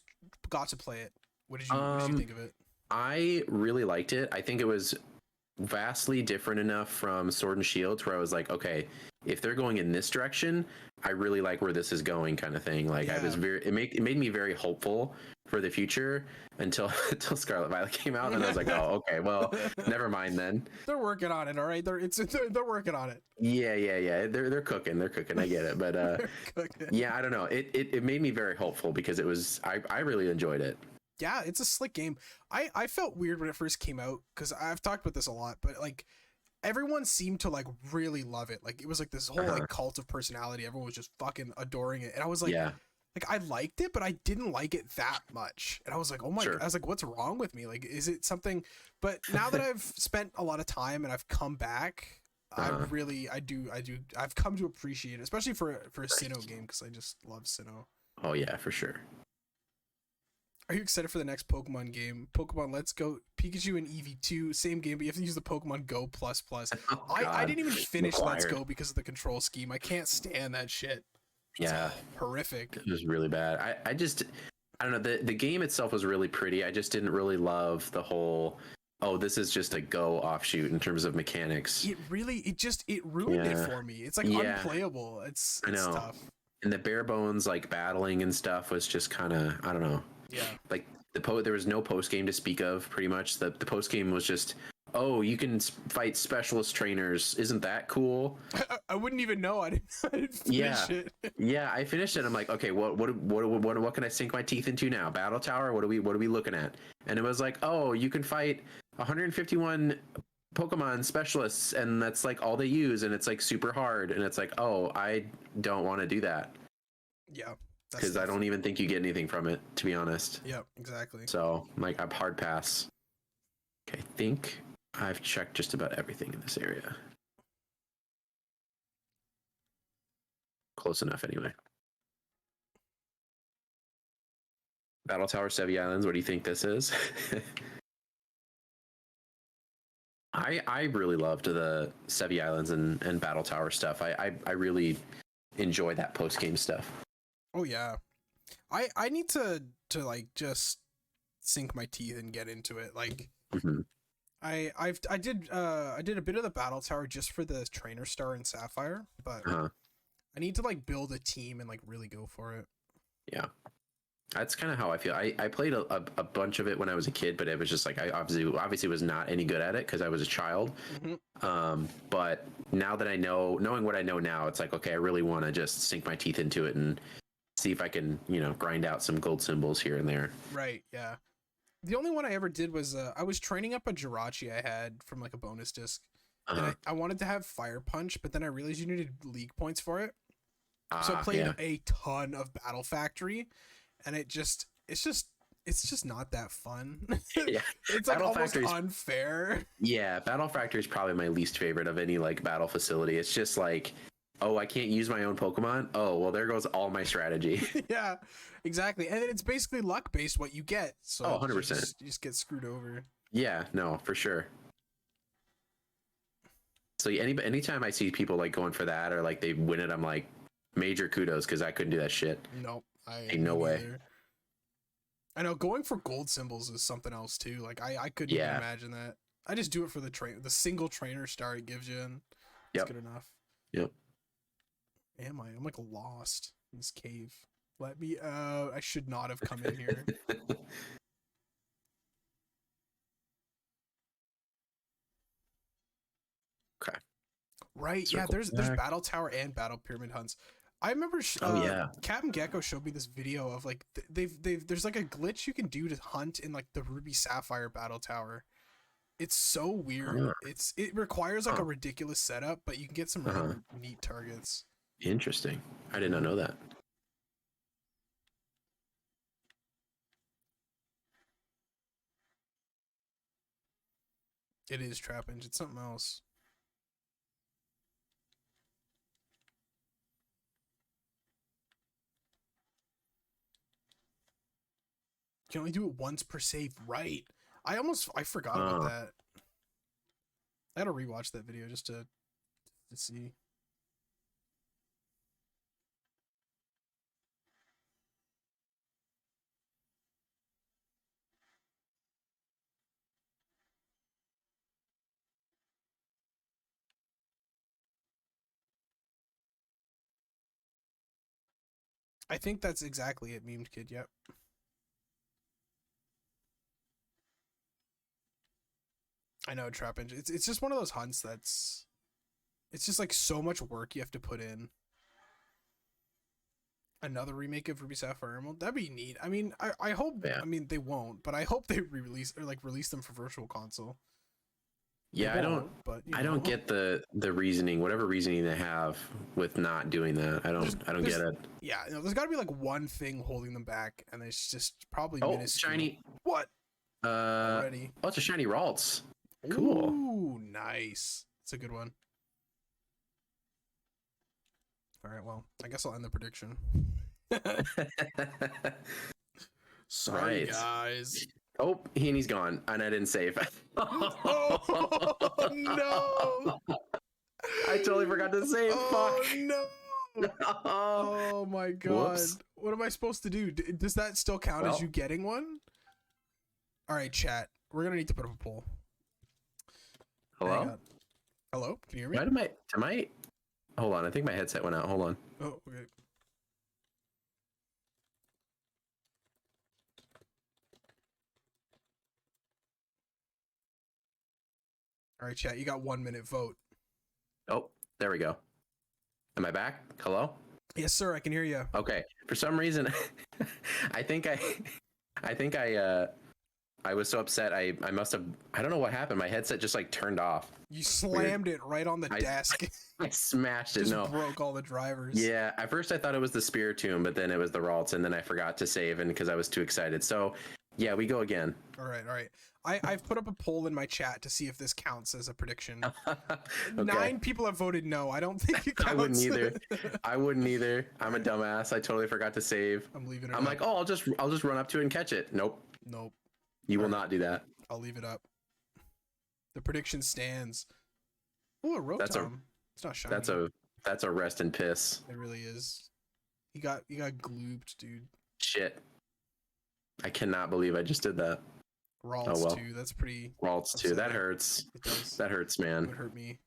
got to play it, what did you think of it? I really liked it. I think it was vastly different enough from Sword and Shield where I was like, okay, if they're going in this direction, I really like where this is going, kind of thing. Like, I was it made me very hopeful for the future until Scarlet Violet came out, and I was like, oh, okay, well, never mind then. They're working on it, all right. They're working on it. Yeah. They're cooking. I get it, but yeah, I don't know. It made me very hopeful because it was I really enjoyed it. Yeah, it's a slick game. I felt weird when it first came out because I've talked about this a lot, but like everyone seemed to like really love it. Like it was like this whole like cult of personality. Everyone was just fucking adoring it, and I was like, like I liked it, but I didn't like it that much. And I was like, oh my God. I was like, what's wrong with me? Like, is it something? But now that I've spent a lot of time and I've come back, I've come to appreciate it, especially for a Sinnoh game because I just love Sinnoh. Oh yeah, for sure. Are you excited for the next Pokemon game? Pokemon Let's Go, Pikachu and Eevee 2, same game, but you have to use the Pokemon Go++. Oh, I didn't even finish Let's Go because of the control scheme. I can't stand that shit. It's horrific. It was really bad. I don't know. The game itself was really pretty. I just didn't really love the whole, oh, this is just a Go offshoot in terms of mechanics. It ruined it for me. It's like unplayable. It's tough. And the bare bones like battling and stuff was just kind of, I don't know. Yeah. Like there was no post game to speak of. Pretty much the post game was just, oh, you can fight specialist trainers. Isn't that cool? I wouldn't even know. I didn't finish it. Yeah, I finished it. I'm like, okay, what can I sink my teeth into now? Battle Tower? What are we looking at? And it was like, oh, you can fight 151 Pokemon specialists, and that's like all they use, and it's like super hard, and it's like, oh, I don't want to do that. Yeah. Because I don't even think you get anything from it, to be honest. Yep, exactly. So, like, I'm hard pass. Okay, I think I've checked just about everything in this area. Close enough, anyway. Battle Tower, Sevi Islands, what do you think this is? I really loved the Sevi Islands and Battle Tower stuff. I really enjoy that post-game stuff. Oh yeah, I need to like just sink my teeth and get into it. Like Mhm. I did a bit of the battle tower just for the trainer star and sapphire, but Uh-huh. I need to like build a team and like really go for it. Yeah. That's kind of how I feel. I played a bunch of it when I was a kid, but it was just like I obviously was not any good at it because I was a child. But now that knowing what I know now, it's like, okay, I really want to just sink my teeth into it and see if I can, grind out some gold symbols here and there. Right, yeah. The only one I ever did was I was training up a Jirachi I had from like a bonus disc. And Uh-huh. I wanted to have Fire Punch, but then I realized you needed league points for it. So I played Yeah. a ton of Battle Factory, and it's just not that fun. Yeah. It's like Battle almost Factory's- unfair. Yeah, Battle Factory is probably my least favorite of any like battle facility. It's just like, oh, I can't use my own Pokemon. Oh, well, there goes all my strategy. Yeah, exactly. And then it's basically luck based what you get. So Oh, 100%. You just get screwed over. Yeah, no, for sure. So anytime I see people like going for that or like they win it, I'm like, major kudos because I couldn't do that shit. Nope. Ain't no way. neither. I know going for gold symbols is something else too. Like I couldn't even Yeah. imagine that. I just do it for the single trainer star it gives you, and it's Yep. good enough. Yep. I'm like lost in this cave. Let me I should not have come in here. Okay. Right, yeah, Circle there's back. battle tower and battle pyramid hunts. I remember Oh, yeah. Captain Gecko showed me this video of like there's like a glitch you can do to hunt in like the Ruby Sapphire battle tower. It's so weird. Huh. It requires like Huh. a ridiculous setup, but you can get some really neat targets. Interesting. I did not know that. It is Trapinch. It's something else. You can only do it once per save, right? I forgot about Huh. that. I gotta rewatch that video just to see. I think that's exactly it, memed kid. Yep. I know Trapinch. It's just one of those hunts it's just like so much work you have to put in. Another remake of Ruby Sapphire Emerald? That'd be neat. I mean, I hope. Yeah. I mean, they won't, but I hope they release them for Virtual Console. Yeah, They I don't. won't, but I don't get the reasoning, whatever reasoning they have with not doing that. I don't get it. Yeah, there's got to be like one thing holding them back, and it's just probably Oh, minuscule. shiny. What? Oh, it's a shiny Ralts. Cool. Ooh, nice. It's a good one. All right, well, I guess I'll end the prediction. Sorry, Right. guys. Oh, he's gone, and I didn't save. Oh, no. I totally forgot to save. Oh, Fuck. no. Oh, my God. Whoops. What am I supposed to do? Does that still count as Well. you getting one? All right, chat. We're going to need to put up a poll. Hang Hello? on. Hello? Can you hear me? Why am I? Hold on, I think my headset went out. Hold on. Oh, okay. All right, chat. You got 1 minute. Vote. Oh, there we go. Am I back? Hello? Yes, sir. I can hear you. Okay. For some reason, I think I was so upset. I must have. I don't know what happened. My headset just like turned off. You slammed it right on the desk. I smashed it. Just No. broke all the drivers. Yeah. At first, I thought it was the Spiritomb, but then it was the Ralts, and then I forgot to save, and because I was too excited. So, yeah, we go again. All right. I've put up a poll in my chat to see if this counts as a prediction. Okay. 9 people have voted no. I don't think it counts. I wouldn't either. I wouldn't either. I'm a dumbass. I totally forgot to save. I'm leaving it I'm up. like, oh, I'll just run up to it and catch it. Nope. Nope. You will not do that. I'll leave it up. The prediction stands. Ooh, a Rotom. That's a- It's not shiny. That's a rest and piss. It really is. You got glooped, dude. Shit. I cannot believe I just did that. Ralts Oh, well. too. That's pretty. Waltz too. That upsetting. hurts. It does. That hurts, It man. would hurt me.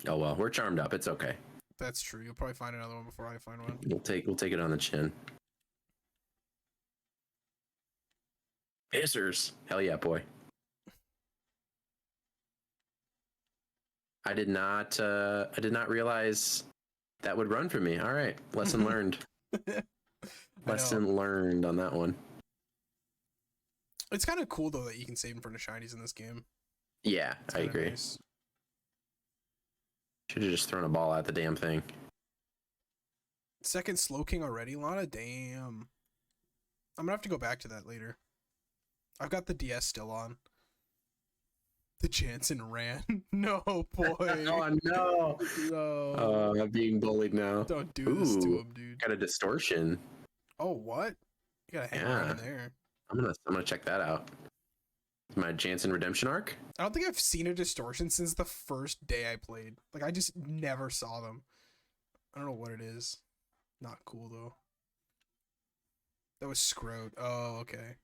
Oh well, we're charmed up. It's okay. That's true. You'll probably find another one before I find one. We'll take it on the chin. Pissers. Hell yeah, boy. I did not realize that would run for me. All right. Lesson learned. Lesson learned on that one. It's kind of cool though that you can save in front of shinies in this game. Yeah, It's I kinda agree. nice. Should have just thrown a ball at the damn thing. Second Slow King already, Lana? Damn. I'm gonna have to go back to that later. I've got the DS still on. The Jansen ran. No, boy. Oh no. No. I'm being bullied now. Don't do this to Ooh. him, dude. Got a distortion. Oh, what? You gotta hang around in Yeah. there. I'm gonna check that out. My Jansen redemption arc. I don't think I've seen a distortion since the first day I played. Like, I just never saw them. I don't know what it is. Not cool, though. That was Scroat. Oh, okay.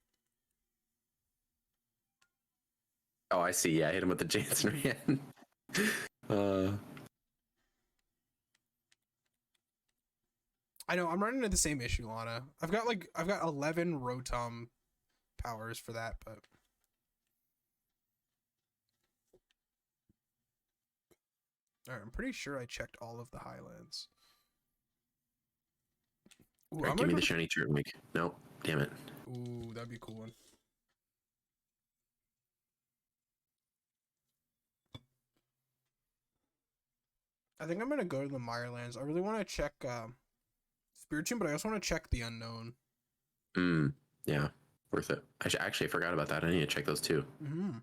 Oh, I see. Yeah, I hit him with the Jansen ran. I know, I'm running into the same issue, Lana. I've got 11 Rotom powers for that, but alright, I'm pretty sure I checked all of the Highlands. Ooh, Alright, give me the shiny Turtwig. Nope. Damn it. Ooh, that'd be a cool one. I think I'm gonna go to the Mirelands. I really want to check Spiritomb, but I also want to check the Unknown. Yeah. Worth it. Actually, I forgot about that. I need to check those too. Mm-hmm.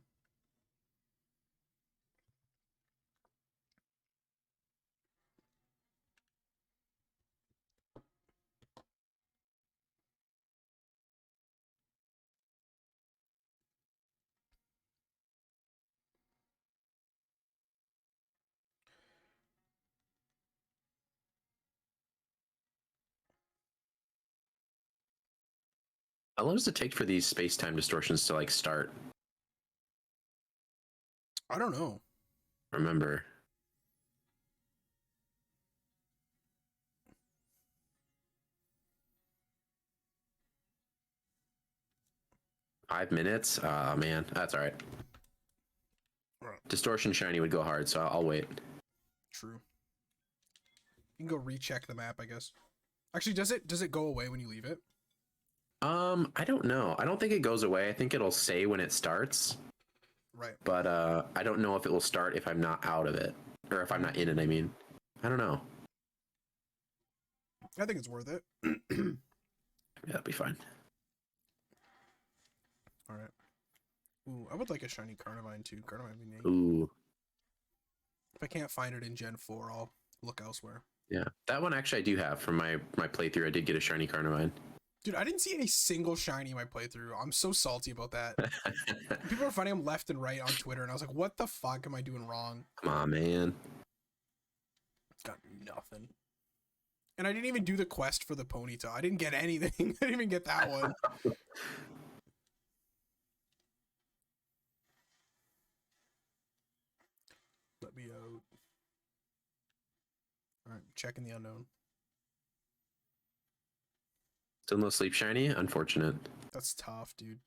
How long does it take for these space-time distortions to like start? I don't know. Remember. $5 minutes? Oh man, that's all right. Right. Distortion shiny would go hard, so I'll wait. True. You can go recheck the map, I guess. Actually, does it go away when you leave it? I don't know. I don't think it goes away. I think it'll say when it starts, Right. but I don't know if it will start if I'm not out of it or if I'm not in it. I mean, I don't know. I think it's worth it. Yeah, that'd be fine. All right. Ooh, I would like a shiny Carnivine too. Carnivine would be neat. Ooh, If I can't find it in Gen 4, I'll look elsewhere. yeah. That one actually I do have from my playthrough. I did get a shiny Carnivine. Dude, I didn't see a single shiny in my playthrough. I'm so salty about that. People are finding them left and right on Twitter, and I was like, what the fuck am I doing wrong? Come on, man. Got nothing. And I didn't even do the quest for the Ponyta. I didn't get anything. I didn't even get that one. Let me out. Alright, checking the Unknown. Still no sleep shiny. Unfortunate. That's tough, dude.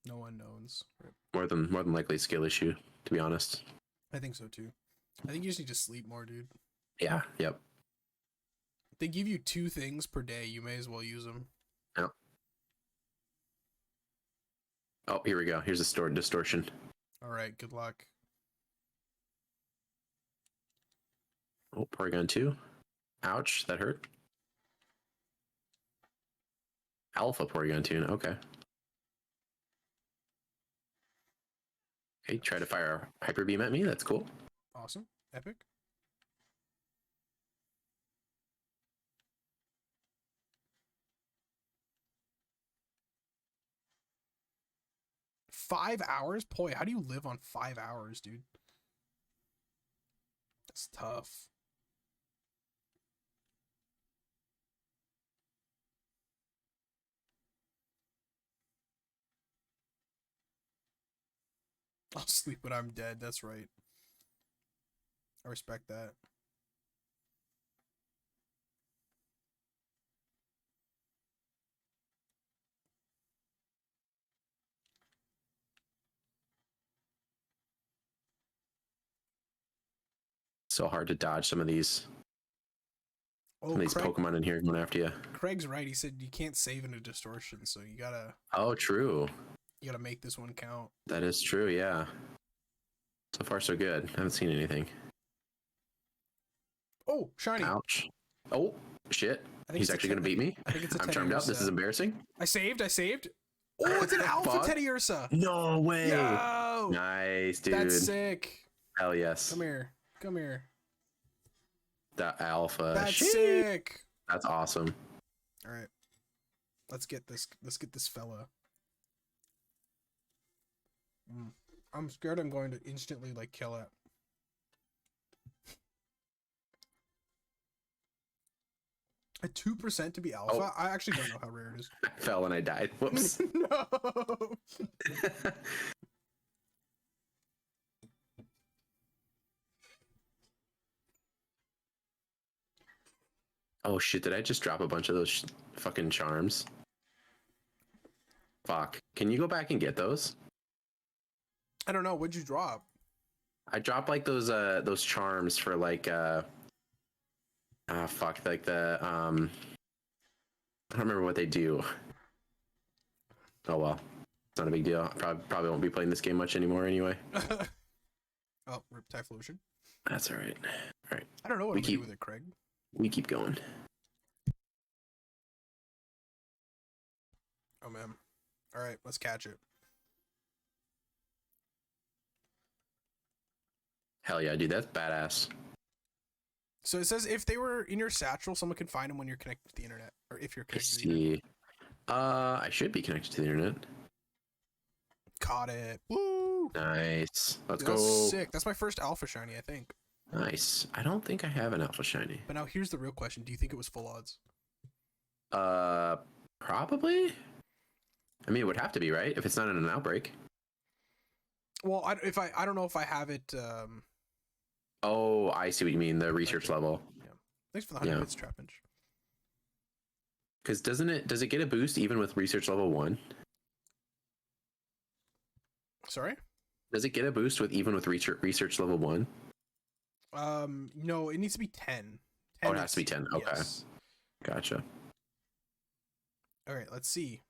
No unknowns. Rip. More than likely a skill issue, to be honest. I think so too. I think you just need to sleep more, dude. Yeah. Yep. They give you 2 things per day. You may as well use them. Yep. Oh, here we go. Here's a stored distortion. Alright, good luck. Oh, Porygon 2. Ouch, that hurt. Alpha Porygon 2. Okay. Okay, try to fire a Hyper Beam at me. That's cool. Awesome. Epic. Five hours? Boy, how do you live on 5 hours, dude? That's tough. I'll sleep when I'm dead. That's right. I respect that. So hard to dodge some of these Oh, Craig, Pokemon in here going after you. Craig's right. He said you can't save in a distortion, so you Oh, true. gotta make this one count. That is true. Yeah. So far, so good. I haven't seen anything. Oh, shiny. Ouch. Oh, shit. I think He's it's a actually going to beat me. I think it's a I'm Teddy charmed up. This Ursa. is embarrassing. I saved. Oh, it's an alpha Fuck. Teddy Ursa. No way. Yo, Nice, dude. that's sick. Hell yes. Come here. Come here. That alpha. That's Shit. sick. That's awesome. All right. Let's get this fella. I'm scared I'm going to instantly like kill it. A 2% to be alpha? Oh. I actually don't know how rare it is. I fell and I died. Whoops. No. Oh shit, did I just drop a bunch of those fucking charms? Fuck. Can you go back and get those? I don't know. What'd you drop? I dropped like those charms for like fuck, like the I don't remember what they do. Oh well. It's not a big deal. Probably won't be playing this game much anymore anyway. Oh, rip Typhlosion. That's alright. Alright. I don't know what We I'm gonna keep- do with it, Craig. We keep going. Oh man. Alright, let's catch it. Hell yeah, dude, that's badass. So it says if they were in your satchel, someone can find them when you're connected to the internet. Or if you're I connected to the internet. see. I should be connected to the internet. Caught it. Woo! Nice. Let's Dude, that's go. sick. That's my first alpha shiny, I think. Nice. I don't think I have an alpha shiny. But now here's the real question. Do you think it was full odds? Probably. I mean, it would have to be, right? If it's not in an outbreak. Well, I don't know if I have it. Oh, I see what you mean. The research level. Thanks for the 100 Yeah. bits, Trapinch. Because does it get a boost even with research level 1? Sorry. Does it get a boost even with research level 1? No, it needs to be 10. Oh, it has to be 10. Okay. Yes. Gotcha. All right, let's see.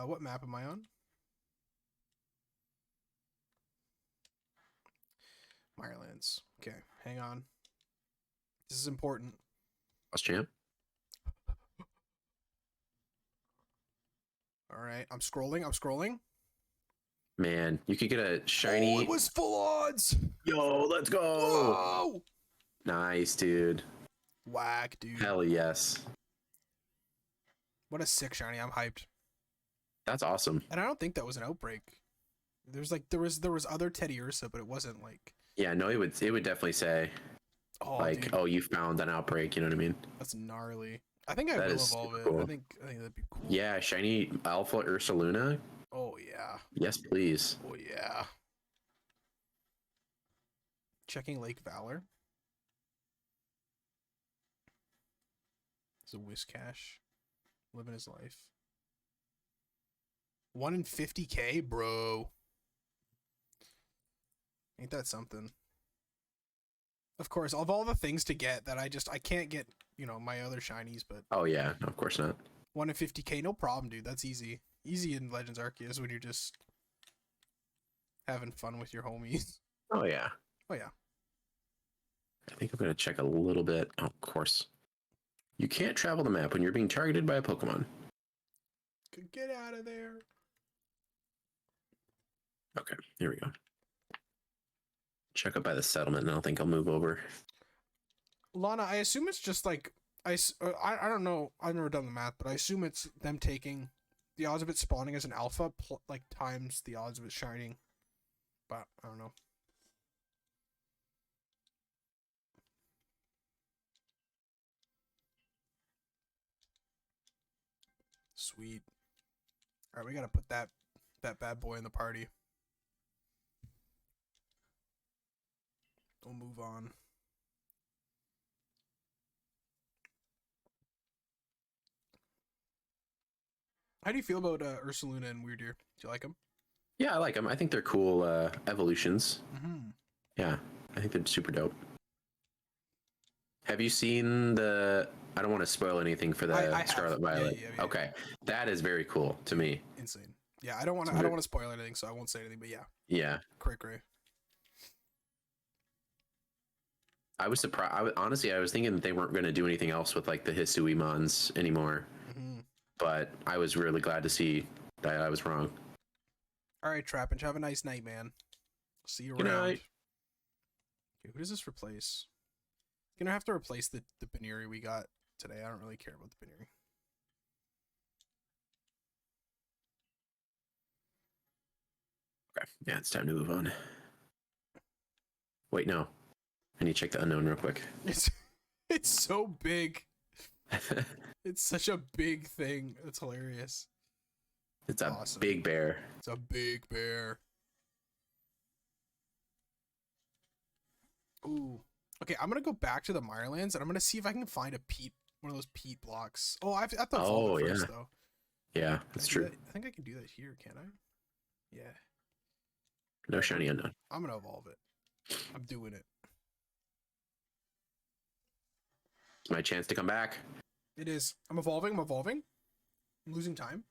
What map am I on? Mirelands. Okay, hang on. This is important. Lost champ. All right, I'm scrolling. Man, you could get a shiny. Oh, it was full odds. Yo, let's go. Whoa! Nice, dude. Whack, dude. Hell yes. What a sick shiny. I'm hyped. That's awesome. And I don't think that was an outbreak. There was other Teddy Ursa, but it wasn't like. Yeah, no, it would definitely say Oh, like, dude, oh, you found an outbreak. You know what I mean? that's gnarly. I think I That will is evolve it. cool. I think that'd be cool. Yeah, shiny alpha Ursaluna. Oh yeah. Yes, please. Oh yeah. Checking Lake Valor. It's a Whiscash. Living his life. 1 in 50k, bro. Ain't that something? Of course, of all the things to get that I can't get, my other shinies, but Oh yeah, no, of course not. 1 in 50k, no problem, dude. That's easy. Easy in Legends Arceus when you're just having fun with your homies. Oh yeah. Oh yeah. I think I'm gonna check a little bit. Oh, of course. You can't travel the map when you're being targeted by a Pokemon. Get out of there. Okay, here we go. Check up by the settlement, and I don't think I'll move over. Lana, I assume it's just like I don't know. I've never done the math, but I assume it's them taking the odds of it spawning as an alpha times the odds of it shining. But I don't know. Sweet. All right, we gotta put that that bad boy in the party. We'll move on. How do you feel about Ursaluna and Weirdeer? Do you like them? Yeah, I like them. I think they're cool evolutions. Mm-hmm. Yeah, I think they're super dope. Have you seen the? I don't want to spoil anything for the I Scarlet have. Violet. Yeah. Okay, that is very cool to me. Insane. Yeah, I don't want to spoil anything, so I won't say anything. But yeah, Yeah, cray. I was surprised. Honestly, I was thinking that they weren't going to do anything else with like the Hisuimons anymore. Mm-hmm. But I was really glad to see that I was wrong. All right, Trapinch, have a nice night, man. See you Good around. night. Okay, who does this replace? Gonna have to replace the Baneri we got today. I don't really care about the Baneri. Okay, yeah, it's time to move on. Wait, no. I need to check the unknown real quick. It's so big. It's such a big thing. It's hilarious. It's a Awesome. big bear. It's a big bear. Ooh. Okay, I'm gonna go back to the Mirelands and I'm gonna see if I can find one of those peat blocks. Oh, I have to evolve it first, though. Yeah, that's true. I think I can do that here, can I? Yeah. No shiny unknown. I'm gonna evolve it. I'm doing it. It's my chance to come back. It is. I'm evolving. I'm losing time.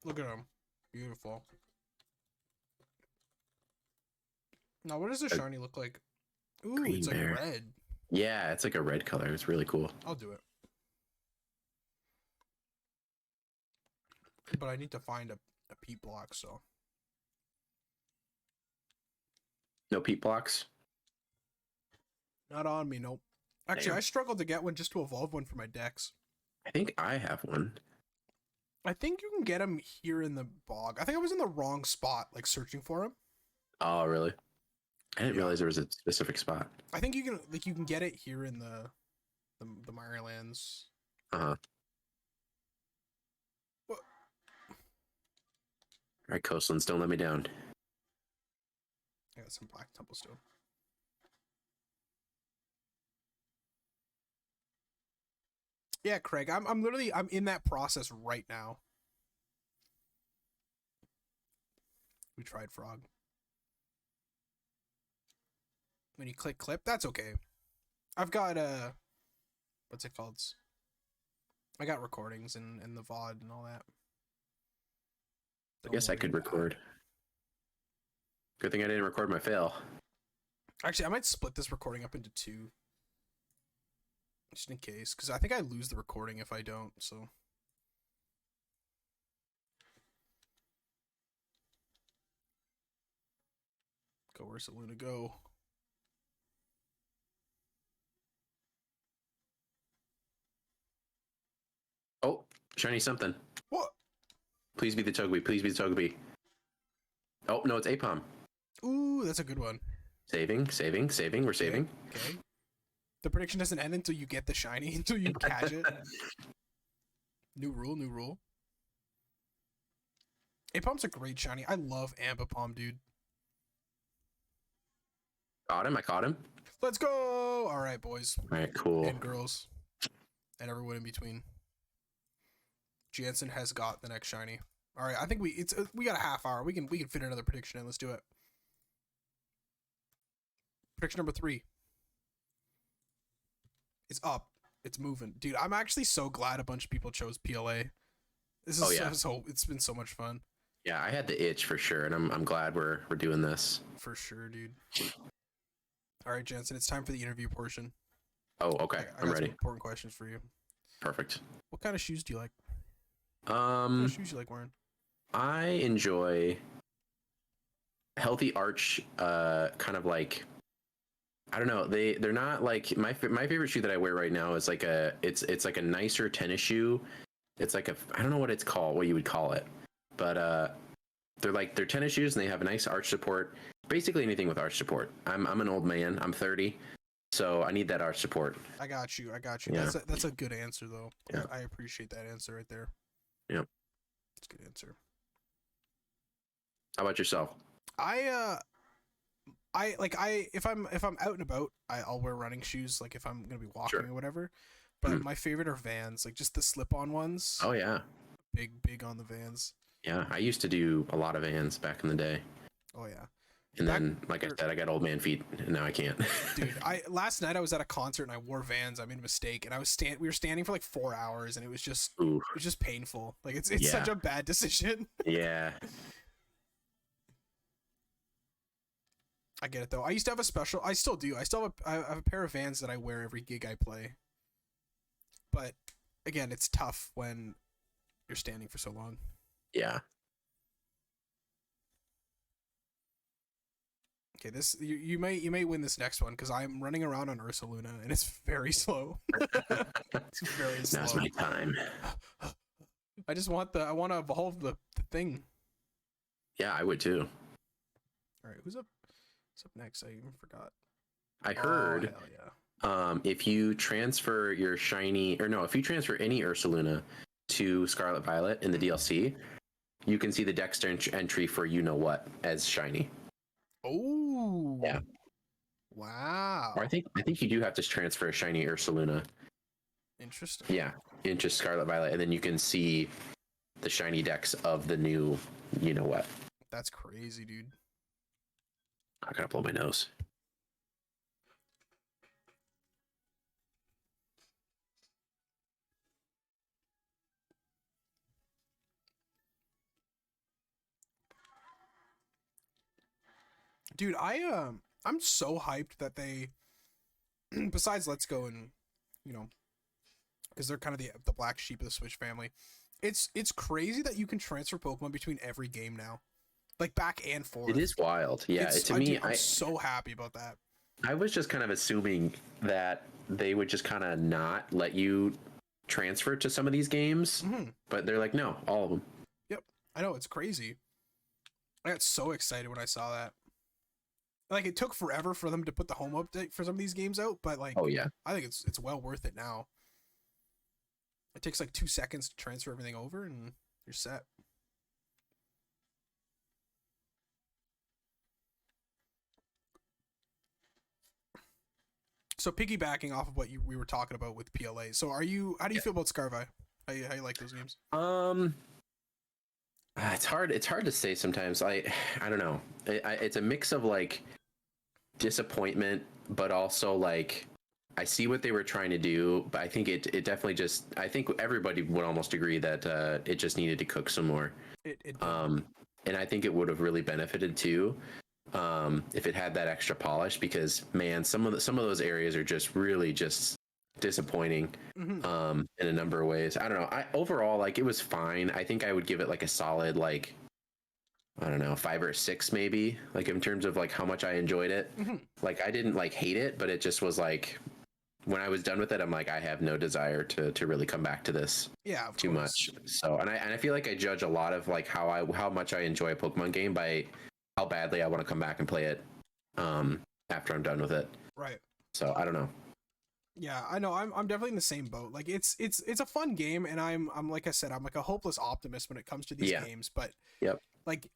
Look at him. Beautiful. Now, what does the shiny look like? Ooh, Green it's like bear. red. Yeah, it's like a red color. It's really cool. I'll do it. But I need to find a peat block, so. No peat blocks? Not on me, nope. Actually, Damn. I struggled to get one just to evolve one for my decks. I think I have one. I think you can get them here in the bog. I think I was in the wrong spot, like searching for them. Oh, really? I didn't realize there was a specific spot. I think you can get it here in the Mirelands. Uh-huh. What? All right, Coastlands, don't let me down. I got some black Templestone. Yeah, Craig, I'm in that process right now. We tried frog. When you click clip, that's okay. I've got what's it called? I got recordings and the VOD and all that. I guess I could record. Good thing I didn't record my fail. Actually, I might split this recording up into 2. Just in case, because I think I lose the recording if I don't, so. Go, where's Luna go? Oh, shiny something. What? Please be the Togepi. Please be the Togepi. Oh, no, it's Apom. Ooh, that's a good one. Saving. We're saving. Okay. The prediction doesn't end until you get the shiny, until you catch it. New rule. Apom's a great shiny. I love Ambipom, dude. I caught him. Let's go! All right, boys. All right, cool. And girls. And everyone in between. Jansen has got the next shiny. All right, I think we got a half hour. We can fit another prediction in. Let's do it. Prediction number 3. It's up. It's moving, dude. I'm actually so glad a bunch of people chose PLA. This is so it's been so much fun. Yeah, I had the itch for sure, and I'm glad we're doing this. For sure, dude. All right, Jansen, it's time for the interview portion. Oh, okay. I I'm got ready. some important questions for you. Perfect. What kind of shoes do you like? What kind of shoes you like wearing? I enjoy healthy arch, kind of like, I don't know. They're not like my favorite shoe that I wear right now is like it's like a nicer tennis shoe. It's like I don't know what it's called, what you would call it, but they're tennis shoes and they have a nice arch support. Basically anything with arch support. I'm an old man. I'm 30, So I need that art support. I got you. Yeah. That's a good answer though. Yeah. I appreciate that answer right there. Yep. That's a good answer. How about yourself? If I'm out and about, I'll wear running shoes. Like if I'm gonna be walking Sure. or whatever. But Mhm. my favorite are Vans, like just the slip-on ones. Oh yeah. Big on the Vans. Yeah. I used to do a lot of Vans back in the day. Oh yeah. And Back- then, like I said, I got old man feet, and now I can't. Dude, last night I was at a concert and I wore Vans. I made a mistake, and we were standing for like 4 hours, and it was just Ooh, painful. Like it's Yeah. such a bad decision. yeah. I get it though. I used to have a special. I still do. I have a pair of Vans that I wear every gig I play. But again, it's tough when you're standing for so long. Yeah. Okay, this you may win this next one because I'm running around on Ursa Luna and it's very slow. It's very slow. Now's my time. I want to evolve the thing. Yeah, I would too. All right, who's up next? I even forgot. I heard Oh, hell yeah. if you transfer your if you transfer any Ursaluna to Scarlet Violet in the DLC, you can see the dex entry for you know what as shiny. Oh. Yeah. Wow. Or I think you do have to transfer a shiny Ursaluna. Interesting. Yeah, into Scarlet Violet, and then you can see the shiny dex of the new you know what. That's crazy, dude. I gotta blow my nose. Dude, I'm so hyped that they besides Let's Go and because they're kind of the black sheep of the Switch family. It's crazy that you can transfer Pokemon between every game now. Like back and forth. It is wild. Yeah, I'm so happy about that. I was just kind of assuming that they would just kind of not let you transfer to some of these games, but they're like, no, all of them. Yep, I know, it's crazy. I got so excited when I saw that. Like it took forever for them to put the home update for some of these games out, but like, Oh yeah, I think it's well worth it now. It takes like 2 seconds to transfer everything over, and you're set. So piggybacking off of what we were talking about with PLA. So how do you feel about Scarvi? How you like those games? it's hard to say sometimes. I don't know. It's a mix of like disappointment, but also like I see what they were trying to do, but I think it definitely just, I think everybody would almost agree that it just needed to cook some more. And I think it would have really benefited too if it had that extra polish, because man, some of those areas are just really just disappointing in a number of ways. I don't know. Overall, like, it was fine. I think I would give it like a solid, like, I don't know, 5 or 6 maybe, like in terms of like how much I enjoyed it. Like I didn't like hate it, but it just was like, when I was done with it, I'm like, I have no desire to really come back to this too much. So, and I feel like I judge a lot of like how much I enjoy a Pokemon game by how badly I want to come back and play it after I'm done with it. Right. So I don't know. Yeah, I know. I'm definitely in the same boat. Like it's a fun game, and I'm like I said, I'm like a hopeless optimist when it comes to these games. But like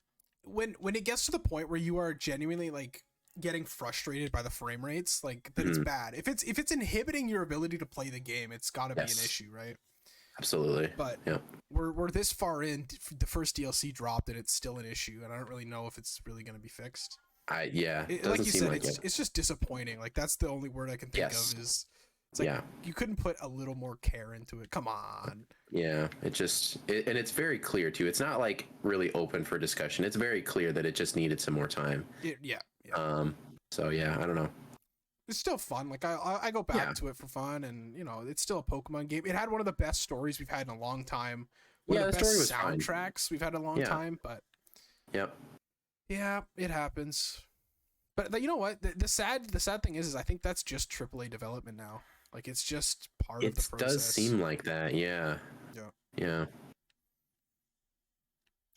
when it gets to the point where you are genuinely like getting frustrated by the frame rates, like then it's bad. If it's inhibiting your ability to play the game, it's got to be an issue, right? Absolutely. But we're this far in. The first DLC dropped, and it's still an issue, and I don't really know if it's really going to be fixed. Like you said, it's just disappointing. Like that's the only word I can think of is. It's like you couldn't put a little more care into it. Come on. Yeah, and it's very clear too. It's not like really open for discussion. It's very clear that it just needed some more time. Yeah. So yeah, I don't know. It's still fun. Like I go back to it for fun, and it's still a Pokemon game. It had one of the best stories we've had in a long time. One of the best story was soundtracks we've had in a long time. But yeah, it happens. But you know what? The sad thing is I think that's just AAA development now. Like it's just part of the process. It does seem like that, yeah.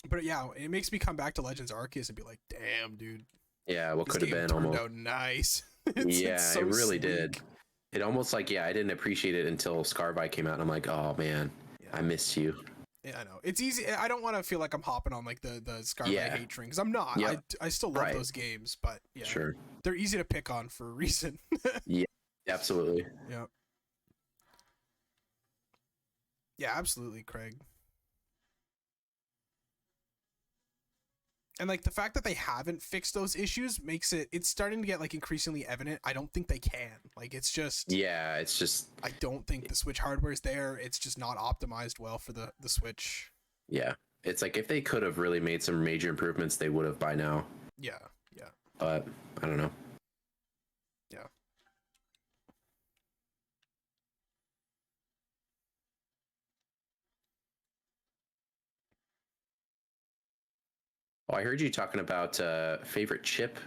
But yeah, it makes me come back to Legends Arceus and be like, damn, dude. Yeah, what This could have game been turned almost. out nice. Yeah, so it really did. sleek. It almost like, yeah, I didn't appreciate it until Scarby came out, and I'm like, oh man, Yeah. I miss you. Yeah, I know. It's easy. I don't want to feel like I'm hopping on like the Scarby Yeah. hate train because I'm not. Yep. I still love Right. those games, but yeah, Sure. they're easy to pick on for a reason. Absolutely. Yeah. Yeah, absolutely, Craig. And like the fact that they haven't fixed those issues makes it's starting to get like increasingly evident. I don't think they can. Like it's just Yeah, it's just, I don't think the Switch hardware is there. It's just not optimized well for the Switch. yeah. It's like if they could have really made some major improvements, they would have by now. Yeah, yeah. But I don't know. Yeah. Well, I heard you talking about favorite chip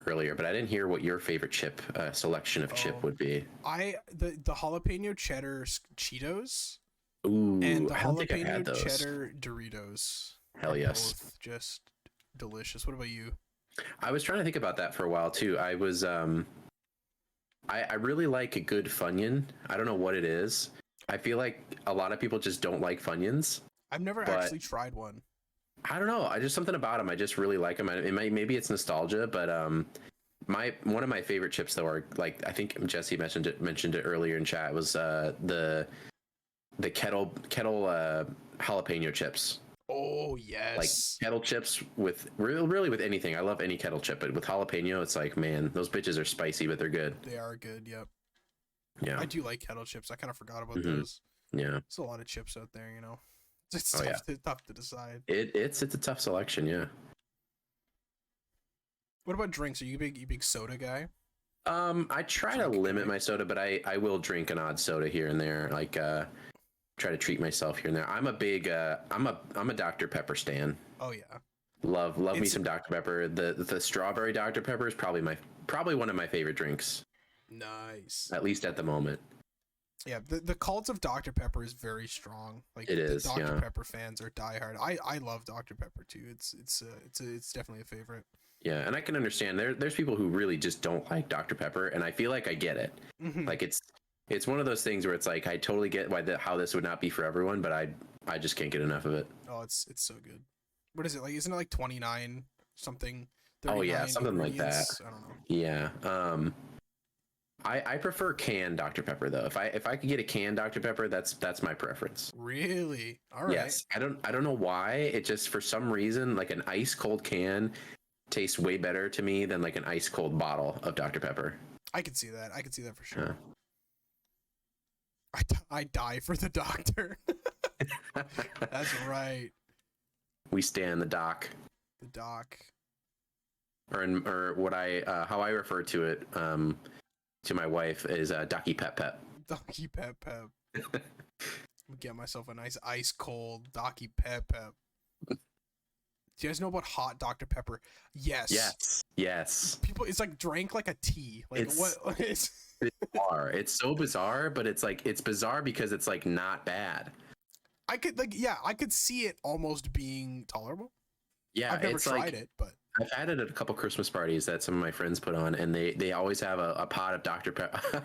earlier, but I didn't hear what your favorite chip selection of chip Oh. would be. The jalapeno cheddar Cheetos Ooh, and the I don't think I've had jalapeno those. cheddar Doritos. Hell are yes. Both just delicious. What about you? I was trying to think about that for a while too. I was I really like a good Funyun. I don't know what it is. I feel like a lot of people just don't like Funyuns. I've never But- actually tried one. I don't know. I just something about them. I just really like them. Maybe it's nostalgia, but one of my favorite chips though are like I think Jesse mentioned it earlier in chat was the kettle jalapeno chips. Oh Like yes. kettle chips with really with anything. I love any kettle chip, but with jalapeno, it's like man, those bitches are spicy, but they're good. They are good. Yep. Yeah, I do like kettle chips. I kind of forgot about Mhm. those. yeah. There's a lot of chips out there, you know. It's Oh, tough to decide. It's a tough selection. Yeah. What about drinks? Are you big soda guy? I try to limit my soda, but I will drink an odd soda here and there. Like try to treat myself here and there. I'm a big I'm a Dr. Pepper stan. Oh yeah. Love me It's- some Dr. Pepper. The strawberry Dr. Pepper is probably one of my favorite drinks, Nice. at least at the moment. Yeah, the cult of Dr. Pepper is very strong. Like It the is, Dr. yeah. Pepper fans are diehard. I love Dr. Pepper too. It's definitely a favorite. Yeah, and I can understand there's people who really just don't like Dr. Pepper, and I feel like I get it. Mhm. Like it's one of those things where it's like I totally get how this would not be for everyone, but I just can't get enough of it. Oh, it's so good. What is it like? Isn't it like 29 something? Oh, yeah, 39 something like that. ingredients? I don't know. Yeah. I prefer canned Dr. Pepper though. If I could get a canned Dr. Pepper, that's my preference. Really? All right. Yes. I don't know why. It just for some reason like an ice cold can tastes way better to me than like an ice cold bottle of Dr. Pepper. I can see that. I can see that for sure. Yeah. I die for the doctor. That's right. We stand the doc. The doc. Or what how I refer to it to my wife is Docky Pep Pep. Docky Pep Pep. Get myself a nice ice cold Docky Pep Pep. Do you guys know about hot Dr. Pepper? Yes. Yes. People, it's like drank like a tea. Like It's- what? It's Bizarre. It's so bizarre, but it's like it's bizarre because it's like not bad. I could see it almost being tolerable. Yeah, I've never it's tried like it, but I've had it at a couple Christmas parties that some of my friends put on, and they always have a pot of Dr.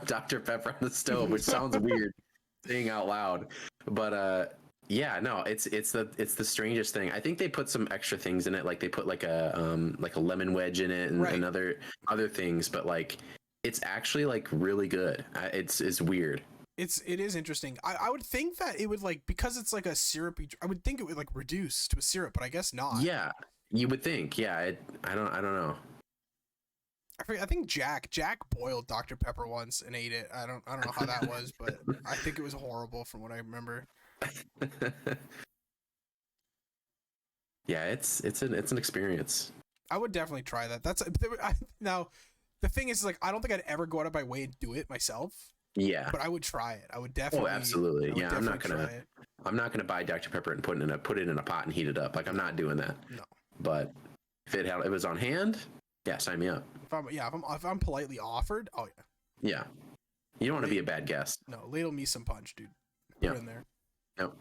Dr. Pepper on the stove, which sounds weird saying out loud, but yeah, no, it's the strangest thing. I think they put some extra things in it, like they put like a lemon wedge in it and, Right. and other things, but like it's actually like really good. It's weird. it is interesting. I would think that it would like because it's like a syrupy. I would think it would like reduce to a syrup, but I guess not. Yeah, you would think. Yeah, I don't know. I think Jack boiled Dr. Pepper once and ate it. I don't know how that was, but I think it was horrible from what I remember. Yeah, it's an experience. I would definitely try that. Now the thing is like I don't think I'd ever go out of my way and do it myself, Yeah. but I would try it. I would definitely. Absolutely. I would Yeah, I'm not definitely gonna try it. I'm not gonna buy Dr. Pepper and put it in a pot and heat it up. Like I'm not doing that. No. But if it was on hand, yeah, sign me up. If I'm politely offered, oh yeah. Yeah. You don't want to be a bad guest. No, ladle me some punch, dude. Put Yeah. it in there. Yep.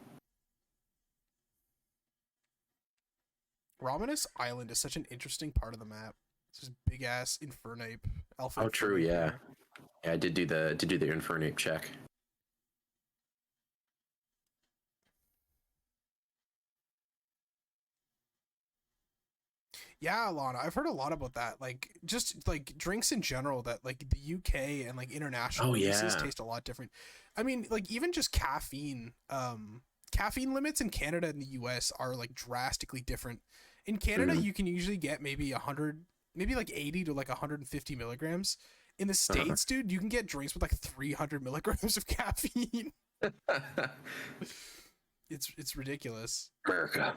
Romanus Island is such an interesting part of the map. It's just big ass Infernape alpha. Oh, true. Infernape Yeah. there. Yeah, I did do the Infernape check. Yeah, Alana, I've heard a lot about that. Like, just like drinks in general, that like the UK and like international Oh, releases yeah. taste a lot different. I mean, like even just caffeine, caffeine limits in Canada and the US are like drastically different. In Canada, Mhm. you can usually get maybe 100, maybe like 80 to like 150 milligrams. In the States, dude, you can get drinks with like 300 milligrams of caffeine. It's ridiculous. America.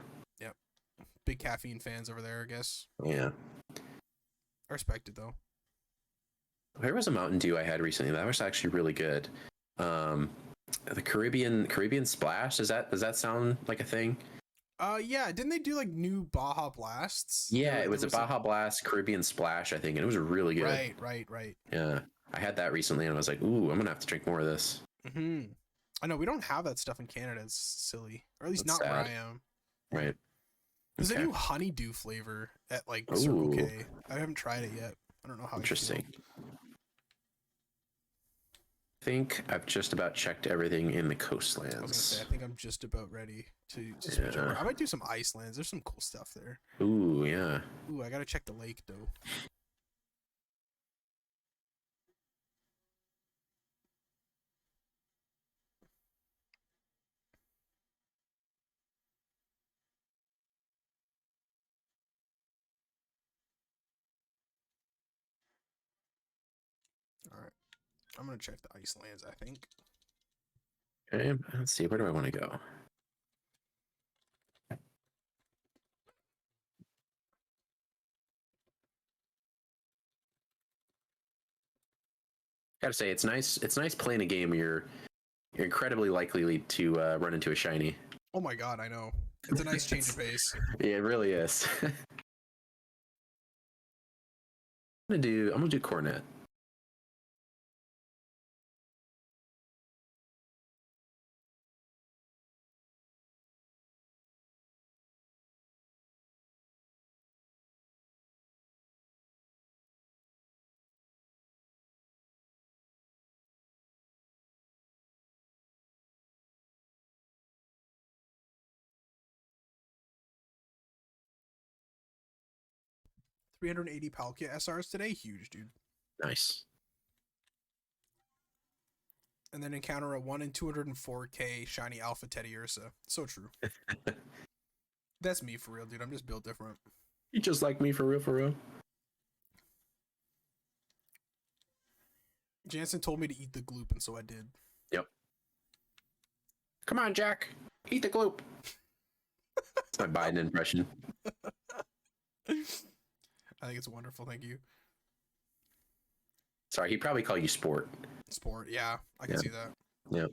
Big caffeine fans over there, I guess. Yeah. I respect it though. There was a Mountain Dew I had recently that was actually really good. The Caribbean Splash. Does that sound like a thing? Yeah, didn't they do like new Baja Blasts? Yeah, There- it was there a Baja Blast Caribbean Splash, I think, and it was really good. Right. Yeah, I had that recently, and I was like, "Ooh, I'm gonna have to drink more of this." Mm-hmm. I know we don't have that stuff in Canada. It's silly, or at least That's not where sad. I am. Right. There's Okay. a new honeydew flavor at like Circle Ooh. K. I haven't tried it yet. I don't know how. I feel. Interesting. I think I've just about checked everything in the I was gonna coastlands. say, I think I'm just about ready to switch Yeah. over. I might do some Icelands. There's some cool stuff there. Ooh, yeah. Ooh, I gotta check the lake though. All right, I'm gonna check the Icelands. I think. Okay, let's see. Where do I want to go? Gotta say, it's nice. It's nice playing a game where you're incredibly likely to run into a shiny. Oh my god, I know. It's a nice change of pace. Yeah, it really is. I'm gonna do Cornet. $380 Palkia SRs today, huge, dude. Nice. And then encounter a 1 in 204k shiny Alpha Teddy Ursa. So true. That's me for real, dude. I'm just built different. You just like me for real, for real. Jansen told me to eat the gloop, and so I did. Yep. Come on, Jack. Eat the gloop. That's my Biden impression. I think it's wonderful. Thank you. Sorry, he'd probably call you Sport. Sport. Yeah, I can Yeah. see that. Yep.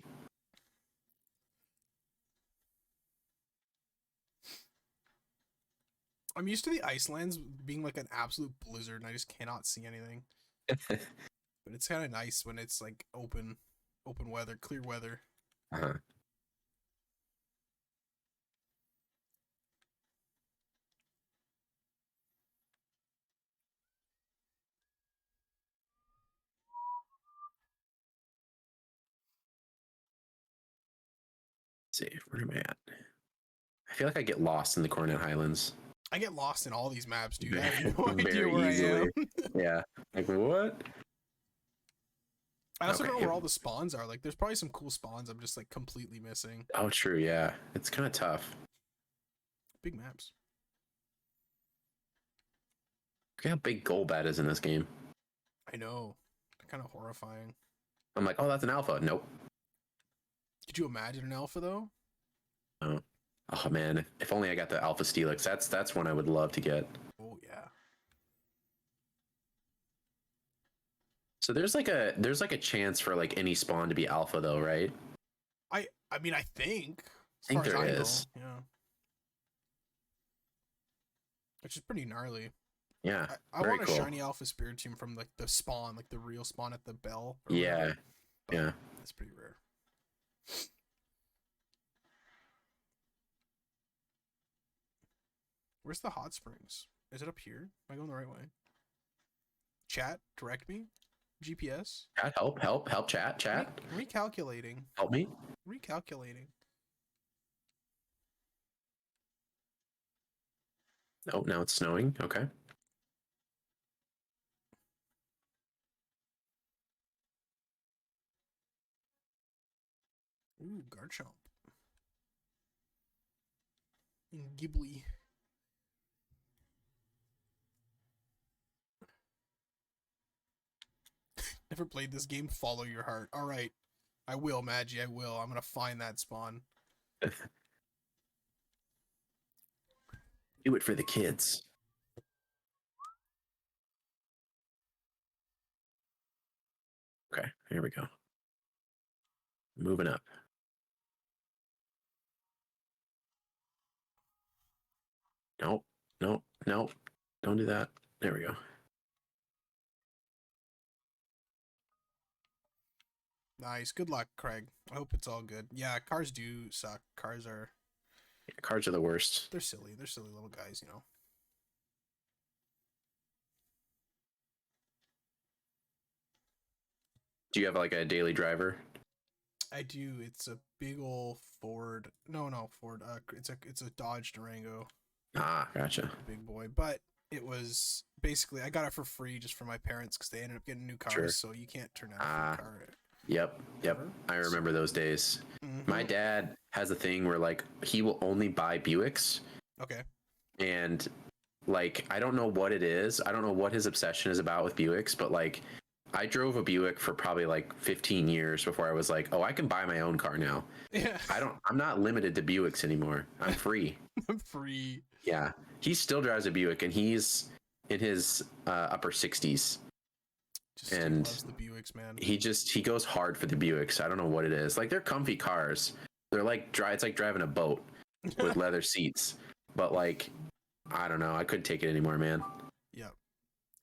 I'm used to the Icelands being like an absolute blizzard, and I just cannot see anything. But it's kind of nice when it's like open weather, clear weather. Uh-huh. Let's see, where am I at? I feel like I get lost in the Cornet Highlands. I get lost in all these maps, dude. I have no idea Very where easily. I am. Yeah. Like, what? I also Okay. don't know where all the spawns are. Like, there's probably some cool spawns I'm just like completely missing. Oh, true. Yeah. It's kind of tough. Big maps. Look how big Golbat is in this game. I know. Kind of horrifying. I'm like, oh, that's an alpha. Nope. Could you imagine an alpha though? Oh, oh man. If only I got the Alpha Steelix. That's one I would love to get. Oh yeah. So there's like a chance for like any spawn to be alpha though, right? I mean, I think. As think far as there I know, is. yeah. Which is pretty gnarly. Yeah. I very want a cool. shiny alpha spirit team from like the spawn, like the real spawn at the bell. or Yeah. whatever, but Yeah. It's pretty rare. Where's the hot springs? Is it up here? Am I going the right way? Chat, direct me. GPS. Chat, help, chat. Recalculating. Help me. Recalculating. Oh, now it's snowing. Okay. Ooh, Garchomp. And Ghibli. Never played this game. Follow your heart. All right. I will, Maggie. I will. I'm going to find that spawn. Do it for the kids. Okay, here we go. Moving up. Nope. Don't do that. There we go. Nice. Good luck, Craig. I hope it's all good. Yeah, cars do suck. Cars are... Yeah, cards are the worst. They're silly. They're silly little guys, you know. Do you have like a daily driver? I do. It's a big old Ford. No, Ford. It's a Dodge Durango. Ah, gotcha. Big boy. But it was basically, I got it for free just for my parents because they ended up getting new cars. Sure. So you can't turn out a free car. Yep. I remember those days. Mm-hmm. My dad has a thing where like he will only buy Buicks. Okay. And like I don't know what it is. I don't know what his obsession is about with Buicks, but like I drove a Buick for probably like 15 years before I was like, oh, I can buy my own car now. Yeah. I'm not limited to Buicks anymore. I'm free. I'm free. Yeah. He still drives a Buick and he's in his upper 60s. And loves the Buicks, man. He goes hard for the Buicks. I don't know what it is. Like they're comfy cars. They're like it's like driving a boat with leather seats. But like I don't know. I couldn't take it anymore, man. Yep.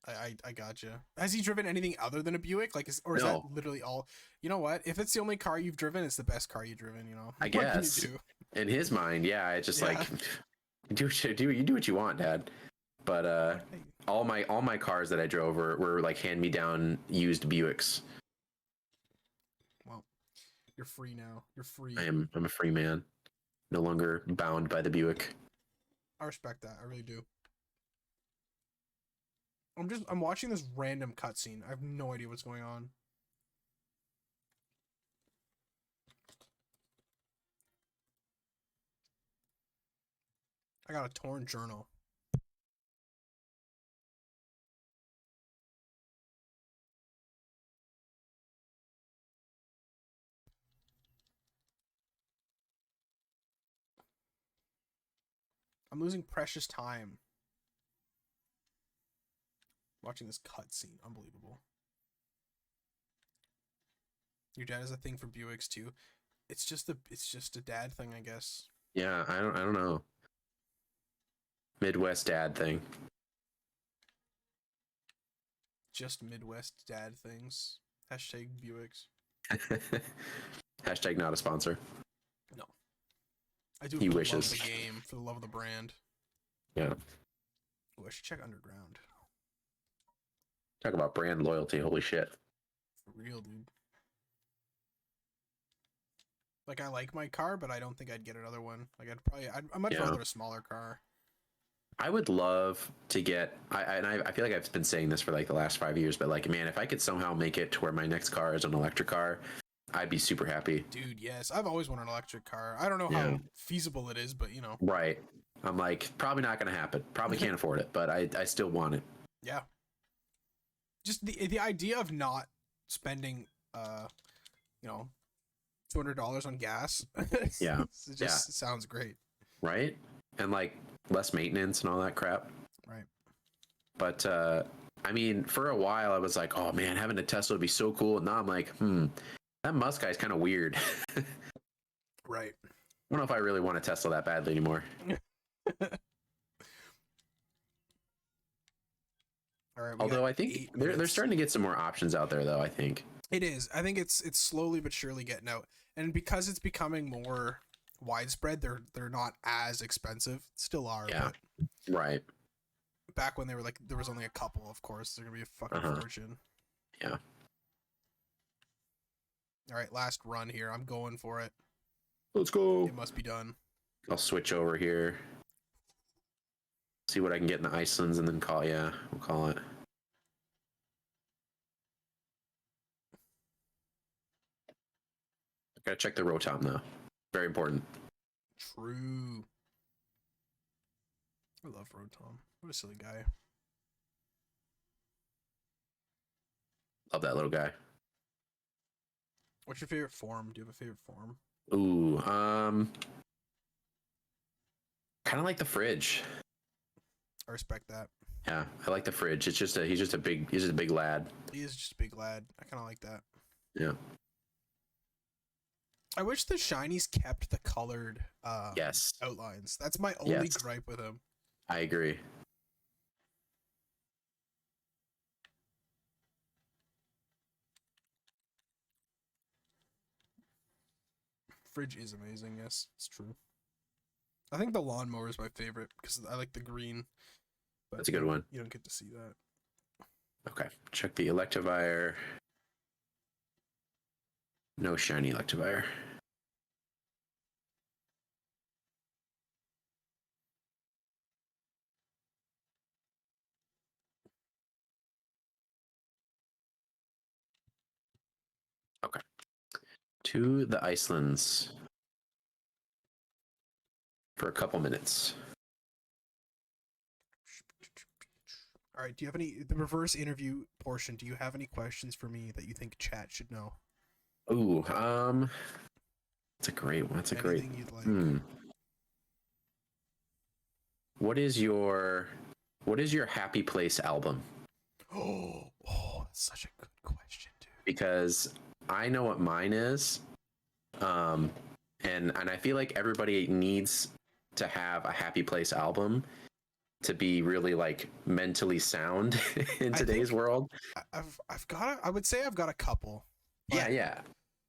I gotcha. Has he driven anything other than a Buick? Like, is No. that literally all? You know what? If it's the only car you've driven, it's the best car you've driven. You know. I What can you guess. do? In his mind, yeah, it's just Yeah. like you do what you want, Dad. But all my cars that I drove were like hand me down used Buicks. Well, you're free now. You're free. I'm a free man, no longer bound by the Buick. I respect that. I really do. I'm watching this random cutscene. I have no idea what's going on. I got a torn journal. I'm losing precious time watching this cutscene. Unbelievable. Your dad has a thing for Buicks too. It's just a dad thing, I guess. Yeah, I don't know. Midwest dad thing. Just Midwest dad things. Hashtag Buicks. Hashtag not a sponsor. No. I do it He for the wishes. love of the game, for the love of the brand. Yeah. Oh, I should check Underground. Talk about brand loyalty. Holy shit. For real, dude. Like, I like my car, but I don't think I'd get another one. Like, I'd much rather a smaller car. I would love to get. I feel like I've been saying this for like the last 5 years, but like, man, if I could somehow make it to where my next car is an electric car, I'd be super happy. Dude, yes. I've always wanted an electric car. I don't know how feasible it is, but you know. Right. I'm like, probably not going to happen. Probably can't afford it, but I still want it. Yeah. Just the idea of not spending, you know, $200 on gas. Yeah. It just sounds great. Right. And like less maintenance and all that crap. Right. But I mean, for a while I was like, oh man, having a Tesla would be so cool. And now I'm like, that Musk guy's kind of weird. Right. I don't know if I really want a Tesla that badly anymore. All right. Although I think they're starting to get some more options out there, though. I think it is. I think it's slowly but surely getting out, and because it's becoming more widespread, they're not as expensive. Still are. Yeah. But, right. back when they were like there was only a couple. Of course, they're gonna be a fucking fortune. Yeah. All right, last run here. I'm going for it. Let's go. It must be done. I'll switch over here. See what I can get in the Icelands and then call. Yeah, we'll call it. Gotta check the Rotom though. Very important. True. I love Rotom. What a silly guy. Love that little guy. What's your favorite form? Do you have a favorite form? Ooh, kind of like the fridge. I respect that. Yeah, I like the fridge. He's just a big lad. He is just a big lad. I kind of like that. Yeah. I wish the shinies kept the colored Yes. outlines. That's my only Yes. gripe with him. I agree. Fridge is amazing. Yes, it's true. I think the lawnmower is my favorite because I like the green. But That's a good one. You don't get to see that. Okay, check the Electivire. No shiny Electivire. Okay. To the Icelands for a couple minutes. All right. Do you have the reverse interview portion? Do you have any questions for me that you think chat should know? Ooh, that's a great one. That's a great. Anything you'd like. What is your happy place album? Oh, that's such a good question, dude. Because I know what mine is, and I feel like everybody needs to have a happy place album to be really like mentally sound in today's world. I would say I've got a couple. Yeah.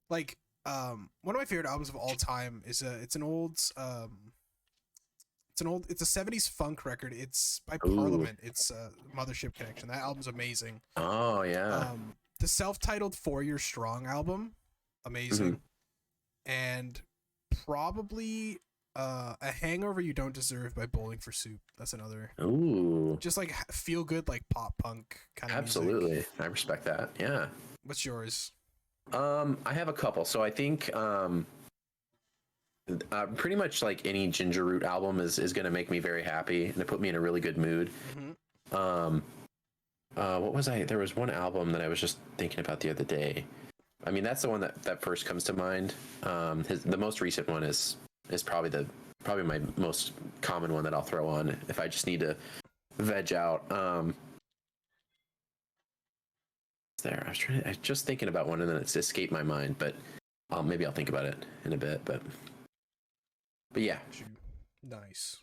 Like one of my favorite albums of all time is it's a 70s funk record. It's by Parliament. It's Mothership Connection. That album's amazing. Oh yeah. The self-titled 4 Year Strong album, amazing. And probably A Hangover You Don't Deserve by Bowling for Soup. That's another. Ooh. Just like feel good, like pop punk kind of Absolutely. music. I respect that. Yeah. What's yours? I have a couple. So I think pretty much like any Ginger Root album is going to make me very happy and to put me in a really good mood. What was there was one album that I was just thinking about the other day. I mean, that's the one that first comes to mind. The most recent one is probably my most common one that I'll throw on if I just need to veg out. I was just thinking about one and then it's escaped my mind, but maybe I'll think about it in a bit. But yeah. Nice.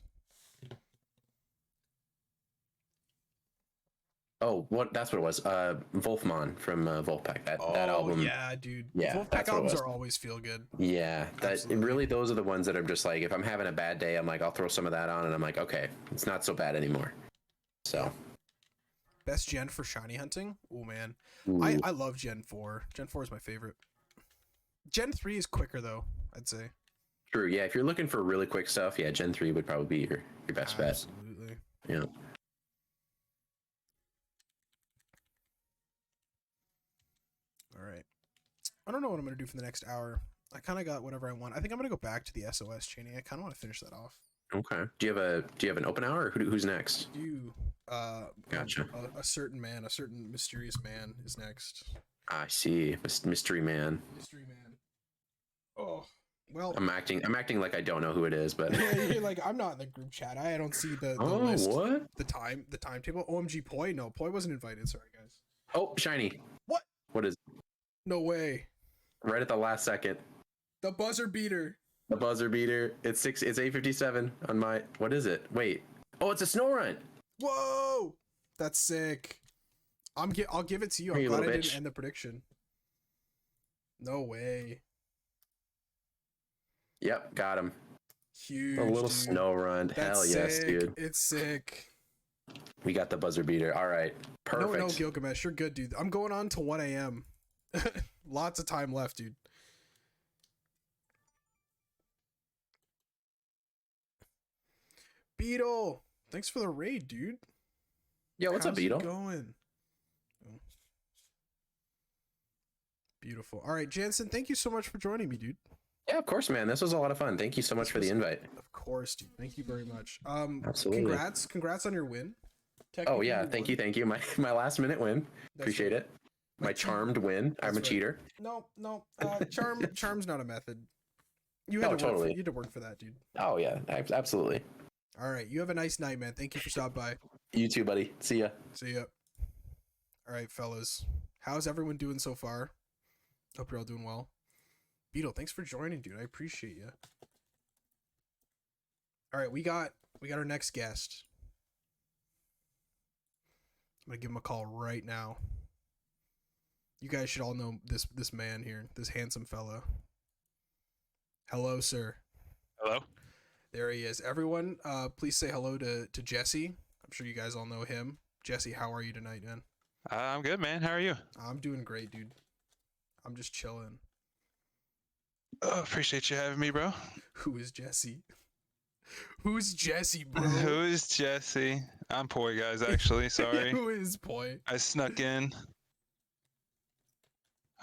Oh, that's what it was. Wolfman from Wolfpack. That album. Yeah, dude. Yeah, Wolfpack albums are always feel good. Yeah, really those are the ones that I'm just like, if I'm having a bad day, I'm like, I'll throw some of that on, and I'm like, okay, it's not so bad anymore. So. Best gen for shiny hunting? Oh man, I love Gen 4. Gen 4 is my favorite. Gen 3 is quicker though, I'd say. True. Yeah, if you're looking for really quick stuff, yeah, Gen 3 would probably be your best bet. Absolutely. Yeah. All right. I don't know what I'm gonna do for the next hour. I kind of got whatever I want. I think I'm gonna go back to the SOS chaining. I kind of want to finish that off. Okay. Do you have an open hour, or who's next? Gotcha. A certain mysterious man is next. I see. Mystery man. Mystery man. Oh well. I'm acting like I don't know who it is, but you're like, I'm not in the group chat. I don't see the list. What? The timetable. OMG, Poi. No, Poi wasn't invited. Sorry, guys. Oh, shiny. What? What is? No way. Right at the last second. The buzzer beater. The buzzer beater. It's 8:57 on my. What is it? Wait. Oh, it's a Snorunt. Whoa, that's sick. I'll give it to you. I'm glad I didn't end the prediction. No way. Yep, got him. Huge. A little Snorunt. Hell yes, sick. dude. It's sick. We got the buzzer beater. All right. Perfect. No, Gilgamesh, you're good, dude. I'm going on to 1 a.m. Lots of time left, dude. Beetle, thanks for the raid, dude. Yeah, what's up, How's it Beetle? going? Oh. Beautiful. All right, Jansen, thank you so much for joining me, dude. Yeah, of course, man. This was a lot of fun. Thank you so much for the invite. Of course, dude. Thank you very much. Absolutely. Congrats on your win. Oh yeah, thank you. My last minute win. That's Appreciate right. it. My charmed win. I'm a right. cheater. No. Charm's not a method. You had to totally. you had to work for that, dude. Oh yeah, absolutely. All right, you have a nice night, man. Thank you for stopping by. You too, buddy. See ya. See ya. All right, fellas. How's everyone doing so far? Hope you're all doing well. Beetle, thanks for joining, dude. I appreciate you. All right, we got our next guest. I'm gonna give him a call right now. You guys should all know this man here, this handsome fella. Hello, sir. Hello. There he is. Everyone, please say hello to Jesse. I'm sure you guys all know him. Jesse, how are you tonight, man? I'm good, man. How are you? I'm doing great, dude. I'm just chilling. Appreciate you having me, bro. Who is Jesse? Who's Jesse, bro? Who is Jesse? I'm Poi, guys, actually. Sorry. Who is Poi? I snuck in.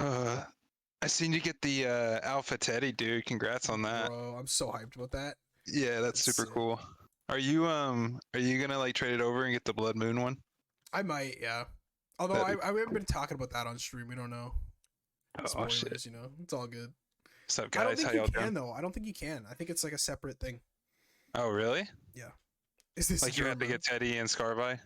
I seen you get the Alpha Teddy, dude. Congrats on that. Bro, I'm so hyped about that. Yeah, that's super sick. cool. Are you gonna like trade it over and get the Blood Moon one? I might, yeah. Although I haven't been talking about that on stream. We don't know. Oh Spoilers, shit. you know. It's all good. What's up, I don't guys? think How you y'all can doing? though. I don't think you can. I think it's like a separate thing. Oh, really? Is this Like you have to German? get Teddy and Scarby?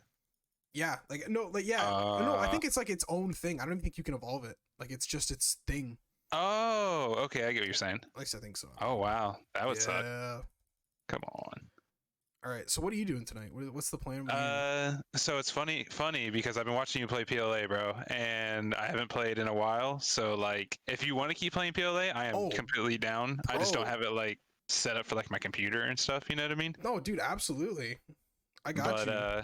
Yeah, like no, like yeah. No, I think it's like its own thing. I don't think you can evolve it. Like it's just its thing. Oh, okay. I get what you're saying. At least I think so. Oh, wow. That would suck. Yeah. Come on. All right. So what are you doing tonight? What's the plan? With you? So it's funny because I've been watching you play PLA, bro, and I haven't played in a while. So like, if you want to keep playing PLA, I am completely down. I just don't bro. have it like set up for like my computer and stuff. You know what I mean? No, dude, absolutely. I got you.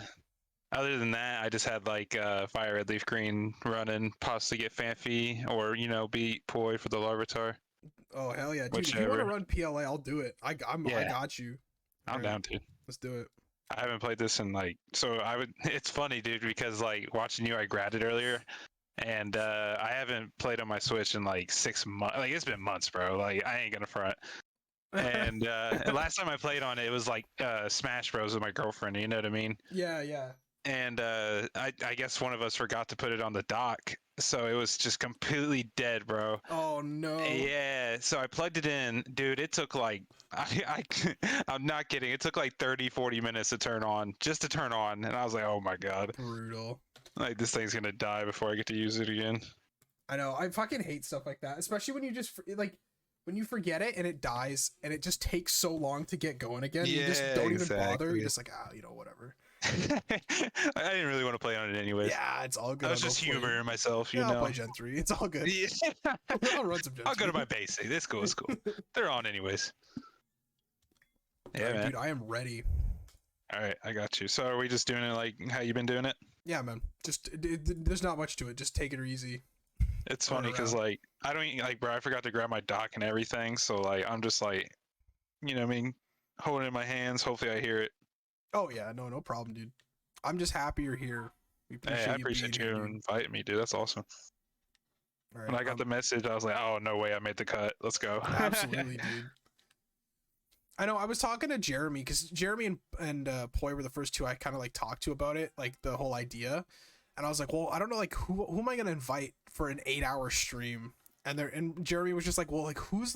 Other than that, I just had like Fire Red Leaf Green running, possibly get Fanfi or beat Poi for the Larvitar. Oh hell yeah, dude! If you want to run PLA, I'll do it. I got you. I'm down, dude. Let's do it. I haven't played this in like it's funny, dude, because like watching you, I grabbed it earlier, and I haven't played on my Switch in like 6 months. Like it's been months, bro. Like I ain't gonna front. And last time I played on it, it was like Smash Bros with my girlfriend. You know what I mean? Yeah. And I guess one of us forgot to put it on the dock, so it was just completely dead, bro. Oh no. Yeah, so I plugged it in, dude. It took like I'm not kidding. It took like 30-40 minutes to turn on, and I was like, oh my god, Brutal. like this thing's gonna die before I get to use it again. I know. I fucking hate stuff like that, especially when you just like when you forget it and it dies and it just takes so long to get going again. You just don't even bother. You're just like, whatever. I didn't really want to play on it anyways. Yeah, it's all good. I was just humoring myself, you I'll know. play Gen 3. It's all good. Yeah. I'll run some Gen 3. I'll go to my basic. It's cool. It's cool. They're on anyways. Yeah, Alright, man. dude, I am ready. All right, I got you. So are we just doing it like how you been doing it? Yeah, man. Just there's not much to it. Just take it easy. It's funny because like I don't like, bro. I forgot to grab my dock and everything, so like I'm just like, you know what I mean, holding it in my hands. Hopefully I hear it. Oh yeah, no problem, dude. I'm just happy you're here. We Hey, I appreciate being you here, dude. inviting me, dude. That's awesome. All right, When I got the message, I was like, oh no way, I made the cut. Let's go. absolutely, dude. I know. I was talking to Jeremy because Jeremy and Poi were the first two I kind of like talked to about it, like the whole idea. And I was like, well, I don't know, like who am I gonna invite for an 8-hour stream? And Jeremy was just like, well, like who's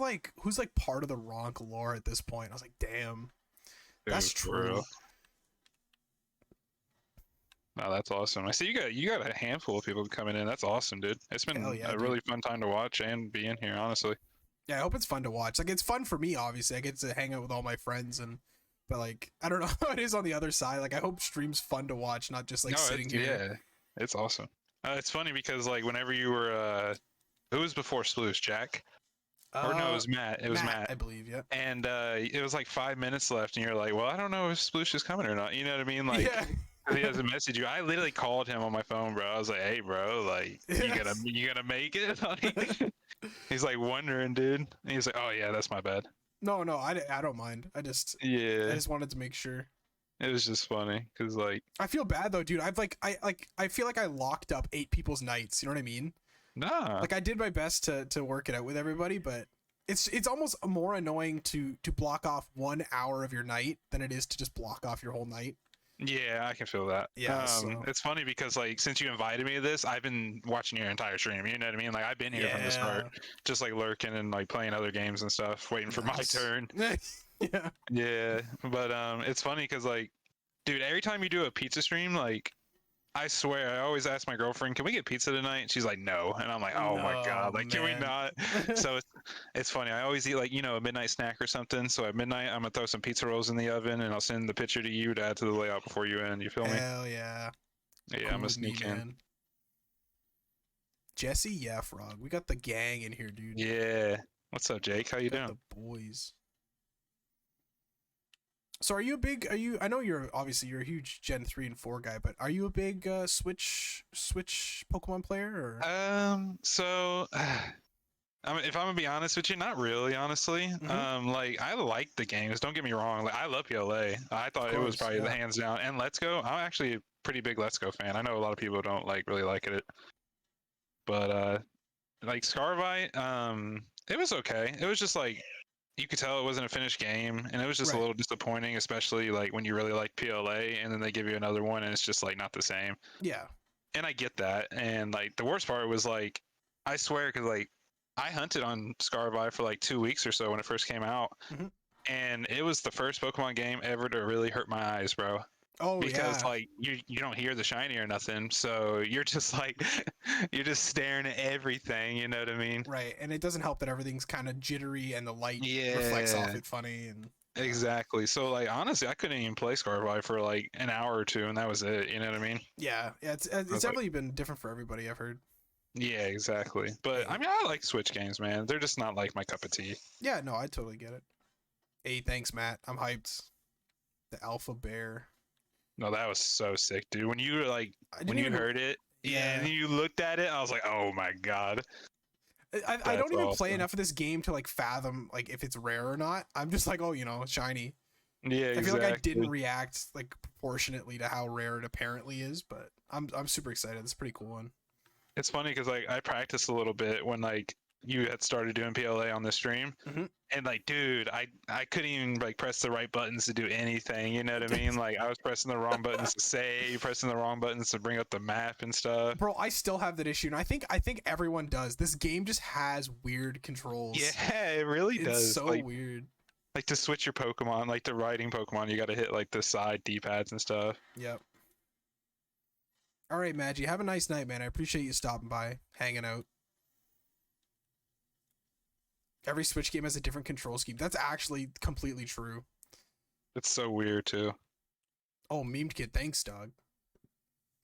part of the Ronk lore at this point? I was like, damn, that's Dude, for true. real. No, that's awesome. I see you got a handful of people coming in. That's awesome, dude. It's been Hell yeah, a dude. really fun time to watch and be in here, honestly. Yeah, I hope it's fun to watch. Like it's fun for me, obviously. I get to hang out with all my friends but like I don't know how it is on the other side. Like I hope stream's fun to watch, not just like sitting here. Yeah, it's awesome. It's funny because like whenever you were, who was before SplooshTCG? Or no, it was Matt. It was Matt. I believe, yeah. And it was like 5 minutes left, and you're like, well, I don't know if Sploosh is coming or not. You know what I mean? Like, Yeah. He doesn't message you. I literally called him on my phone, bro. I was like, "Hey, bro, like, you gonna make it?" Like, he's like wondering, dude. And he's like, "Oh yeah, that's my bad." No, I don't mind. I just Yeah, wanted to make sure. it was just funny because like, I feel bad though, dude. I feel like I locked up 8 people's nights. You know what I mean? nah. Like I did my best to work it out with everybody, but it's almost more annoying to block off 1 hour of your night than it is to just block off your whole night. Yeah, I can feel that. Yeah, so- It's funny because like since you invited me to this, I've been watching your entire stream. You know what I mean? Like I've been here from the start, just like lurking and like playing other games and stuff, waiting for my turn. Yeah. Yeah, but it's funny because like, dude, every time you do a pizza stream, like, I swear, I always ask my girlfriend, "Can we get pizza tonight?" And she's like, "No," and I'm like, "Oh my god, like, can we man. not?" So it's funny. I always eat like a midnight snack or something. So at midnight, I'm gonna throw some pizza rolls in the oven, and I'll send the picture to you to add to the layout before you end. You feel me? Hell yeah. Yeah, Cool I'm gonna with me, sneak in. man. Jesse, yeah, Frog. We got the gang in here, dude. Yeah. What's up, Jake? How you Got doing? the boys. So are you I know you're a huge Gen 3 and 4 guy, but are you a big Switch Pokemon player or So I mean, if I'm gonna be honest with you, not really, honestly. Like I like the games. Don't get me wrong. Like I love PLA. I thought it was probably the hands down. And Let's Go. I'm actually a pretty big Let's Go fan. I know a lot of people don't really like it, but like Scarvite, it was okay. It was just like you could tell it wasn't a finished game, and it was just a little disappointing, especially like when you really like PLA, and then they give you another one, and it's just like not the same. Yeah. And I get that, and like the worst part was like, I swear, because like I hunted on Scarvite for like 2 weeks or so when it first came out, and it was the first Pokemon game ever to really hurt my eyes, bro. Oh, because like you don't hear the shiny or nothing, so you're just like you're just staring at everything, you know what I mean? Right, and it doesn't help that everything's kind of jittery and the light reflects off it funny and exactly. So like honestly, I couldn't even play Scarfly for like an hour or two, and that was it. You know what I mean? Yeah, it's definitely been different for everybody, I've heard. Yeah, exactly. But I mean, I like Switch games, man. They're just not like my cup of tea. Yeah, no, I totally get it. Hey, thanks, Matt. I'm hyped. The Alpha Bear. No, that was so sick, dude. When you heard it, and you looked at it, I was like, oh my god. I don't even play enough of this game to like fathom like if it's rare or not. I'm just like, oh, shiny. Yeah, exactly. I feel like I didn't react like proportionately to how rare it apparently is, but I'm super excited. It's a pretty cool one. It's funny because like I practiced a little bit when like you had started doing PLA on the stream, and like, dude, I couldn't even like press the right buttons to do anything. You know what I mean? Like I was pressing the wrong buttons to save, pressing the wrong buttons to bring up the map and stuff. Bro, I still have that issue, and I think everyone does. This game just has weird controls. Yeah, it really does. It's so like, weird. Like to switch your Pokemon, like to riding Pokemon, you got to hit like the side D-pads and stuff. Yep. All right, Maggie, have a nice night, man. I appreciate you stopping by, hanging out. Every Switch game has a different control scheme. That's actually completely true. It's so weird too. Oh, memed kid, thanks, dog.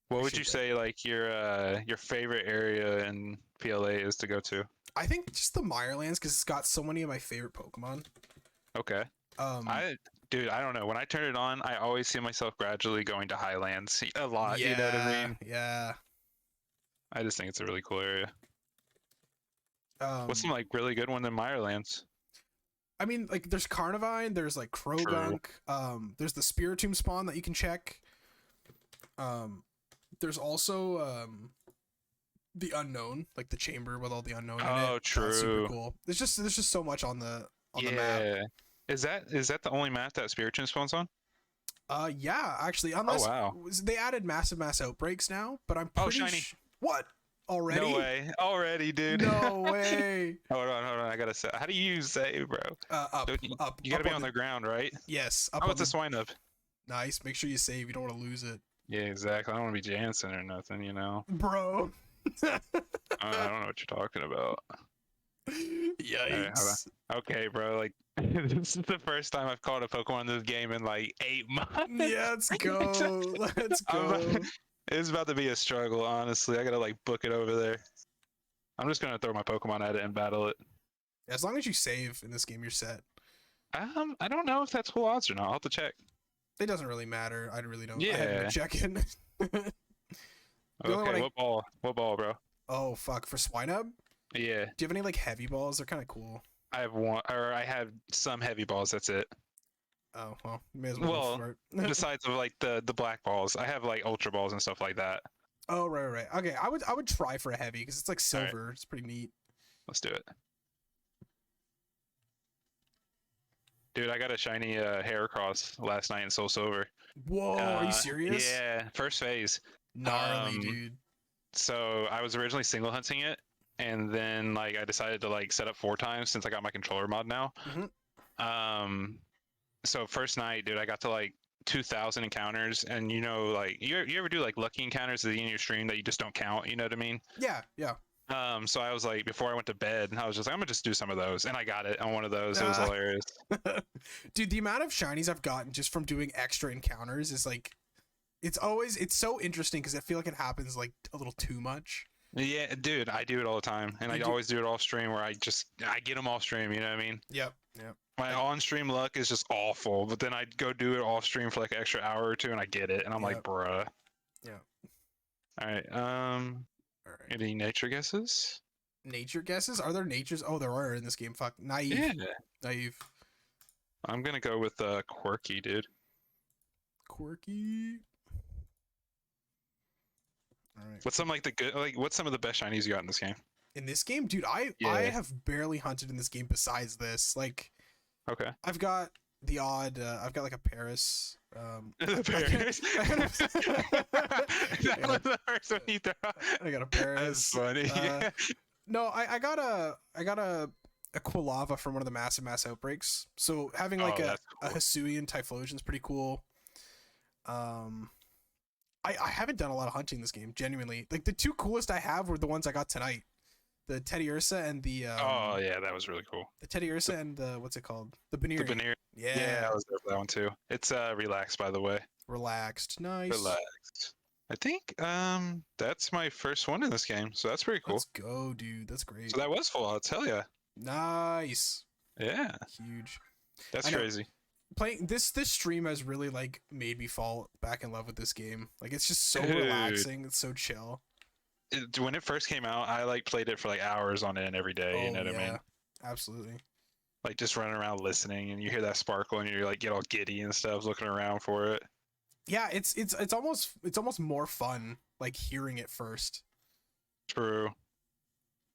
What would you say like your favorite area in PLA is to go to? I think just the Mirelands because it's got so many of my favorite Pokemon. Okay. Dude, I don't know. When I turn it on, I always see myself gradually going to Highlands a lot. Yeah, you know what I mean? Yeah. I just think it's a really cool area. What's some like really good one in Mirelands? I mean, like there's Carnivine, there's like Krogunk, there's the Spiritomb spawn that you can check. There's also the Unknown, like the chamber with all the Unknown in it. Oh, true. That's super cool. There's just so much on the map. Is that the only map that Spiritomb spawns on? Yeah, actually, unless they added massive mass outbreaks now, but I'm pretty shiny. What? Already? No way. Already, dude. No way. Hold on. I gotta say. How do you save, bro? Up. You gotta be on the ground, right? Yes. How about the swine up? Nice. Make sure you save. You don't want to lose it. Yeah, exactly. I don't want to be Jansen or nothing, you know. Bro. I don't know what you're talking about. Yikes. Okay, bro. Like, this is the first time I've caught a Pokemon in this game in like 8 months. Yeah, let's go. Let's go. It's about to be a struggle, honestly. I gotta like book it over there. I'm just gonna throw my Pokemon at it and battle it. As long as you save in this game, you're set. I don't know if that's full odds or not. I'll have to check. It doesn't really matter. I really don't. I haven't Yeah. been checking. The only one Okay, I- what ball? What ball, bro? Oh fuck, for Swinub? Yeah, Do you have any like heavy balls? They're kind of cool. I have one, or I have some heavy balls. That's it. Oh well, you may as well Well, go for it. Besides of like the black balls, I have like ultra balls and stuff like that. Oh right. Okay, I would try for a heavy because it's like All right. silver. It's pretty neat. Let's do it. Dude, I got a shiny Heracross last night in Soul Silver. Whoa, are you serious? Yeah, first phase. Gnarly, dude. So I was originally single hunting it, and then like I decided to like set up 4 times since I got my controller mod now. So first night, dude, I got to like 2,000 encounters, and you know, like you ever do like lucky encounters at the end of your stream that you just don't count, you know what I mean? Yeah. So I was like, before I went to bed, I was just like, I'm gonna just do some of those, and I got it on one of those. It was hilarious. Dude, the amount of shinies I've gotten just from doing extra encounters is like, it's so interesting because I feel like it happens like a little too much. Yeah, dude, I do it all the time, and I always do it off stream where I get them off stream. You know what I mean? Yep. My on stream luck is just awful, but then I go do it off stream for like an extra hour or two, and I get it, and I'm like, Yep. bruh. Yeah. All right. All right. Any nature guesses? Nature guesses? Are there natures? Oh, there are in this game. Fuck. Naive. Yeah. Naive. I'm gonna go with quirky, dude. Quirky. All right. What's some like the good what's some of the best shinies you got in this game? In this game, dude, I Yeah. have barely hunted in this game besides this. Like, Okay. I've got the odd. I've got like a Paris. The Paris. That was the first one you throw. I got a Paris. That's funny. No, I got a Quilava from one of the mass outbreaks. So having like Oh, a that's cool. Hisuian Typhlosion is pretty cool. I haven't done a lot of hunting this game, genuinely. Like the 2 coolest I have were the ones I got tonight. The Teddy Ursa and the Oh yeah, that was really cool. the Teddy Ursa and the what's it called? The Baneri. The Baneri. Yeah. Yeah, I was there for that one too. It's relaxed, by the way. Relaxed. Nice. Relaxed. I think that's my first one in this game, so that's pretty cool. Let's go, dude. That's great. So that was full outs. Hell yeah. Nice. Yeah, Huge. that's I know. crazy. Playing this stream has really like made me fall back in love with this game. Like it's just so Dude. relaxing. It's so chill. When it first came out, I like played it for like hours on end every day. You know what I mean? Absolutely. Like just running around listening, and you hear that sparkle, and you're like get all giddy and stuff, looking around for it. Yeah, it's almost more fun like hearing it first. True.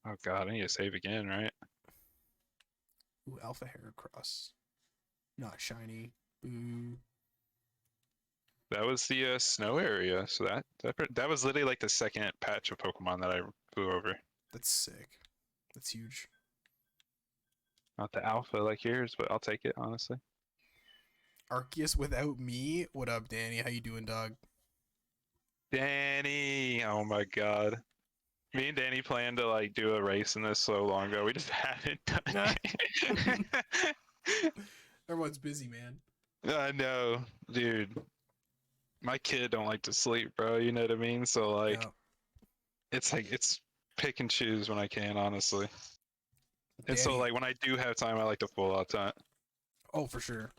Oh god, I need to save again, right? Ooh, Alpha Heracross. Not shiny. Boo. That was the snow area, so that was literally like the second patch of Pokemon that I flew over. That's sick. That's huge. Not the alpha like yours, but I'll take it honestly. Arceus without me. What up, Danny? How you doing, dog? Danny, oh my god. Me and Danny planned to like do a race in this so long ago. We just haven't done it. Everyone's busy, man. I know, dude. My kid don't like to sleep, bro. You know what I mean? So like, Yeah. it's pick and choose when I can, honestly. And so Danny- like when I do have time, I like to full out time. Oh, for sure.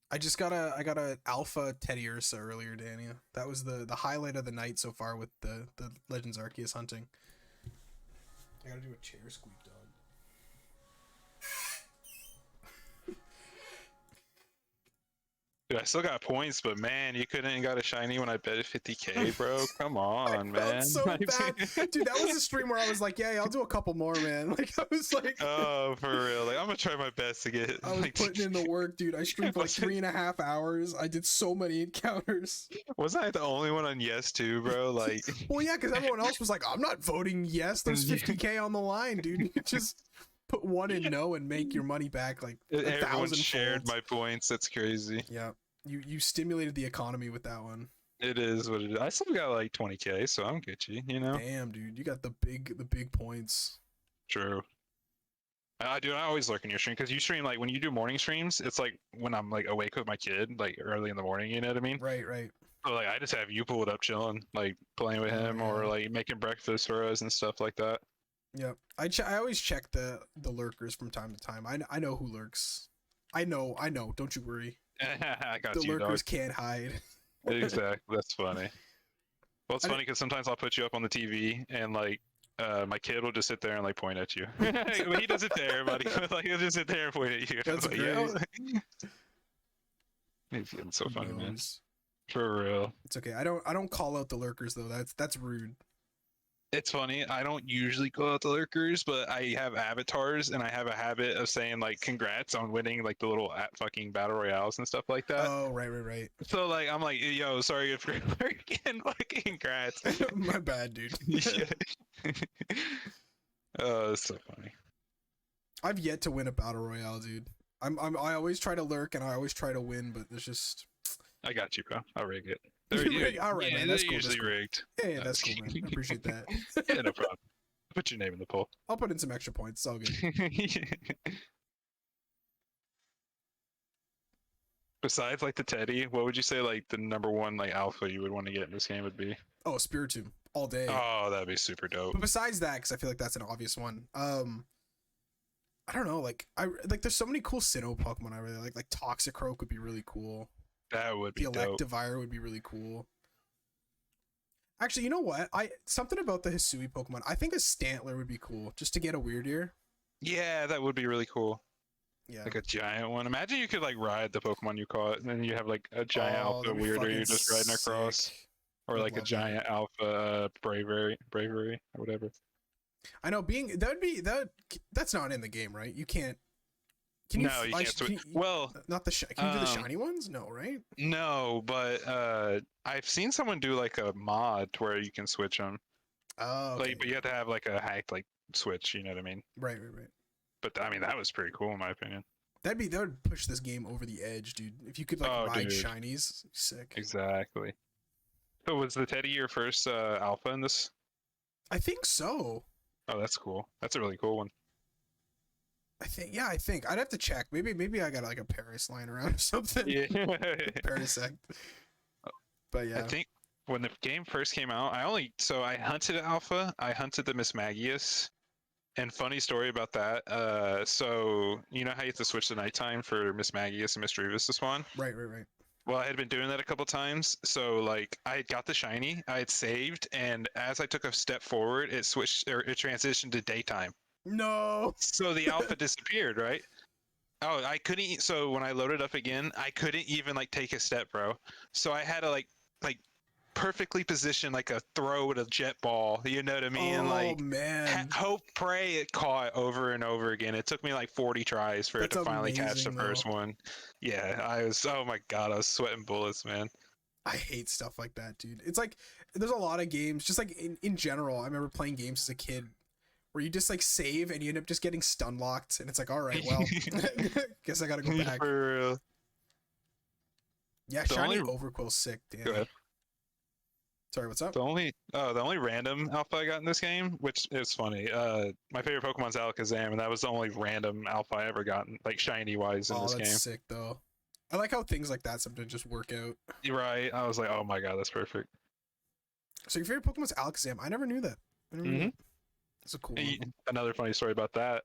I got a alpha Teddy Ursa earlier, Danny. That was the highlight of the night so far with the Legends Arceus hunting. I gotta do a chair squeak, dog. Dude, I still got points, but man, you couldn't have got a shiny when I bet 50K, bro. Come on, I man. felt so bad. Dude, that was a stream where I was like, yeah, I'll do a couple more, man. Like, I was like... Oh, for real. Like, I'm gonna try my best to get... I was like, putting in the work, dude. I streamed for like 3.5 hours. I did so many encounters. Wasn't I the only one on Yes, too, bro? Like... Well, yeah, because everyone else was like, I'm not voting yes. There's 50K on the line, dude. You just put one in no and make your money back like Everyone 1,000 shared folds. my points. That's crazy. Yeah. You stimulated the economy with that one. It is what it is. I still got like 20K, so I'm Gucci, you know? Damn, dude. You got the big points. True. I do. I always lurk in your stream because you stream like when you do morning streams. It's like when I'm like awake with my kid, like early in the morning. You know what I mean? Right. So like I just have you pulled up chilling, like playing with him or Yeah. like making breakfast for us and stuff like that. Yep. I always check the lurkers from time to time. I know who lurks. I know. Don't you worry. I got The you, lurkers dog. can't hide. Exactly. That's funny. Well, it's funny because sometimes I'll put you up on the TV and like my kid will just sit there and like point at you. But he doesn't there, buddy. Like he'll just sit there and point at you. That's Like, great. yo. It's so funny, man. Knows. For real. It's okay. I don't call out the lurkers though. That's rude. It's funny. I don't usually call out the lurkers, but I have avatars and I have a habit of saying like congrats on winning like the little fucking battle royales and stuff like that. Oh, right. So like I'm like, yo, sorry if you're lurking, fucking congrats. My bad, dude. Oh, it's so funny. I've yet to win a battle royale, dude. I always try to lurk and I always try to win, but there's just. I got you, bro. I'll rig it. All right, man. That's they're cool. usually rigged. Yeah, that's cool, man. I appreciate that. Yeah, no problem. Put your name in the poll. I'll put in some extra points. It's all good. Besides like the Teddy, what would you say like the number one like alpha you would want to get in this game would be? Oh, Spiritomb all day. Oh, that'd be super dope. But besides that, because I feel like that's an obvious one. I don't know. Like there's so many cool Sinnoh Pokemon I really like. Like Toxicroak would be really cool. That would be The dope. Electivire would be really cool. Actually, you know what? Something about the Hisui Pokemon. I think a Stantler would be cool, just to get a weird ear. Yeah, that would be really cool. Yeah. Like a giant one. Imagine you could like ride the Pokemon you caught, and then you have like a giant Oh, alpha that'd be weirder fucking you're just riding across, sick. or I'd like a love that. giant alpha bravery or whatever. I know that's not in the game, right? You can't. Can No, you can't switch. Well, not the can you do the shiny ones? No, right? no, but I've seen someone do like a mod where you can switch them. Oh, okay. Like, but you have to have like a hacked like switch. You know what I mean? Right. But I mean that was pretty cool in my opinion. That would push this game over the edge, dude. If you could like ride dude. shinies, sick. Exactly. So was the Teddy your first alpha in this? I think so. Oh, that's cool. That's a really cool one. I think I'd have to check. Maybe I got like a Paris lying around or something. Yeah. Parisect. But yeah. I think when the game first came out, I hunted alpha. I hunted the Miss Magius. And funny story about that. So you know how you have to switch the nighttime for Miss Magius and Miss Drevis to spawn? Right. Well, I had been doing that a couple times. So like I had got the shiny, I had saved, and as I took a step forward, it transitioned to daytime. No. So the alpha disappeared, right? Oh, I couldn't. So when I loaded up again, I couldn't even like take a step, bro. So I had to like perfectly position like a throw with a jet ball. You know what I mean? Oh Like man. hope, pray it caught over and over again. It took me like 40 tries for it That's to finally catch the amazing, first though. one. Yeah, oh my god, I was sweating bullets, man. I hate stuff like that, dude. It's like there's a lot of games, just like in general. I remember playing games as a kid where you just like save and you end up just getting stun locked, and it's like, all right, well, guess I gotta go back. For real. Yeah, The shiny only- Overquill's sick. Damn. Go ahead. Sorry, what's up? The only random alpha I got in this game, which is funny. My favorite Pokemon's Alakazam, and that was the only random alpha I ever gotten, like shiny wise in Oh, this that's game. sick though. I like how things like that sometimes just work out. You're right. I was like, oh my god, that's perfect. So your favorite Pokemon's Alakazam? I never knew that. That's a cool one. Another funny story about that.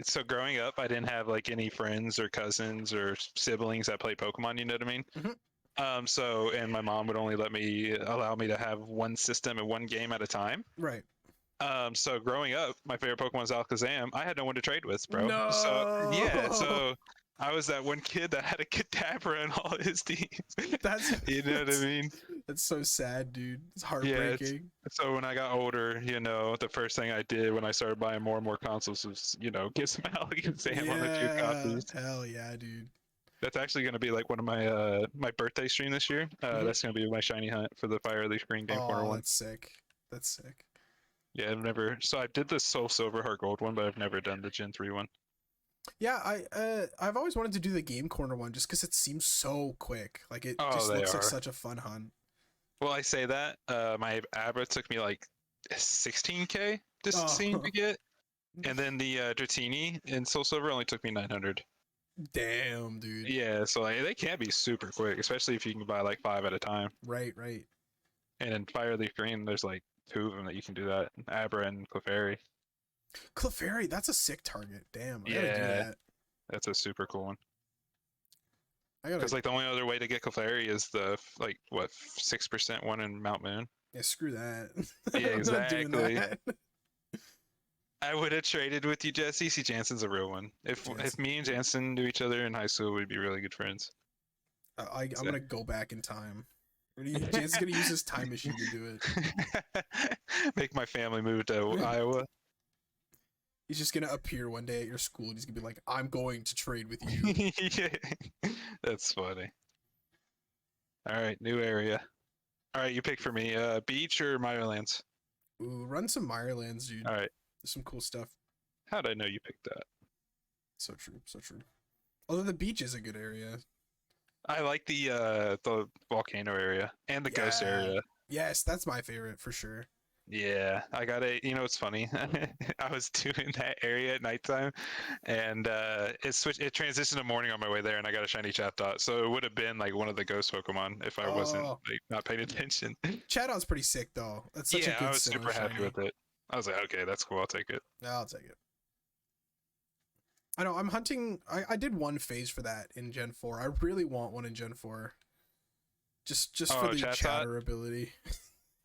So growing up, I didn't have like any friends or cousins or siblings that played Pokemon. You know what I mean? Mhm. And my mom would only allow me to have one system and one game at a time. Right. So growing up, my favorite Pokemon's Alakazam. I had no one to trade with, bro. No. So I was that one kid that had a Kadabra in all his teams. You know what I mean? That's so sad, dude. It's heartbreaking. So when I got older, the first thing I did when I started buying more and more consoles was, get some Alakazam on the 2 copies. Hell yeah, dude. That's actually going to be like one of my my birthday stream this year. That's going to be my shiny hunt for the Fire Leaf Green Game Corner one. That's sick. That's sick. Yeah, I did the Soul Silver Heart Gold one, but I've never done the Gen 3 one. Yeah, I've always wanted to do the Game Corner one just because it seems so quick. Like it just looks like such a fun hunt. Well, I say that my Abra took me like 16k to get, and then the Dratini in Soul Silver only took me 900. Damn, dude. Yeah, so like, they can be super quick, especially if you can buy like 5 at a time. Right. And in Fire Leaf Green, there's like 2 of them that you can do that. Abra and Clefairy. Clefairy, that's a sick target. Damn, I gotta do that. That's a super cool one. I gotta Because like the only other way to get Clefairy is the like what 6% one in Mount Moon. yeah, screw that. Yeah, I'm not doing exactly. that. I would have traded with you, Jesse. See, Jansen's a real one. If Jansen. me and Jansen knew each other in high school, we'd be really good friends. I'm gonna go back in time. Jansen's gonna use his time machine to do it. Make my family move to Iowa. He's just gonna appear one day at your school and he's gonna be like, "I'm going to trade with you." Yeah. That's funny. All right, new area. All right, you pick for me. Beach or Mirelands? Ooh, run some Mirelands, dude. All right. There's some cool stuff. How'd I know you picked that? So true, so true. Although the beach is a good area. I like the volcano area and the ghost Yeah. area. Yes, that's my favorite for sure. Yeah, I got it. You know, it's funny. I was doing that area at nighttime, and it switched. It transitioned to morning on my way there, and I got a shiny Chatot. So it would have been like one of the ghost Pokemon if I wasn't Oh. like not paying attention. Chatot pretty sick though. That's such Yeah, a good I was super happy shiny. with it. I was like, okay, that's cool. I'll take it. Yeah, I'll take it. I know. I'm hunting. I did one phase for that in Gen 4. I really want one in Gen 4. Just for the Chatot? chatter ability.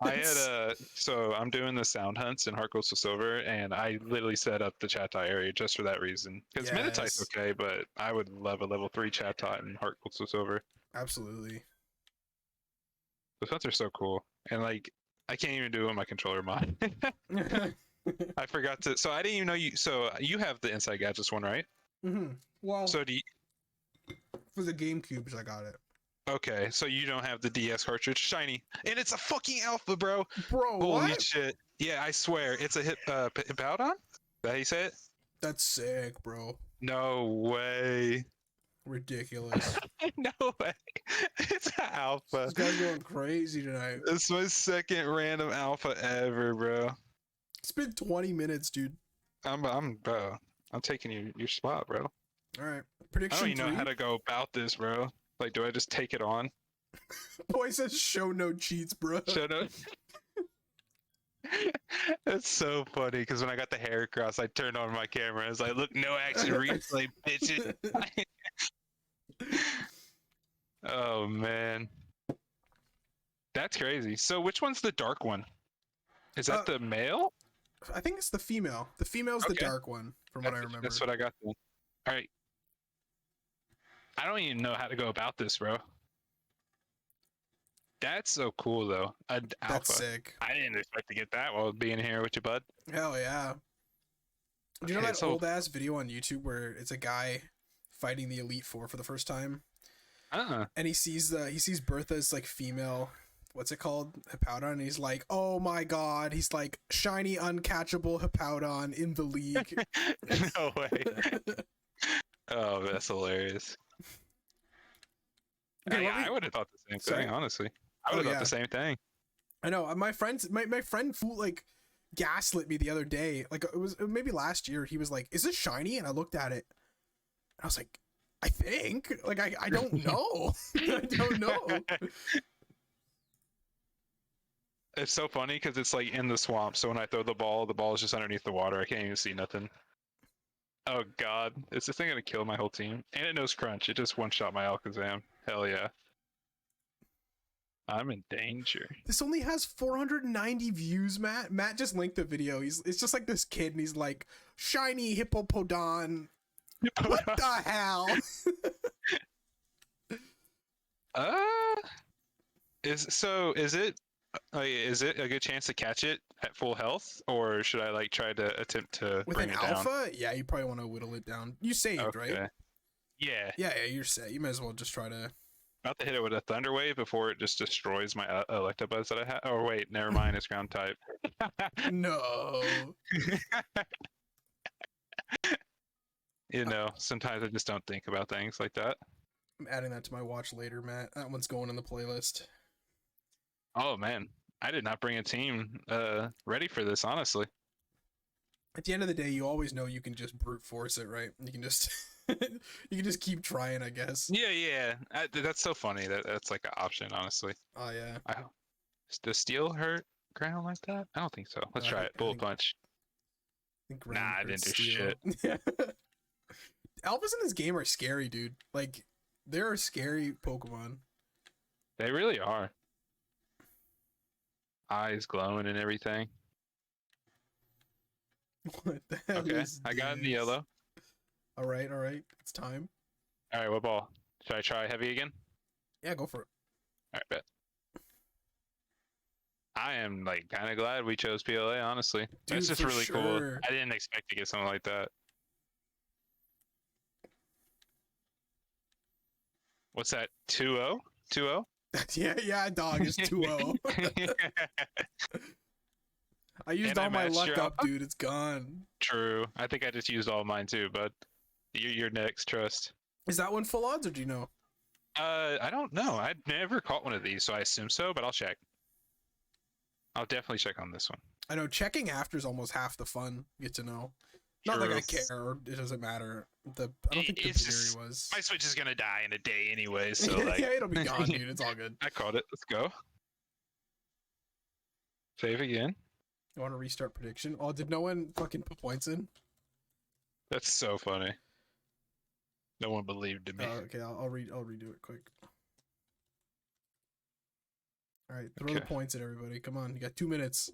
I had so I'm doing the sound hunts in Heart Gold to Silver, and I literally set up the Chatot area just for that reason. Because Meditite's Yes. okay, but I would love a level 3 Chatot in Heart Gold to Silver. Absolutely. Those hunts are so cool, and like I can't even do it on my controller mod. I forgot to. So I didn't even know you. So you have the Inside Gadgets one, right? Well, So do you? for the GameCubes, I got it. Okay, so you don't have the DS cartridge, shiny, and it's a fucking alpha, bro. Bro, Holy what? shit! Yeah, I swear, it's a Hippowdon. Is that how you say it? That's sick, bro. No way. Ridiculous. No way. It's an alpha. This guy's going crazy tonight. It's my second random alpha ever, bro. It's been 20 minutes, dude. Bro. I'm taking your spot, bro. All right. I Prediction don't even know 3. how to go about this, bro. Like, do I just take it on? Boy says show no cheats, bro. Shut up. That's so funny because when I got the hair cross, I turned on my camera. I was like, look, no action replay, bitches. Oh, man. That's crazy. So, which one's the dark one? Is that the male? I think it's the female. The female's the Okay. dark one, from what I remember. That's what I got then. All right. I don't even know how to go about this, bro. That's so cool, though. An alpha. That's sick. I didn't expect to get that while being here with you, bud. Hell yeah. Do you know Okay, that so- old ass video on YouTube where it's a guy fighting the Elite Four for the first time, and he sees Bertha's like female, what's it called, Hippowdon, and he's like, oh my god, he's like, shiny uncatchable Hippowdon in the league. No way. Oh, that's hilarious. Okay, Yeah, I would have thought the same Sorry? thing, honestly. I would have Oh, thought yeah. the same thing. I know my friend like gaslit me the other day. Like it was maybe last year. He was like, "Is this shiny?" And I looked at it. And I was like, "I think." Like I don't know. I don't know. It's so funny because it's like in the swamp. So when I throw the ball is just underneath the water. I can't even see nothing. Oh god, is this thing gonna kill my whole team? And it knows Crunch. It just one shot my Alakazam. Hell yeah. I'm in danger. This only has 490 views, Matt. Matt just linked the video. It's just like this kid, and he's like, "Shiny Hippopodon." What the hell? Is it a good chance to catch it at full health, or should I like try to attempt to With bring an it down? alpha? Yeah, you probably want to whittle it down. You saved, right? Okay. Yeah. Yeah, you're set. You might as well just try to. About to hit it with a Thunder Wave before it just destroys my Electabuzz that I have. Oh wait, never mind. It's ground type. No. You know, sometimes I just don't think about things like that. I'm adding that to my watch later, Matt. That one's going in the playlist. Oh man, I did not bring a team ready for this, honestly. At the end of the day, you always know you can just brute force it, right? You can just you can just keep trying, I guess. Yeah. That's so funny. That's like an option, honestly. Oh yeah. Does steel hurt ground like that? I don't think so. Let's I try think- it. Bullet I think- punch. I think Nah, I ground didn't hurts do steel. Alphas in this game are scary, dude. Like, there are scary Pokemon. They really are. Eyes glowing and everything. What the hell Okay, is I got in the this? yellow. All right. It's time. All right, what ball? Should I try heavy again? Yeah, go for it. All right, bet. I am like kind of glad we chose PLA. Honestly, Dude, it's just for really cool. sure. I didn't expect to get something like that. What's that? 2-0? 2-0? yeah, dog. It's 2-0. I used And I all my matched luck your up, dude. It's gone. True. I think I just used all mine too, but you're next. Trust. Is that one full odds, or do you know? I don't know. I'd never caught one of these, so I assume so. But I'll check. I'll definitely check on this one. I know checking after is almost half the fun. You get to know. Not like True. I care. Or it doesn't matter. I don't think the It's theory just- was. My Switch is gonna die in a day anyway, so like yeah, it'll be gone, dude. It's all good. I caught it. Let's go. Save again. You want to restart prediction? Oh, did no one fucking put points in? That's so funny. No one believed in me. Okay, I'll redo it quick. All right, throw the Okay. points at everybody. Come on, you got 2 minutes.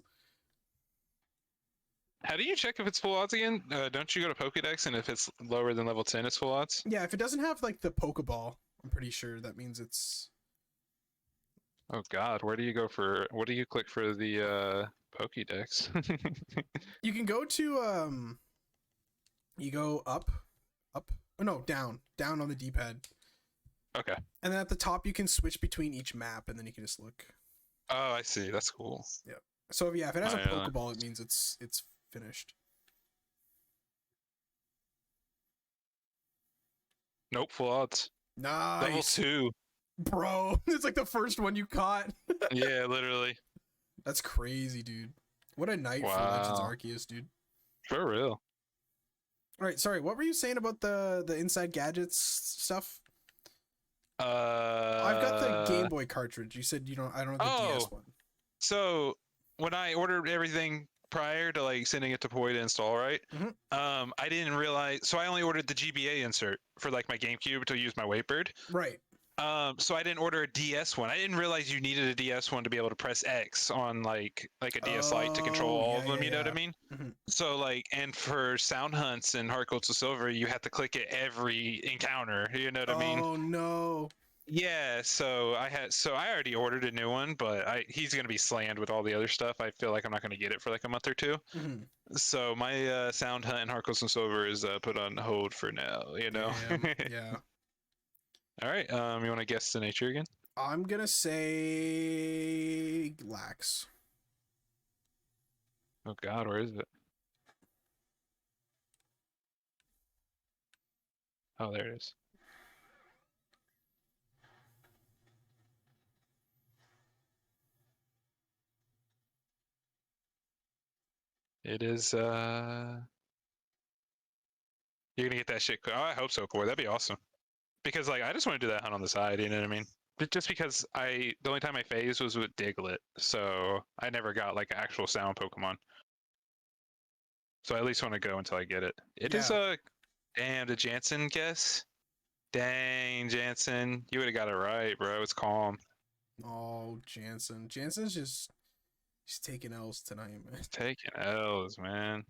How do you check if it's full odds again? Don't you go to Pokédex, and if it's lower than level 10, it's full odds? Yeah, if it doesn't have like the Pokeball, I'm pretty sure that means it's. Oh God, where do you go for? What do you click for the Pokédex? You can go to You go up. Oh no, down on the D-pad, Okay. and then at the top you can switch between each map, and then you can just look. Oh, I see. That's cool. So if it has a I know. Pokeball, it means it's finished. Nope, full odds. Level Nice, 2. bro. It's like the first one you caught. Yeah, literally. That's crazy, dude. What a night for Legends Wow. Arceus, dude. For real. All right, sorry. What were you saying about the inside gadgets stuff? I've got the Game Boy cartridge. You said you don't. I don't have the DS one. So when I ordered everything prior to like sending it to Poi to install, right? Mhm. I didn't realize. So I only ordered the GBA insert for like my GameCube to use my Waybird. Right. So I didn't order a DS one. I didn't realize you needed a DS one to be able to press X on like a DS Lite to control all of them. You know what I mean? Mhm. So like, and for sound hunts and Heart Gold to Silver, you have to click it every encounter. You know what I mean? Oh no. Yeah. So I already ordered a new one, but he's gonna be slammed with all the other stuff. I feel like I'm not gonna get it for like a month or two. Mhm. So my sound hunt and Heart Gold and Silver is put on hold for now. You know. Damn, yeah. All right. You want to guess the nature again? I'm gonna say lax. Oh God, where is it? Oh, there it is. It is. You're gonna get that shit. Oh, I hope so, boy. That'd be awesome. Because like, I just want to do that hunt on the side. You know what I mean? But just because the only time I phased was with Diglett, so I never got like an actual sound Pokemon. So I at least want to go until I get it. It is damn, the Jansen guess. Dang, Jansen, you would have got it right, bro. It's calm. Oh, Jansen. Jansen's just he's taking L's tonight, man. It's taking L's, man.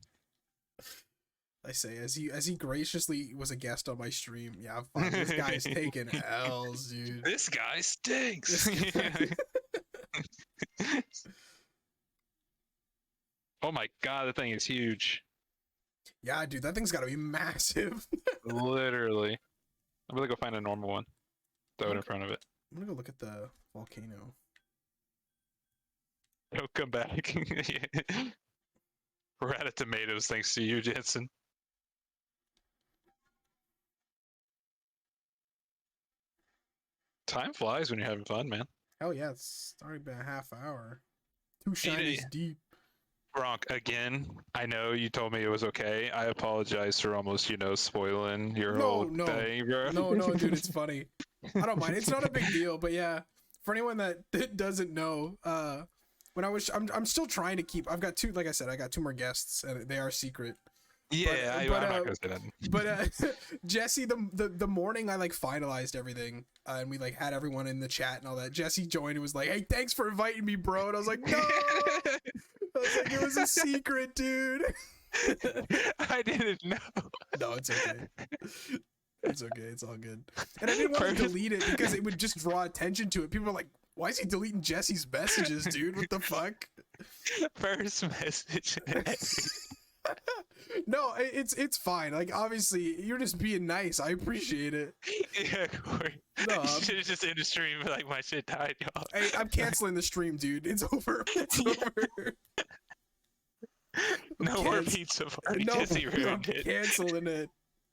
I say as he graciously was a guest on my stream. Yeah, fuck, this guy's taking L's, dude. This guy stinks. This guy- Oh my God, the thing is huge. Yeah, dude, that thing's gotta be massive. Literally. I'm gonna go find a normal one. Throw it in front of it. I'm gonna go look at the volcano. He'll come back. We're out of tomatoes thanks to you, Jensen. Time flies when you're having fun, man. Hell yeah, it's already been a half hour. 2 shinies deep. Gronk, again, I know you told me it was okay. I apologize for almost, spoiling your whole thing, bro. No, dude, it's funny. I don't mind. It's not a big deal, but yeah, for anyone that doesn't know, I'm still trying to keep. I've got 2. Like I said, I got 2 more guests, and they are secret. Yeah, I'm not gonna say that. But Jesse, the morning I like finalized everything, and we like had everyone in the chat and all that. Jesse joined and was like, "Hey, thanks for inviting me, bro." And I was like, "No," I was like, "It was a secret, dude." I didn't know. No, it's okay. It's okay. It's all good. And I didn't want to delete it because it would just draw attention to it. People are like, "Why is he deleting Jesse's messages, dude? What the fuck?" First message. No, it's fine. Like, obviously, you're just being nice. I appreciate it. Yeah, Corey. No, You should have just in the stream like my shit died, y'all. Hey, I'm canceling the stream, dude. It's over. It's over. No more pizza party. No, Jesse I'm ruined it. canceling it.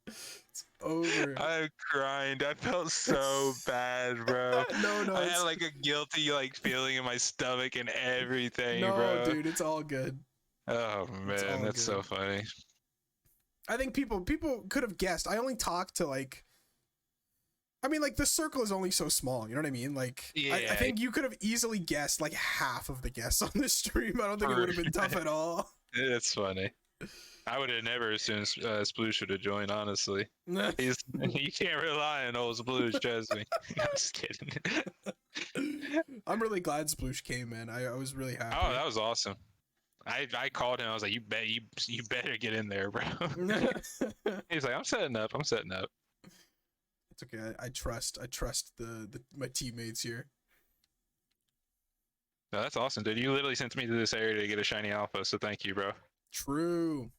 It's over. I'm crying. I felt so bad, bro. No, I it's, had like a guilty like feeling in my stomach and everything, no, bro. dude. It's all good. Oh man, all that's so good. funny. I think people could have guessed. I only talked to like. I mean, like the circle is only so small. You know what I mean? Like, I Yeah. think you could have easily guessed like half of the guests on this stream. I don't think it would have been tough at all. It's funny. I would have never assumed Sploosh would have joined, honestly. You can't rely on old Sploosh, trust me. I'm just kidding. I'm really glad Sploosh came, man. I was really happy. Oh, that was awesome. I called him. I was like, you better get in there, bro. He's like, I'm setting up. It's okay. I trust the my teammates here. No, that's awesome, dude. You literally sent me to this area to get a shiny alpha, so thank you, bro. True.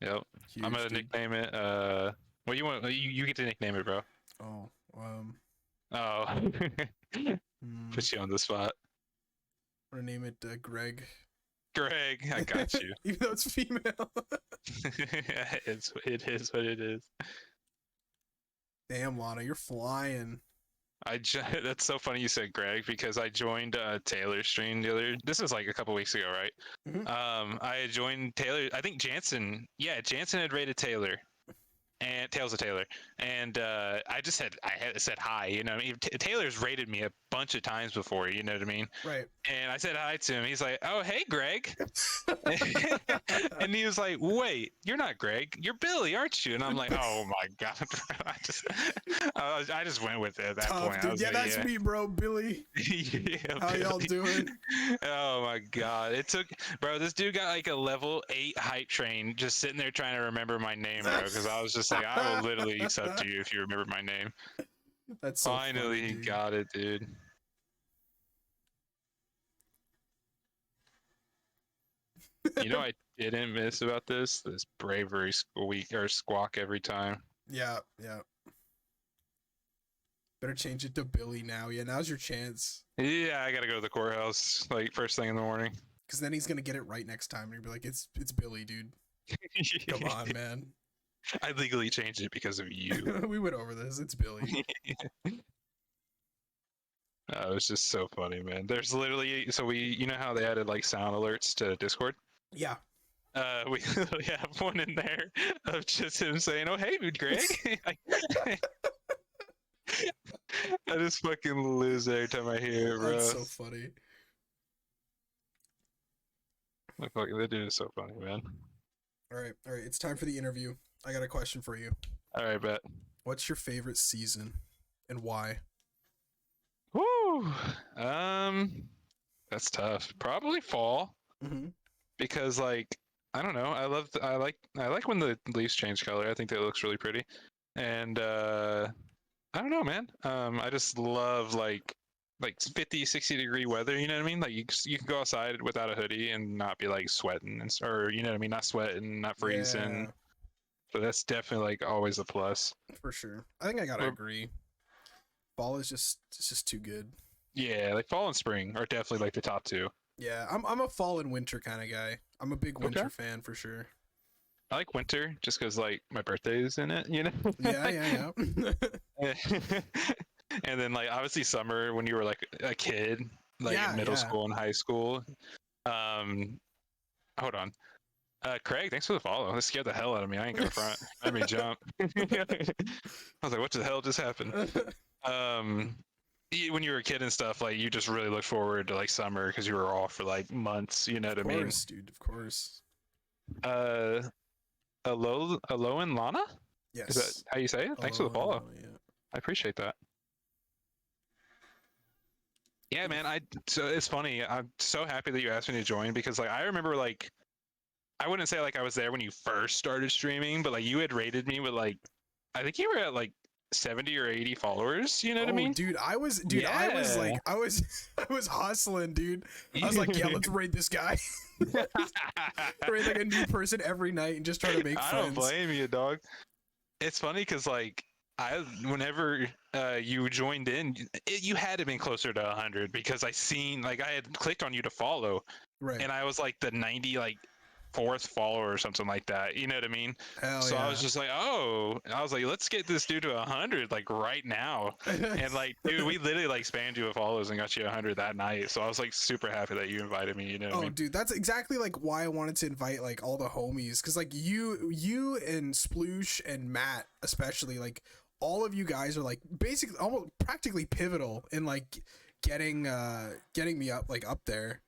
Yep. Huge, I'm gonna dude. nickname it. What you want? You get to nickname it, bro. Oh, Oh. Put you on the spot. I'm gonna name it Greg. Greg, I got you. Even though it's female. It is what it is. Damn, Lana, you're flying. That's so funny you said Greg because I joined Taylor's stream this was like a couple weeks ago, right? Mhm. I had joined Taylor. I think Jansen had rated Taylor and Tales of Taylor, and I had said hi. You know, what I mean, Taylor's rated me a bunch of times before. You know what I mean? Right. And I said hi to him. He's like, "Oh, hey, Greg," and he was like, "Wait, you're not Greg. You're Billy, aren't you?" And I'm like, "Oh my god!" I just went with it at that Tough, point. I dude. was Yeah, like, that's me, bro. Billy. Yeah, How y'all Billy. doing? Oh my god, it took, bro. This dude got like a level 8 hype train just sitting there trying to remember my name, bro. Because I was just like, I will literally sub to you if you remember my name. That's so Finally, funny, he dude. got it, dude. You know, I didn't miss about this bravery squawk every time. Yeah. Better change it to Billy now. Yeah, now's your chance. Yeah, I gotta go to the courthouse like first thing in the morning. Because then he's gonna get it right next time, and he'll be like, "It's Billy, dude. Come on, man." I legally changed it because of you. We went over this. It's Billy. It was just so funny, man. There's literally, you know how they added like sound alerts to Discord? Yeah. We literally have one in there of just him saying, "Oh, hey, Greg." I just fucking lose every time I hear it, bro. That's so funny. That dude is so funny, man. All right. It's time for the interview. I got a question for you. All right, bet. What's your favorite season, and why? Woo. That's tough. Probably fall. Mm-hmm. Because like I don't know, I like when the leaves change color. I think that looks really pretty, and I don't know, man. I just love like 50, 60 degree weather. You know what I mean? Like you can go outside without a hoodie and not be like sweating or you know what I mean, not sweating, not freezing. Yeah. So that's definitely like always a plus. For sure. I think I gotta Or- agree. Fall is just too good. Yeah, like fall and spring are definitely like the top two. Yeah, I'm a fall and winter kind of guy. I'm a big winter Okay. fan for sure. I like winter just because like my birthday is in it, you know. Yeah. And then like obviously summer when you were like a kid, like Yeah, in middle yeah. school and high school. Hold on. Craig, thanks for the follow. That scared the hell out of me. I ain't gonna front. I mean jump. I was like, what the hell just happened? When you were a kid and stuff, like you just really look forward to like summer because you were off for like months. You know what I Of mean? course, dude. Of course. Alolan Lana? Yes. Is that how you say it? Thanks for the follow. Yeah. I appreciate that. Yeah, man. So it's funny. I'm so happy that you asked me to join because like I remember like I wouldn't say like I was there when you first started streaming, but like you had rated me with like I think you were at like 70 or 80 followers. You know what I mean? Dude, I was like, I was hustling, dude. I was like, yeah, let's raid this guy. Raid like a new person every night and just try to make I friends. don't blame you, dog. It's funny because like whenever you joined in, you had to been closer to 100 because I seen like I had clicked on you to follow, Right. and I was like the 90 like fourth follower or something like that. You know what I mean? Hell So yeah. I was just like, oh, I was like, let's get this dude to 100 like right now. And like, dude, we literally like spammed you with follows and got you 100 that night. So I was like super happy that you invited me. You know? What I mean? Dude, that's exactly like why I wanted to invite like all the homies, because like you and Sploosh and Matt especially, like all of you guys are like basically almost practically pivotal in like getting me up there.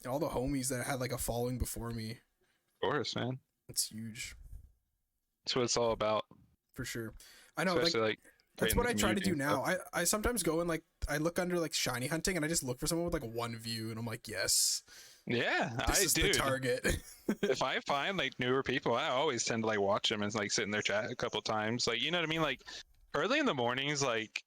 And all the homies that had like a following before me. Of course, man. It's huge. That's what it's all about. For sure. I know, Especially, like that's creating what the I try to do community and now. I sometimes go and like I look under like shiny hunting and I just look for someone with like one view and I'm like, yes, yeah, this is the target. If I find like newer people, I always tend to like watch them and like sit in their chat a couple times. Like, you know what I mean? Like early in the mornings, like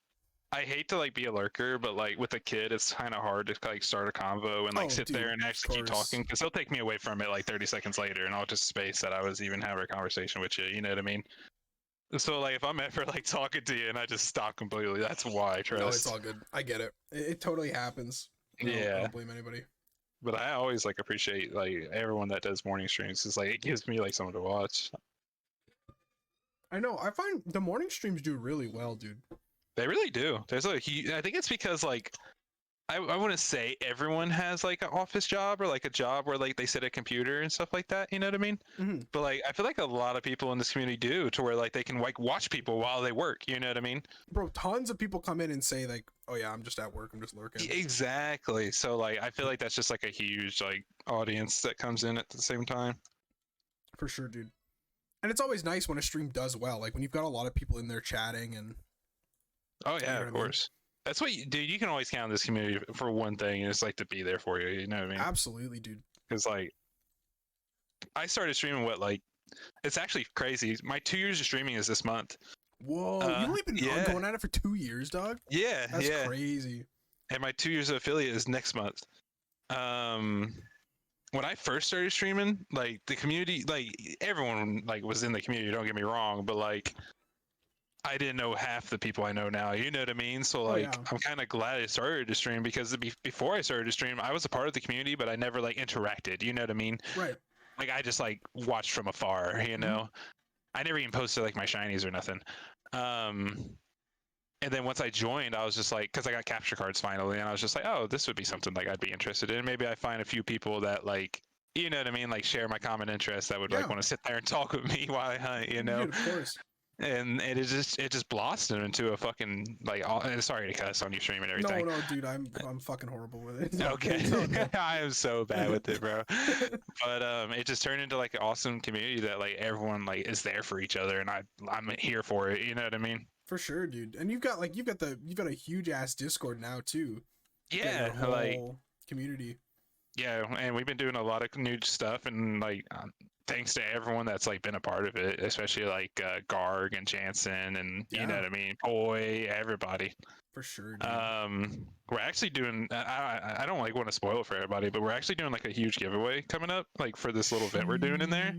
I hate to like be a lurker, but like with a kid, it's kind of hard to like start a convo and like sit dude, there and actually keep course. talking because they'll take me away from it like 30 seconds later, and I'll just space that I was even having a conversation with you. You know what I mean? So like if I'm ever like talking to you and I just stop completely, that's why. Trust. No, it's all good. I get it. It totally happens. I Yeah. don't blame anybody. But I always like appreciate like everyone that does morning streams. It's like it gives me like someone to watch. I know. I find the morning streams do really well, dude. They really do. There's a huge. I think it's because like I wouldn't say everyone has like an office job or like a job where like they sit at a computer and stuff like that. You know what I mean? Mhm. But like I feel like a lot of people in this community do, to where like they can like watch people while they work. You know what I mean? Bro, tons of people come in and say like, "Oh yeah, I'm just at work. I'm just lurking." Exactly. So like I feel like that's just like a huge like audience that comes in at the same time. For sure, dude. And it's always nice when a stream does well. Like when you've got a lot of people in there chatting and. Oh You know yeah, what of I mean? course. That's what dude. You can always count on this community for one thing, and it's like to be there for you. You know what I mean? Absolutely, dude. Because like I started streaming it's actually crazy. My 2 years of streaming is this month. Whoa, you've only been going at it for 2 years, dog? Yeah, That's crazy. And my 2 years of affiliate is next month. When I first started streaming, like the community, like everyone like was in the community, don't get me wrong, but like I didn't know half the people I know now. You know what I mean? So like yeah. I'm kind of glad I started to stream because before I started to stream, I was a part of the community, but I never like interacted. You know what I mean? Right. Like I just like watched from afar. You know, I never even posted like my shinies or nothing. And then once I joined, I was just like, because I got capture cards finally, and I was just like, oh, this would be something like I'd be interested in. Maybe I find a few people that like, you know what I mean, like share my common interests that would like want to sit there and talk with me while I hunt, you know. Dude, of course. And it just blossomed into a fucking like. Sorry to cuss on your stream and everything. No, dude, I'm fucking horrible with it. Okay, I am so bad with it, bro. But it just turned into like an awesome community that like everyone like is there for each other, and I'm here for it. You know what I mean? For sure, dude. And you've got a huge ass Discord now too. Yeah, whole like community. Yeah, and we've been doing a lot of new stuff, and like thanks to everyone that's like been a part of it, especially like Garg and Jansen, and you know what I mean, Poi, everybody. For sure, dude. We're actually doing. I don't like want to spoil it for everybody, but we're actually doing like a huge giveaway coming up, like for this little event we're doing in there.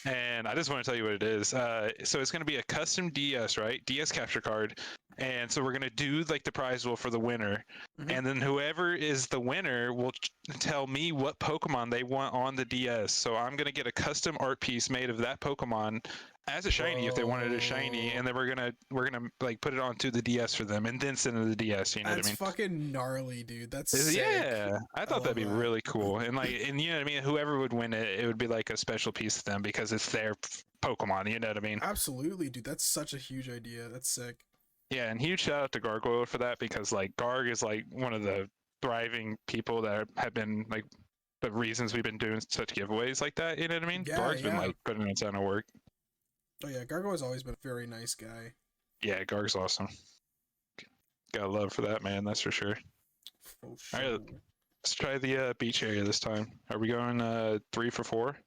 And I just want to tell you what it is. So it's going to be a custom DS, right? DS capture card. And so we're going to do like the prize pool for the winner. And then whoever is the winner will tell me what Pokemon they want on the DS. So I'm going to get a custom art piece made of that Pokemon as a shiny if they wanted a shiny, and then we're gonna like put it onto the DS for them and then send it to the DS. You know what I mean? That's fucking gnarly, dude. That's sick. Yeah, I thought that'd be really cool. And like, and you know what I mean? Whoever would win it, it would be like a special piece to them because it's their Pokemon. You know what I mean? Absolutely, dude. That's such a huge idea. That's sick. Yeah, and huge shout out to Gargoyle for that, because like Garg is like one of the thriving people that have been like the reasons we've been doing such giveaways like that. You know what I mean? Yeah, Garg's been yeah. like putting in a ton of work. Oh yeah, Gargo has always been a very nice guy. Yeah, Garg's awesome. Got love for that man, that's for sure. For All sure. right, let's try the beach area this time. Are we going 3 for 4?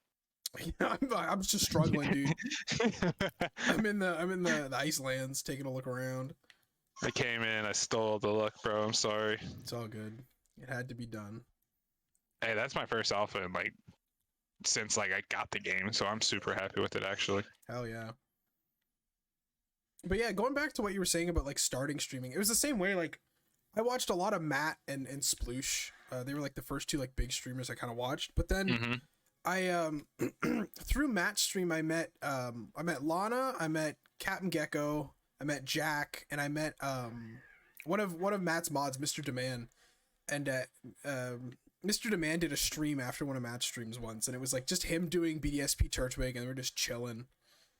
I'm just struggling, dude. I'm in the Icelands taking a look around. I came in, I stole the luck, bro. I'm sorry. It's all good. It had to be done. Hey, that's my first alpha in like since like I got the game, so I'm super happy with it actually. Hell yeah. But yeah, going back to what you were saying about like starting streaming, it was the same way. Like, I watched a lot of Matt and Sploosh. They were like the first two like big streamers I kind of watched. But then I through Matt's stream I met Lana, I met Captain Gecko, I met Jack, and I met one of Matt's mods, Mr. Demand. And Mr. Demand did a stream after one of Matt's streams once, and it was like just him doing BDSP Turtwig, and we're just chilling.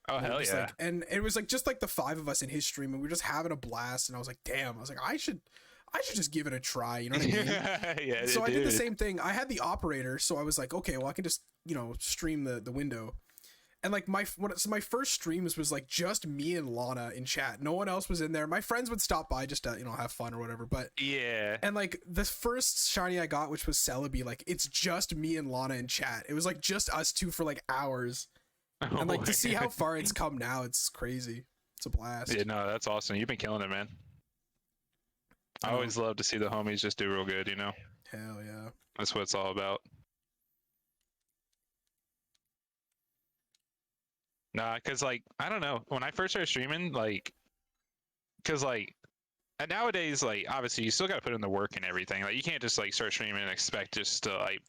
Oh hell yeah! Like, and it was like just like the 5 of us in his stream, and we were just having a blast. And I was like, damn, I should just give it a try. You know what I mean? Yeah. So I did the same thing. I had the operator, so I was like, okay, well I can just stream the window. And like my first streams was like just me and Lana in chat. No one else was in there. My friends would stop by just to have fun or whatever. But yeah. And like the first shiny I got, which was Celebi, like it's just me and Lana in chat. It was like just us two for like hours. And like to see how far it's come now, it's crazy. It's a blast. Yeah, no, that's awesome. You've been killing it, man. I always love to see the homies just do real good. Hell yeah. That's what it's all about. Nah, cause like I don't know. When I first started streaming, like, cause like, and nowadays, like, obviously you still gotta put in the work and everything. Like, you can't just like start streaming and expect just to like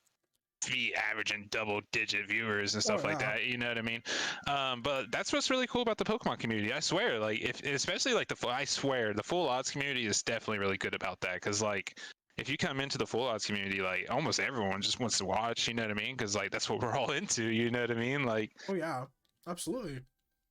be averaging double-digit viewers and stuff like that. You know what I mean? But that's what's really cool about the Pokemon community. I swear, like, especially like I swear the full odds community is definitely really good about that. Cause like, if you come into the full odds community, like almost everyone just wants to watch. You know what I mean? Cause like that's what we're all into. You know what I mean? Like. Oh yeah. Absolutely.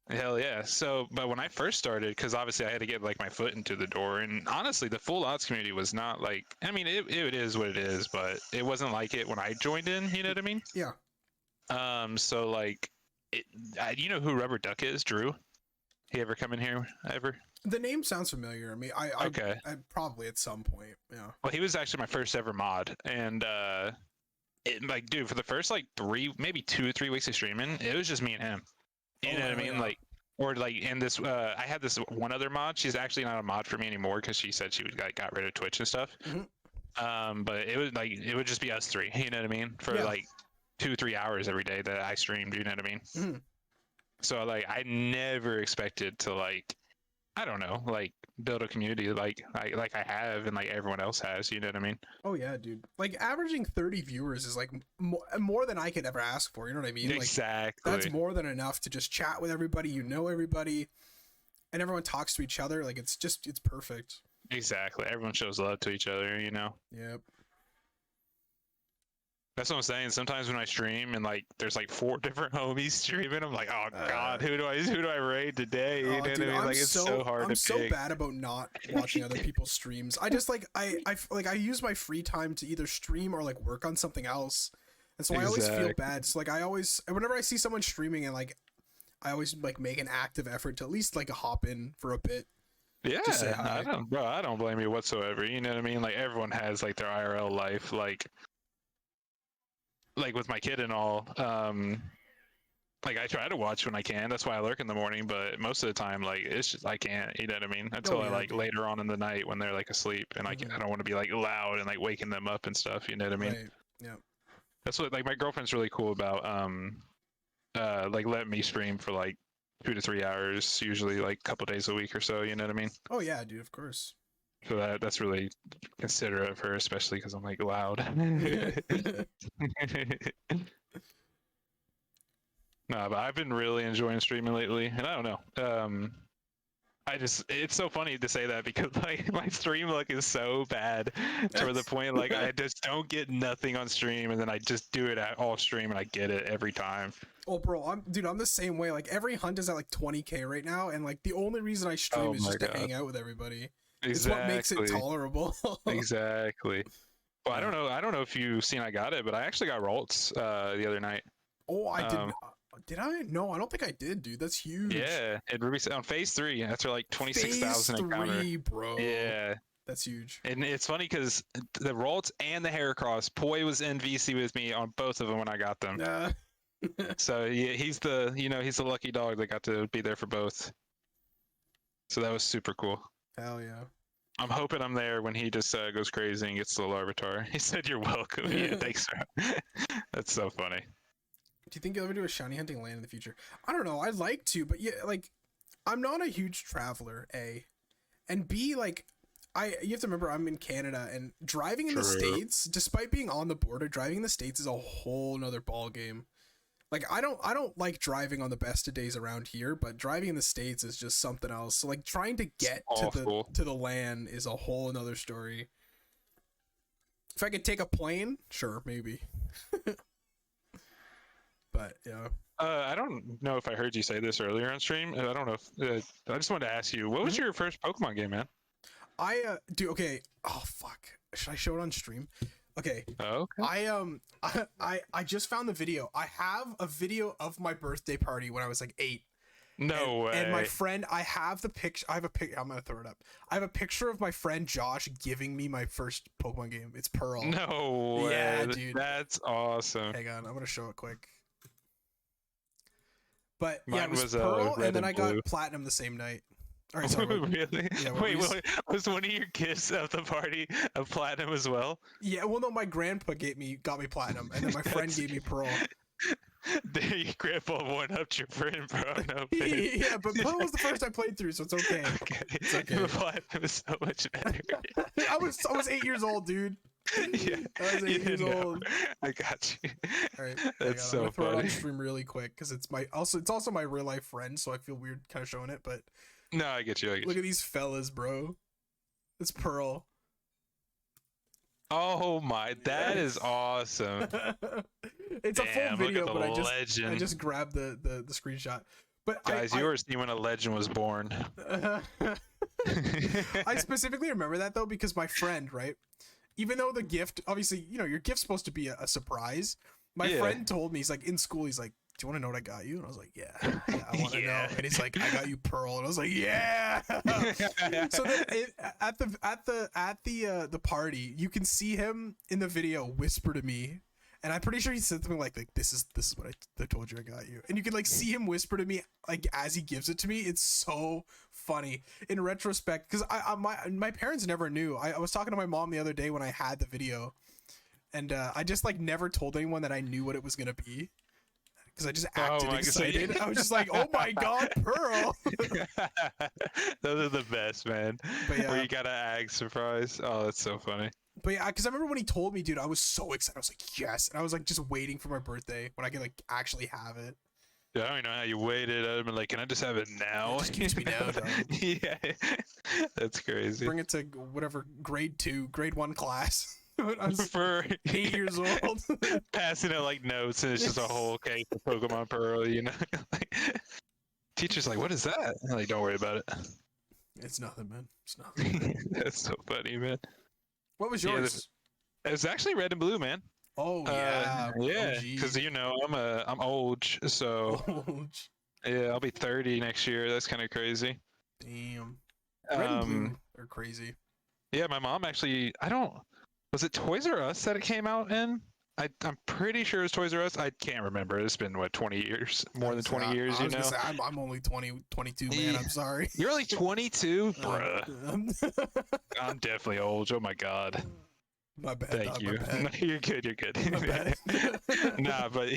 Hell yeah. So, but when I first started, because obviously I had to get like my foot into the door, and honestly, the full odds community was not like, I mean, it is what it is, but it wasn't like it when I joined in. You know what I mean? Yeah. So like, you know who Rubber Duck is, Drew? He ever come in here ever? The name sounds familiar. I mean, I probably at some point. Yeah. Well, he was actually my first ever mod, and like, dude, for the first like 3, maybe 2 or 3 weeks of streaming, it was just me and him. You know what I mean? Yeah. Like, or like in this, I had this one other mod. She's actually not a mod for me anymore because she said she got rid of Twitch and stuff. But it would just be us 3. You know what I mean? For like 2-3 hours every day that I streamed. You know what I mean? So like, I never expected to like, I don't know, like build a community like I have and like everyone else has. You know what I mean? Oh yeah, dude. Like averaging 30 viewers is like more than I could ever ask for. You know what I mean? Exactly. Like, that's more than enough to just chat with everybody. Everybody, and everyone talks to each other. Like it's perfect. Exactly. Everyone shows love to each other. Yep. That's what I'm saying. Sometimes when I stream and like there's like 4 different homies streaming, I'm like, oh god, who do I raid today? You know what I mean? Like it's so hard to pick. I'm so bad about not watching other people's streams. I just like I use my free time to either stream or like work on something else, and so I always feel bad. So like whenever I see someone streaming and like I always like make an active effort to at least like hop in for a bit. Yeah, I don't blame you whatsoever. You know what I mean? Like everyone has like their IRL life, like with my kid and all, like I try to watch when I can. That's why I lurk in the morning. But most of the time, like it's just I can't. You know what I mean? Until I like later on in the night when they're like asleep, and I don't want to be like loud and like waking them up and stuff. You know what I mean? Right. Yeah. That's what like my girlfriend's really cool about. Like letting me stream for like 2 to 3 hours, usually like a couple days a week or so. You know what I mean? Oh yeah, dude. Of course. So that's really considerate of her, especially because I'm like loud. No, but I've been really enjoying streaming lately, and I don't know. It's so funny to say that because like my stream luck is so bad to the point like I just don't get nothing on stream, and then I just do it at all stream and I get it every time. Oh, bro, I'm the same way. Like every hunt is at like 20k right now, and like the only reason I stream is just to hang out with everybody. Exactly. It's what makes it tolerable. Exactly. Well, I don't know if you've seen I got it, but I actually got Rolts the other night. Oh, I didn't. Did I? No, I don't think I did, dude. That's huge. Yeah, it on phase 3. That's like 26,000 encounter. Phase 3, bro. Yeah, that's huge. And it's funny because the Rolts and the Heracross, Poi was in VC with me on both of them when I got them. So yeah, he's the lucky dog that got to be there for both. So that was super cool. Hell yeah. I'm hoping I'm there when he just goes crazy and gets the Larvitar. He said, "You're welcome." Yeah, thanks, bro. That's so funny. Do you think you'll ever do a shiny hunting land in the future? I don't know. I'd like to, but yeah, like, I'm not a huge traveler, A. And B, like, you have to remember I'm in Canada, and driving in the States, despite being on the border, driving in the States is a whole nother ball game. Like, I don't like driving on the best of days around here, but driving in the States is just something else. So like trying to get to the land is a whole another story. If I could take a plane, sure, maybe. But yeah. I don't know if I heard you say this earlier on stream. I don't know if I just wanted to ask you, what was your first Pokemon game, man? Okay. Oh fuck. Should I show it on stream? Okay. Oh, okay. I just found the video. I have a video of my birthday party when I was like 8. No way. And my friend, I have the picture. I have a pic. I'm gonna throw it up. I have a picture of my friend Josh giving me my first Pokemon game. It's Pearl. No way. Yeah, dude. That's awesome. Hang on, I'm gonna show it quick. But Mine yeah, it was was, Pearl, red and then and I got blue. Platinum the same night. All right, sorry, Really? Yeah, wait, was one of your gifts of the party a Platinum as well? Yeah, well, no, my grandpa got me Platinum, and then my friend gave me Pearl. There, your grandpa one-upped your friend, bro. No, Yeah, but Pearl was the first I played through, so it's okay. Okay. It's okay. The Platinum is so much better. I was 8 years old, dude. Yeah, I was 8 years old. I got you. All right, That's I'm so gonna throw it on funny. stream really quick because it's also my real life friend, so I feel weird kind of showing it. But No, I get you. look at these fellas, bro. It's Pearl. Oh my, that is awesome. It's a full Damn, video, look at but the I legend. just grabbed the screenshot. But Guys, you were seeing when a legend was born. I specifically remember that though because my friend, right? Even though the gift, obviously, your gift's supposed to be a surprise. My friend told me, he's like, in school, he's like, "Do you want to know what I got you?" And I was like, "Yeah, I want to know." And he's like, "I got you Pearl," and I was like, "Yeah." So then at the party, you can see him in the video whisper to me, and I'm pretty sure he said something like "This is what I told you I got you," and you can like see him whisper to me like as he gives it to me. It's so funny in retrospect because my parents never knew. I was talking to my mom the other day when I had the video, and I just like never told anyone that I knew what it was gonna be. Because I just acted excited. I was just like, "Oh my god, Pearl!" Those are the best, man. But yeah. Where you gotta act surprise. Oh, that's so funny. But yeah, because I remember when he told me, dude, I was so excited. I was like, "Yes!" And I was like, just waiting for my birthday when I could like actually have it. Yeah, I don't even know how you waited. I've been like, "Can I just have it now?" It just keeps me now, dog. Yeah, that's crazy. Bring it to whatever grade 1 class. When I was For 8 years old. passing out like notes, and it's just a whole case of Pokemon Pearl, like, teacher's like, "What is that?" I'm like, "Don't worry about it." It's nothing, man. It's nothing. That's so funny, man. What was Yeah, yours? It was actually red and blue, man. Oh yeah, yeah, OG. because I'm old, so Oh, yeah, I'll be 30 next year. That's kind of crazy. damn. Red and blue are crazy. Yeah, my mom actually. Was it Toys R Us that it came out in? I'm pretty sure it was Toys R Us. I can't remember. It's been 20 years, more than 20 years. I was gonna say, I'm only 22, man. Yeah. I'm sorry. You're only 22, bruh. I'm definitely old. Oh my god. My bad. Thank dog, you. my bad. No, you're good. You're good. My bad. Nah, but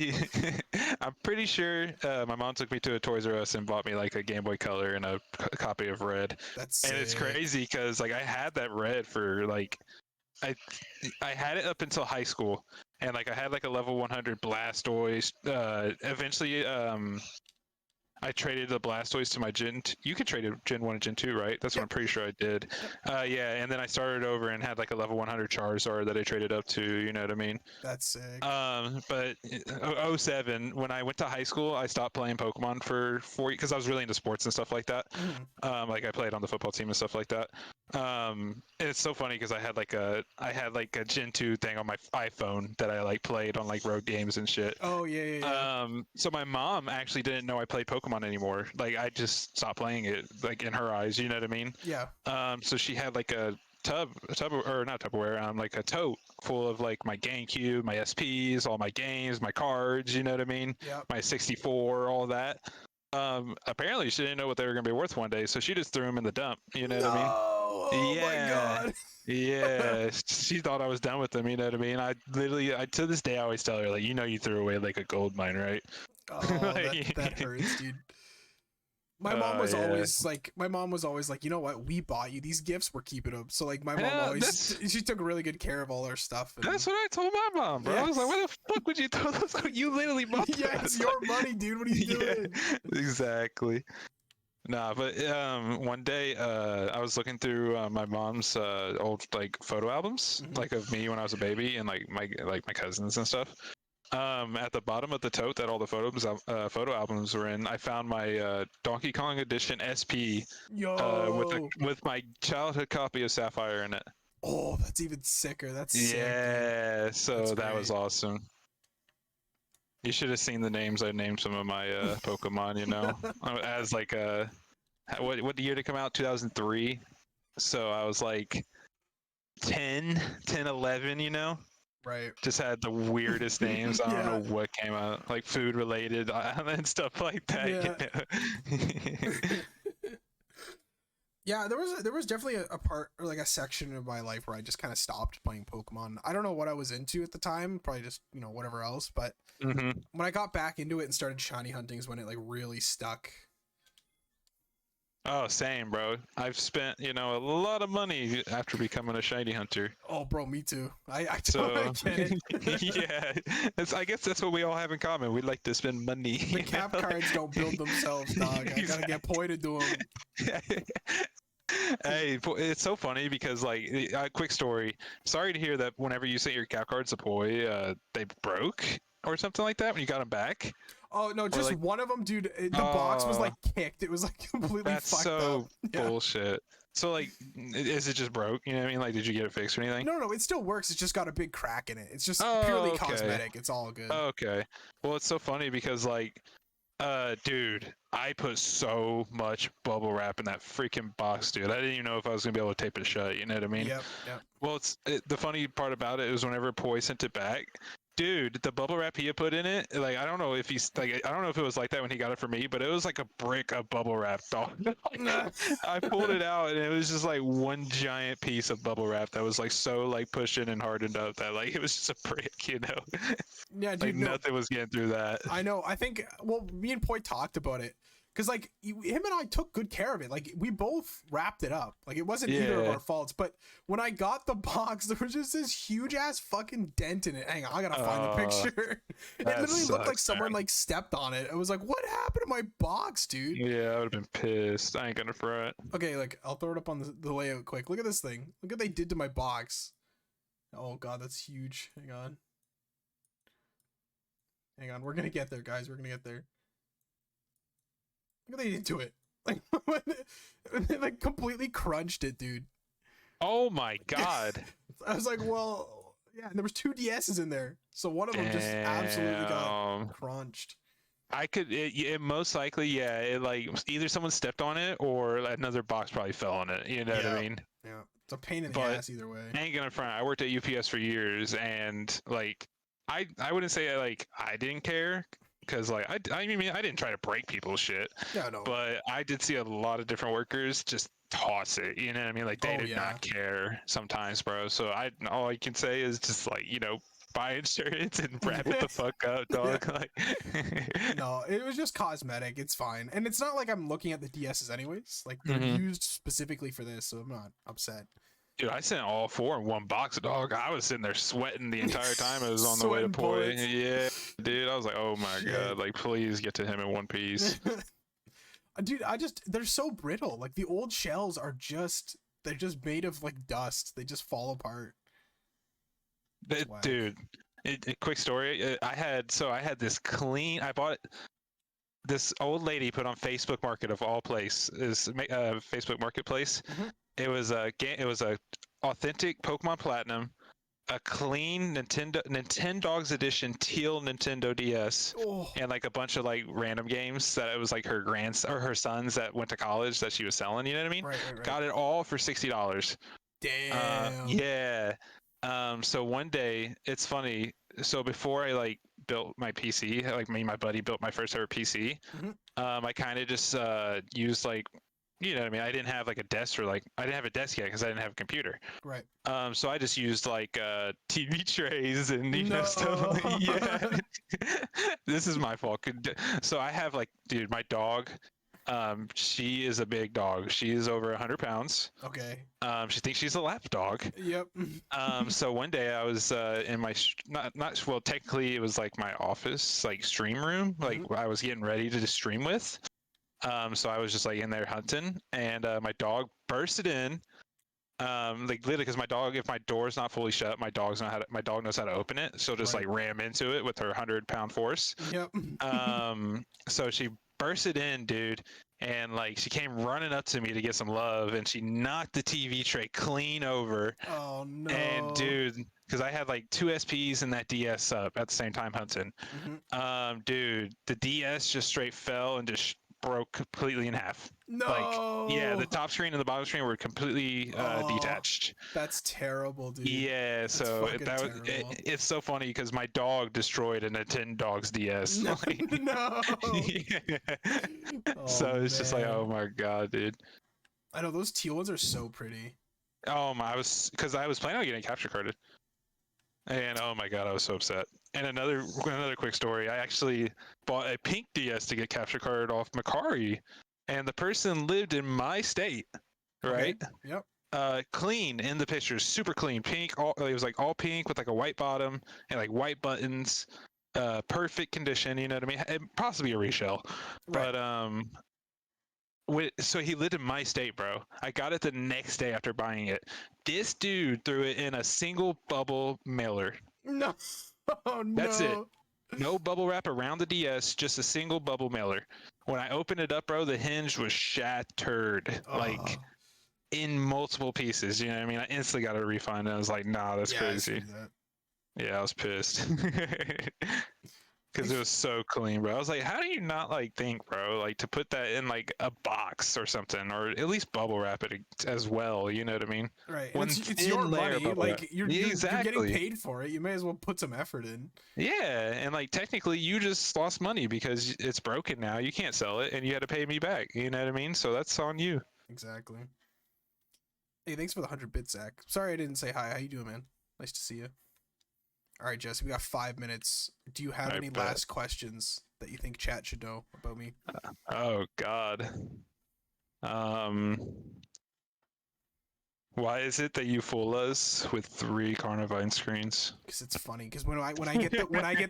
I'm pretty sure my mom took me to a Toys R Us and bought me like a Game Boy Color and a copy of Red. That's And it's sick. crazy because like I had that Red for like I had it up until high school, and like I had like a level 100 Blastoise. Eventually, I traded the Blastoise to my Gen. You could trade it Gen 1 and Gen 2, right? That's what I'm pretty sure I did. Yeah, and then I started over and had like a level 100 Charizard that I traded up to. You know what I mean? That's sick. But 07, when I went to high school, I stopped playing Pokemon for 4 years because I was really into sports and stuff like that. Like I played on the football team and stuff like that. It's so funny because I had like a Gen 2 thing on my iPhone that I like played on like road games and shit. Oh yeah. So my mom actually didn't know I played Pokemon anymore. Like I just stopped playing it, like in her eyes, you know what I mean? Yeah. So she had like a or not Tupperware, like a tote full of like my GameCube, my SPs, all my games, my cards, you know what I mean? Yeah. My 64, all that. Apparently she didn't know what they were gonna be worth one day, so she just threw them in the dump, you know what I mean? Oh my god. Yeah, she thought I was done with them. You know what I mean? I to this day, I always tell her like, you threw away like a gold mine, right? Oh, that hurts, dude. My mom was always like, you know what? We bought you these gifts. We're keeping them. So like, my mom she took really good care of all our stuff. And, that's what I told my mom, bro. Yeah. I was like, why the fuck would you throw those? You literally bought them. Yeah, it's your money, dude. What are you doing? Exactly. Nah, but one day I was looking through my mom's old like photo albums, like of me when I was a baby and like my cousins and stuff. At the bottom of the tote that all the photo albums were in, I found my Donkey Kong Edition SP with my childhood copy of Sapphire in it. Oh, that's even sicker. That's sick, yeah. So that's that was great. awesome. You should have seen the names I named some of my Pokemon, you know, as like what year did it come out? 2003. So I was like 10, 11, you know? Right. Just had the weirdest names. I don't know what came out, like food related and stuff like that. Yeah. You know? Yeah, there was definitely a part or like a section of my life where I just kind of stopped playing Pokemon. I don't know what I was into at the time, probably just, whatever else, but when I got back into it and started shiny hunting is when it like really stuck. Oh, same, bro. I've spent, a lot of money after becoming a shiny hunter. Oh, bro, me too. I totally get it. Yeah, I guess that's what we all have in common. We like to spend money. The cap cards don't build themselves, dog. I gotta get pointed to them. Hey, it's so funny because like quick story. Sorry to hear that whenever you sent your cap cards to Poi, they broke or something like that when you got them back. Oh no, just like, one of them, dude. The box was like kicked. It was like completely fucked up. That's so bullshit. So like, is it just broke? You know what I mean? Like, did you get it fixed or anything? No, it still works. It's just got a big crack in it. It's just purely cosmetic. It's all good. Okay. Well, it's so funny because like, dude, I put so much bubble wrap in that freaking box, dude. I didn't even know if I was gonna be able to tape it shut. You know what I mean? Yep. Well, the funny part about it is whenever Poi sent it back, dude, the bubble wrap he had put in it, like I don't know if it was like that when he got it for me, but it was like a brick of bubble wrap, dog. I pulled it out and it was just like one giant piece of bubble wrap that was like so like pushing and hardened up that like it was just a brick, you know. Yeah, dude. Like nothing was getting through that. I know. I think me and Poi talked about it. Because, like, him and I took good care of it. Like, we both wrapped it up. Like, it wasn't either of our faults. But when I got the box, there was just this huge-ass fucking dent in it. Hang on, I gotta find the picture. It literally looked like someone, like, stepped on it. I was like, what happened to my box, dude? Yeah, I would have been pissed. I ain't gonna front. Okay, like, I'll throw it up on the layout quick. Look at this thing. Look what they did to my box. Oh, God, that's huge. Hang on. We're gonna get there, guys. We're gonna get there. Look what they did to it. Like, they like completely crunched it, dude. Oh my god. I was like, well, yeah, and there was 2 DSs in there. So one of them just absolutely got crunched. It most likely, yeah, it like either someone stepped on it or another box probably fell on it. You know what I mean? Yeah. It's a pain in the ass either way. I ain't gonna front. I worked at UPS for years and like I wouldn't say like I didn't care. Because like I mean I didn't try to break people's shit, but I did see a lot of different workers just toss it. You know what I mean? Like they did not care sometimes, bro. So all I can say is just like buy insurance and wrap it the fuck up, dog. Like no, it was just cosmetic. It's fine, and it's not like I'm looking at the DSs anyways. Like they're used specifically for this, so I'm not upset. Dude, I sent all 4 in one box, dog. I was sitting there sweating the entire time I was on the way to Poi. Yeah, dude, I was like, oh my god, like please get to him in one piece. Dude, they're so brittle. Like the old shells they're just made of like dust. They just fall apart. Dude, quick story. I had this old lady put on Facebook Market of all places, Facebook Marketplace. It was a authentic Pokemon Platinum, a clean Nintendogs edition teal Nintendo DS, Oh, and like a bunch of like random games that it was like her or her sons that went to college that she was selling. You know what I mean? right. Got it all for $60. Damn. Yeah. So one day, it's funny. So before I like built my PC, like me and my buddy built my first ever PC. Mhm. I kind of just used like, you know what I mean? I didn't have like a desk, or like I didn't have a desk yet because I didn't have a computer. Right. So I just used like TV trays and No. stuff. Yeah. This is my fault. So I have like, dude, my dog. She is a big dog. She is over 100 pounds. Okay. She thinks she's a lap dog. Yep. So one day I was in my well, technically it was like my office, like stream room, like I was getting ready to just stream with. So I was just like in there hunting, and my dog bursted in. Like literally, because my dog, if my door's not fully shut, my dog knows how to open it. She'll just like ram into it with her 100-pound force. Yep. So she bursted in, dude, and like she came running up to me to get some love, and she knocked the TV tray clean over. Oh no. And dude, because I had like 2 SPs and that DS up at the same time hunting. Dude, the DS just straight fell and just broke completely in half. No. Like, yeah, the top screen and the bottom screen were completely detached. That's terrible, dude. Yeah, That's so fucking that was terrible. it's so funny because my dog destroyed a Nintendogs DS. No. Like, No. yeah. So it's just like, man. oh my god, dude. I know those teal ones are so pretty. Oh my, I was planning on getting capture carded. And oh my god, I was so upset. And another quick story. I actually bought a pink DS to get capture carded off Macari, and the person lived in my state, right? Okay. Yep. Clean in the pictures, super clean, pink. It was like all pink with like a white bottom and like white buttons. Perfect condition. You know what I mean? Possibly a reshell, Right. but so he lived in my state, bro. I got it the next day after buying it. This dude threw it in a single bubble mailer. No. Oh no. That's it. No bubble wrap around the DS, just a single bubble mailer. When I opened it up, bro, the hinge was shattered, like in multiple pieces. You know what I mean? I instantly got a refund, and I was like, nah, that's Yeah, I crazy. see that. Yeah, I was pissed. Because it was so clean, bro. I was like, how do you not like think, bro, like to put that in like a box or something, or at least bubble wrap it as well? You know what I mean? Right. One It's thin your layer money. bubble wrap. Like you're Exactly. getting paid for it. You may as well put some effort in. Yeah, and like technically, you just lost money because it's broken now. You can't sell it, and you had to pay me back. You know what I mean? So that's on you. Exactly. Hey, thanks for the 100 bits, Zach. Sorry I didn't say hi. How you doing, man? Nice to see you. All right, Jesse, we got 5 minutes. Do you have I any bet. last questions that you think chat should know about me? Oh God. Why is it that you fool us with 3 Carnivine screens? Because it's funny. Because when I get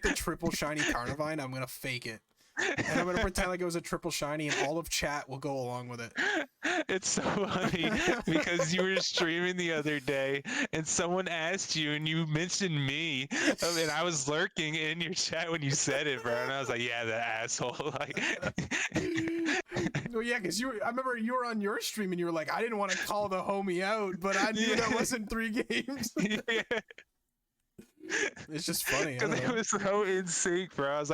the triple shiny Carnivine, I'm gonna fake it, and I'm gonna pretend like it was a triple shiny, and all of chat will go along with it. It's so funny because you were streaming the other day and someone asked you and you mentioned me, and I was lurking in your chat when you said it, bro, and I was like, yeah, that asshole. Like, Well, yeah, because I remember you were on your stream and you were like, I didn't want to call the homie out, but I knew that wasn't 3 games. yeah. It's just funny. I Because don't it know. was so in sync, bro. I was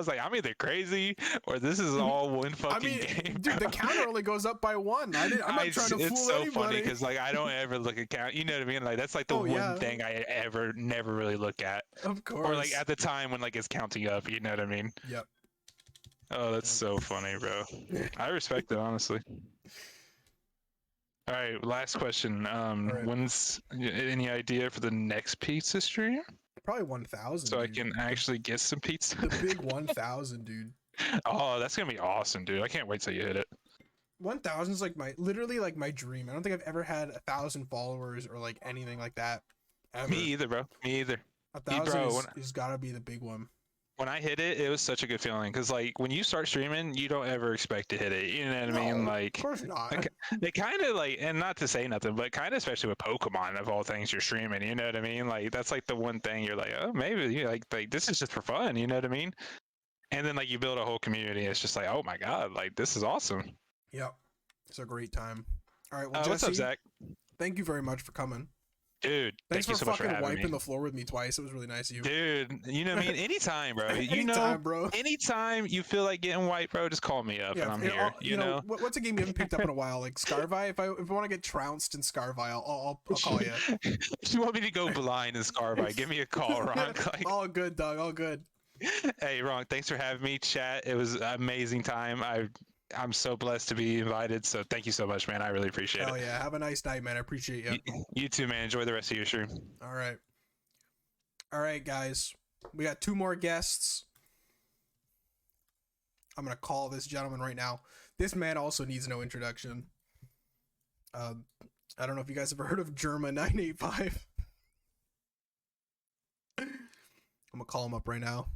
like, I'm either crazy or this is all one I fucking mean, game. dude, the bro. counter only goes up by 1. I'm not trying to fool It's so anybody. funny because like I don't ever look at count. You know what I mean? Like that's like the one yeah. thing I never really look at. Of course. Or like at the time when like it's counting up. You know what I mean? Yep. Oh, that's so funny, bro. I respect it honestly. All right, last question. right. When's any idea for the next pizza stream? Probably 1,000. So I dude. can actually get some pizza. The big 1,000, dude. Oh, that's gonna be awesome, dude. I can't wait till you hit it. 1,000 is like literally like my dream. I don't think I've ever had 1,000 followers or like anything like that. Ever. Me either, bro. Me either. 1,000 bro, is gotta be the big one. When I hit it, it was such a good feeling because like when you start streaming, you don't ever expect to hit it. You know what I mean? No, Like of course not. they kind of like, and not to say nothing, but kind of especially with Pokemon of all things you're streaming. You know what I mean? Like that's like the one thing you're like, oh, maybe you like this is just for fun. You know what I mean? And then like you build a whole community. It's just like, oh my god, like this is awesome. Yep. It's a great time. All right. Well, What's Jesse, up, Zach? thank you very much for coming. Dude, Thanks thank you for so much for fucking having wiping me. the floor with me twice. It was really nice of you. Dude, you know what I mean? Anytime, bro. You know, Anytime, bro. anytime you feel like getting white, bro, just call me up and I'm here. You know? What's a game you haven't picked up in a while? Like Scarvi. If I want to get trounced in Scarvi, I'll call you. If you want me to go blind in Scarby, give me a call, Ronk. Like, All good, dog. All good. hey, Ronk, thanks for having me. Chat. It was an amazing time. I'm so blessed to be invited. So thank you so much, man. I really appreciate Hell it. yeah. Have a nice night, man. I appreciate you. You too, man. Enjoy the rest of your stream. All right. All right, guys. We got 2 more guests. I'm going to call this gentleman right now. This man also needs no introduction. I don't know if you guys have heard of Germa985. I'm going to call him up right now.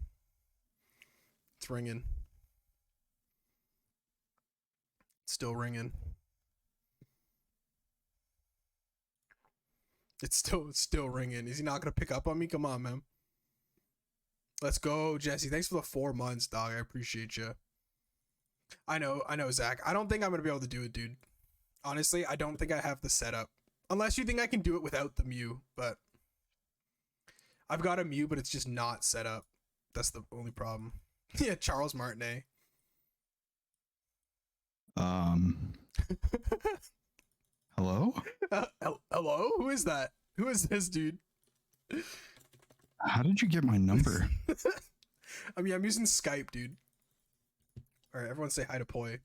It's ringing. Still ringing. It's still ringing. Is he not gonna pick up on me? Come on, man. Let's go, Jesse. Thanks for the 4 months, dog. I appreciate you. I know, Zach. I don't think I'm gonna be able to do it, dude. Honestly, I don't think I have the setup. Unless you think I can do it without the Mew, but I've got a Mew, but it's just not set up. That's the only problem. Yeah, Charles Martinet. Hello? Hello? Who is that? Who is this dude? How did you get my number? I mean, I'm using Skype, dude. All right, everyone say hi to Poi.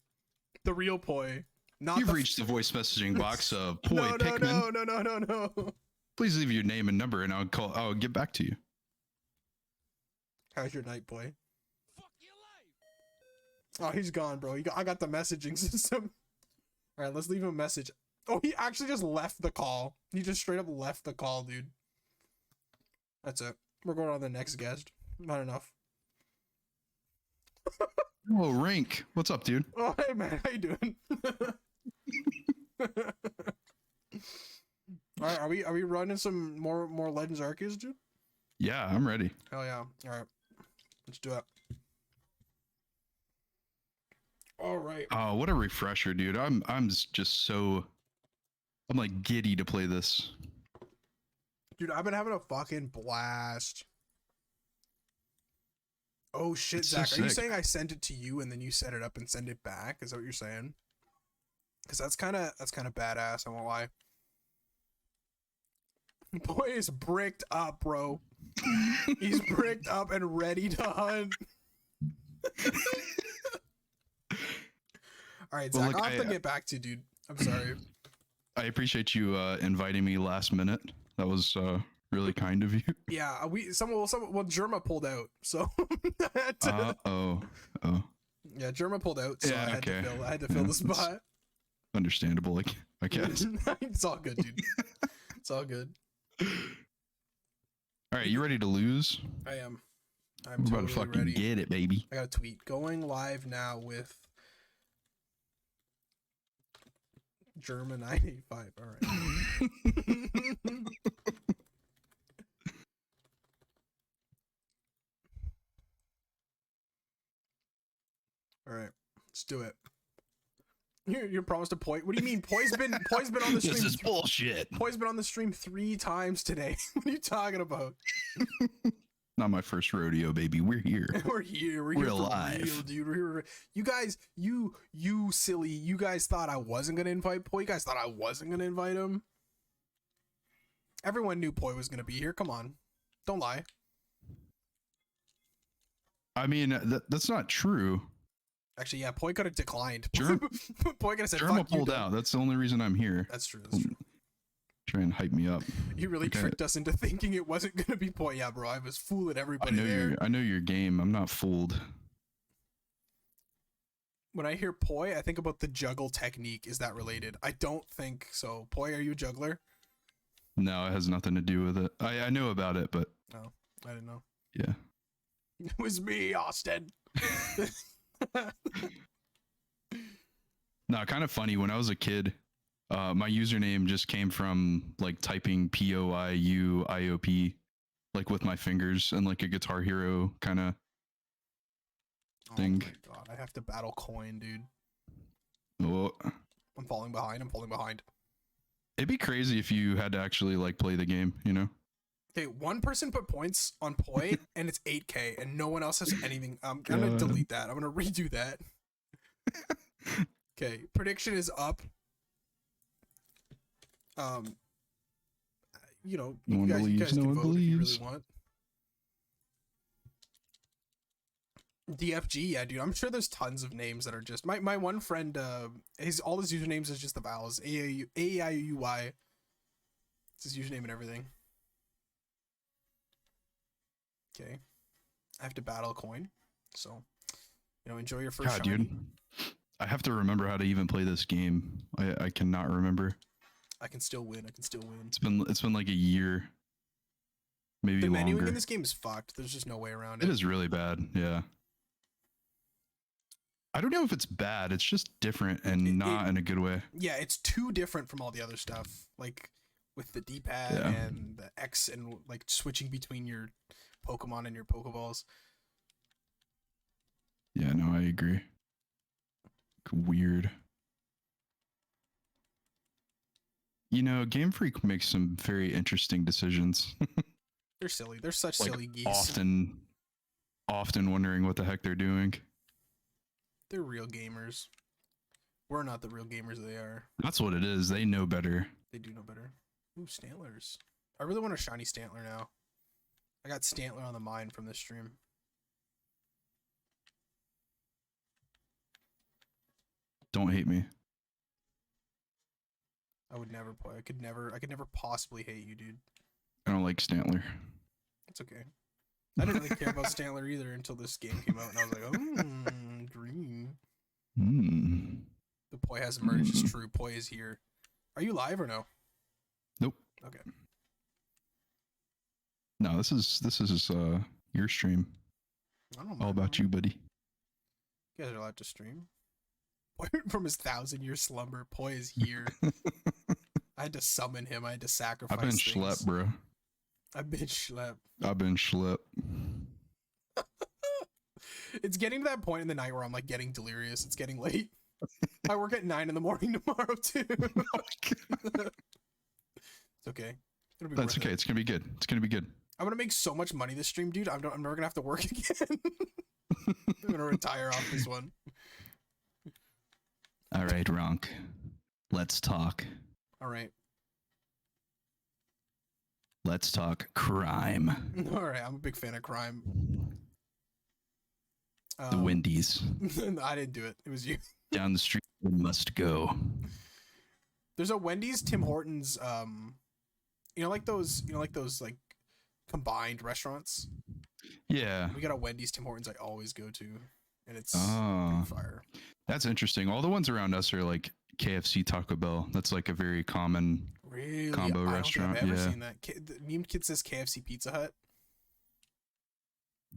The real Poi. Not You've reached the voice messaging box of PoiPKMN. No. Please leave your name and number and I'll get back to you. How's your night, Poi? Oh, he's gone, bro. I got the messaging system. All right, let's leave him a message. Oh, he actually just left the call. He just straight up left the call, dude. That's it. We're going on to the next guest. Not enough. Oh, Rink. What's up, dude? Oh, hey, man. How you doing? All right, are we running some more Legends Arceus, dude? Yeah, I'm ready. Hell yeah. All right. Let's do it. All right. Oh, what a refresher, dude. I'm just so I'm like giddy to play this. Dude, I've been having a fucking blast. Oh shit, It's so Zach. Are you sick. saying I sent it to you and then you set it up and send it back? Is that what you're saying? Because that's kind of badass, I won't lie. Boy is bricked up, bro. He's bricked up and ready to hunt. All right, Well, Zach, look, I'll have to get back to you, dude. I'm sorry. I appreciate you inviting me last minute. That was really kind of you. Yeah, Germa pulled out, so I had to- Oh. yeah, Germa pulled out, so Yeah, I had okay. to fill Yeah, the spot. Understandable, like I guess. It's all good, dude. It's all good. All right, you ready to lose? I am. I'm We're totally about to fucking ready. get it, baby. I got a tweet going live now with German 985. All right. All right, let's do it. You promised a point. What do you mean? Poi's been on the stream. This is bullshit. Poi's been on the stream 3 times today. What are you talking about? Not my first rodeo, baby. We're here. We're here. We're We're here for alive. real, dude. We're here. You guys, you silly. You guys thought I wasn't gonna invite Poi. You guys thought I wasn't gonna invite him. Everyone knew Poi was gonna be here. Come on, don't lie. I mean, that's not true. Actually, yeah, Poi could have declined. Poi could have said, Germa "Fuck you." pulled out. That's the only reason I'm here. That's true. That's true. Try and hype me up. You really Okay. tricked us into thinking it wasn't gonna be Poi. Yeah, bro, I was fooling everybody there. I know your game. I'm not fooled. When I hear Poi, I think about the juggle technique. Is that related? I don't think so. Poi, are you a juggler? No, it has nothing to do with it. I know about it, but No, I didn't know. yeah. It was me, Austin. No, kind of funny. When I was a kid, my username just came from like typing POIUIOP, like with my fingers and like a Guitar Hero kind of thing. Oh my god, I have to battle coin, dude. Oh, I'm falling behind. I'm falling behind. It'd be crazy if you had to actually like play the game, you know? Okay, one person put points on Poi, and it's 8K, and no one else has anything. I'm gonna God. delete that. I'm gonna redo that. Okay, prediction is up. You know, No one you believes, guys no can one vote if you believes. really want. DFG, yeah, dude. I'm sure there's tons of names that are just my one friend. All his usernames is just the vowels. AIUY. It's his username and everything. Okay, I have to battle a coin, so enjoy your first. God, shiny. dude. I have to remember how to even play this game. I cannot remember. I can still win. It's been like a year, maybe The longer. menuing in this game is fucked. There's just no way around It is really bad. Yeah. I don't know if it's bad. It's just different and not in a good way. Yeah, it's too different from all the other stuff. Like with the D-pad Yeah. and the X and like switching between your Pokemon and your Pokeballs. Yeah, no, I agree. Weird. Game Freak makes some very interesting decisions. They're silly. They're such Like, silly geese. often wondering what the heck they're doing. They're real gamers. We're not the real gamers they are. That's what it is. They know better. They do know better. Ooh, Stantlers. I really want a shiny Stantler now. I got Stantler on the mind from this stream. Don't hate me. I would never play. I could never possibly hate you, dude. I don't like Stantler. It's okay. I didn't really care about Stantler either until this game came out, and I was like, oh, green. The Poi has emerged. It's true. Poi is here. Are you live or no? Nope. Okay. No, this is your stream. I don't know. All about you, buddy. You guys are allowed to stream. Poi from his 1,000-year slumber. Poi is here. I had to summon him. I had to sacrifice. I've been things. schlepped, bro. I've been schlepped. I've been schlepped. It's getting to that point in the night where I'm like getting delirious. It's getting late. I work at 9 a.m. tomorrow too. It's okay. It'll be That's worth okay. it. It's gonna be good. It's gonna be good. I'm gonna make so much money this stream, dude. I'm never gonna have to work again. I'm gonna retire off this one. All right, Ronk. Let's talk. All right. Let's talk crime. All right. I'm a big fan of crime. The Wendy's. I didn't do it. It was you. Down the street we must go. There's a Wendy's, Tim Hortons. Like those like combined restaurants. Yeah. We got a Wendy's, Tim Hortons I always go to, and it's Oh, fire. that's interesting. All the ones around us are like KFC, Taco Bell. That's like a very common Really? combo I restaurant. don't think I've ever Yeah. seen that. The meme kid says KFC Pizza Hut.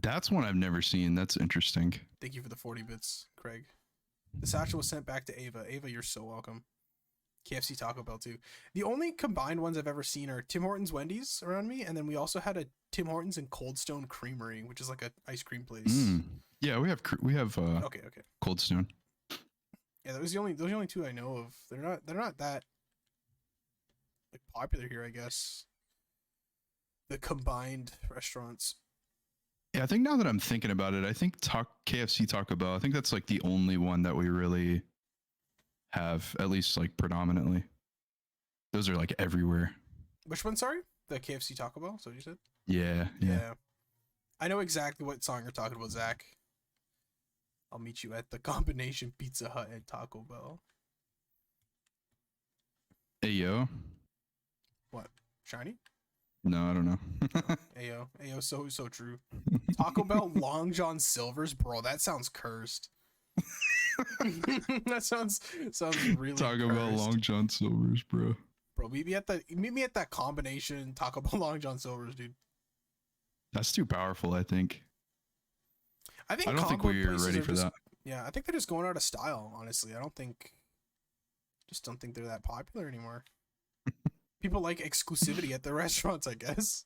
That's one I've never seen. That's interesting. Thank you for the 40 bits, Craig. The satchel was sent back to Ava. Ava, you're so welcome. KFC, Taco Bell too. The only combined ones I've ever seen are Tim Hortons, Wendy's around me, and then we also had a Tim Hortons and Cold Stone Creamery, which is like a ice cream place. Yeah, we have Okay. Cold Stone. Yeah, those are the only two I know of. They're not that like popular here, I guess. The combined restaurants. Yeah, I think now that I'm thinking about it, I think KFC, Taco Bell, I think that's like the only one that we really have, at least like predominantly. Those are like everywhere. Which one, sorry? The KFC Taco Bell? So you said? Yeah. I know exactly what song you're talking about, Zach. I'll meet you at the combination Pizza Hut and Taco Bell. Hey, yo. What? Shiny? No, I don't know. Ayo, so true. Taco Bell Long John Silver's, bro. That sounds cursed. That sounds really Taco cursed. Bell Long John Silver's, bro. Bro, meet me at that combination Taco Bell Long John Silver's, dude. That's too powerful, I think. I don't think combo we're places ready are for just- that. Yeah, I think they're just going out of style, honestly. I don't think they're that popular anymore. People like exclusivity at the restaurants, I guess.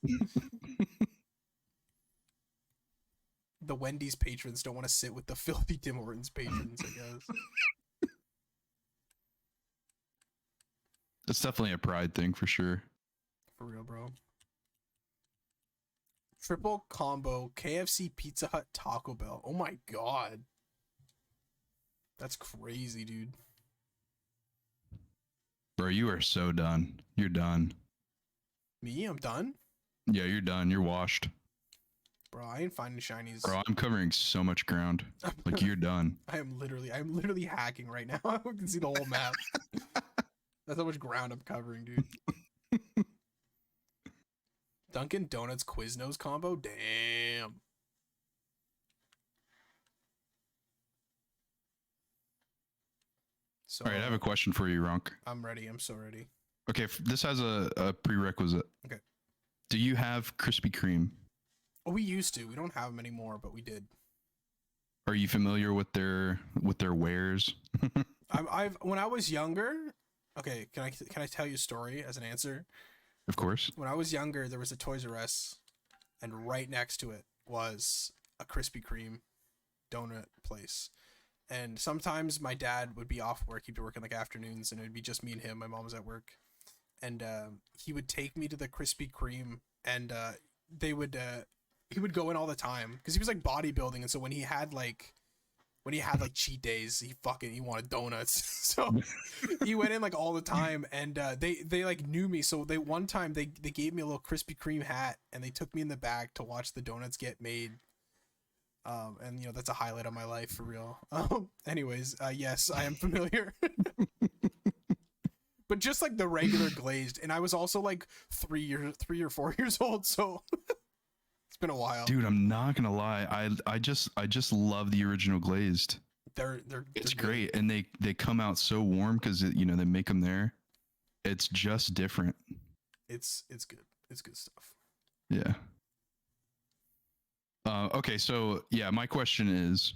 The Wendy's patrons don't want to sit with the filthy Tim Hortons patrons, I guess. It's definitely a pride thing for sure. For real, bro. Triple combo KFC, Pizza Hut, Taco Bell. Oh my god. That's crazy, dude. Bro, you are so done. You're done. Me? I'm done? Yeah, you're done. You're washed. Bro, I ain't finding shinies. Bro, I'm covering so much ground. Like, you're done. I'm literally hacking right now. I can see the whole map. That's how much ground I'm covering, dude. Dunkin' Donuts Quiznos combo? Damn. So, All right, I have a question for you, Ronk. I'm ready. I'm so ready. Okay, this has a prerequisite. Okay. Do you have Krispy Kreme? Oh, we used to. We don't have them anymore, but we did. Are you familiar with their wares? I've when I was younger. Okay, can I tell you a story as an answer? Of course. When I was younger, there was a Toys R Us, and right next to it was a Krispy Kreme donut place. And sometimes my dad would be off work. He'd be working like afternoons, and it would be just me and him. My mom was at work, and he would take me to the Krispy Kreme, and he would go in all the time because he was like bodybuilding, and so when he had like cheat days, he wanted donuts. So he went in like all the time, and they like knew me. So one time they gave me a little Krispy Kreme hat, and they took me in the back to watch the donuts get made. And you know, that's a highlight of my life for real. Anyways, yes, I am familiar. But just like the regular glazed, and I was also like 3 or 4 years old, so it's been a while. Dude, I'm not gonna lie. I just love the original glazed. It's great, and they come out so warm because they make them there. It's just different. It's good. It's good stuff. Yeah. Okay, so yeah, my question is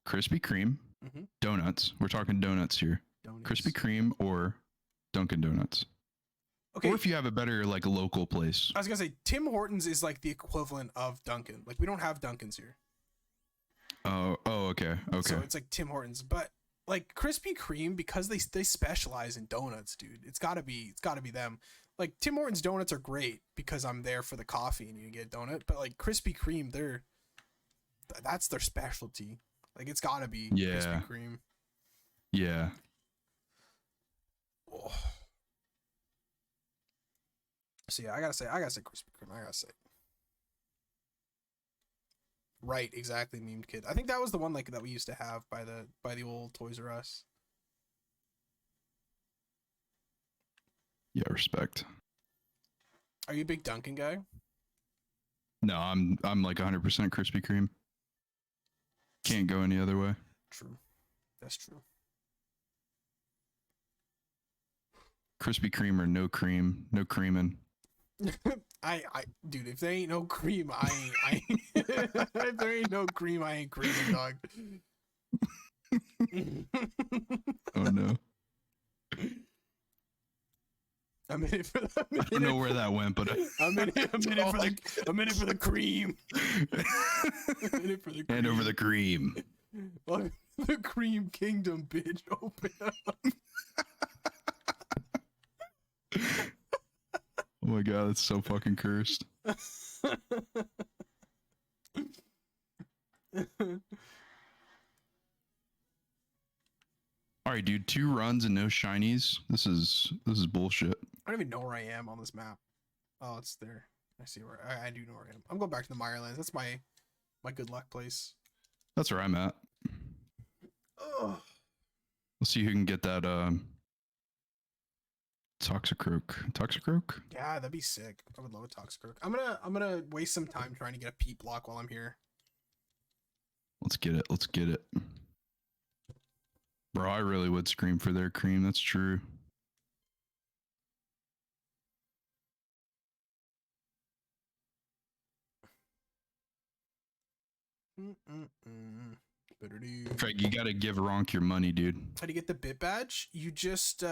Krispy Kreme, donuts. We're talking donuts here. Donuts. Krispy Kreme or Dunkin' Donuts. Okay. Or if you have a better like local place. I was gonna say Tim Hortons is like the equivalent of Dunkin'. Like we don't have Dunkins here. Oh, okay. So it's like Tim Hortons, but like Krispy Kreme, because they specialize in donuts, dude. It's gotta be them. Like Tim Hortons donuts are great because I'm there for the coffee and you get a donut, but like Krispy Kreme, that's their specialty. Like it's gotta be Krispy Kreme. Yeah. Oh. So yeah, I gotta say Krispy Kreme. I gotta say. Right, exactly, memed kid. I think that was the one like that we used to have by the old Toys R Us. Yeah, respect. Are you a big Dunkin' guy? No, I'm like 100% Krispy Kreme. Can't go any other way. True. That's true. Krispy Kreme or no cream, no creamin'. I dude, if there ain't no cream, I ain't if there ain't no cream, I ain't creaming, dog. Oh no. I'm in it for the, I don't know where that went, but I'm in it for the cream. I'm in it for the cream. Hand over the cream. Well, the cream kingdom, bitch. Open up. Oh my god, that's so fucking cursed. All right, dude, 2 runs and no shinies. This is bullshit. I don't even know where I am on this map. Oh, it's there. I see where I do know where I am. I'm going back to the Mirelands. That's my good luck place. That's where I'm at. Ugh. Let's see who can get that Toxicroak. Yeah, that'd be sick. I would love a Toxicroak. I'm gonna waste some time trying to get a peat block while I'm here. Let's get it. Bro, I really would scream for their cream. That's true. Craig, you gotta give Ronk your money, dude. How do you get the bit badge? You just you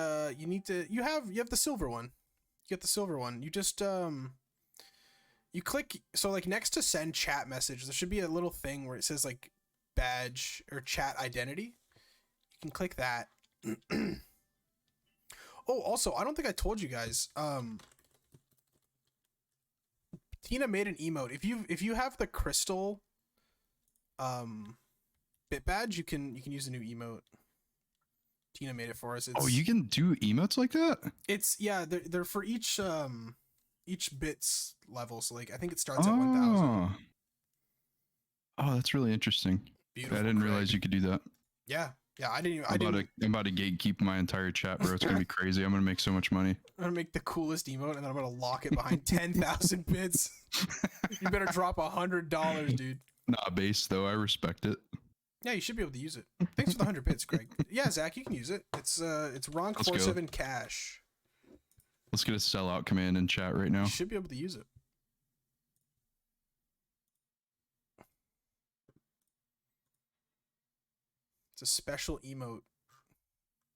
have the silver one. You get the silver one. You just you click, so like next to send chat message, there should be a little thing where it says like badge or chat identity. You can click that. Oh, also, I don't think I told you guys. Tina made an emote. If you have the crystal bit badge, you can use a new emote. Tina made it for us. Oh, you can do emotes like that? It's yeah, they're for each bits level. So like I think it starts at 1000. Oh, that's really interesting. Beautiful. I didn't realize you could do that. Yeah. Yeah, I didn't. I'm about to gatekeep my entire chat, bro. It's gonna be crazy. I'm gonna make so much money. I'm gonna make the coolest emote, and then I'm gonna lock it behind 10,000 bits. You better drop $100, dude. Nah, base though. I respect it. Yeah, you should be able to use it. Thanks for the 100 bits, Greg. Yeah, Zach, you can use it. It's Ronk47 cash. Let's get a sellout command in chat right now. You should be able to use it. It's a special emote.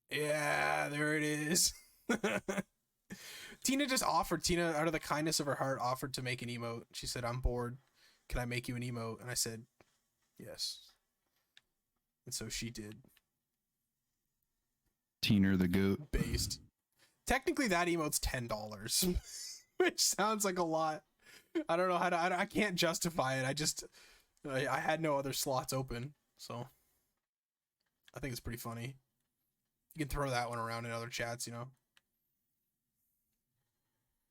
Yeah, there it is. Tina just offered. Tina, out of the kindness of her heart, offered to make an emote. She said, I'm bored. Can I make you an emote? And I said, yes. And so she did. Tina the goat. Based. Technically, that emote's $10, which sounds like a lot. I don't know how to. I can't justify it. I had no other slots open, so I think it's pretty funny. You can throw that one around in other chats, you know.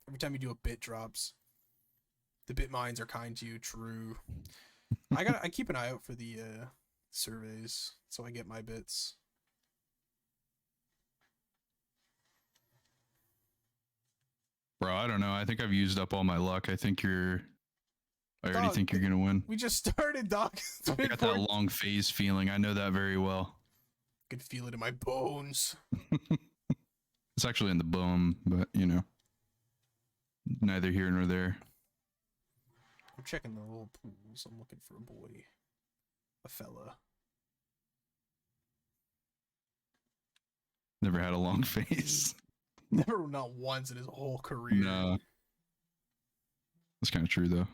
Every time you do a bit drops, the bit mines are kind to you. True. I keep an eye out for the surveys, so I get my bits. Bro, I don't know. I think I've used up all my luck. I think I already think you're gonna win. We just started, dog. I got that long phase feeling. I know that very well. I could feel it in my bones. It's actually in the bum, but you know, neither here nor there. I'm checking the little pools. I'm looking for a boy, a fella. Never had a long phase. Never, not once in his whole career. No. That's kind of true, though.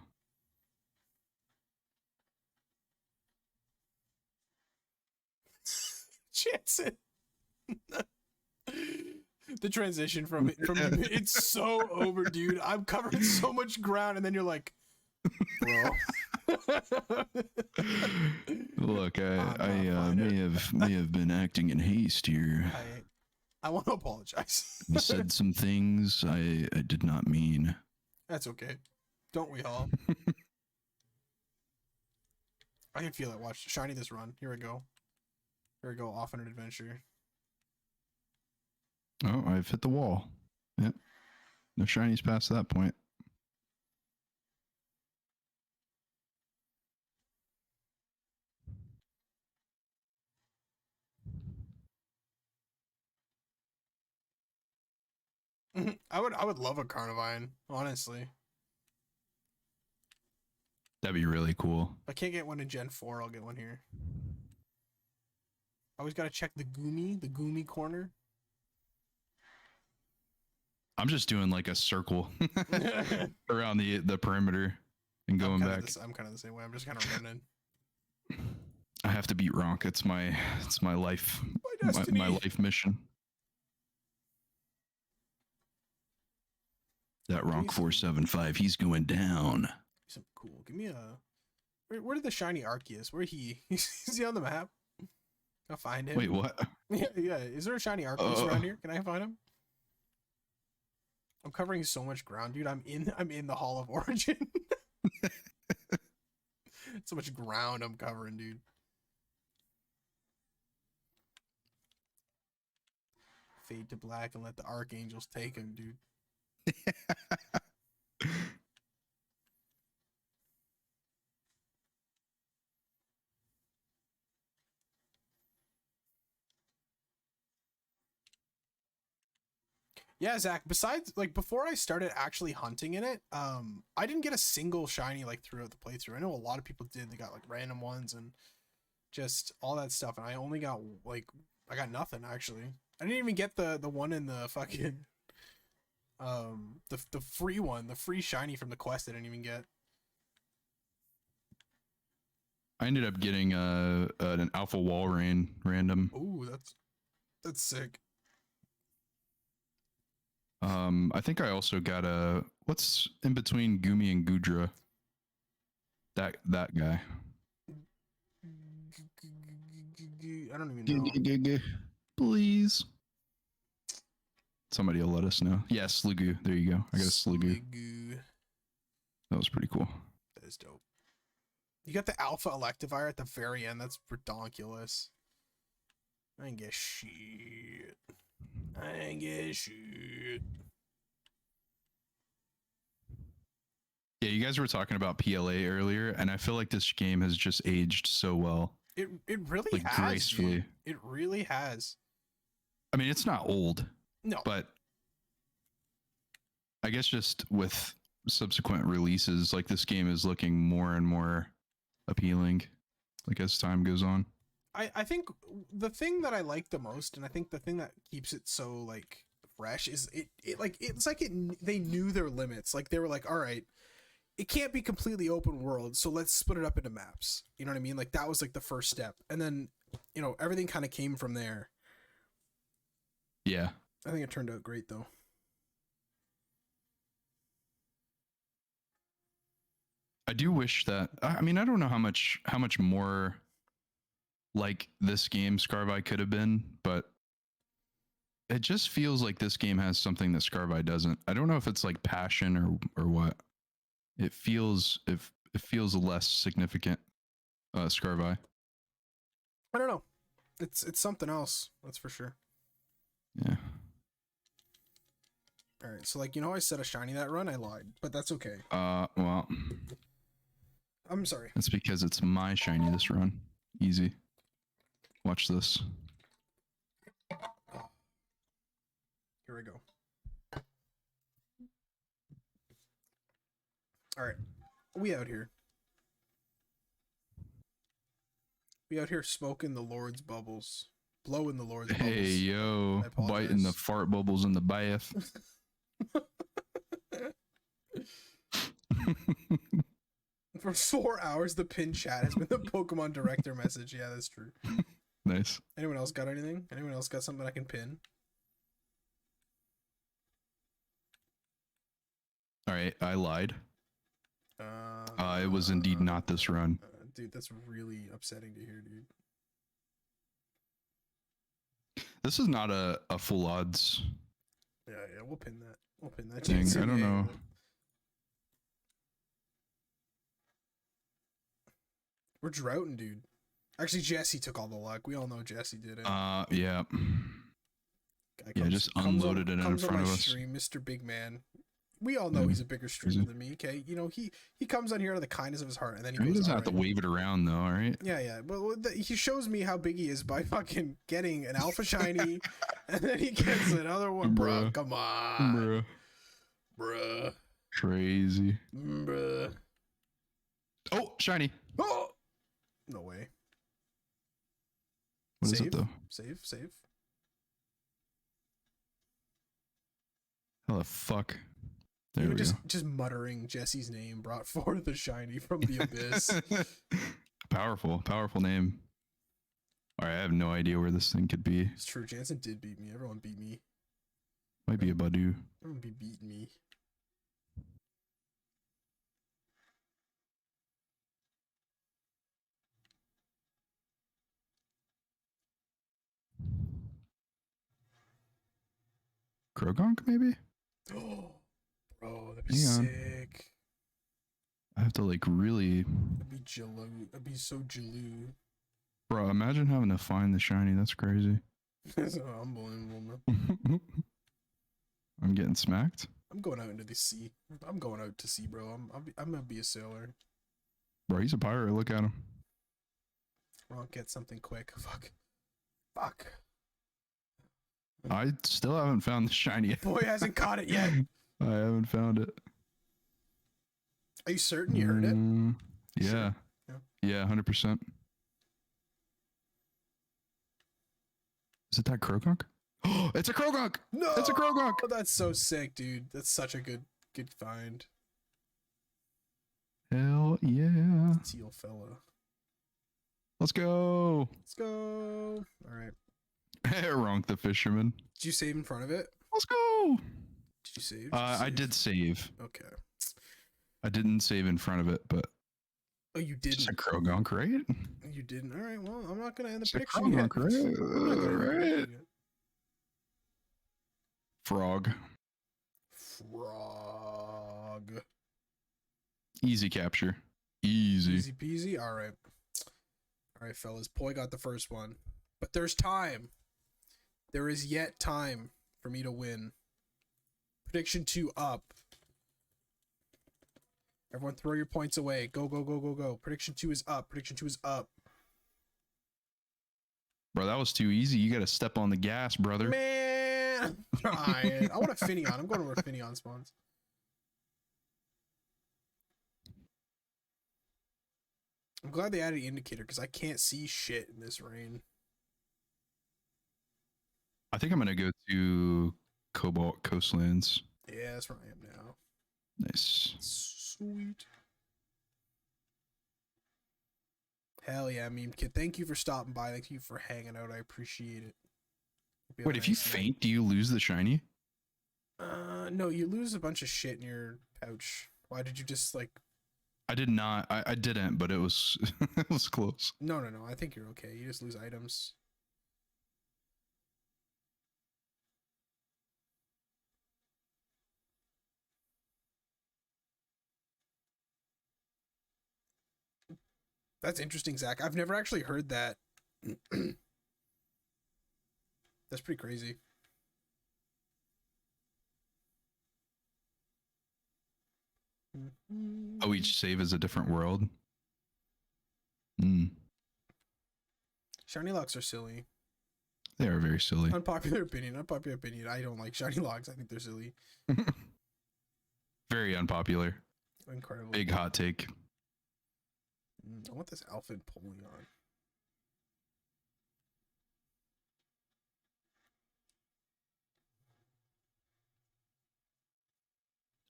Jansen. The transition from it's so over, dude. I'm covering so much ground, and then you're like, bro. Look, I may have been acting in haste here. I want to apologize. I said some things I did not mean. That's okay. Don't we all? I can feel it. Watch. Shiny this run. Here we go. Here we go. Off on an adventure. Oh, I've hit the wall. Yep. No shinies past that point. I would love a Carnivine, honestly. That'd be really cool. If I can't get one in Gen 4, I'll get one here. I always gotta check the Goomy corner. I'm just doing like a circle around the perimeter and going back. I'm kind of the same way. I'm just kind of running. I have to beat Ronk. It's my life. My life mission. That Ronk 475, he's going down. Some cool. Give me a. Where did the shiny Arceus? Where is he on the map? I'll find him. Wait, what? Yeah. Is there a shiny Arceus around here? Can I find him? I'm covering so much ground, dude. I'm in the Hall of Origin. So much ground I'm covering, dude. Fade to black and let the Archangels take him, dude. Yeah, Zach, besides, like, before I started actually hunting in it, I didn't get a single shiny, like, throughout the playthrough. I know a lot of people did. They got, like, random ones and just all that stuff. And I only got, like, I got nothing, actually. I didn't even get the one in the fucking, the free one, the free shiny from the quest I didn't even get. I ended up getting an Alpha Wall Rain random. Ooh, that's sick. I think I also got a what's in between Gumi and Gudra. That guy. I don't even know. Please. Somebody will let us know. Yeah, Slugu. There you go. I got a Slugu. That was pretty cool. That is dope. You got the Alpha Electivire at the very end. That's ridiculous. I ain't get shit. I ain't get shit. Yeah, you guys were talking about PLA earlier, and I feel like this game has just aged so well. It really Like, has. gracefully. Dude. It really has. I mean, it's not old. No. But I guess just with subsequent releases, like this game is looking more and more appealing, like as time goes on. I think the thing that I like the most, and I think the thing that keeps it so like fresh, is they knew their limits. Like they were like, all right, it can't be completely open world, so let's split it up into maps. You know what I mean? Like that was like the first step, and then everything kind of came from there. Yeah. I think it turned out great though. I do wish that I mean I don't know how much more like this game Scarvi could have been, but it just feels like this game has something that Scarvi doesn't. I don't know if it's like passion or what. It feels less significant Scarvi. I don't know. It's something else, that's for sure. Yeah. All right, so I said a shiny that run, I lied, but that's okay. Well, I'm sorry. that's because it's my shiny this run. Easy. Watch this. Here we go. All right, we out here. We out here smoking the Lord's bubbles, blowing the Lord's bubbles. Hey yo, I apologize. biting the fart bubbles in the bath. For 4 hours, the pin chat has been the Pokemon director message. Yeah, that's true. Nice. Anyone else got anything? Anyone else got something I can pin? All right, I lied. It was indeed not this run. Dude, that's really upsetting to hear, dude. This is not a full odds Yeah, we'll pin that. We'll pin that. thing. I don't know. We're droughting, dude. Actually, Jesse took all the luck. We all know Jesse did it. Yeah. Guy Yeah, just unloaded it in front of us. Stream, Mr. Big Man. We all know he's a bigger streamer than me. Okay, he comes on here out of the kindness of his heart, and then he goes. He doesn't all have to right. wave it around though. All right. Yeah. But he shows me how big he is by fucking getting an alpha shiny, and then he gets another one. Bro, come on, bruh. Crazy. Bruh. Oh, shiny. Oh, no way. What is it though? Save. How the fuck? There You we were go. just muttering Jesse's name brought forth the shiny from the abyss. Powerful name. All right, I have no idea where this thing could be. It's true. Jansen did beat me. Everyone beat me. Might be a Badu. Everyone be beating me. Krogonk, maybe? Oh, bro, that'd be Hang on. sick. I have to like really. That'd be Jaloo. That'd be so Jaloo. Bro, imagine having to find the shiny. That's crazy. That's unbelievable, man. I'm getting smacked. I'm going out into the sea. I'm going out to sea, bro. I'm gonna be a sailor. Bro, he's a pirate. Look at him. I'll get something quick. Fuck. I still haven't found the shiny yet. Boy hasn't caught it yet. I haven't found it. Are you certain you heard it? Yeah. Sure. Yeah, 100%. Is it that Krogonk? Oh, it's a Krogonk! No, It's a Krogonk! Oh, that's so sick, dude. That's such a good find. Hell yeah. Teal fella. Let's go. Let's go. All right. Ronk the fisherman. Did you save in front of it? Let's go. You saved? I did save. Okay. I didn't save in front of it, but Oh, you just didn't. a Krogunk, right? You didn't. All right. Well, I'm not gonna end the Just a prediction yet. Krogunk, right? I'm not gonna end the prediction yet. Frog. Frog. Easy capture. Easy. Easy peasy. All right. All right, fellas. Poi got the first one, but there's time. There is yet time for me to win. Prediction 2 up. Everyone throw your points away. Go, go, go, go, go. Prediction 2 is up. Prediction 2 is up. Bro, that was too easy. You got to step on the gas, brother. Man, I'm trying. I want a Finneon. I'm going to where Finneon spawns. I'm glad they added an indicator because I can't see shit in this rain. I think I'm going to go to Cobalt Coastlands. Yeah, that's where I am now. Nice. Sweet. Hell yeah, meme kid. Thank you for stopping by. Thank you for hanging out. I appreciate it. Hope you have Wait, a if you nice night. faint, do you lose the shiny? No, you lose a bunch of shit in your pouch. Why did you just like? I did not. I didn't, but it was it was close. No. I think you're okay. You just lose items. That's interesting, Zach. I've never actually heard that. That's pretty crazy. Oh, each save is a different world. Hmm. Shiny locks are silly. They are very silly. Unpopular opinion. I don't like shiny locks. I think they're silly. Very unpopular. Incredible. Big hot take. I want this Alpha Polion.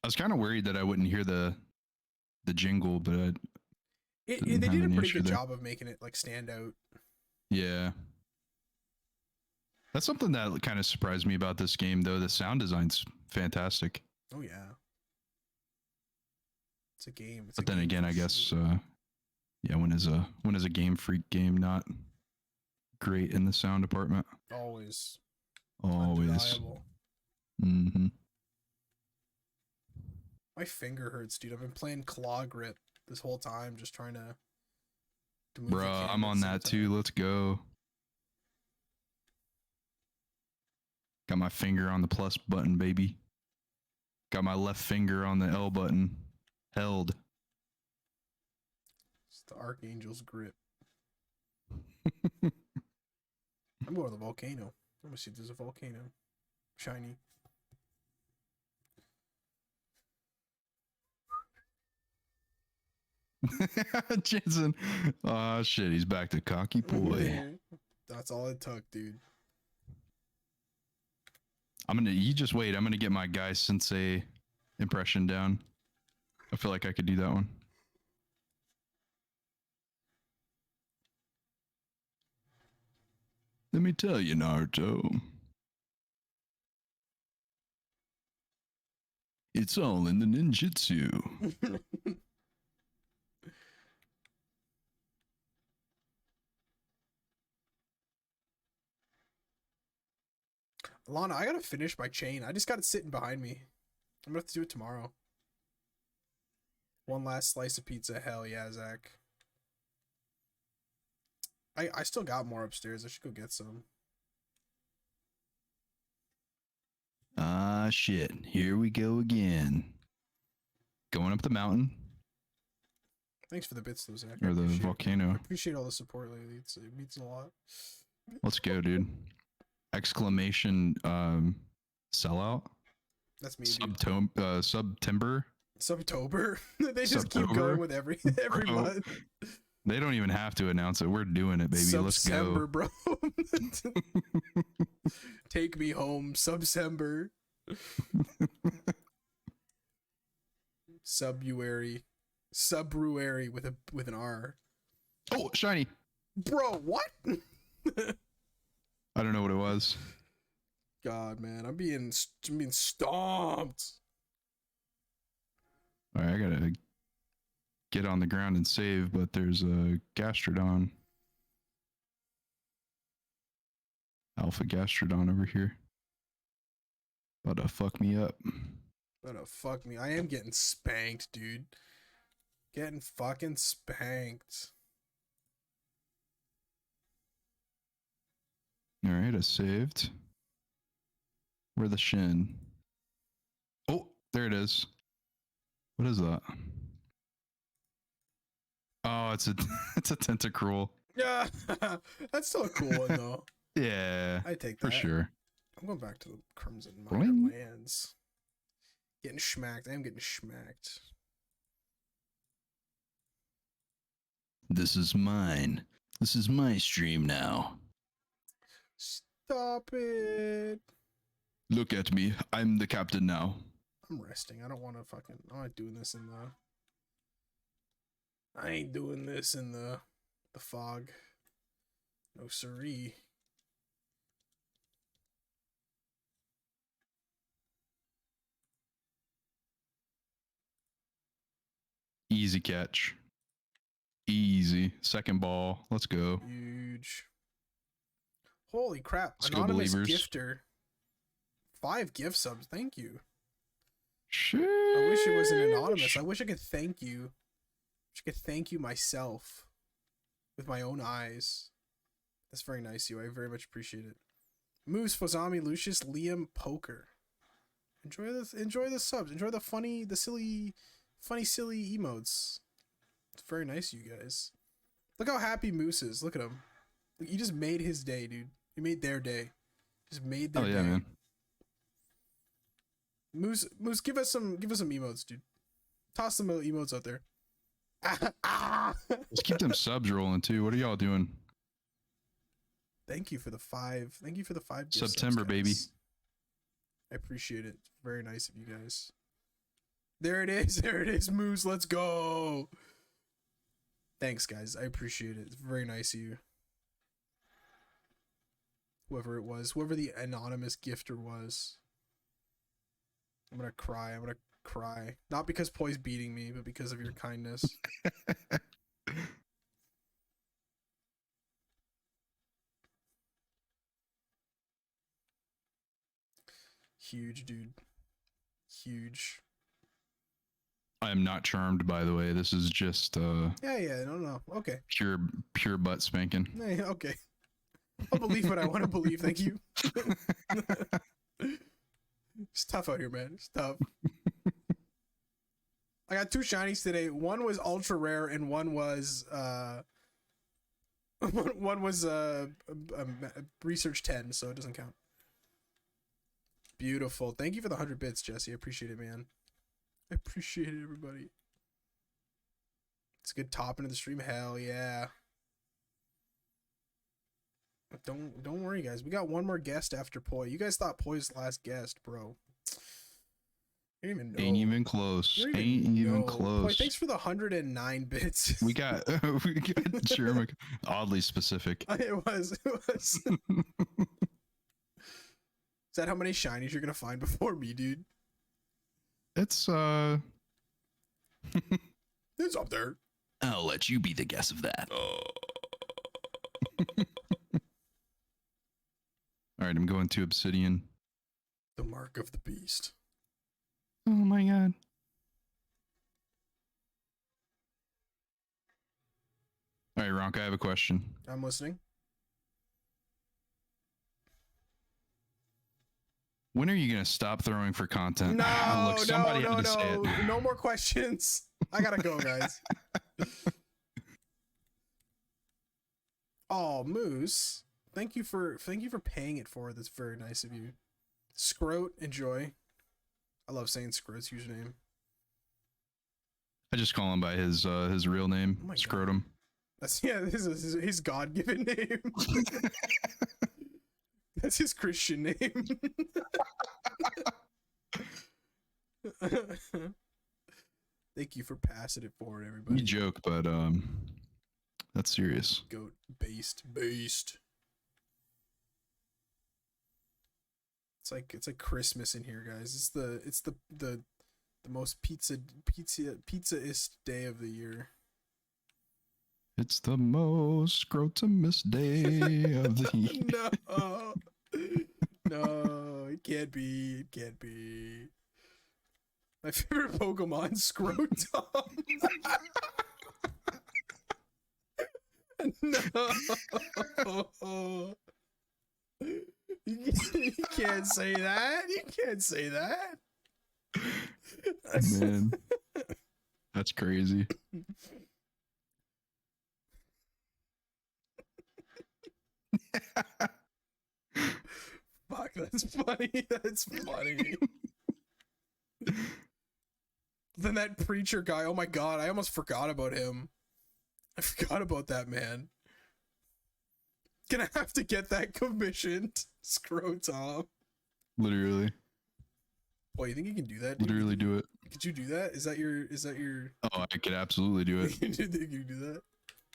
I was kind of worried that I wouldn't hear the jingle, but They Didn't did have a any pretty issue good there. job of making it like stand out. yeah. That's something that kind of surprised me about this game, though. The sound design's fantastic. Oh yeah. It's a game. It's But a then game again, for I guess, sure. yeah, when is a Game Freak game not great in the sound department? Always. Always. Undeniable. Mm-hmm. My finger hurts, dude. I've been playing claw grip this whole time, just trying to move the Bruh, camera I'm at on the same that too. time. Let's go. Got my finger on the plus button, baby. Got my left finger on the L button. Held. It's the Archangel's grip. I'm going to the volcano. I'm gonna see if there's a volcano. Shiny. Jansen. Oh shit, he's back to cocky boy. That's all it took, dude. You just wait. I'm gonna get my guy sensei impression down. I feel like I could do that one. Let me tell you, Naruto. It's all in the ninjutsu. Lana, I gotta finish my chain. I just got it sitting behind me. I'm gonna have to do it tomorrow. One last slice of pizza. Hell yeah, Zach. I still got more upstairs. I should go get some. Ah, shit. Here we go again. Going up the mountain. Thanks for the bits, though, Zach. I Or the appreciate it. I volcano. appreciate all the support lately. It means a lot. Let's go, dude. Exclamation sellout. That's me, dude. September. Subtober. They just keep Subtober? going with every Bro. month. They don't even have to announce it. We're doing it, baby. Let's Subsember, go. bro. Take me home, Subsember. Subuary. Subruary with an R. Oh, shiny. Bro, what? I don't know what it was. God, man, I'm being stomped. All right, I gotta get on the ground and save, but there's a Gastrodon. Alpha Gastrodon over here. About to fuck me up. About to fuck me. I am getting spanked, dude. Getting fucking spanked. All right, I saved. Where the shin? Oh, there it is. What is that? Oh, it's a it's a tentacruel. Yeah, that's still a cool one though. Yeah, I take that for sure. I'm going back to the Crimson Boing. Miner lands. Getting schmacked. I am getting schmacked. This is mine. This is my stream now. Stop it. Look at me. I'm the captain now. I'm resting. I don't want to fucking. I'm not doing this in the. I ain't doing this in the fog. No siree. Easy catch. Easy. Second ball. Let's go. Huge. Holy crap. Let's go, Anonymous believers. gifter. 5 gift subs. Thank you. Shit. I wish it wasn't anonymous. I wish I could thank you. I could thank you myself with my own eyes. That's very nice of you. I very much appreciate it. Moose, Fozami, Lucius, Liam, Poker. Enjoy the subs. Enjoy the silly emotes. It's very nice of you guys. Look how happy Moose is. Look at him. Look, you just made his day, dude. You made their day. Just made their Oh day. yeah, man. Moose, give us some emotes, dude. Toss some emotes out there. Let's keep them subs rolling too. What are y'all doing? Thank you for the 5. Thank you for the 5 gift September, subs, baby. guys. I appreciate it. Very nice of you guys. There it is. There it is, Moose. Let's go. Thanks, guys. I appreciate it. It's very nice of you. Whoever it was, whoever the anonymous gifter was. I'm gonna cry. I'm gonna cry. Not because Poi's beating me, but because of your kindness. Huge, dude. Huge. I am not charmed, by the way. This is just Yeah, no. Okay. pure butt spanking. Yeah, okay. I'll believe what I want to believe. Thank you. It's tough out here, man. It's tough. I got 2 shinies today. One was ultra rare, and one was research 10, so it doesn't count. Beautiful. Thank you for the 100 bits, Jesse. I appreciate it, man. I appreciate it, everybody. It's a good top into the stream. Hell yeah. Don't worry, guys. We got one more guest after Poi. You guys thought Poi's last guest, bro. You didn't even know. Ain't even close. You don't Ain't even know. close. Poi, thanks for the 109 bits. We got Jeremy, oddly specific. It was. Is that how many shinies you're gonna find before me, dude? It's It's up there. I'll let you be the guess of that. All right, I'm going to Obsidian. The mark of the beast. Oh my god. All right, Ronk, I have a question. I'm listening. When are you going to stop throwing for content? No, Look, somebody had to say no. it. No more questions. I gotta go, guys. Oh, Moose. Thank you for paying it forward. That's very nice of you. Scrote, enjoy. I love saying Scrote's username. I just call him by his real name, Oh my Scrotum. That's this is his God-given name. That's his Christian name. Thank you for passing it forward, everybody. You joke, but that's serious. Goat based. It's like Christmas in here, guys. It's the most pizza-ist day of the year. It's the most scrotumous day of the year. No. No, it can't be. It can't be. My favorite Pokemon, Scrotum. No. You can't say that. You can't say that. Man, that's crazy. Fuck, that's funny. That's funny. Then that preacher guy, oh my god, I almost forgot about him. I forgot about that man. Gonna have to get that commissioned. Scrotum. Literally. Boy, you think you can do that? Dude? Literally do it. Could you do that? Is that your Oh, I could absolutely do it. you think you can do that?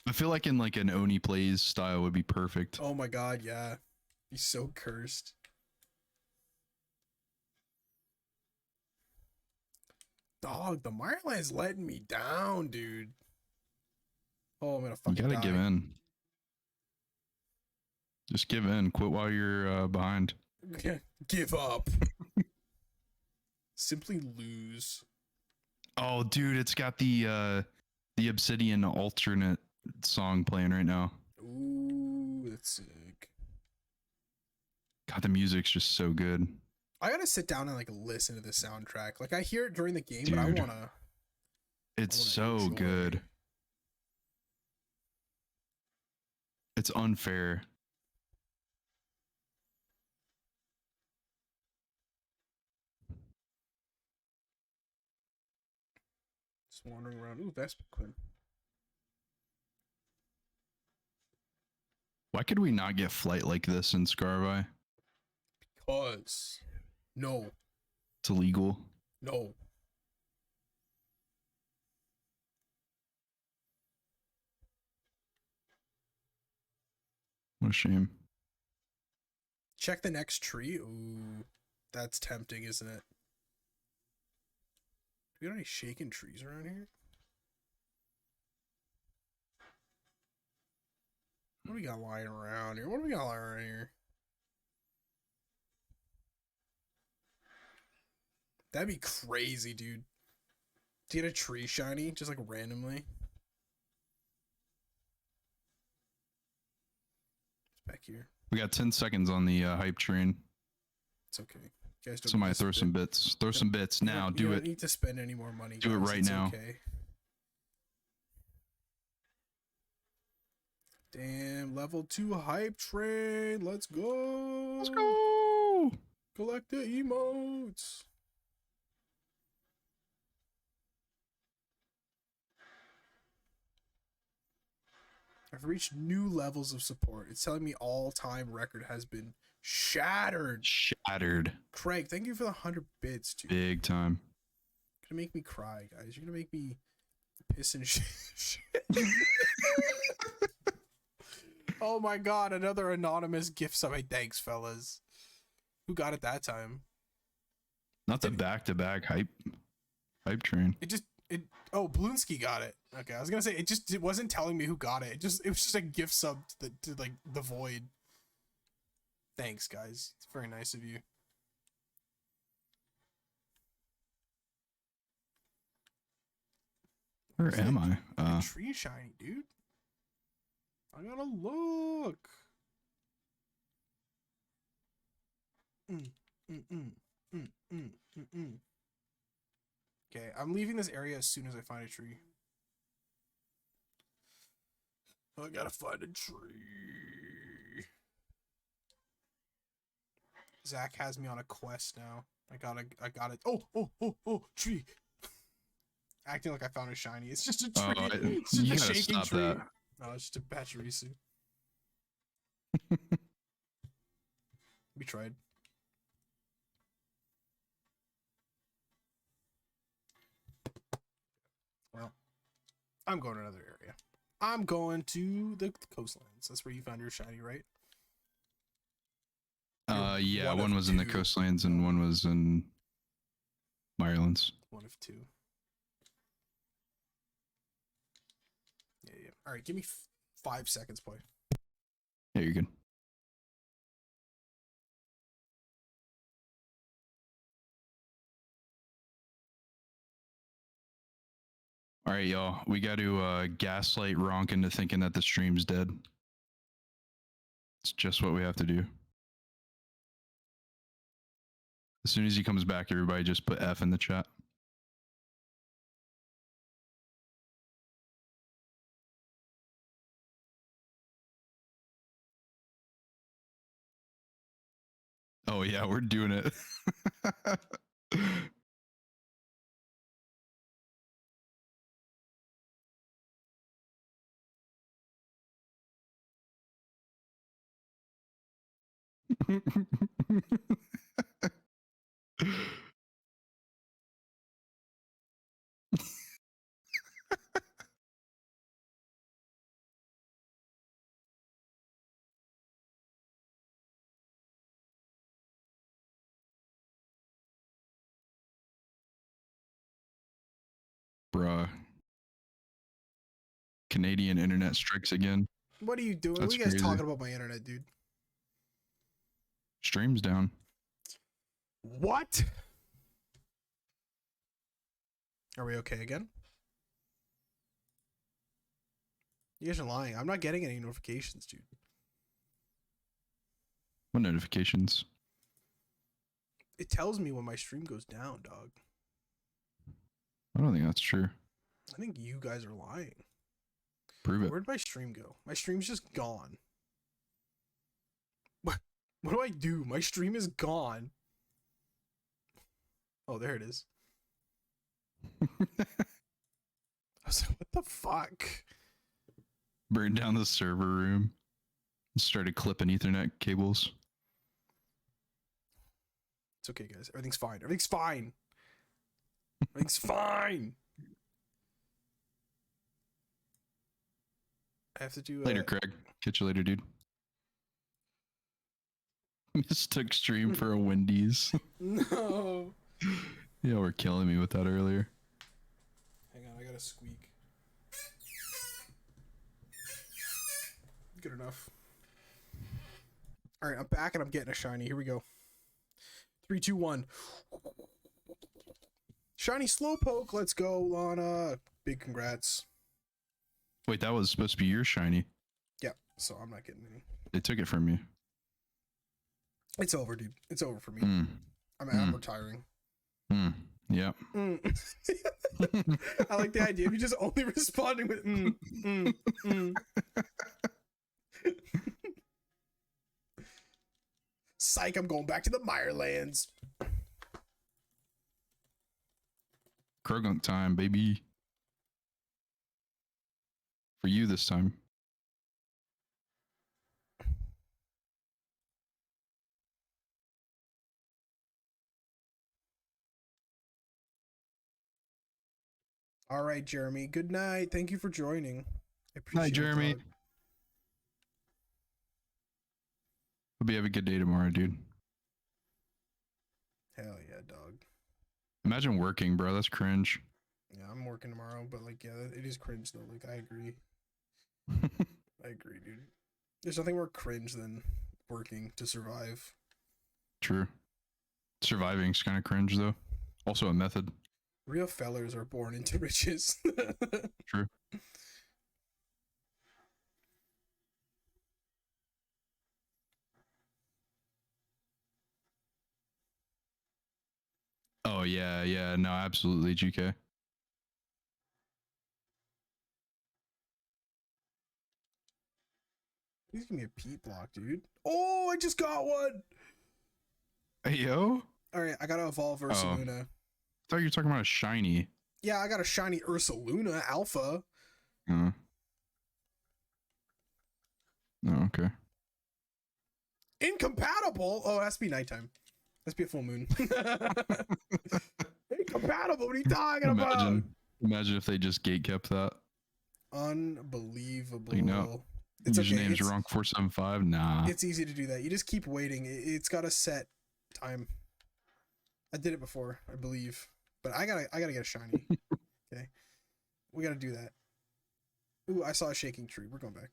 I feel like in like an Oni plays style would be perfect. Oh my god, yeah. He's so cursed. Dog, the Mireland's letting me down, dude. Oh, I'm gonna You fucking gotta die. give in. Just give in. Quit while you're behind. Give up. Simply lose. Oh, dude, it's got the Obsidian alternate song playing right now. Ooh, that's sick. God, the music's just so good. I gotta sit down and like listen to the soundtrack. Like I hear it during the game, but I Dude. wanna. It's I so wanna enjoy. good. It's unfair. Just wandering around. Ooh, Vespiquen. Why could we not get flight like this in Scarvi? Cause. No. It's illegal. No. What a shame. Check the next tree. Ooh. That's tempting, isn't it? Do we got any shaken trees around here? What do we got lying around here? What do we got lying around here? That'd be crazy, dude. To get a tree shiny, just like randomly. It's back here. We got 10 seconds on the hype train. It's okay. You guys don't Somebody need to throw some spend- bits. Throw some bits you now. don't- Do you it. don't need to spend any more money. Do it guys. right It's now. Okay. Damn, level 2 hype train. Let's go. Let's go. Collect the emotes. I've reached new levels of support. It's telling me all-time record has been shattered. Shattered. Craig, thank you for the 100 bits, dude. Big time. You're gonna make me cry, guys. You're gonna make me piss and shit. Oh my god, another anonymous gift sub. Hey, thanks, fellas. Who got it that time? Not the back-to-back hype train. Oh, Bloonsky got it. Okay, I was gonna say it wasn't telling me who got it. It was just a gift sub to like the void. Thanks, guys. It's very nice of you. Where am I? My tree shiny, dude. I gotta look. Okay, I'm leaving this area as soon as I find a tree. I gotta find a tree. Zach has me on a quest now. I got it. Oh, tree. Acting like I found a shiny. It's just a tree. It's just you a gotta shaking stop tree. that. No, it's just a Pachirisu. We tried. Well, I'm going to another area. I'm going to the coastlines. That's where you found your shiny, right? Yeah, One one of was in the two. coastlands and one was in Irelands. One of two. Yeah. All right, give me 5 seconds, boy. Yeah, you're good. All right, y'all. We got to gaslight Ronk into thinking that the stream's dead. It's just what we have to do. As soon as he comes back, everybody just put F in the chat. Oh yeah, we're doing it. Bruh. Canadian internet strikes again. What are you doing? That's what are you guys crazy. talking about my internet, dude? Stream's down. What? Are we okay again? You guys are lying. I'm not getting any notifications, dude. What notifications? It tells me when my stream goes down, dog. I don't think that's true. I think you guys are lying. Prove it. Where'd my stream go? My stream's just gone. What do I do? My stream is gone. Oh, there it is. I was like, what the fuck? Burned down the server room. Started clipping Ethernet cables. It's okay, guys. Everything's fine. Everything's fine. Everything's fine. I have to do Later, Craig. Catch you later, dude. Mistook stream for a Wendy's. No. Yeah, we're killing me with that earlier. Hang on, I gotta squeak. Good enough. All right, I'm back and I'm getting a shiny. Here we go. 3, 2, 1. Shiny Slowpoke. Let's go, Lana. Big congrats. Wait, that was supposed to be your shiny. Yeah, so I'm not getting any. They took it from you. It's over, dude. It's over for me. Mm. I'm retiring. Yeah. I like the idea of you just only responding with Psych, I'm going back to the Mirelands. Krogunk time, baby. For you this time. All right, Jeremy. Good night. Thank you for joining. I Night, Jeremy. it, dog. Hope you have a good day tomorrow, dude. Hell yeah, dog. Imagine working, bro. That's cringe. Yeah, I'm working tomorrow, but like, yeah, it is cringe though. Like, I agree. I agree, dude. There's nothing more cringe than working to survive. True. Surviving's kind of cringe, though. Also a method. Real fellers are born into riches. True. Oh, yeah, yeah. No, absolutely, GK. Please give me a Pete block, dude. Oh, I just got one. Hey, yo. All right, I gotta evolve Ursaluna. I thought you were talking about a shiny. Yeah, I got a shiny Ursaluna Alpha. Oh, okay. Incompatible? Oh, it has to be nighttime. It has to be a full moon. Incompatible? What are you talking about? Imagine if they just gatekept that. Unbelievable. Like, no. It's Username's wrong 475. Nah. It's easy to do that. You just keep waiting. It's got a set time. I did it before, I believe, but I gotta get a shiny. Okay, we gotta do that. Ooh, I saw a shaking tree. We're going back.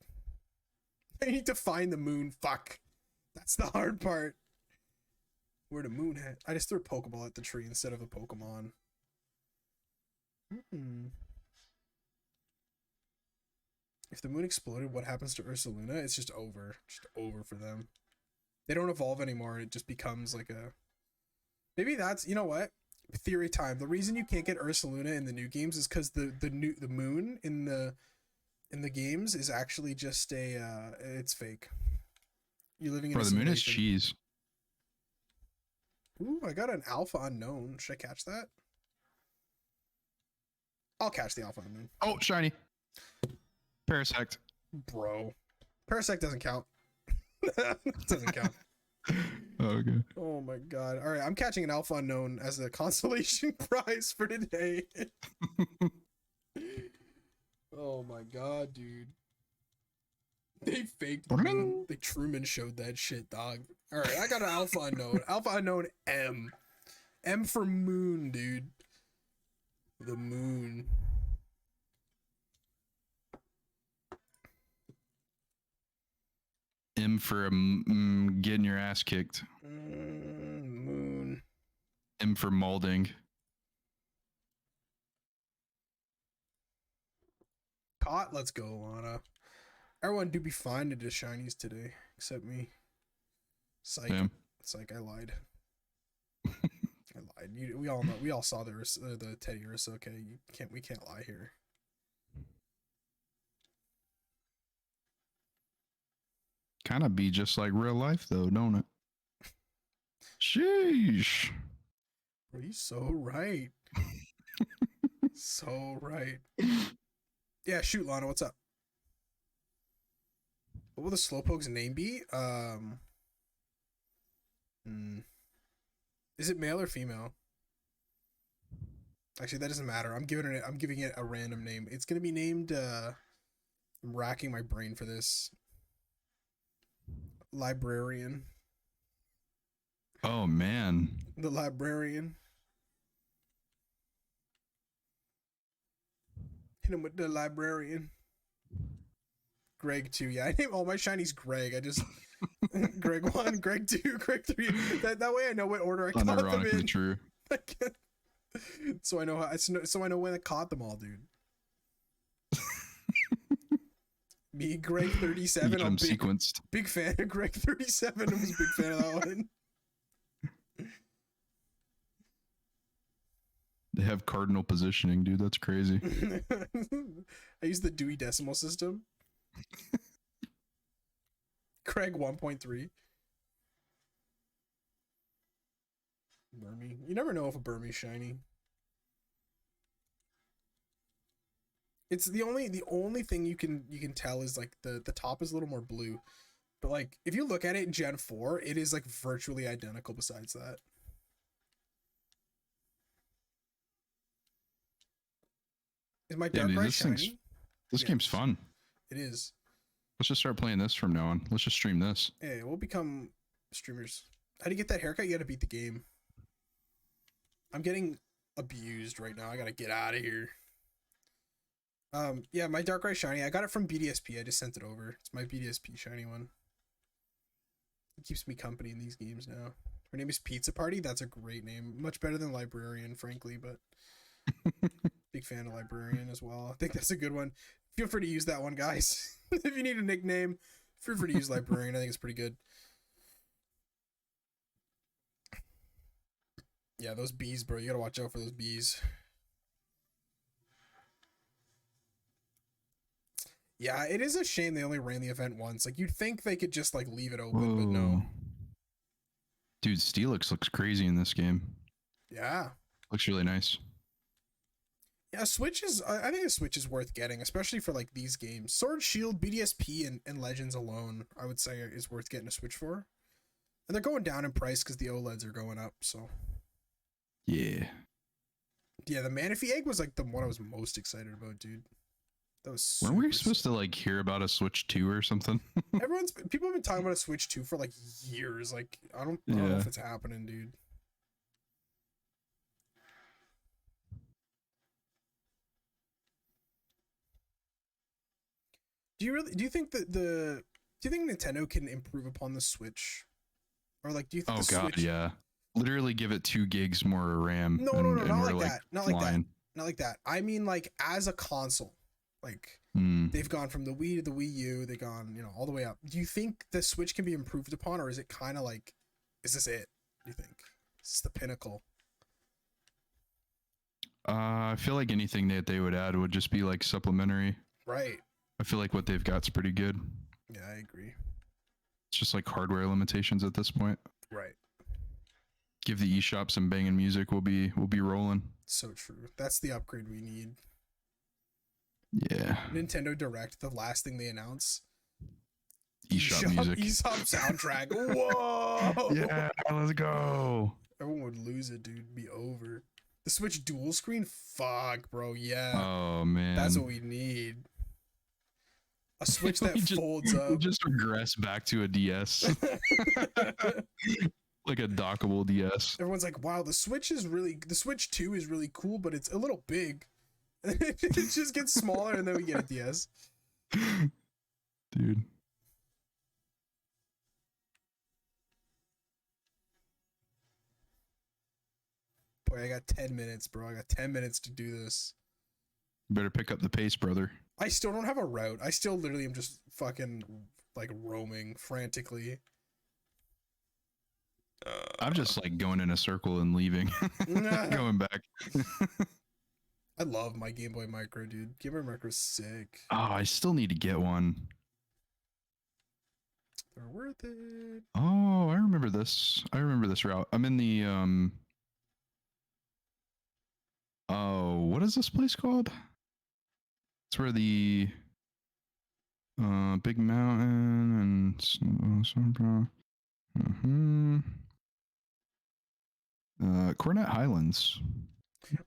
I need to find the moon. Fuck, that's the hard part. Where the moon at? I just threw a Pokeball at the tree instead of a Pokemon. If the moon exploded, what happens to Ursaluna? It's just over. Just over for them. They don't evolve anymore. It just becomes like a... Maybe that's... You know what? Theory time. The reason you can't get Ursaluna in the new games is because the moon in the games is actually just a... it's fake. You're living in Bro, a the moon is simulation. cheese. Ooh, I got an Alpha Unknown. Should I catch that? I'll catch the Alpha Unknown. Oh, shiny. Parasect. Bro. Parasect doesn't count. Doesn't count. Oh, okay. Oh my god. Alright, I'm catching an Alpha Unknown as a consolation prize for today. Oh my god, dude. They faked the moon. They Truman showed that shit, dog. Alright, I got an Alpha Unknown. Alpha Unknown M. M for moon, dude. The moon. M for getting your ass kicked. Moon. M for molding. Caught? Let's go, Lana. Everyone do be fine to the shinies today, except me. Psych. Damn. Psych, I lied. I lied. We all know. We all saw the Teddy Ursa. Okay, we can't lie here. Kind of be just like real life, though, don't it? Sheesh. Bro, you so right. So right. Yeah, shoot, Lana. What's up? What will the Slowpoke's name be? Is it male or female? Actually, that doesn't matter. I'm giving it a random name. It's gonna be named. I'm racking my brain for this. Librarian. Oh, man. The librarian. Hit him with the librarian. Greg 2. Yeah, I name all my shinies Greg. I just Greg 1, Greg 2, Greg 3. That way I know what order I caught them Unironically in. true. So I know so I know when I caught them all, dude. Me, Greg 37. I'm sequenced. big fan of Greg 37. I was a big fan of that one. They have cardinal positioning, dude. That's crazy. I use the Dewey Decimal System. Craig 1.3. Burmy. You never know if a Burmy's shiny. It's the only thing you can tell is like the top is a little more blue. But like if you look at it in Gen 4, it is like virtually identical besides that. Is my Darkrai shiny? This game's fun. It is. Let's just start playing this from now on. Let's just stream this. Hey, we'll become streamers. How do you get that haircut? You gotta beat the game. I'm getting abused right now. I gotta get out of here. Yeah, my Darkrai shiny. I got it from BDSP. I just sent it over. It's my BDSP shiny one. It keeps me company in these games now. Her name is Pizza Party. That's a great name. Much better than Librarian, frankly, but big fan of Librarian as well. I think that's a good one. Feel free to use that one, guys. If you need a nickname, feel free to use Librarian. I think it's pretty good. Yeah, those bees, bro. You gotta watch out for those bees. Yeah, it is a shame they only ran the event once. Like, you'd think they could just, like, leave it open, but no. Dude, Steelix looks crazy in this game. Yeah. Looks really nice. Yeah, Switch is... I think a Switch is worth getting, especially for, like, these games. Sword, Shield, BDSP, and Legends alone, I would say, is worth getting a Switch for. And they're going down in price because the OLEDs are going up, so... Yeah. Yeah, the Manaphy Egg was, like, the one I was most excited about, dude. That was Weren't we super supposed to like hear about a Switch 2 or something? People have been talking about a Switch 2 for like years. Like I don't know Yeah. if it's happening, dude. Do you think that do you think Nintendo can improve upon the Switch? Or like do you think Oh the god, Switch yeah. Literally give it 2 gigs more RAM. No, and, not we're, like that. Not like that. flying. Not like that. I mean like as a console. Like Mm. they've gone from the Wii to the Wii U, they've gone, all the way up. Do you think the Switch can be improved upon, or is it kind of like, is this it? Do you think? Is this the pinnacle? I feel like anything that they would add would just be like supplementary. Right. I feel like what they've got's pretty good. Yeah, I agree. It's just like hardware limitations at this point. Right. Give the eShop some banging music, we'll be rolling. So true. That's the upgrade we need. Yeah. Nintendo Direct, the last thing they announce. eShop music. eShop soundtrack. Whoa! Yeah, let's go. Everyone would lose it, dude. Be over. The Switch dual screen? Fuck, bro. Yeah. Oh man. That's what we need. A Switch that folds We up. just regress back to a DS. Like a dockable DS. Everyone's like, wow, the Switch 2 is really cool, but it's a little big. It just gets smaller and then we get a DS. Dude. Boy, I got 10 minutes, bro. I got 10 minutes to do this. Better pick up the pace, brother. I still don't have a route. I still literally am just fucking like roaming frantically. I'm just like going in a circle and leaving. Going back. I love my Game Boy Micro, dude. Game Boy Micro's sick. Oh, I still need to get one. They're worth it. Oh, I remember this. I remember this route. I'm in the oh, what is this place called? It's where the big mountain and Cornet Highlands.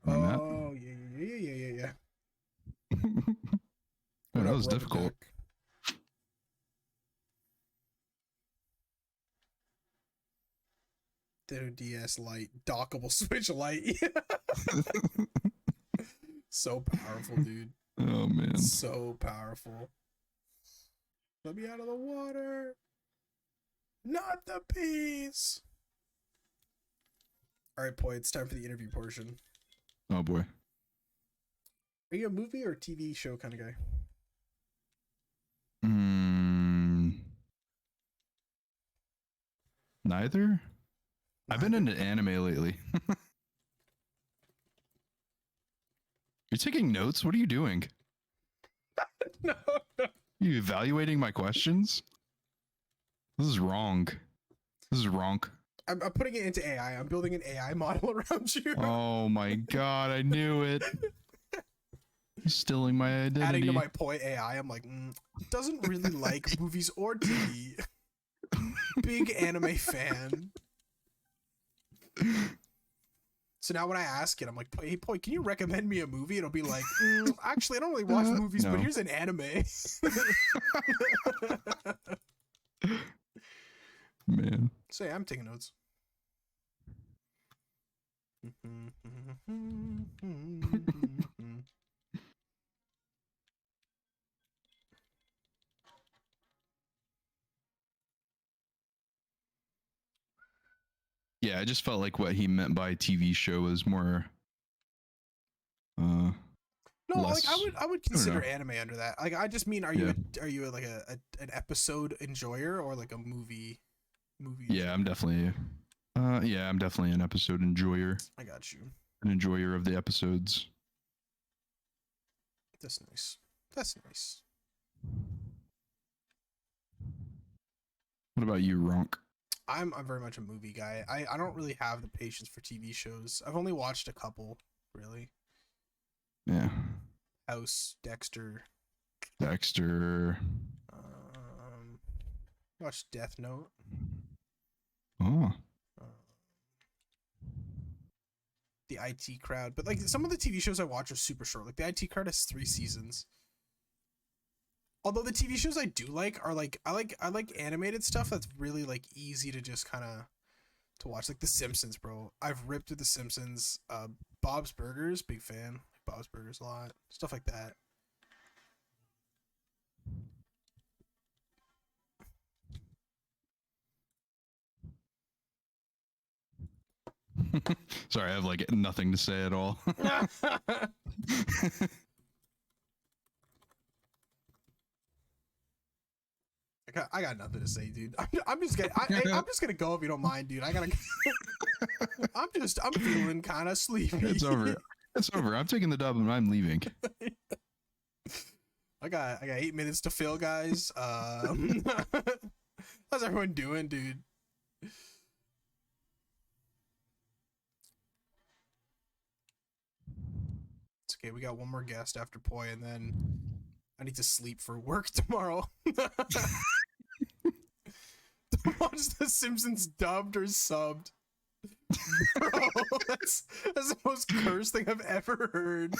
Oh, yeah. Oh, that was difficult. Ditto DS Lite, dockable Switch Lite. So powerful, dude. Oh man. So powerful. Let me out of the water. Not the peas. All right, Poi, it's time for the interview portion. Oh boy. Are you a movie or TV show kind of guy? Neither. I've been into anime lately. You're taking notes? What are you doing? No. You evaluating my questions? This is wrong. This is wrong. I'm putting it into AI. I'm building an AI model around you. Oh my god, I knew it. You're stealing my identity. Adding to my Poi AI, I'm like, doesn't really like movies or TV. Big anime fan. So now when I ask it, I'm like, hey, Poi, can you recommend me a movie? It'll be like, actually, I don't really watch movies, but no. here's an anime. Man. So yeah, I'm taking notes. Yeah, I just felt like what he meant by TV show was more No, less, like I would consider know. anime under that. Like I just mean, are you like an episode enjoyer or like a movie? Yeah, I'm definitely an episode enjoyer. I got you. An enjoyer of the episodes. That's nice. That's nice. What about you, Ronk? I'm very much a movie guy. I don't really have the patience for TV shows. I've only watched a couple, really. Yeah. House, Dexter. Watched Death Note. Oh. The IT Crowd, but like some of the TV shows I watch are super short. Like the IT Crowd has 3 seasons. Although the TV shows I do like are like I like animated stuff that's really like easy to just kind of to watch, like The Simpsons, bro. I've ripped through The Simpsons. Bob's Burgers, big fan. Bob's Burgers a lot. Stuff like that. Sorry, I have like nothing to say at all. I got nothing to say, dude. I'm just gonna go if you don't mind, dude. I'm feeling kind of sleepy. It's over. It's over. I'm taking the dub and I'm leaving. I got 8 minutes to fill, guys. How's everyone doing, dude? It's okay. We got one more guest after Poi, and then I need to sleep for work tomorrow. To watch The Simpsons dubbed or subbed. Bro, that's the most cursed thing I've ever heard.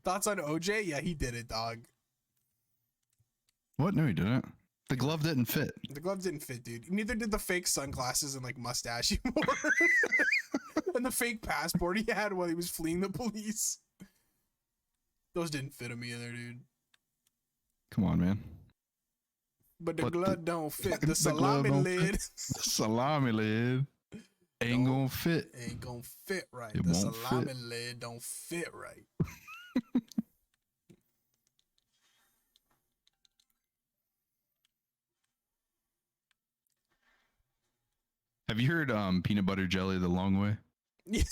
Thoughts on OJ? Yeah, he did it, dog. What? No, he didn't. The glove didn't fit. The glove didn't fit, dude. Neither did the fake sunglasses and like mustache he wore. And the fake passport he had while he was fleeing the police. Those didn't fit him either, dude. Come on, man. But the glove don't fit the salami lid. The salami lid ain't gonna fit. Ain't gonna fit right. It The won't salami fit. lid don't fit right. Have you heard peanut butter jelly the long way? Yeah.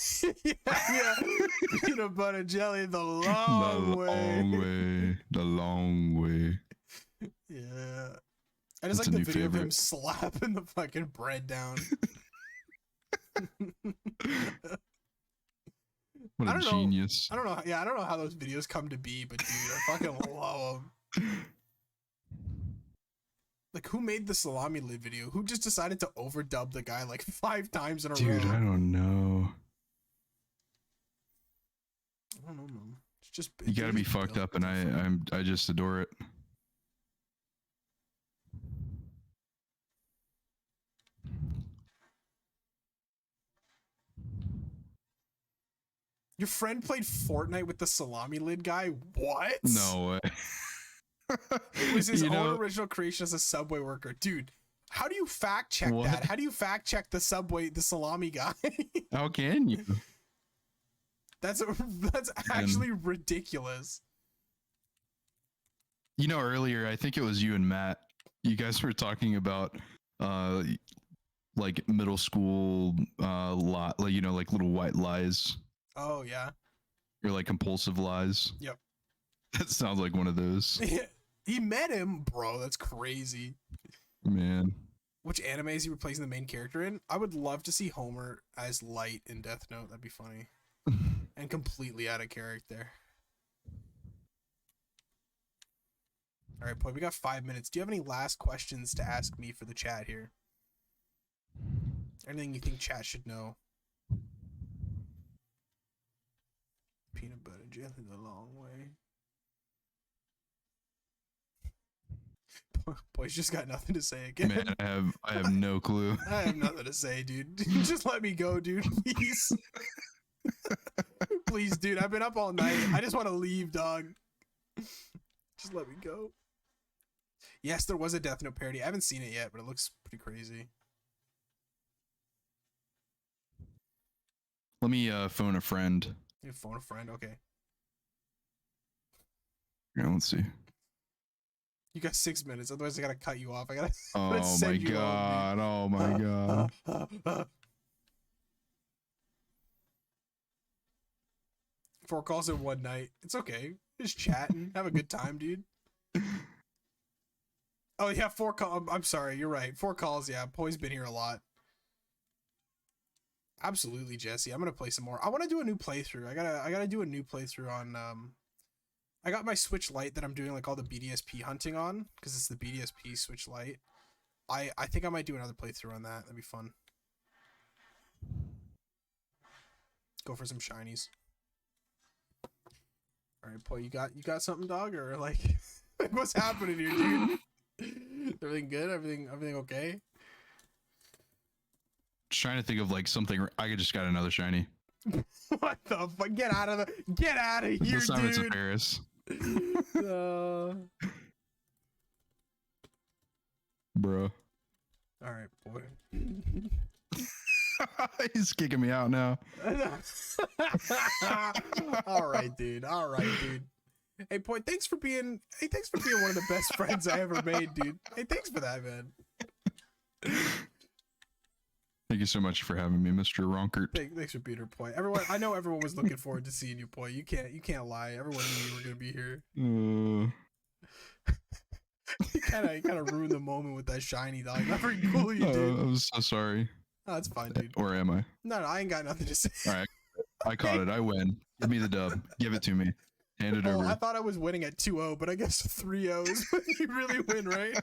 Peanut butter jelly the long way. The long way. Yeah. I just That's like a the new video of him favorite. slapping the fucking bread down. What I a don't know. genius. I don't know. Yeah, I don't know how those videos come to be, but dude, I fucking love them. Like, who made the salami lid video? Who just decided to overdub the guy like 5 times in a Dude, row? I don't know. I don't know, man. It's just You gotta be fucked up, and I just adore it. Your friend played Fortnite with the salami lid guy? What? No way. It was his You own know- original creation as a Subway worker. Dude, how do you fact check What? that? How do you fact check the salami guy? How can you? That's actually ridiculous. You know, earlier I think it was you and Matt. You guys were talking about like middle school lot, like, you know, like little white lies Oh yeah. or like compulsive lies. Yep. That sounds like one of those. He met him, bro. That's crazy. Man. Which anime is he replacing the main character in? I would love to see Homer as Light in Death Note. That'd be funny. And completely out of character. All right, Poi, we got 5 minutes. Do you have any last questions to ask me for the chat here? Anything you think chat should know? Peanut butter jelly the long way. Poi's just got nothing to say again. Man, I have no clue. I have nothing to say, dude. Just let me go, dude. Please. Please, dude. I've been up all night. I just want to leave, dog. Just let me go. Yes, there was a Death Note parody. I haven't seen it yet, but it looks pretty crazy. Let me phone a friend. You phone a friend? Okay. Here, let's see. You got 6 minutes. Otherwise, I gotta cut you off. I gotta. Oh my send you god. Oh my god. 4 calls in one night. It's okay. Just chatting. Have a good time, dude. Oh yeah, 4 calls. I'm sorry. You're right. 4 calls. Yeah, Poi's been here a lot. Absolutely, Jesse. I'm gonna play some more. I want to do a new playthrough. I gotta do a new playthrough on. I got my Switch Lite that I'm doing like all the BDSP hunting on because it's the BDSP Switch Lite. I think I might do another playthrough on that. That'd be fun. Go for some shinies. All right, Poi, you got something, dog, or like what's happening here, dude? Everything good? Everything okay? Just trying to think of like something. I just got another shiny. What the fuck? Get out of here, This time it's a dude. Paris. Bro. All right, boy. He's kicking me out now. All right, dude. Hey, Poi, thanks for being one of the best friends I ever made, dude. Hey, thanks for that, man. Thank you so much for having me, Mr. Ronkert. Thanks for being here, Poi. I know everyone was looking forward to seeing you, Poi. You can't lie. Everyone knew you were gonna be here. You kind of ruined the moment with that shiny, dog. Not very cool, you dude. I'm so sorry. Oh, that's fine, dude. Or am I? No, I ain't got nothing to say. All right. I caught it. I win. Give me the dub. Give it to me. Hand it over. I thought I was winning at 2-0, but I guess 3-0 is when you really win, right?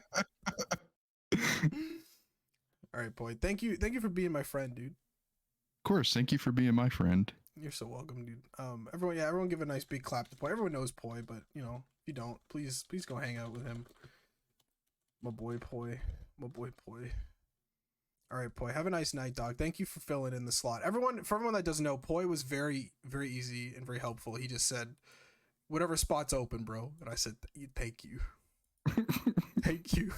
All right, Poi. Thank you for being my friend, dude. Of course. Thank you for being my friend. You're so welcome, dude. Everyone give a nice big clap to Poi. Everyone knows Poi, but if you don't, please go hang out with him. My boy Poi. All right, Poi. Have a nice night, dog. Thank you for filling in the slot. For everyone that doesn't know, Poi was very, very easy and very helpful. He just said, "Whatever spot's open, bro." And I said, "Thank you, thank you."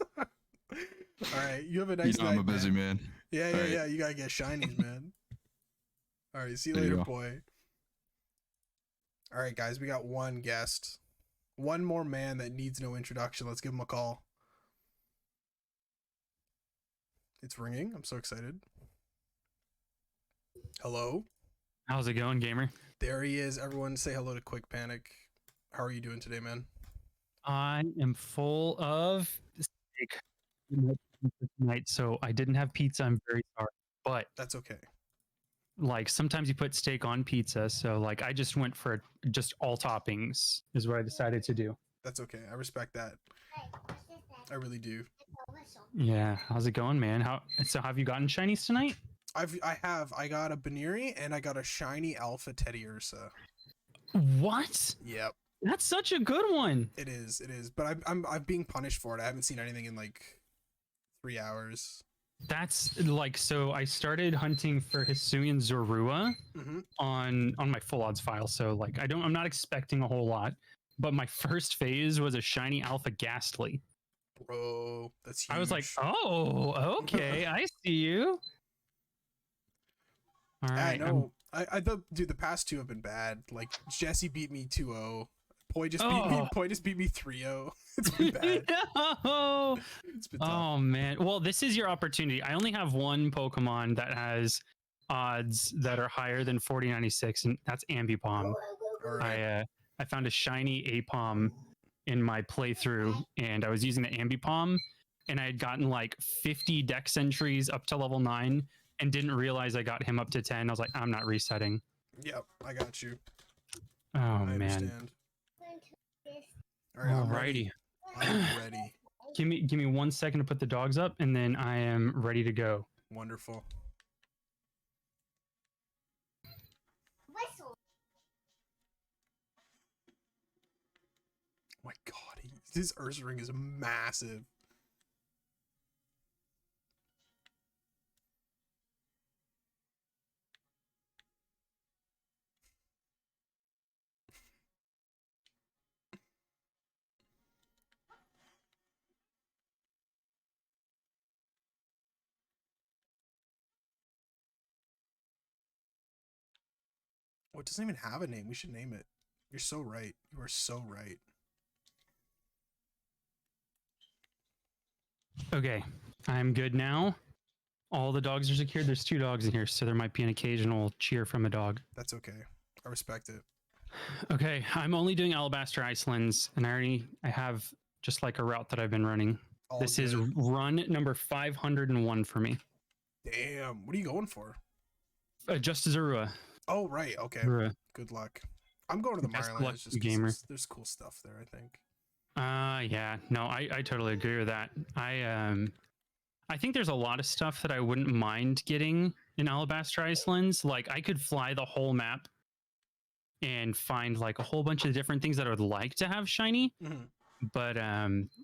All right, you have a nice night. I'm a busy man. Yeah. You gotta get shinies, man. All right, see you later, Poi. All right, guys, we got one guest, one more man that needs no introduction. Let's give him a call. It's ringing. I'm so excited. Hello. How's it going, gamer? There he is. Everyone say hello to Kwikpanik. How are you doing today, man? I am full of steak tonight, so I didn't have pizza. I'm very sorry, but that's okay. Like sometimes you put steak on pizza, so like I just went for just all toppings is what I decided to do. That's okay. I respect that. I really do. Yeah. How's it going, man? So have you gotten shinies tonight? I got a Baneri and I got a shiny Alpha Teddy Ursa. What? Yep. That's such a good one. It is. But I'm being punished for it. I haven't seen anything in like 3 hours. That's like, so I started hunting for Hisuian Zorua on my full odds file. So like I'm not expecting a whole lot, but my first phase was a shiny Alpha Ghastly. Bro, that's huge. I was like, oh, okay, I see you. All right. I know. I thought, dude, the past two have been bad. Like Jesse beat me 2-0. Poi just beat me 3-0. It's been bad. No. It's been tough. Oh man. Well, this is your opportunity. I only have one Pokemon that has odds that are higher than 4096, and that's Ambipom. Right. I found a shiny Apom in my playthrough, and I was using the Ambipom, and I had gotten like 50 dex entries up to level 9 and didn't realize I got him up to 10. I was like, I'm not resetting. Yep, I got you. Oh, I man. understand. All right, Alrighty. I'm ready. Give me 1 second to put the dogs up, and then I am ready to go. Wonderful. Oh my god, this Ursaring is massive. Oh, it doesn't even have a name. We should name it. You're so right. You are so right. Okay, I'm good now. All the dogs are secured. There's 2 dogs in here, so there might be an occasional cheer from a dog. That's okay. I respect it. Okay, I'm only doing Alabaster Icelands, and I have just like a route that I've been running. All this good. is run number 501 for me. Damn. What are you going for? Just Zorua. Oh, right. Okay. Zorua. Good luck. I'm going to the Best Marlins luck, just 'cause gamer. there's cool stuff there, I think. Yeah. No, I totally agree with that. I think there's a lot of stuff that I wouldn't mind getting in Alabaster Icelands. Like I could fly the whole map and find like a whole bunch of different things that I would like to have shiny. Mhm. But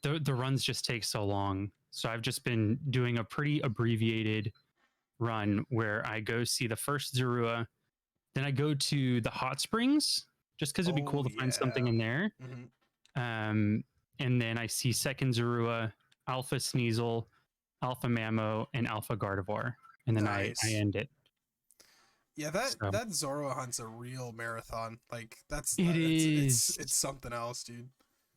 the runs just take so long. So I've just been doing a pretty abbreviated run where I go see the first Zorua, then I go to the hot springs just because it'd be Oh, cool to find something yeah. in there. Mhm. And then I see second Zorua, Alpha Sneasel, Alpha Mammo, and Alpha Gardevoir, and then I Nice. end it. Yeah, that So- that Zoro hunt's a real marathon. Like It it's is. something else, dude.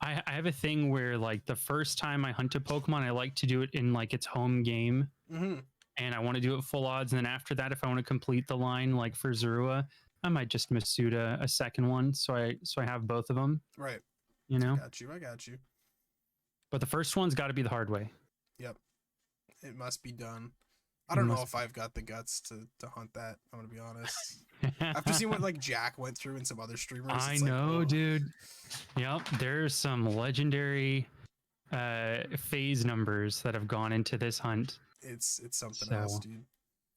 I have a thing where like the first time I hunt a Pokemon, I like to do it in like its home game, Hmm. and I want to do it full odds. And then after that, if I want to complete the line, like for Zorua, I might just Masuda a second one, so I have both of them, Right. you know. I got you. But the first one's got to be the hard way. Yep. It must be done. I don't know Must if I've got the guts to hunt that. I'm gonna be honest. After seeing what like Jack went through and some other streamers, I it's like, know, whoa. dude. Yep, there's some legendary phase numbers that have gone into this hunt. It's something So- else, dude.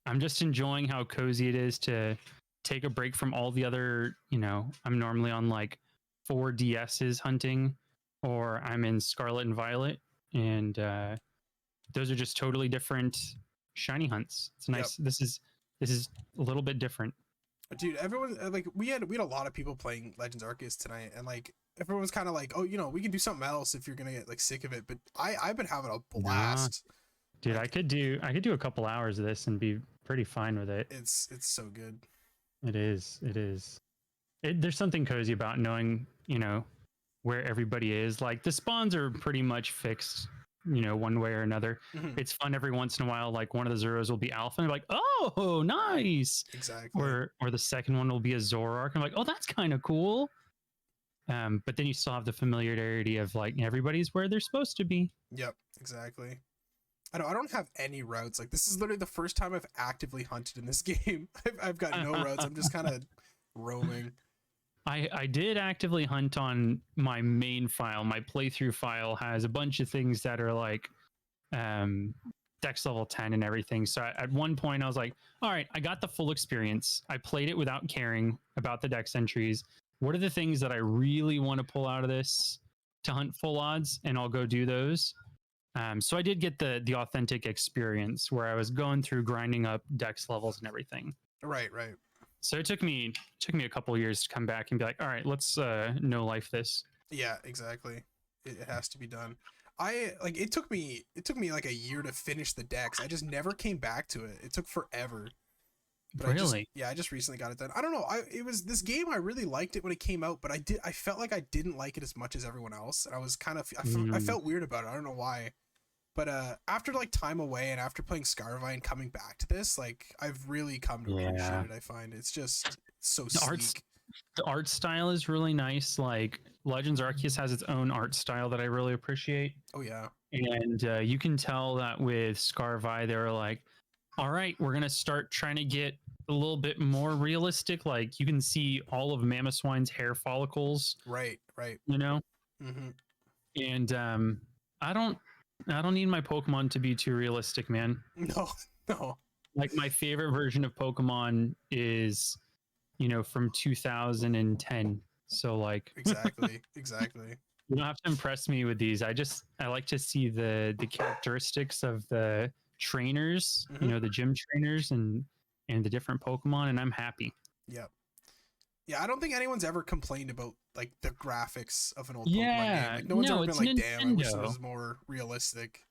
I'm just enjoying how cozy it is to take a break from all the other, I'm normally on like 4 DSs hunting, or I'm in Scarlet and Violet, and those are just totally different shiny hunts. It's nice. This is a little bit different. Dude, everyone like we had a lot of people playing Legends Arceus tonight, and like everyone was kind of like, oh, we can do something else if you're gonna get like sick of it. But I've been having a blast. Dude, Like- I could do a couple hours of this and be pretty fine with it. It's so good. It is. There's something cozy about knowing, where everybody is. Like the spawns are pretty much fixed, one way or another. Mhm. It's fun every once in a while. Like one of the Zoros will be Alpha, and you're like, oh, nice. Exactly. Or the second one will be a Zoroark, and I'm like, oh, that's kind of cool. But then you still have the familiarity of like everybody's where they're supposed to be. Yep, exactly. I don't have any routes. Like this is literally the first time I've actively hunted in this game. I've got no routes. I'm just kind of roaming. I did actively hunt on my main file. My playthrough file has a bunch of things that are like dex level 10 and everything. So at one point I was like, all right, I got the full experience. I played it without caring about the dex entries. What are the things that I really want to pull out of this to hunt full odds? And I'll go do those. So I did get the authentic experience where I was going through grinding up dex levels and everything. Right. So it took me a couple years to come back and be like, all right, let's no life this. Yeah, exactly. It has to be done. It took me like a year to finish the decks. I just never came back to it. It took forever. But Really? I just recently got it done. I don't know. It was this game. I really liked it when it came out, but I felt like I didn't like it as much as everyone else. And I was kind of I felt weird about it. I don't know why. But after like time away and after playing Scarvine, coming back to this, like I've really come to appreciate it. I find it's just so sleek. The art style is really nice. Like Legends Arceus has its own art style that I really appreciate. Oh yeah. And you can tell that with Scarvi, they were like, all right, we're going to start trying to get a little bit more realistic. Like you can see all of Mamoswine's hair follicles. Right. Mm-hmm. And I don't need my Pokemon to be too realistic, man. No. Like my favorite version of Pokemon is, from 2010. So like Exactly. you don't have to impress me with these. I like to see the characteristics of the trainers, Mhm. the gym trainers and the different Pokemon, and I'm happy. Yep. Yeah, I don't think anyone's ever complained about like the graphics of an old Pokemon Yeah, game. Like, no one's no, ever been it's like, damn, I wish it Nintendo. was more realistic.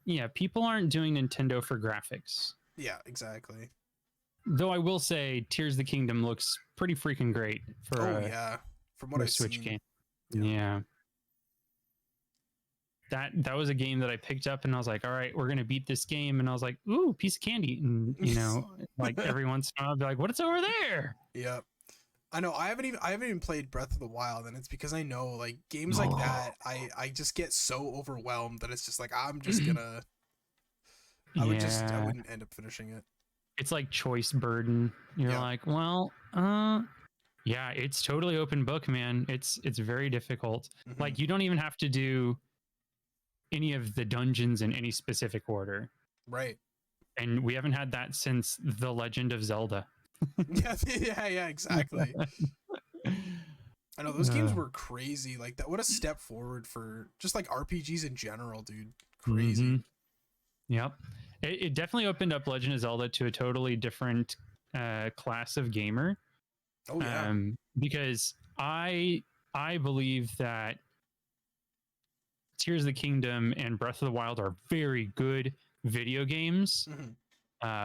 Yeah, people aren't doing Nintendo for graphics. Yeah, exactly. Though I will say Tears of the Kingdom looks pretty freaking great for Oh a, yeah. From for what a I've Switch seen. game. Yeah. Yeah. That was a game that I picked up and I was like, all right, we're gonna beat this game. And I was like, ooh, piece of candy. And like every once in a while I'll be like, what's over there? Yep. I know I haven't even played Breath of the Wild, and it's because I know like games like that, I just get so overwhelmed that it's just like I'm just gonna I wouldn't end up finishing it. It's like choice burden. You're Yeah. like, well, yeah, it's totally open book, man. It's very difficult. Mhm. Like you don't even have to do any of the dungeons in any specific order. Right. And we haven't had that since The Legend of Zelda. Yeah, exactly. I know those games Yeah. were crazy. Like that, what a step forward for just like RPGs in general, dude. Crazy. Mhm. Yep. It definitely opened up Legend of Zelda to a totally different class of gamer. Oh yeah. Because I believe that Tears of the Kingdom and Breath of the Wild are very good video games, Mhm.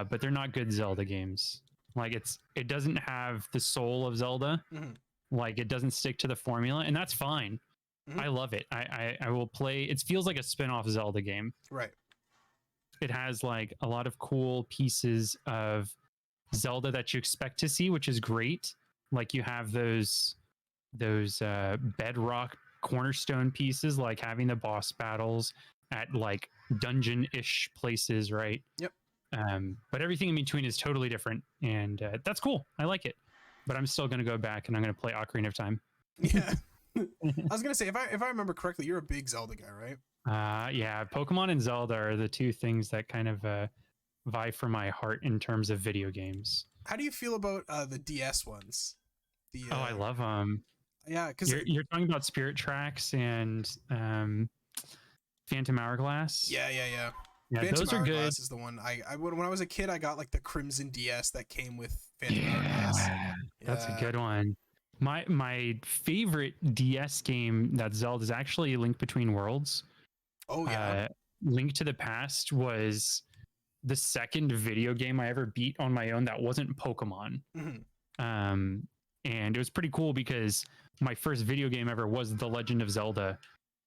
but they're not good Zelda games. Like it doesn't have the soul of Zelda. Mhm. Like it doesn't stick to the formula, and that's fine. Mhm. I love it. I will play. It feels like a spin-off Zelda game. Right. It has like a lot of cool pieces of Zelda that you expect to see, which is great. Like you have those bedrock cornerstone pieces, like having the boss battles at like dungeon-ish places, right? Yep. But everything in between is totally different, and that's cool. I like it. But I'm still going to go back and I'm going to play Ocarina of Time. Yeah. I was gonna say if I remember correctly, you're a big Zelda guy, right? Yeah, Pokemon and Zelda are the two things that kind of vie for my heart in terms of video games. How do you feel about the DS ones? The Oh, I love them. yeah, because You're talking about Spirit Tracks and Phantom Hourglass. yeah. Yeah, Phantom those are good. Hourglass is the one. I when I was a kid, I got like the Crimson DS that came with Phantom Hourglass. Yeah, that's a Yeah. good one. My favorite DS game that's Zelda is actually Link Between Worlds. Oh yeah. Link to the Past was the second video game I ever beat on my own that wasn't Pokemon. Mhm. And it was pretty cool because my first video game ever was The Legend of Zelda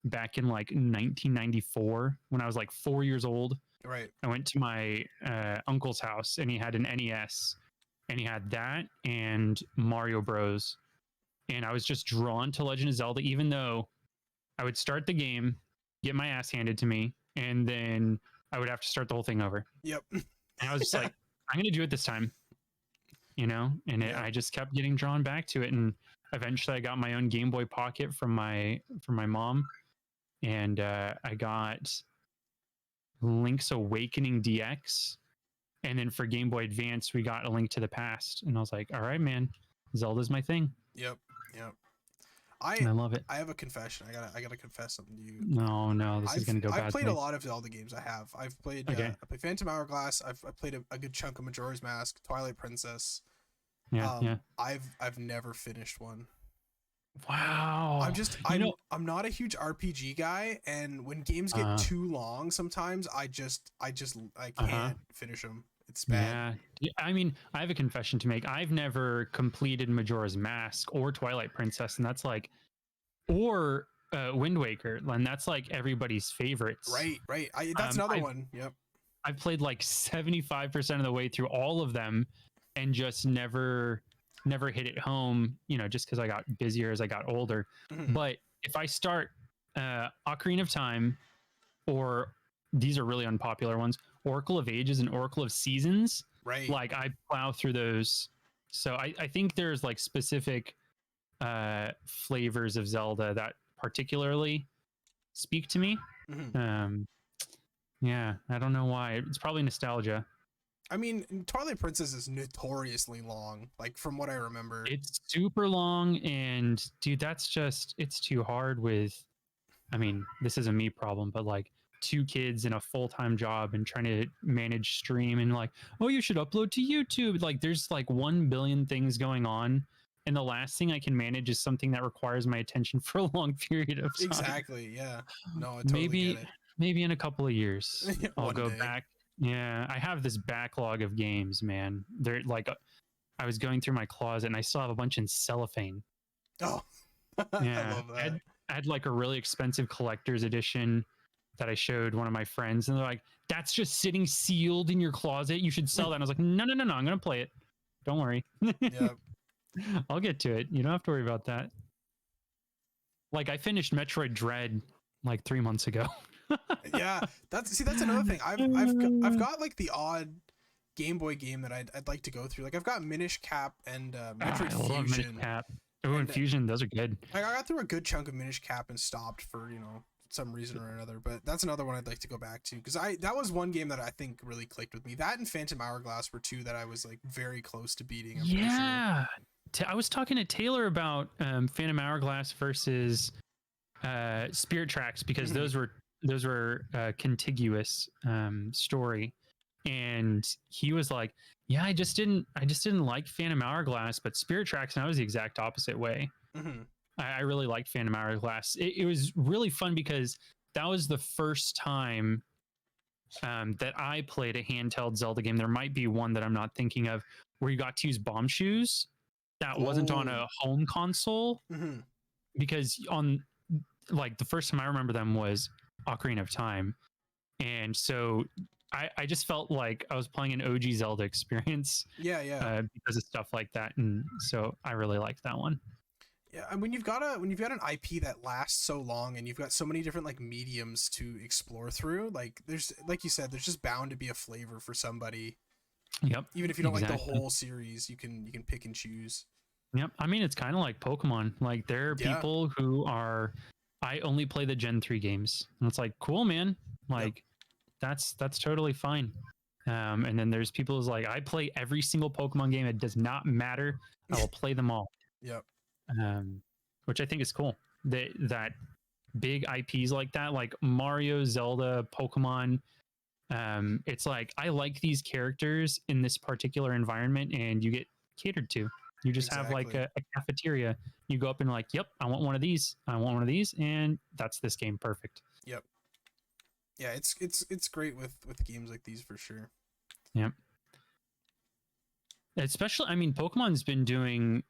back in like 1994 when I was like 4 years old. Right. I went to my uncle's house and he had an NES and he had that and Mario Bros. And I was just drawn to Legend of Zelda, even though I would start the game, get my ass handed to me, and then I would have to start the whole thing over. Yep. And I was just like, I'm going to do it this time, you know? And Yeah. I just kept getting drawn back to it. And eventually I got my own Game Boy Pocket from my mom. And I got Link's Awakening DX. And then for Game Boy Advance, we got A Link to the Past. And I was like, all right, man, Zelda's my thing. Yep. I love it. I have a confession. I gotta confess something to you. No, this is going to go I've badly. played a lot of Zelda games. I've played Okay. I played Phantom Hourglass. I've played a good chunk of Majora's Mask, Twilight Princess. Yeah, yeah. I've never finished one. Wow. I'm not a huge RPG guy, and when games get too long, sometimes I can't finish them. It's bad. Yeah. I mean, I have a confession to make. I've never completed Majora's Mask or Twilight Princess, and that's like, or Wind Waker, and that's like everybody's favorites. Right. That's another I've- one. Yep. I've played like 75% of the way through all of them, and just never hit it home. You know, just because I got busier as I got older. Mhm. But if I start Ocarina of Time, or these are really unpopular ones, Oracle of Ages and Oracle of Seasons, Right. like I plow through those. So I think there's like specific flavors of Zelda that particularly speak to me. Mhm. Yeah, I don't know why. It's probably nostalgia. I mean, Twilight Princess is notoriously long, like from what I remember. It's super long, and dude, that's just, it's too hard with, I mean, this is a me problem, but like 2 kids and a full-time job and trying to manage stream and like, oh, you should upload to YouTube. Like there's like 1 billion things going on. And the last thing I can manage is something that requires my attention for a long period of time. Exactly. Yeah. No, I totally get it. Maybe in a couple of years, I'll One go day. back. Yeah. I have this backlog of games, man. They're like, I was going through my closet and I still have a bunch in cellophane. Oh, Yeah. I love that. I had like a really expensive collector's edition that I showed one of my friends, and they're like, "That's just sitting sealed in your closet. You should sell that." And I was like, "No, I'm gonna play it. Don't worry. Yeah. I'll get to it. You don't have to worry about that." Like I finished Metroid Dread like 3 months ago. Yeah. That's another thing. I've got like the odd Game Boy game that I'd like to go through. Like I've got Minish Cap and Metroid I love Minish Fusion. Cap. Oh, and Fusion, those are good. Like I got through a good chunk of Minish Cap and stopped for, some reason or another, but that's another one I'd like to go back to because that was one game that I think really clicked with me. That and Phantom Hourglass were 2 that I was like very close to beating. I'm pretty sure. Yeah. I was talking to Taylor about Phantom Hourglass versus Spirit Tracks because those were contiguous story, and he was like, "Yeah, I just didn't like Phantom Hourglass, but Spirit Tracks." And I was the exact opposite way. I really liked Phantom Hourglass. It was really fun because that was the first time that I played a handheld Zelda game. There might be one that I'm not thinking of where you got to use bomb shoes. That wasn't on a home console because on like the first time I remember them was Ocarina of Time. And so I just felt like I was playing an OG Zelda experience. Because of stuff like that. And so I really liked that one. Yeah, and when you've got an IP that lasts so long and you've got so many different like mediums to explore through, like there's, like you said, there's just bound to be a flavor for somebody. Yep. Even if you don't like the whole series, you can pick and choose. Yep. I mean, it's kind of like Pokemon. Like there are people who are, I only play the Gen 3 games, and it's like, cool, man. Like that's totally fine. And then there's people who's like, I play every single Pokemon game. It does not matter. I will play them all. Yep. Which I think is cool. That big IPs like that, like Mario, Zelda, Pokemon. It's like, I like these characters in this particular environment, and you get catered to. You just have like a cafeteria. You go up and like, yep, I want one of these. I want one of these, and that's this game. Perfect. Yep. Yeah, it's great with games like these for sure. Yep. Especially, I mean, Pokemon's been doing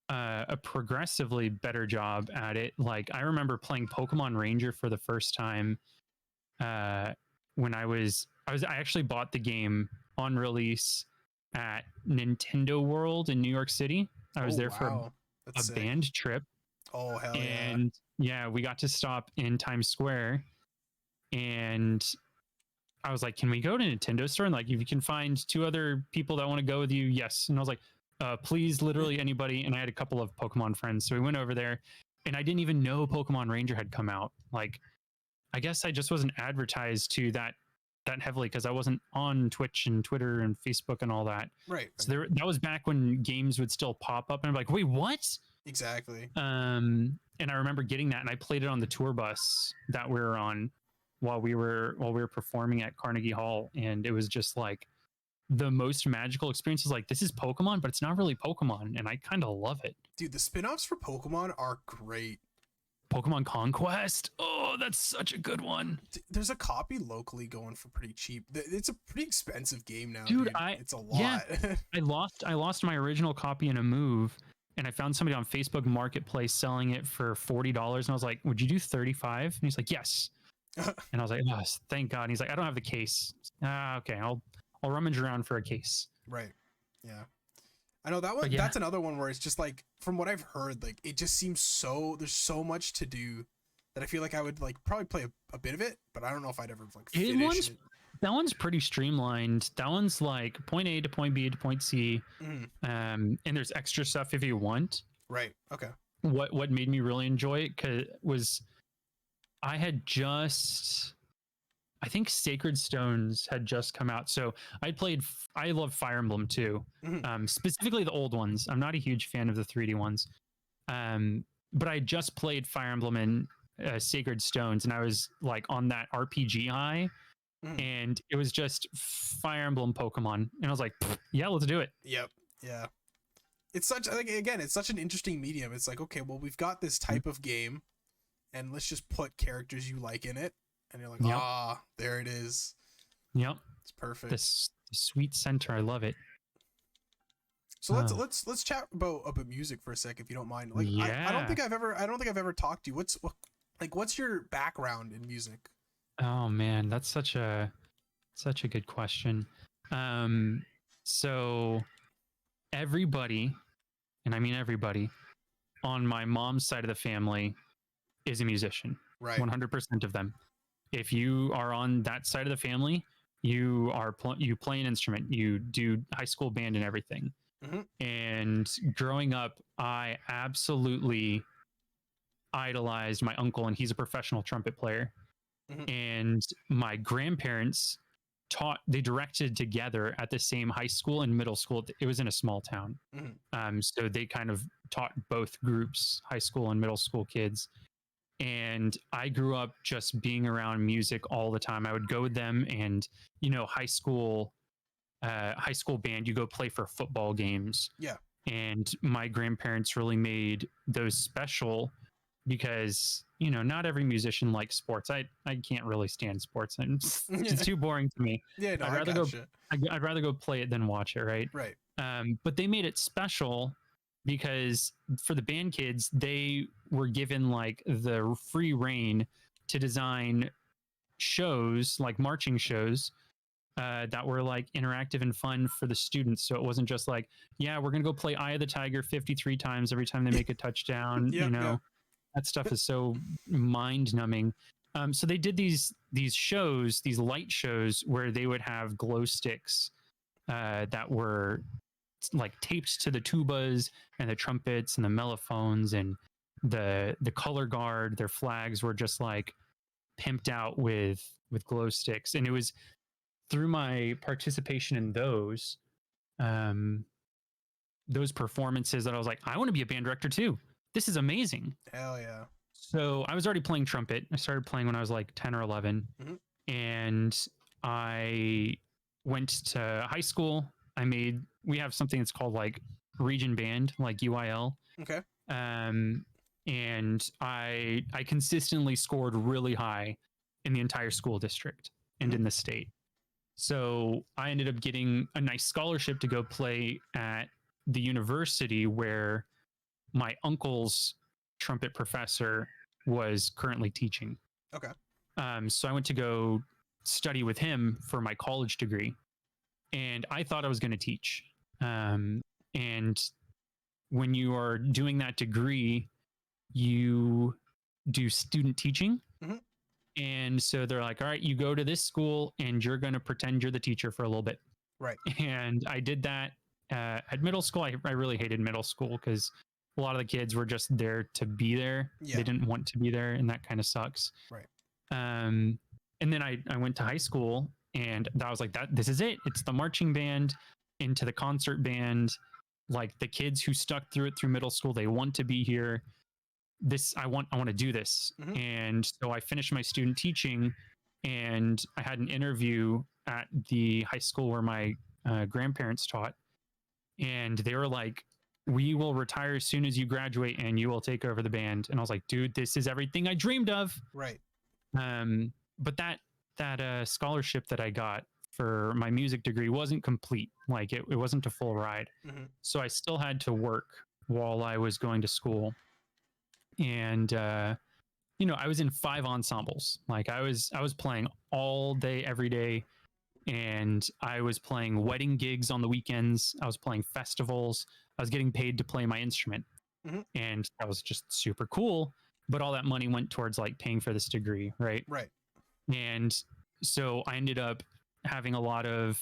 a progressively better job at it. Like I remember playing Pokemon Ranger for the first time when I actually bought the game on release at Nintendo World in New York City. I was there for a band trip. Oh hell and yeah, we got to stop in Times Square, and I was like, can we go to Nintendo store? And like, if you can find 2 other people that want to go with you, yes. And I was like, please, literally anybody. And I had a couple of Pokemon friends. So we went over there, and I didn't even know Pokemon Ranger had come out. Like, I guess I just wasn't advertised to that heavily because I wasn't on Twitch and Twitter and Facebook and all that. Right. So that was back when games would still pop up, and I'm like, wait, what? Exactly. And I remember getting that, and I played it on the tour bus that we were on while we were performing at Carnegie Hall, and it was just like the most magical experience. Is like, this is Pokemon, but it's not really Pokemon, and I kind of love it. Dude, the spin-offs for Pokemon are great. Pokemon Conquest, oh, that's such a good one. There's a copy locally going for pretty cheap. It's a pretty expensive game now, dude. It's a lot. Yeah, I lost my original copy in a move, and I found somebody on Facebook Marketplace selling it for $40, and I was like, would you do 35? And he's like, yes. And I was like, oh, thank God. And he's like, I don't have the case. Okay, I'll rummage around for a case. Right. Yeah. I know that one. Yeah. That's another one where it's just like, from what I've heard, like it just seems there's so much to do that I feel like I would like probably play a bit of it, but I don't know if I'd ever like finish it. That one's pretty streamlined. That one's like point A to point B to point C, and there's extra stuff if you want. Right. Okay. What made me really enjoy it was I had I think Sacred Stones had just come out. So I love Fire Emblem too. Specifically the old ones. I'm not a huge fan of the 3D ones. But I just played Fire Emblem and Sacred Stones, and I was like on that RPG high, and it was just Fire Emblem Pokemon. And I was like, yeah, let's do it. Yep. Yeah. It's such, I think, again, it's such an interesting medium. It's like, okay, well, we've got this type of game, and let's just put characters you like in it. And you're like, there it is. Yep. It's perfect. This sweet center. I love it. So let's chat about music for a sec, if you don't mind. Like, yeah. I don't think I've ever talked to you. What's your background in music? Oh man, that's such a good question. So everybody, and I mean everybody, on my mom's side of the family is a musician. Right. 100% of them. If you are on that side of the family, you play an instrument, you do high school band and everything. And growing up, I absolutely idolized my uncle, and he's a professional trumpet player. And my grandparents directed together at the same high school and middle school. It was in a small town. So they kind of taught both groups, high school and middle school kids. And I grew up just being around music all the time. I would go with them, and high school band, you go play for football games. Yeah. And my grandparents really made those special because not every musician likes sports. I can't really stand sports. It's too boring to me. Yeah, no, I'd rather go play it than watch it. Right. But they made it special because for the band kids, they were given like the free reign to design shows, like marching shows, that were like interactive and fun for the students. So it wasn't just like, yeah, we're going to go play Eye of the Tiger 53 times every time they make a touchdown. That stuff is so mind numbing. So they did these shows, these light shows where they would have glow sticks that were like taped to the tubas and the trumpets and the mellophones, and the color guard, their flags were just like pimped out with glow sticks. And it was through my participation in those performances that I was like, I want to be a band director too. This is amazing. Hell yeah. So I was already playing trumpet. I started playing when I was like 10 or 11. And I went to high school. We have something that's called like region band, like UIL. Okay. And I consistently scored really high in the entire school district and in the state. So I ended up getting a nice scholarship to go play at the university where my uncle's trumpet professor was currently teaching. Okay. So I went to go study with him for my college degree, and I thought I was going to teach. And when you are doing that degree, you do student teaching. And so they're like, all right, you go to this school and you're going to pretend you're the teacher for a little bit. Right. And I did that at middle school. I really hated middle school because a lot of the kids were just there to be there. Yeah. They didn't want to be there, and that kind of sucks. Right. And then I went to high school, and that was like, this is it. It's the marching band into the concert band. Like the kids who stuck through it through middle school, they want to be here. I want to do this. And so I finished my student teaching, and I had an interview at the high school where my grandparents taught, and they were like, we will retire as soon as you graduate and you will take over the band. And I was like, dude, this is everything I dreamed of. Right. But that scholarship that I got for my music degree wasn't complete. Like it wasn't a full ride. So I still had to work while I was going to school. And, I was in 5 ensembles. Like I was playing all day, every day. And I was playing wedding gigs on the weekends. I was playing festivals. I was getting paid to play my instrument. And that was just super cool. But all that money went towards like paying for this degree. Right. Right. And so I ended up having a lot of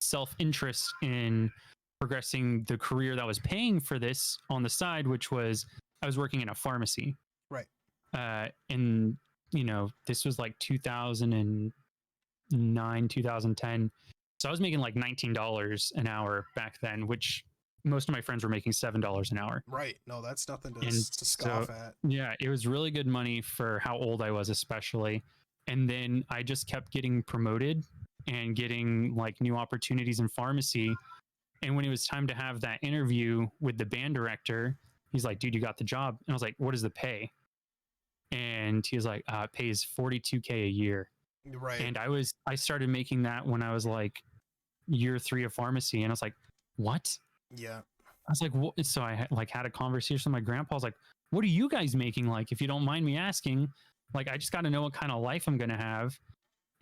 self-interest in progressing the career that was paying for this on the side, which was I was working in a pharmacy. Right. And, this was like 2009, 2010. So I was making like $19 an hour back then, which most of my friends were making $7 an hour. Right. No, that's nothing to scoff at. Yeah, it was really good money for how old I was, especially. And then I just kept getting promoted and getting like new opportunities in pharmacy. And when it was time to have that interview with the band director, he's like, dude, you got the job. And I was like, what is the pay? And he was like, it pays $42K a year. Right. And I started making that when I was like year 3 of pharmacy. And I was like, what? Yeah. I was like, what? So I had a conversation with my grandpa. I was like, what are you guys making? Like, if you don't mind me asking, like, I just got to know what kind of life I'm going to have.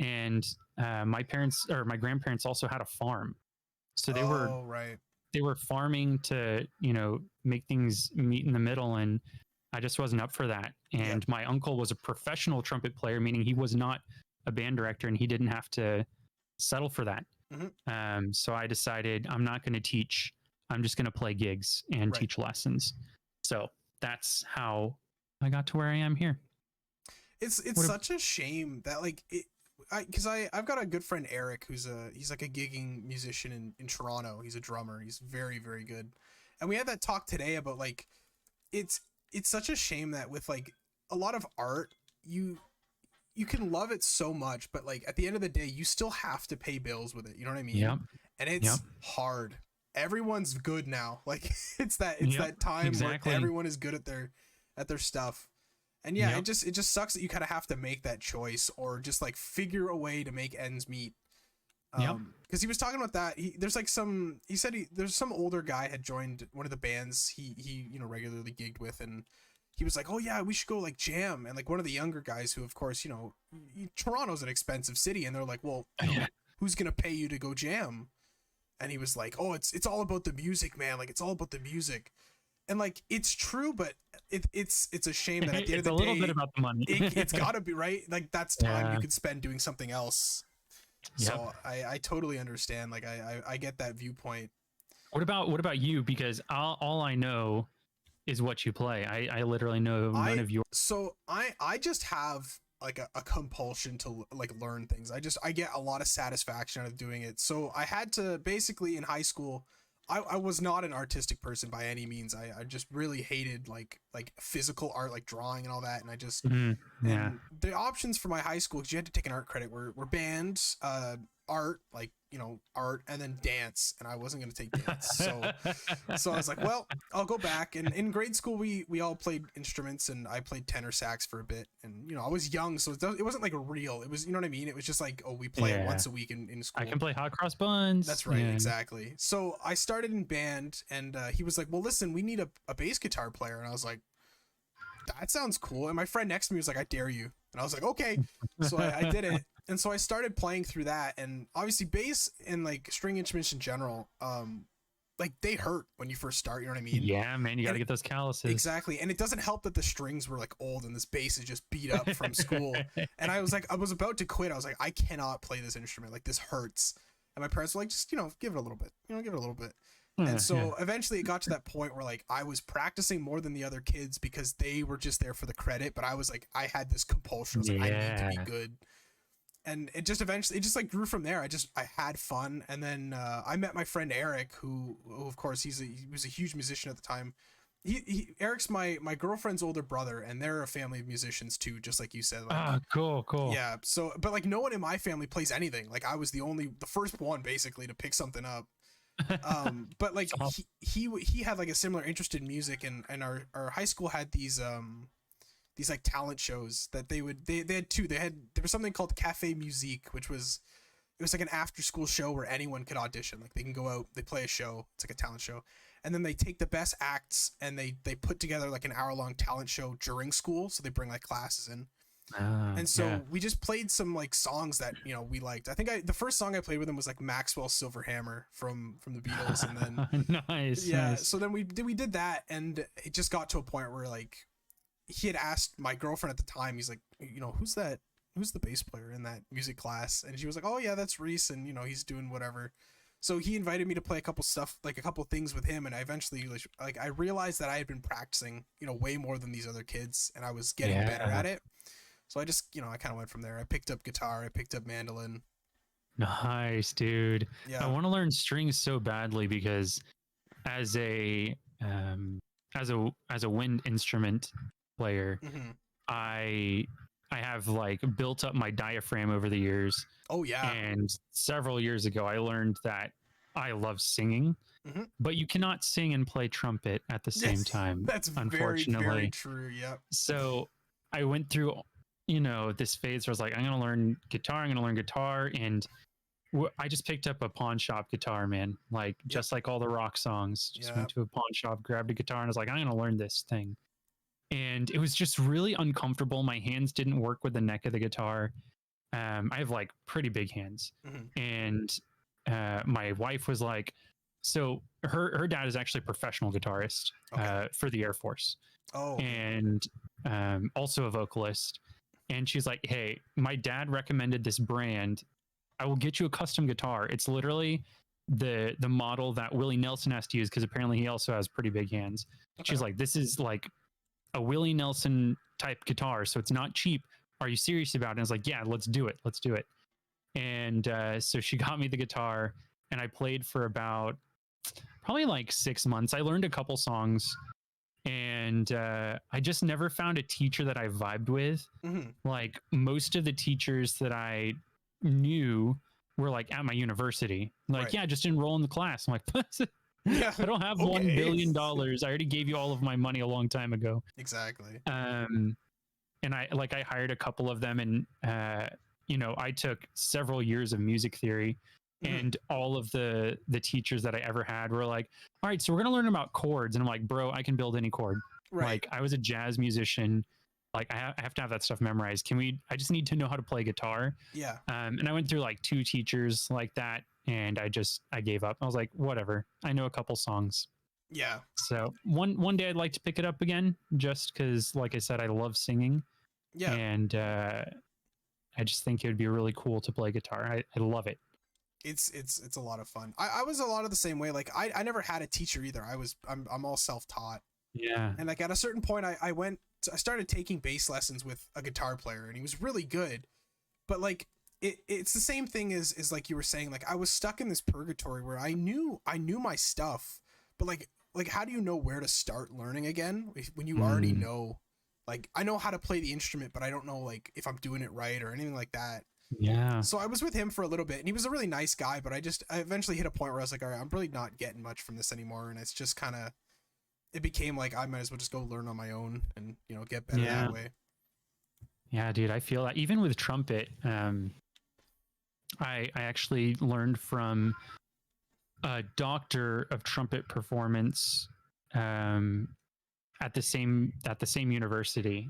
And my grandparents also had a farm. So they were farming to, make things meet in the middle. And I just wasn't up for that. And my uncle was a professional trumpet player, meaning he was not a band director and he didn't have to settle for that. So I decided I'm not going to teach. I'm just going to play gigs and teach lessons. So that's how I got to where I am here. It's such a shame that because I've got a good friend Eric he's like a gigging musician in Toronto. He's a drummer. He's very, very good. And we had that talk today about like it's such a shame that with like a lot of art you can love it so much, but like at the end of the day you still have to pay bills with it. You know what I mean? Yep. And it's hard. Everyone's good now. Like it's that time where everyone is good at their stuff. And yeah, it just sucks that you kind of have to make that choice or just like figure a way to make ends meet. Because he was talking about that. There's some older guy had joined one of the bands he regularly gigged with, and he was like, oh yeah, we should go like jam. And like one of the younger guys who, of course, Toronto's an expensive city, and they're like, well, who's gonna pay you to go jam? And he was like, oh, it's all about the music, man. Like it's all about the music. And like it's true, but it's a shame that at the end of the day, it's a little bit about the money. It's gotta be, right. Like that's time you could spend doing something else. So I totally understand. Like I get that viewpoint. What about you? Because all I know is what you play. I literally know none of your. So I just have like a compulsion to like learn things. I get a lot of satisfaction out of doing it. So I had to basically in high school. I was not an artistic person by any means. I just really hated like physical art, like drawing and all that. And I just and the options for my high school, because you had to take an art credit, were band, art, like art, and then dance. And I wasn't going to take dance, so I was like, well, I'll go back. And in grade school, we all played instruments, and I played tenor sax for a bit. And I was young, so it wasn't like a real. It was, you know what I mean? It was just like, oh, we play it once a week in school. I can play hot cross buns. That's right, exactly. So I started in band, and he was like, well, listen, we need a bass guitar player. And I was like, that sounds cool. And my friend next to me was like, I dare you. And I was like, okay. So I did it. And so I started playing through that, and obviously bass and like string instruments in general, like they hurt when you first start, you know what I mean? Yeah, man, you got to get those calluses. Exactly. And it doesn't help that the strings were like old and this bass is just beat up from school. And I was like, I was about to quit. I was like, I cannot play this instrument. Like this hurts. And my parents were like, just, give it a little bit, give it a little bit. And so eventually it got to that point where like I was practicing more than the other kids because they were just there for the credit. But I was like, I had this compulsion. I was like, I need to be good. And it just eventually, like grew from there. I had fun. And then I met my friend Eric, who of course he was a huge musician at the time. Eric's my girlfriend's older brother, and they're a family of musicians too, just like you said. Like, cool. Yeah. So, but like no one in my family plays anything. Like I was the first one basically to pick something up. But like he had like a similar interest in music, and our high school had these like talent shows that they had two. There was something called Cafe Musique, which was like an after school show where anyone could audition. Like they can go out, they play a show. It's like a talent show. And then they take the best acts and they put together like an hour-long talent show during school. So they bring like classes in. And so we just played some like songs that, we liked. I think the first song I played with them was like Maxwell's Silver Hammer from the Beatles. And then nice. So then we did that, and it just got to a point where like he had asked my girlfriend at the time, he's like, who's the bass player in that music class? And she was like, oh yeah, that's Reese, and he's doing whatever. So he invited me to play a couple things with him, and I eventually I realized that I had been practicing way more than these other kids, and I was getting better at it. So I just I kind of went from there. I picked up guitar, I picked up mandolin. Nice, dude. I want to learn strings so badly because as a wind instrument player, I have like built up my diaphragm over the years. Oh yeah. And several years ago I learned that I love singing, but you cannot sing and play trumpet at the same time. That's unfortunately very, very true. Yep. So I went through this phase where I was like, I'm going to learn guitar. And I just picked up a pawn shop guitar, man. Like just like all the rock songs, just went to a pawn shop, grabbed a guitar, and I was like, I'm going to learn this thing. And it was just really uncomfortable. My hands didn't work with the neck of the guitar. I have like pretty big hands. And my wife was like, so her dad is actually a professional guitarist for the Air Force. And also a vocalist. And she's like, hey, my dad recommended this brand. I will get you a custom guitar. It's literally the model that Willie Nelson has to use, because apparently he also has pretty big hands. She's like, this is like a Willie Nelson type guitar, so it's not cheap, are you serious about it? And I was like, yeah, let's do it. Let's do it. And so she got me the guitar, and I played for about probably like 6 months. I learned a couple songs, and I just never found a teacher that I vibed with. Like most of the teachers that I knew were like at my university. Like, Right. yeah, just enroll in the class. I'm like, Yeah, I don't have okay. $1 billion. I already gave you all of my money a long time ago. Exactly. And I hired a couple of them, and I took several years of music theory, and all of the teachers that I ever had were like, all right, so we're gonna learn about chords. And I'm like, bro, I can build any chord. Right. Like, I was a jazz musician. Like, I have to have that stuff memorized. I just need to know how to play guitar. Yeah. And I went through like 2 teachers like that, and I gave up. I was like, whatever, I know a couple songs. Yeah. So one day I'd like to pick it up again, just because, like I said, I love singing. Yeah. And I just think it would be really cool to play guitar. I love it. It's a lot of fun. I was a lot of the same way. Like I never had a teacher either. I'm all self-taught. Yeah. And like at a certain point I started taking bass lessons with a guitar player, and he was really good. But like it's the same thing as like you were saying, like I was stuck in this purgatory where I knew my stuff, but like how do you know where to start learning again when you already know? Like I know how to play the instrument, but I don't know like if I'm doing it right or anything like that. Yeah. So I was with him for a little bit, and he was a really nice guy, but I eventually hit a point where I was like, all right, I'm really not getting much from this anymore. And it's just kind of, it became like, I might as well just go learn on my own and, get better that way. Yeah, dude, I feel that even with trumpet. I actually learned from a doctor of trumpet performance, at the same university.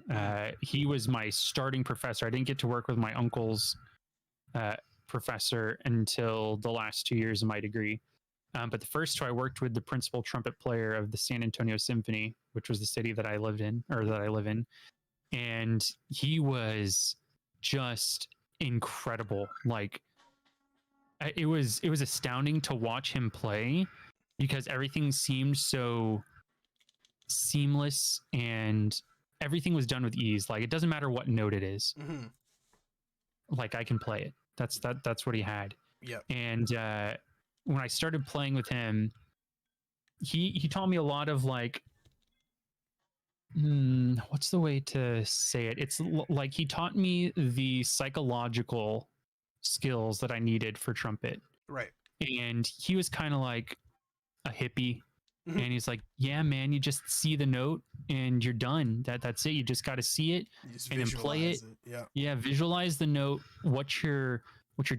He was my starting professor. I didn't get to work with my uncle's professor until the last 2 years of my degree. But the first 2, I worked with the principal trumpet player of the San Antonio Symphony, which was the city that I live in. And he was just incredible. Like it was astounding to watch him play, because everything seemed so seamless and everything was done with ease. Like it doesn't matter what note it is. Like I can play it. That's what he had. Yep. And when I started playing with him, he taught me a lot of like, what's the way to say it? It's like he taught me the psychological skills that I needed for trumpet. Right. And he was kind of like a hippie. And he's like, yeah, man, you just see the note and you're done. That's it. You just got to see it and then play it. Yeah. Visualize the note, what your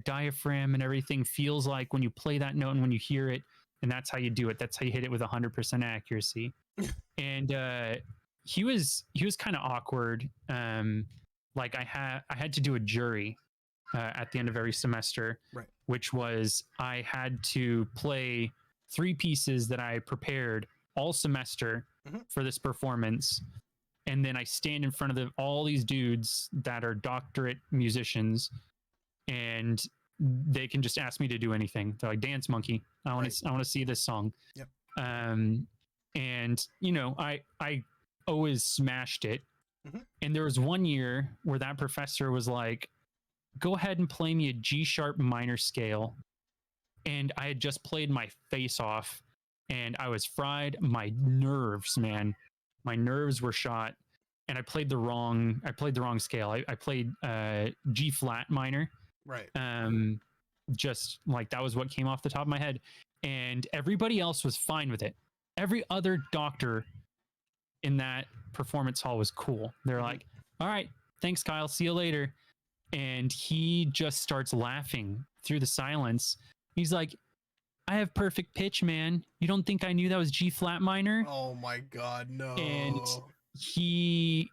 diaphragm and everything feels like when you play that note and when you hear it. And that's how you do it. That's how you hit it with 100% accuracy. And he was kind of awkward. Like I had to do a jury at the end of every semester, right? Which was I had to play 3 pieces that I prepared all semester for this performance. And then I stand in front of all these dudes that are doctorate musicians, and they can just ask me to do anything. They're like, dance monkey. I want to see this song. Yep. And I always smashed it. And there was one year where that professor was like, go ahead and play me a G sharp minor scale. And I had just played my face off, and I was fried. My nerves, man, my nerves were shot, and I played the wrong scale. I played G flat minor. Right. Just like that was what came off the top of my head, and everybody else was fine with it. Every other doctor in that performance hall was cool. They're like, all right, thanks, Kyle. See you later. And he just starts laughing through the silence. He's like, I have perfect pitch, man. You don't think I knew that was G flat minor? Oh my God, no. And he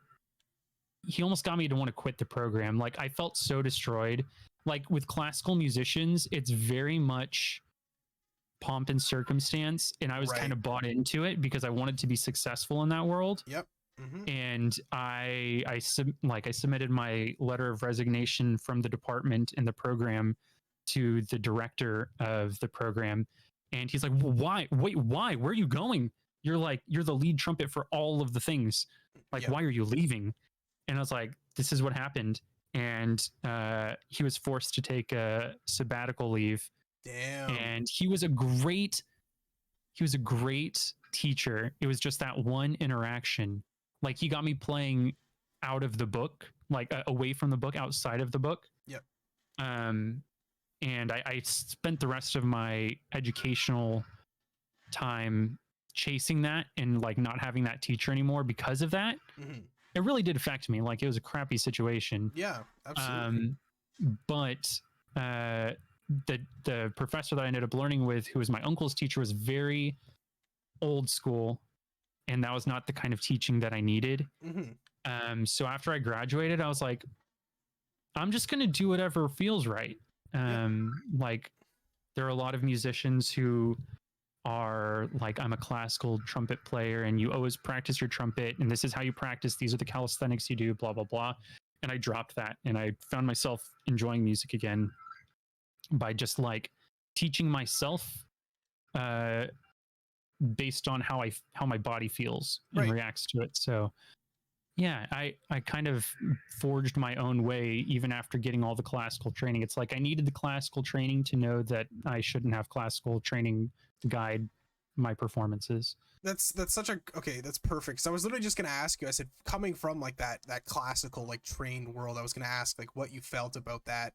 almost got me to want to quit the program. Like I felt so destroyed. Like with classical musicians, it's very much pomp and circumstance. And I was kind of bought into it because I wanted to be successful in that world. Yep. And I submitted my letter of resignation from the department in the program to the director of the program, and he's like, well, why? Wait, why? Where are you going? You're the lead trumpet for all of the things. Like, why are you leaving? And I was like, this is what happened. And he was forced to take a sabbatical leave. Damn. And he was a great teacher. It was just that one interaction. Like, he got me playing out of the book, like away from the book, outside of the book. Yep. And I spent the rest of my educational time chasing that and like not having that teacher anymore because of that. Mm-hmm. It really did affect me. Like, it was a crappy situation. Yeah, absolutely. But the professor that I ended up learning with, who was my uncle's teacher, was very old school, and that was not the kind of teaching that I needed. Mm-hmm. So after I graduated, I was like, I'm just going to do whatever feels right. Like, there are a lot of musicians who are like, I'm a classical trumpet player and you always practice your trumpet and this is how you practice. These are the calisthenics you do, blah, blah, blah. And I dropped that and I found myself enjoying music again by just like teaching myself based on how my body feels and reacts to it. So yeah, I kind of forged my own way even after getting all the classical training. It's like I needed the classical training to know that I shouldn't have classical training to guide my performances. That's such a okay. That's perfect. So I was literally just gonna ask you. I said, coming from like that classical like trained world, I was gonna ask like what you felt about that,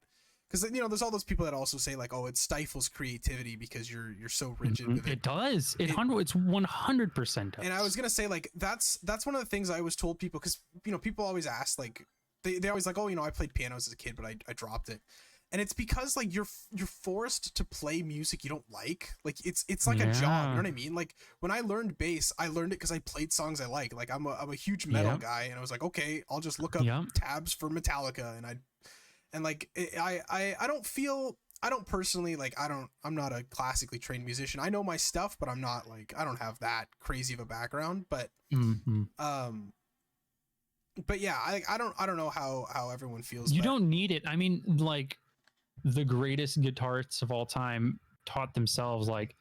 because you know there's all those people that also say like, oh, it stifles creativity because you're so rigid with it. It does. It's 100% does. And I was gonna say like that's one of the things I always told people, because you know people always ask like they always like, oh, you know, I played pianos as a kid but I dropped it. And it's because like you're forced to play music you don't like it's like a job, you know what I mean? Like when I learned bass, I learned it because I played songs I like I'm a huge metal guy, and I was like, okay, I'll just look up tabs for Metallica, and I don't personally like I'm not a classically trained musician. I know my stuff, but I'm not like, I don't have that crazy of a background, but but yeah, I don't know how everyone feels. You don't need it. I mean, like, the greatest guitarists of all time taught themselves, like,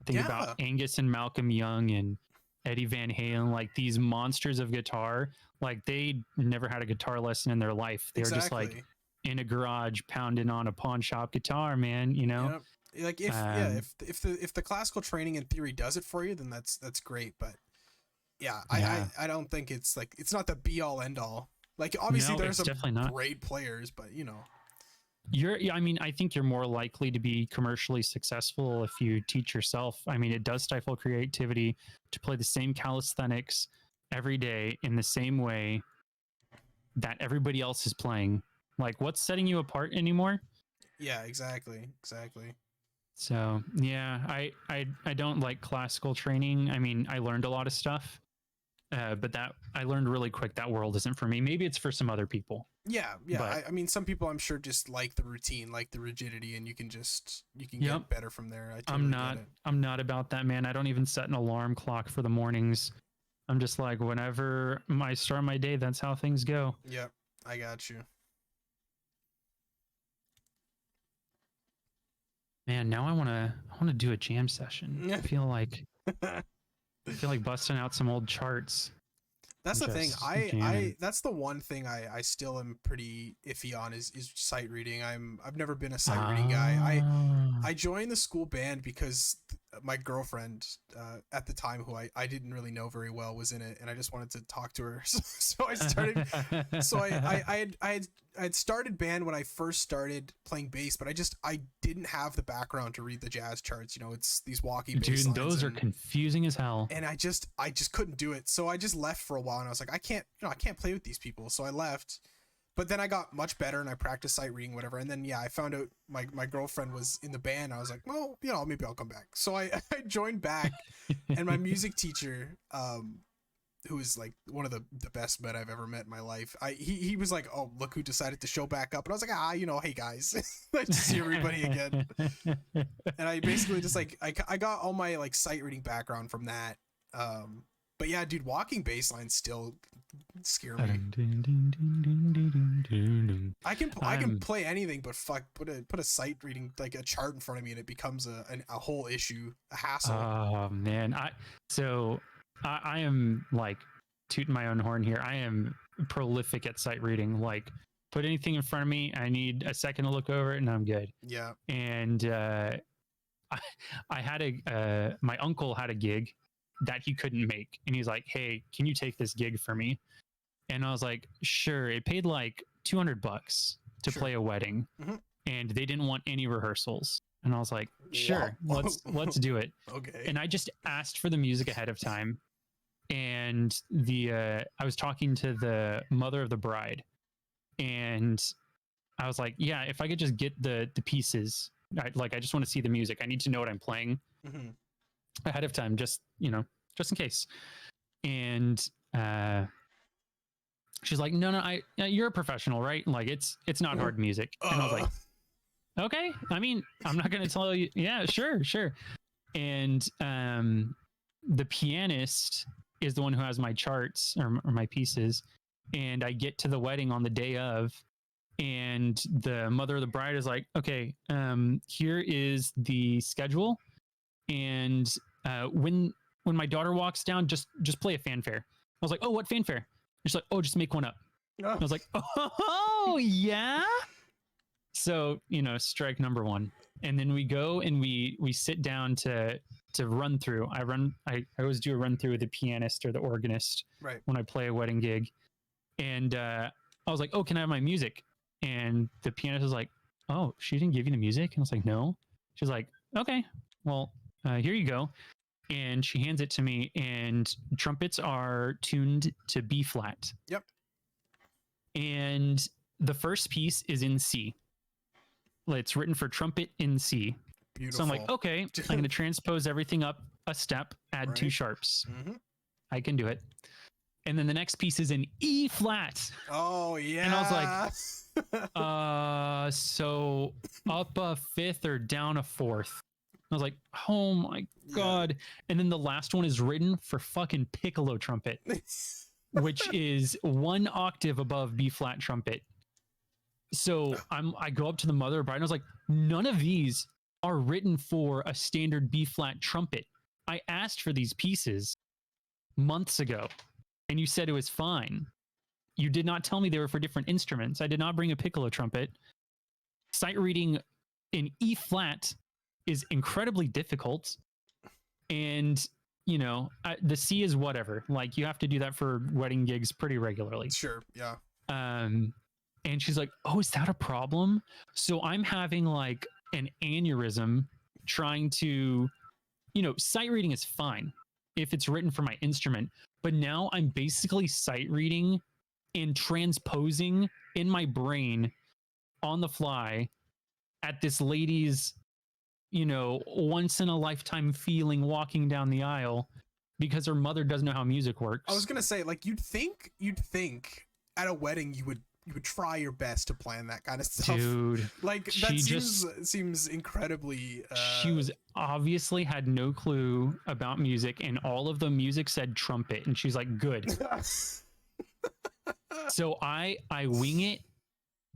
think about Angus and Malcolm Young and Eddie Van Halen, like these monsters of guitar. Like, they never had a guitar lesson in their life. They were just like in a garage pounding on a pawn shop guitar, man, you know? Yep. Like if the classical training in theory does it for you, then that's great. But I don't think it's like, it's not the be all end all. Like, obviously there's some great players, but you know. I mean, I think you're more likely to be commercially successful if you teach yourself. I mean, it does stifle creativity to play the same calisthenics every day in the same way that everybody else is playing. Like, what's setting you apart anymore? Yeah, exactly. So yeah, I don't like classical training. I mean, I learned a lot of stuff, but that I learned really quick that world isn't for me. Maybe it's for some other people. Yeah. But, I mean, some people I'm sure just like the routine, like the rigidity, and you can get better from there. I'm not about that, man. I don't even set an alarm clock for the mornings. I'm just like, whenever I start my day, that's how things go. Yep, I got you. Man, now I want to do a jam session. I feel like busting out some old charts. That's the thing. I that's the one thing I still am pretty iffy on is sight reading. I've never been a sight reading guy. I joined the school band because my girlfriend at the time, who I didn't really know very well, was in it, and I just wanted to talk to her. So I started. So I had started band when I first started playing bass, but I didn't have the background to read the jazz charts. You know, it's these walkie bass lines. Dude, those are confusing as hell. And I just couldn't do it. So I just left for a while, and I was like, I can't play with these people. So I left. But then I got much better and I practiced sight reading, whatever. And then, I found out my girlfriend was in the band. I was like, well, you know, maybe I'll come back. So I joined back, and my music teacher, who is like one of the best men I've ever met in my life, he was like, oh, look who decided to show back up. And I was like, you know, hey guys, nice to see everybody again. And I basically just like, I got all my like sight reading background from that. But yeah, dude, walking bass lines still scare me. I can play anything, but fuck, put a sight reading, like a chart in front of me, and it becomes a whole issue, a hassle. Oh man, I am like tooting my own horn here. I am prolific at sight reading. Like, put anything in front of me, I need a second to look over it, and I'm good. Yeah. And I had my uncle had a gig that he couldn't make, and he's like, "Hey, can you take this gig for me?" And I was like, "Sure." It paid like $200 to play a wedding, and they didn't want any rehearsals. And I was like, "Sure, let's do it." Okay. And I just asked for the music ahead of time, and I was talking to the mother of the bride, and I was like, "Yeah, if I could just get the pieces, I just want to see the music. I need to know what I'm playing ahead of time, just in case." And she's like, "No, you're a professional, right? Like, it's not hard music." And I was like, "Okay, I mean, I'm not going to tell you." Yeah, sure. And the pianist is the one who has my charts or my pieces, and I get to the wedding on the day of, and the mother of the bride is like, "Okay, here is the schedule, and when my daughter walks down, just play a fanfare." I was like, "Oh, what fanfare?" She's like, "Oh, just make one up." I was like, "Oh, yeah." So, strike number one. And then we go and we sit down to run through. I always do a run through with the pianist or the organist when I play a wedding gig. And I was like, "Oh, can I have my music?" And the pianist was like, "Oh, she didn't give you the music?" And I was like, "No." She's like, "Okay, well, here you go." And she hands it to me, and trumpets are tuned to B flat. Yep. And the first piece is in C. It's written for trumpet in C. Beautiful. So I'm like, okay, I'm going to transpose everything up a step, add two sharps. I can do it. And then the next piece is in E flat. Oh, yeah. And I was like, so up a fifth or down a fourth. I was like, oh my God. And then the last one is written for fucking piccolo trumpet, which is 1 octave above B flat trumpet. So I go up to the mother of bride and I was like, none of these are written for a standard B flat trumpet. I asked for these pieces months ago and you said it was fine. You did not tell me they were for different instruments. I did not bring a piccolo trumpet. Sight reading in E flat is incredibly difficult. And, the C is whatever. Like, you have to do that for wedding gigs pretty regularly. Sure. Yeah. And she's like, "Oh, is that a problem?" So I'm having like an aneurysm trying to, sight reading is fine if it's written for my instrument. But now I'm basically sight reading and transposing in my brain on the fly at this lady's, once in a lifetime feeling walking down the aisle because her mother doesn't know how music works. I was going to say, like, you'd think at a wedding you would try your best to plan that kind of stuff. Dude, like, that seems incredibly she was obviously had no clue about music, and all of the music said trumpet, and she's like, "Good." So I wing it,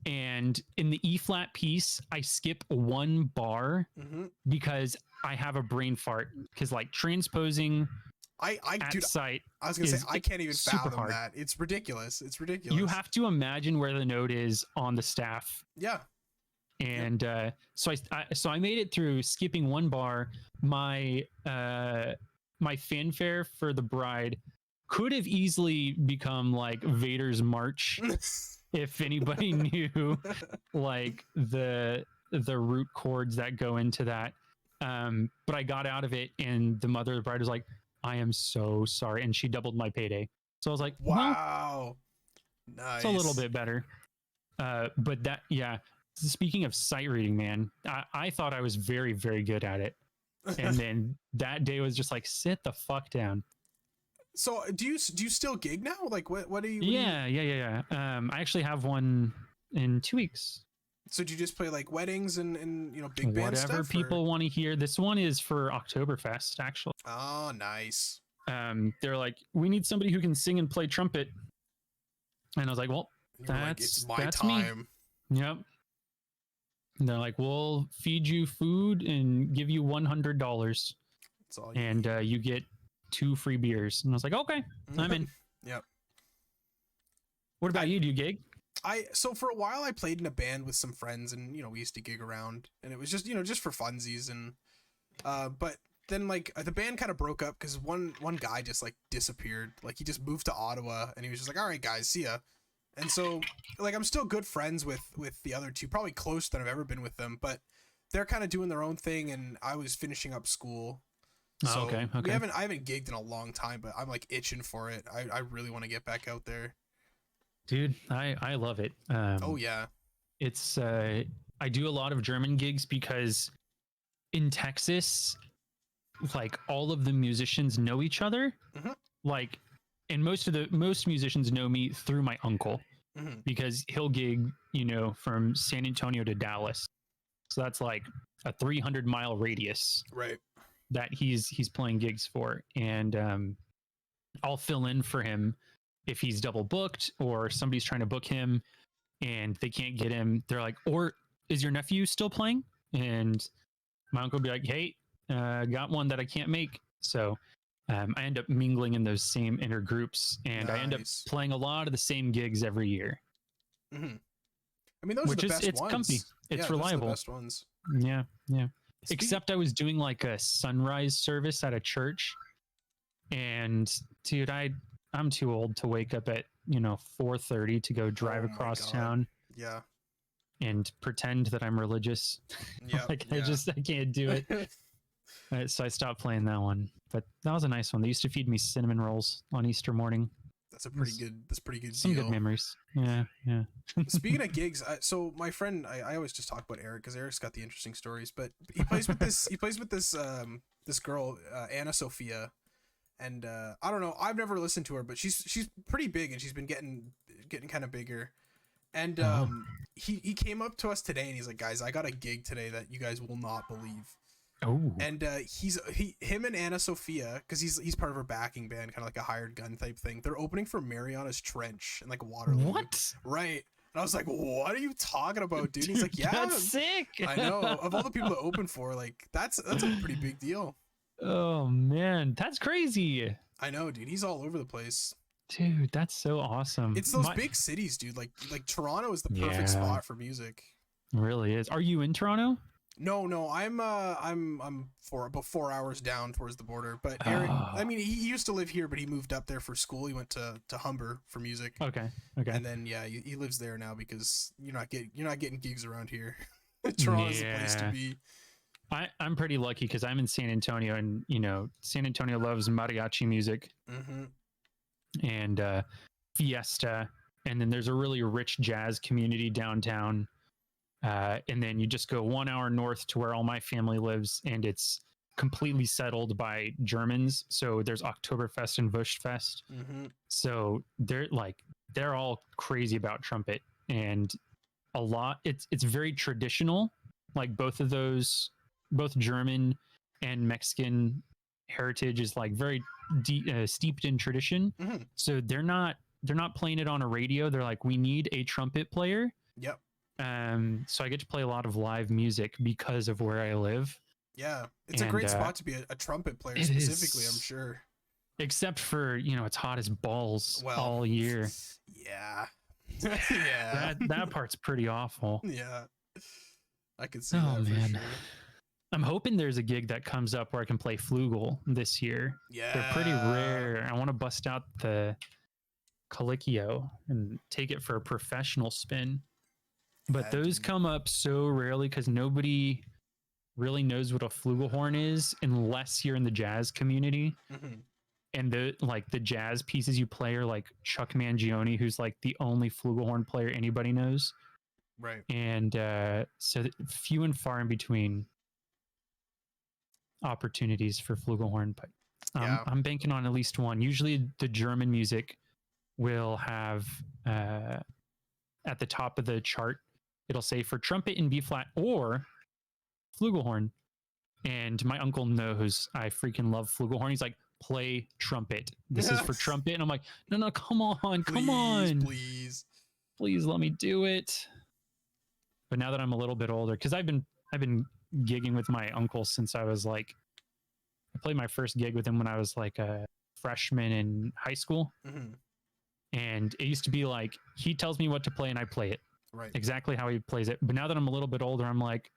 and in the E flat piece I skip 1 bar because I have a brain fart, because like transposing dude, sight, I was gonna say, I can't even fathom that. It's ridiculous. You have to imagine where the note is on the staff. Yeah. And so I made it through skipping 1 bar. My fanfare for the bride could have easily become like Vader's march if anybody knew like the root chords that go into that. But I got out of it, and the mother of the bride was like, "I am so sorry," and she doubled my payday. So I was like, "Wow, nice." It's a little bit better. But that, yeah. Speaking of sight reading, man, I thought I was very, very good at it, and then that day was just like, sit the fuck down. So do you still gig now? Like, what do you? Yeah. I actually have one in 2 weeks. So do you just play like weddings and big band stuff? Whatever people want to hear. This one is for Oktoberfest, actually. Oh, nice. They're like, "We need somebody who can sing and play trumpet," and I was like, "Well, that's time." Me. Yep. And they're like, "We'll feed you food and give you $100, and you get 2 free beers." And I was like, "Okay, I'm in." Yep. What about you? Do you gig? So for a while I played in a band with some friends, and we used to gig around, and it was just just for funsies, and but then like the band kind of broke up because one guy just like disappeared. Like he just moved to Ottawa, and he was just like, all right guys, see ya. And so like I'm still good friends with the other two, probably closer than I've ever been with them, but they're kind of doing their own thing, and I was finishing up school. So okay. I haven't gigged in a long time, but I'm like itching for it. I really want to get back out there. Dude, I love it. Oh yeah. It's I do a lot of German gigs because in Texas, like all of the musicians know each other. Mhm. Like, and most musicians know me through my uncle Mhm. because he'll gig, from San Antonio to Dallas. So that's like a 300-mile radius Right. that he's playing gigs for, and I'll fill in for him if he's double booked or somebody's trying to book him and they can't get him. They're like, or is your nephew still playing? And my uncle will be like, hey, got one that I can't make. So I end up mingling in those same inner groups, and I end up Nice. playing a lot of the same gigs every year. Mm-hmm. I mean, those Which are the is, best it's ones. comfy. It's yeah, reliable. Those are the best ones. Yeah. Except I was doing like a sunrise service at a church, and dude, I'm too old to wake up at 4:30 to go drive Oh my across God. town Yeah. and pretend that I'm religious. Yeah. Like yeah. I can't do it. So I stopped playing that one. But that was a nice one. They used to feed me cinnamon rolls on Easter morning. That's pretty good Some deal. good memories. Yeah. Speaking of gigs, so my friend, I always just talk about Eric because Eric's got the interesting stories. But he plays with this girl, Anna Sophia, and I don't know. I've never listened to her, but she's pretty big, and she's been getting kind of bigger. And he came up to us today, and he's like, guys, I got a gig today that you guys will not believe. Oh. And him and Anna Sophia, because he's part of her backing band, kind of like a hired gun type thing. They're opening for Mariana's Trench in like Waterloo. What? Right. And I was like, what are you talking about, dude? And he's like, yeah, That's sick. I know. Of all the people to open for, like that's a pretty big deal. Oh man, that's crazy. I know, dude. He's all over the place. Dude, that's so awesome. It's those big cities, dude. Like Toronto is the perfect Yeah. spot for music. Really is. Are you in Toronto? No, I'm about 4 hours down towards the border. But Eric, I mean, he used to live here, but he moved up there for school. He went to Humber for music. Okay. And then he lives there now because you're not getting gigs around here. Toronto's the place to be. I'm pretty lucky because I'm in San Antonio, and San Antonio loves mariachi music and fiesta, and then there's a really rich jazz community downtown. And then you just go 1 hour north to where all my family lives, and it's completely settled by Germans. So there's Oktoberfest and Wurstfest. So they're all crazy about trumpet, and a lot. It's very traditional. Like both German and Mexican heritage is like very steeped in tradition. So they're not playing it on a radio. They're like, we need a trumpet player. Yep. So I get to play a lot of live music because of where I live. Yeah, it's a great spot to be a trumpet player specifically, I'm sure. Except for, it's hot as balls all year. Yeah. Yeah. That part's pretty awful. Yeah. I could see that for sure. I'm hoping there's a gig that comes up where I can play flugel this year. Yeah. They're pretty rare. I want to bust out the Colicchio and take it for a professional spin. But those come up so rarely because nobody really knows what a flugelhorn is unless you're in the jazz community. And the jazz pieces you play are like Chuck Mangione, who's like the only flugelhorn player anybody knows. Right. And so few and far in between opportunities for flugelhorn. But I'm banking on at least one. Usually the German music will have at the top of the chart, it'll say for trumpet in B flat or flugelhorn. And my uncle knows I freaking love flugelhorn. He's like, play trumpet. This is for trumpet. And I'm like, no, come on. Please let me do it. But now that I'm a little bit older, because I've been gigging with my uncle since I was like, I played my first gig with him when I was like a freshman in high school. And it used to be like he tells me what to play and I play it Right. exactly how he plays it. But now that I'm a little bit older, I'm like,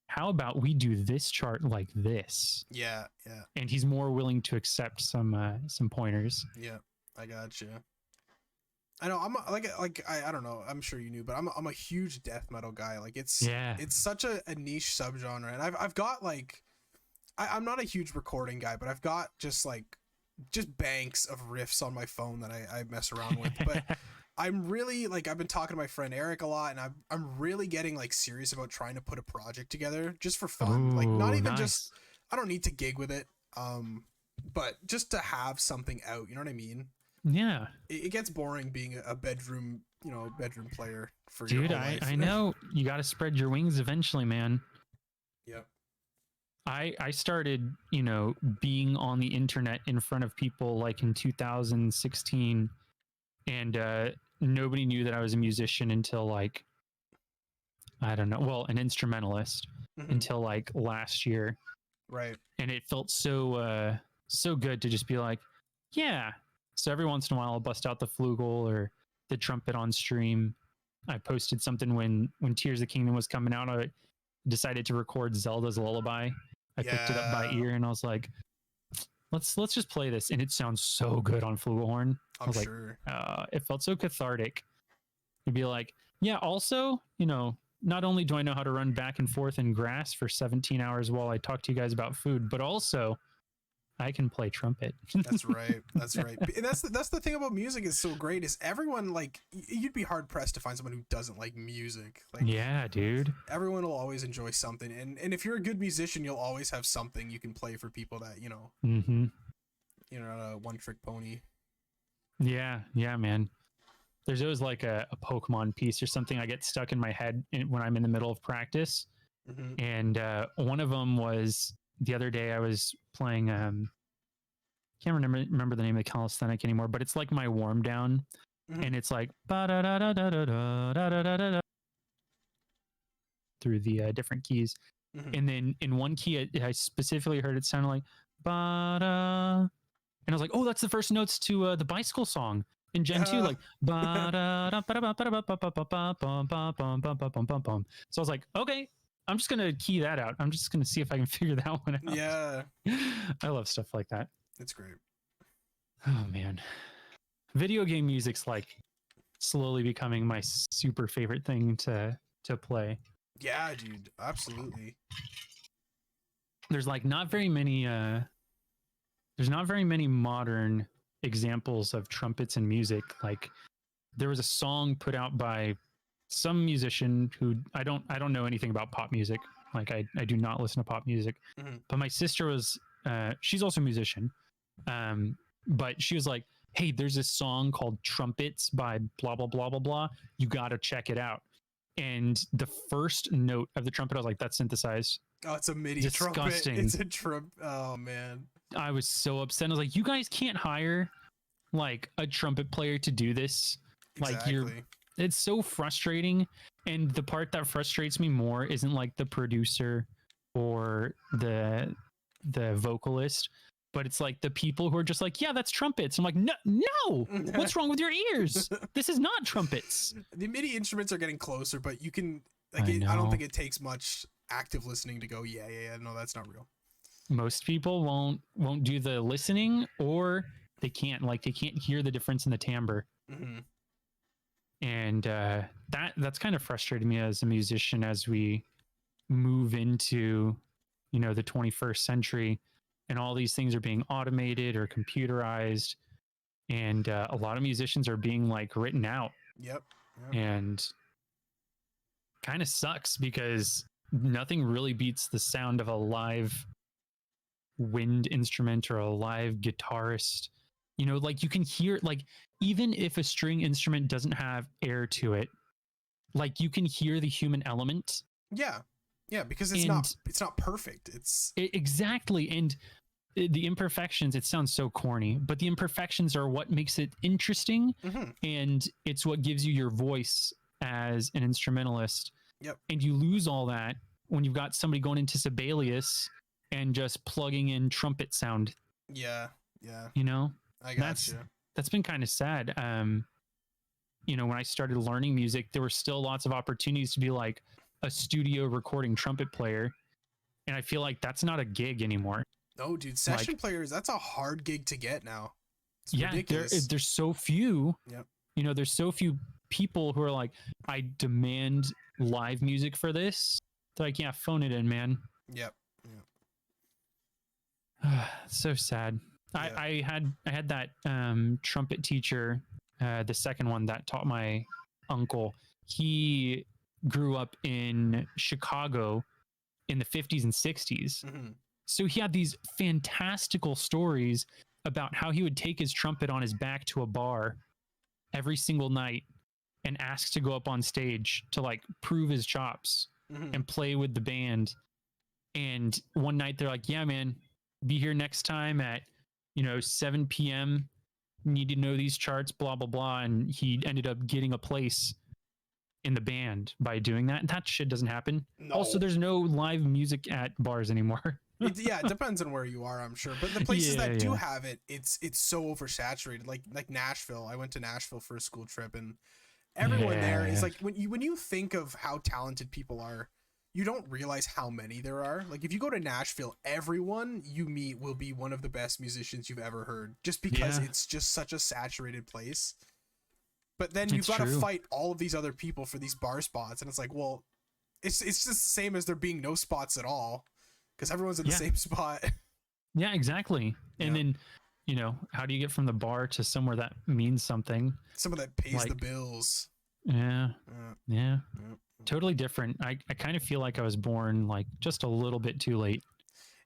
how about we do this chart like this? Yeah. Yeah. And he's more willing to accept some pointers. Yeah. I got you. I know I'm I don't know. I'm sure you knew, but I'm a huge death metal guy. Like it's such a niche subgenre, and I've got like I'm not a huge recording guy, but I've got just banks of riffs on my phone that I mess around with. But I'm really like I've been talking to my friend Eric a lot, and I'm really getting like serious about trying to put a project together just for fun. Like not even just I don't need to gig with it, but just to have something out. You know what I mean? Yeah. It gets boring being a bedroom player for Dude, your whole life. I know you got to spread your wings eventually, man. Yeah. I started, being on the internet in front of people like in 2016, and nobody knew that I was a musician until like, I don't know, well, an instrumentalist until like last year. Right. And it felt so good to just be like, yeah. So every once in a while I'll bust out the flugel or the trumpet on stream. I posted something when Tears of the Kingdom was coming out. I decided to record Zelda's Lullaby. I picked it up by ear and I was like, let's just play this. And it sounds so good on flugelhorn. I'm sure. It felt so cathartic. You'd be like, yeah, also, not only do I know how to run back and forth in grass for 17 hours while I talk to you guys about food, but also I can play trumpet. That's right. That's right. And that's the thing about music is so great is everyone like you'd be hard pressed to find someone who doesn't like music. Like yeah, dude. Everyone will always enjoy something, and if you're a good musician, you'll always have something you can play for people that you're not a one trick pony. Yeah, man. There's always like a Pokemon piece or something I get stuck in my head when I'm in the middle of practice, and one of them was. The other day I was playing can't remember the name of the calisthenic anymore, but it's like my warm down and it's like through the different keys. And then in one key I specifically heard it sounded like ba-da, and I was like, oh, that's the first notes to the bicycle song in Gen 2, like ba-da, so I was like, okay, I'm just going to key that out. I'm just going to see if I can figure that one out. Yeah. I love stuff like that. It's great. Oh, man. Video game music's like slowly becoming my super favorite thing to play. Yeah, dude. Absolutely. There's like not very many modern examples of trumpets and music. Like there was a song put out by some musician who I don't know anything about pop music. Like I do not listen to pop music, but my sister was, she's also a musician. But she was like, hey, there's this song called Trumpets by blah, blah, blah, blah, blah. You got to check it out. And the first note of the trumpet, I was like, that's synthesized. Oh, it's a MIDI Disgusting. trumpet. It's a trumpet. Oh man. I was so upset. I was like, you guys can't hire like a trumpet player to do this. Exactly. Like it's so frustrating. And the part that frustrates me more isn't like the producer or the vocalist, but it's like the people who are just like, yeah, that's trumpets. I'm like, no, what's wrong with your ears? This is not trumpets. The MIDI instruments are getting closer, but you can like I don't think it takes much active listening to go, yeah, no, that's not real. Most people won't do the listening, or they can't hear the difference in the timbre. And that's kind of frustrated me as a musician as we move into the 21st century and all these things are being automated or computerized, and a lot of musicians are being like written out. Yep. And kind of sucks because nothing really beats the sound of a live wind instrument or a live guitarist. Like you can hear, like, even if a string instrument doesn't have air to it, like you can hear the human element. Yeah, because it's not perfect. Exactly. And the imperfections, it sounds so corny, but the imperfections are what makes it interesting, and it's what gives you your voice as an instrumentalist. Yep. And you lose all that when you've got somebody going into Sibelius and just plugging in trumpet sound. Yeah. I got you. That's been kind of sad. when I started learning music, there were still lots of opportunities to be like a studio recording trumpet player. And I feel like that's not a gig anymore. No, dude, session players, that's a hard gig to get now. It's ridiculous. There's so few. Yep. There's so few people who are like, I demand live music for this. They're like, yeah, phone it in, man. Yep. So sad. Yeah. I had that trumpet teacher, the second one that taught my uncle. He grew up in Chicago in the 50s and 60s. Mm-hmm. So he had these fantastical stories about how he would take his trumpet on his back to a bar every single night and ask to go up on stage to like prove his chops and play with the band. And one night they're like, yeah, man, be here next time at 7 p.m. Need to know these charts, blah blah blah. And he ended up getting a place in the band by doing that. That shit doesn't happen. No. Also, there's no live music at bars anymore. It depends on where you are, I'm sure. But the places that do have it, it's so oversaturated. Like Nashville. I went to Nashville for a school trip, and everyone there is like, when you think of how talented people are, you don't realize how many there are. Like, if you go to Nashville, everyone you meet will be one of the best musicians you've ever heard, just because it's just such a saturated place. But then you've got to fight all of these other people for these bar spots, and it's like, well, it's just the same as there being no spots at all, because everyone's in the same spot. Yeah, exactly. And then, how do you get from the bar to somewhere that means something? Someone that pays the bills. Yeah. Totally different. I kind of feel like I was born like just a little bit too late.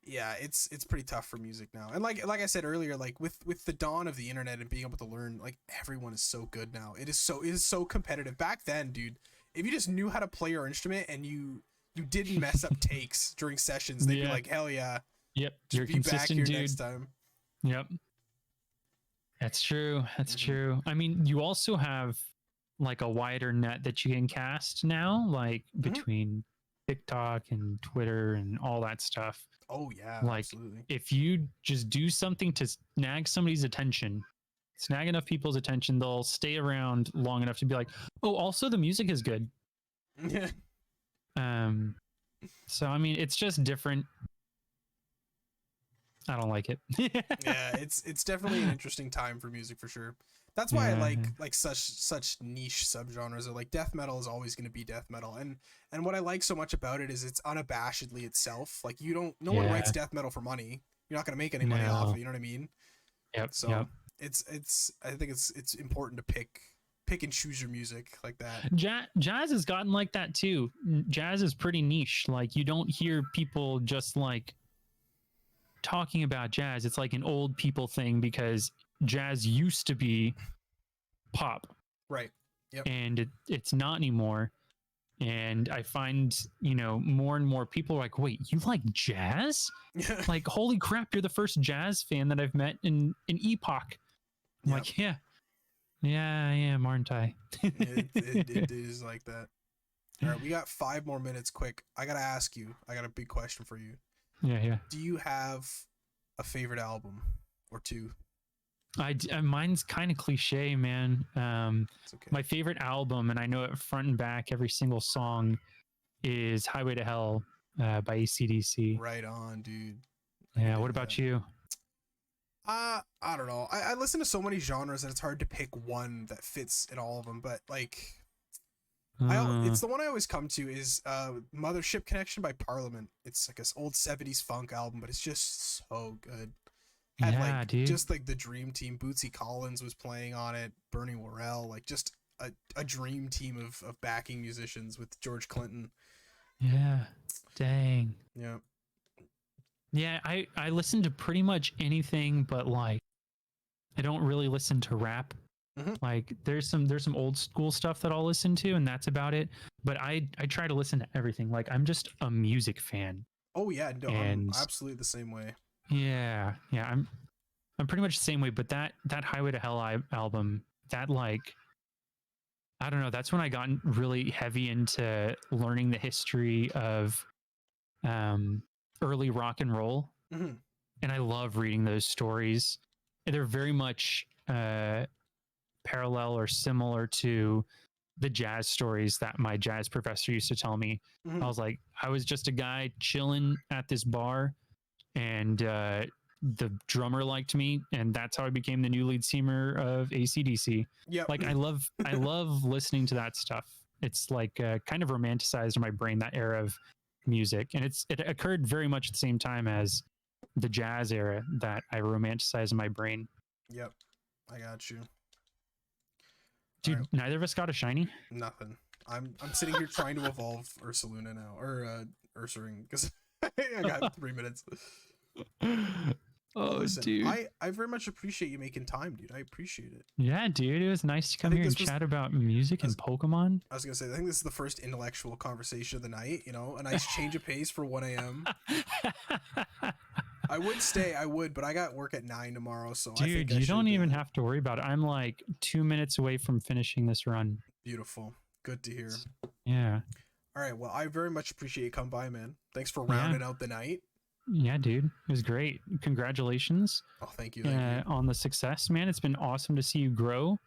Yeah, it's pretty tough for music now. And like I said earlier, like with the dawn of the internet and being able to learn, like, everyone is so good now. It is so competitive. Back then, dude, if you just knew how to play your instrument and you didn't mess up takes during sessions, they'd be like, hell yeah. Yep. Just You're be consistent, back here dude. next time. Yep. That's true. That's true. I mean, you also have like a wider net that you can cast now, like between TikTok and Twitter and all that stuff. Oh yeah, like absolutely. If you just do something to snag somebody's attention, snag enough people's attention, they'll stay around long enough to be like, oh, also the music is good. Yeah. So I mean, it's just different. I don't like it. Yeah, it's definitely an interesting time for music for sure. That's why I like such niche subgenres. Or like death metal is always going to be death metal, and what I like so much about it is it's unabashedly itself. Like no one writes death metal for money. You're not going to make any money off it. You know what I mean? Yep. So it's I think it's important to pick and choose your music like that. Jazz has gotten like that too. Jazz is pretty niche. Like you don't hear people just like talking about jazz. It's like an old people thing because jazz used to be pop, right? Yep. And it's not anymore. And I find more and more people are like, wait, you like jazz? Like, holy crap, you're the first jazz fan that I've met in epoch. I'm like, yeah I am, aren't I? it is like that. All right, we got 5 more minutes. Quick, I gotta ask you, I got a big question for you. Yeah. Do you have a favorite album or two? Mine's kind of cliche, man. It's okay. My favorite album, and I know it front and back, every single song, is Highway to Hell by AC/DC. Right on, dude. Yeah, what about you? I don't know. I listen to so many genres that it's hard to pick one that fits in all of them, but like it's the one I always come to is Mothership Connection by Parliament. It's like this old 70s funk album, but it's just so good. Had dude. Just like the dream team. Bootsy Collins was playing on it, Bernie Worrell, like just a dream team of backing musicians with George Clinton. Yeah. Dang. Yeah. Yeah, I listen to pretty much anything, but like I don't really listen to rap. Like there's some old school stuff that I'll listen to, and that's about it. But I try to listen to everything. Like I'm just a music fan. Oh yeah, no, I'm absolutely the same way. Yeah, I'm pretty much the same way. But that Highway to Hell album, that like I don't know, that's when I got really heavy into learning the history of early rock and roll. And I love reading those stories. They're very much parallel or similar to the jazz stories that my jazz professor used to tell me. Mhm. I was like, I was just a guy chilling at this bar, and the drummer liked me, and that's how I became the new lead singer of AC/DC. Yep. Like I love listening to that stuff. It's like kind of romanticized in my brain that era of music, and it occurred very much at the same time as the jazz era that I romanticized in my brain. Yep. I got you. Dude, Alright. neither of us got a shiny. Nothing. I'm sitting here trying to evolve Ursaluna now, or Ursaring, because I got 3 minutes. Oh, Listen, dude. I very much appreciate you making time, dude. I appreciate it. Yeah, dude, it was nice to come think here and this was- chat about music and Pokemon. I was gonna say, I think this is the first intellectual conversation of the night. You know, a nice change of pace for 1 a.m. I would stay, but I got work at 9 tomorrow, so I Dude, think I you don't should, even have to worry about it. I'm like 2 minutes away from finishing this run. Beautiful, good to hear. Yeah. All right, well, I very much appreciate you coming by, man. Thanks for rounding out the night. Yeah, dude. It was great. Congratulations Oh, thank you. Thank you. on the success, man. It's been awesome to see you grow.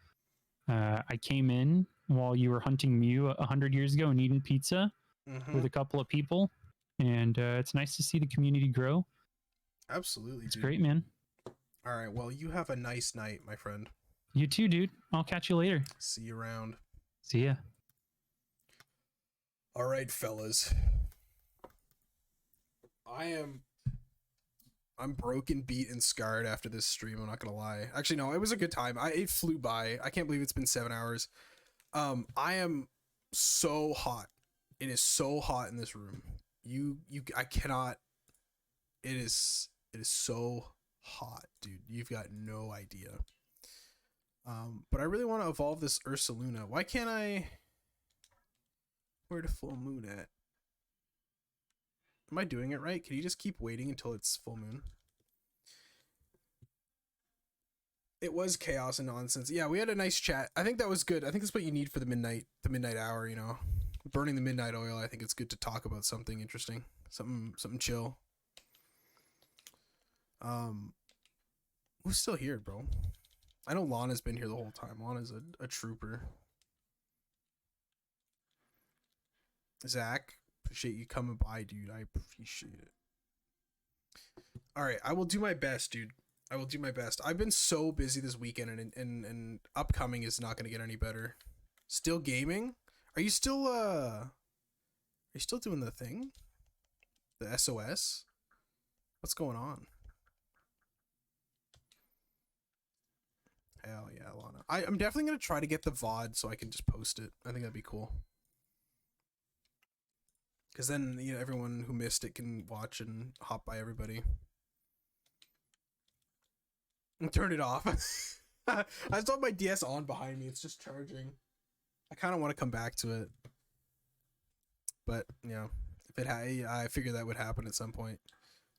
I came in while you were hunting Mew 100 years ago and eating pizza Mhm. with a couple of people. And it's nice to see the community grow. Absolutely, It's dude. great, man. All right, well, you have a nice night, my friend. You too, dude. I'll catch you later. See you around. See ya. All right, fellas. I'm broken, beat, and scarred after this stream. I'm not gonna lie. Actually, no, it was a good time. It flew by. I can't believe it's been 7 hours. I am so hot. It is so hot in this room. I cannot. It is so hot, dude. You've got no idea. But I really want to evolve this Ursaluna. Why can't I? Where the full moon at? Am I doing it right? Can you just keep waiting until it's full moon? It was chaos and nonsense. Yeah, we had a nice chat. I think that was good. I think that's what you need for the midnight hour, you know. Burning the midnight oil, I think it's good to talk about something interesting. Something chill. Who's still here, bro? I know Lana's been here the whole time. Lana's a trooper. Zach, appreciate you coming by, dude. I appreciate it. All right, I will do my best, dude. I will do my best. I've been so busy this weekend, and upcoming is not going to get any better. Still gaming? Are you still doing the thing? The SOS? What's going on? Hell yeah, Lana. I'm definitely going to try to get the VOD so I can just post it. I think that'd be cool. Because then, you know, everyone who missed it can watch and hop by everybody. And turn it off. I just have my DS on behind me. It's just charging. I kind of want to come back to it. But, you know, I figured that would happen at some point.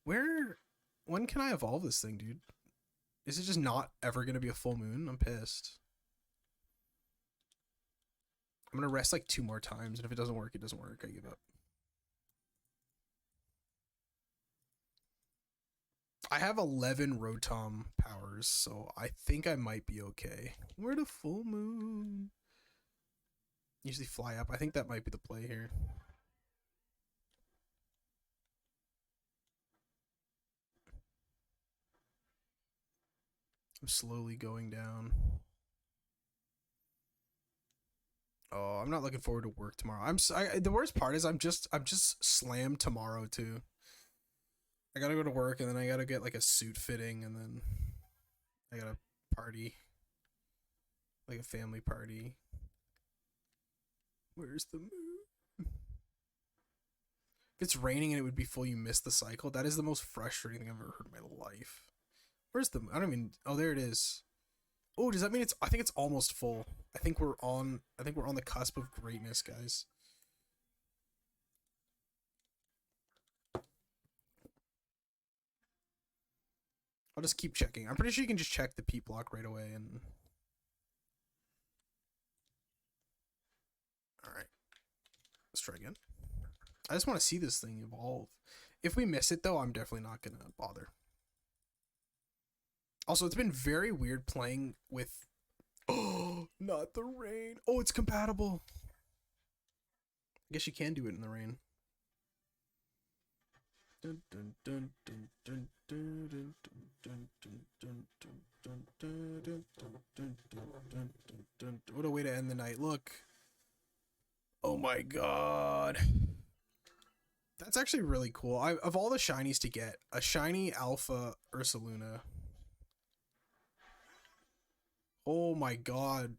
When can I evolve this thing, dude? Is it just not ever going to be a full moon? I'm pissed. I'm going to rest like 2 more times, and if it doesn't work, it doesn't work. I give up. I have 11 Rotom powers, so I think I might be okay. Where the full moon? Usually fly up. I think that might be the play here. I'm slowly going down. Oh, I'm not looking forward to work tomorrow. The worst part is I'm just slammed tomorrow too. I gotta go to work, and then I gotta get like a suit fitting, and then I gotta party, like a family party. Where's the moon? If it's raining and it would be full, you miss the cycle. That is the most frustrating thing I've ever heard in my life. Where's the? I don't even. Oh, there it is. Oh, does that mean it's? I think it's almost full. I think we're on the cusp of greatness, guys. I'll just keep checking. I'm pretty sure you can just check the peat block right away and... Alright. Let's try again. I just want to see this thing evolve. If we miss it, though, I'm definitely not going to bother. Also, it's been very weird playing with... Oh! Not the rain. Oh, it's compatible. I guess you can do it in the rain. What a way to end the night. Look. Oh my god. That's actually really cool. Of all the shinies to get, a shiny alpha Ursaluna. Oh my god.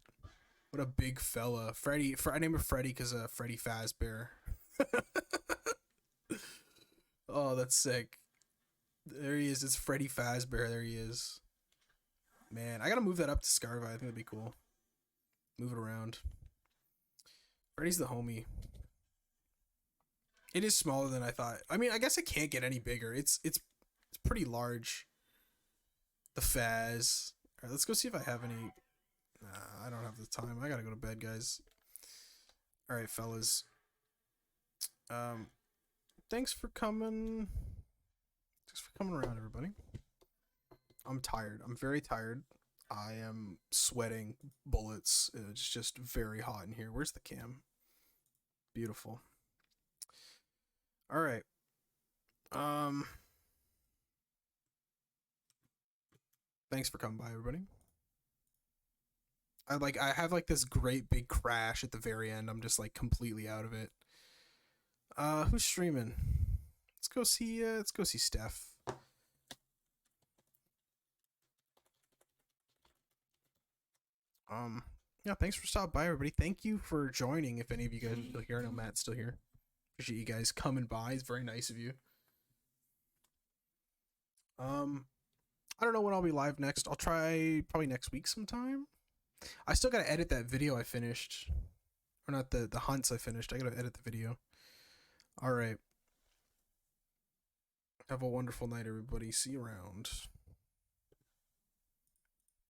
What a big fella. Freddy. I named him Freddy because Freddy Fazbear. Oh, that's sick. There he is. It's Freddy Fazbear. There he is. Man, I gotta move that up to Scarva. I think that'd be cool. Move it around. Freddy's the homie. It is smaller than I thought. I mean, I guess it can't get any bigger. It's pretty large. The Faz. All right, let's go see if I have any. Nah, I don't have the time. I gotta go to bed, guys. All right, fellas. Thanks for coming. Thanks for coming around, everybody. I'm tired. I'm very tired. I am sweating bullets. It's just very hot in here. Where's the cam? Beautiful. All right. Thanks for coming by, everybody. I have like this great big crash at the very end. I'm just like completely out of it. Who's streaming? Let's go see Steph. Yeah, thanks for stopping by, everybody. Thank you for joining. If any of you guys are still here, I know Matt's still here. Appreciate you guys coming by. It's very nice of you. I don't know when I'll be live next. I'll try probably next week sometime. I still gotta edit that video I finished. Or not the hunts I finished. I gotta edit the video. Alright. Have a wonderful night, everybody. See you around.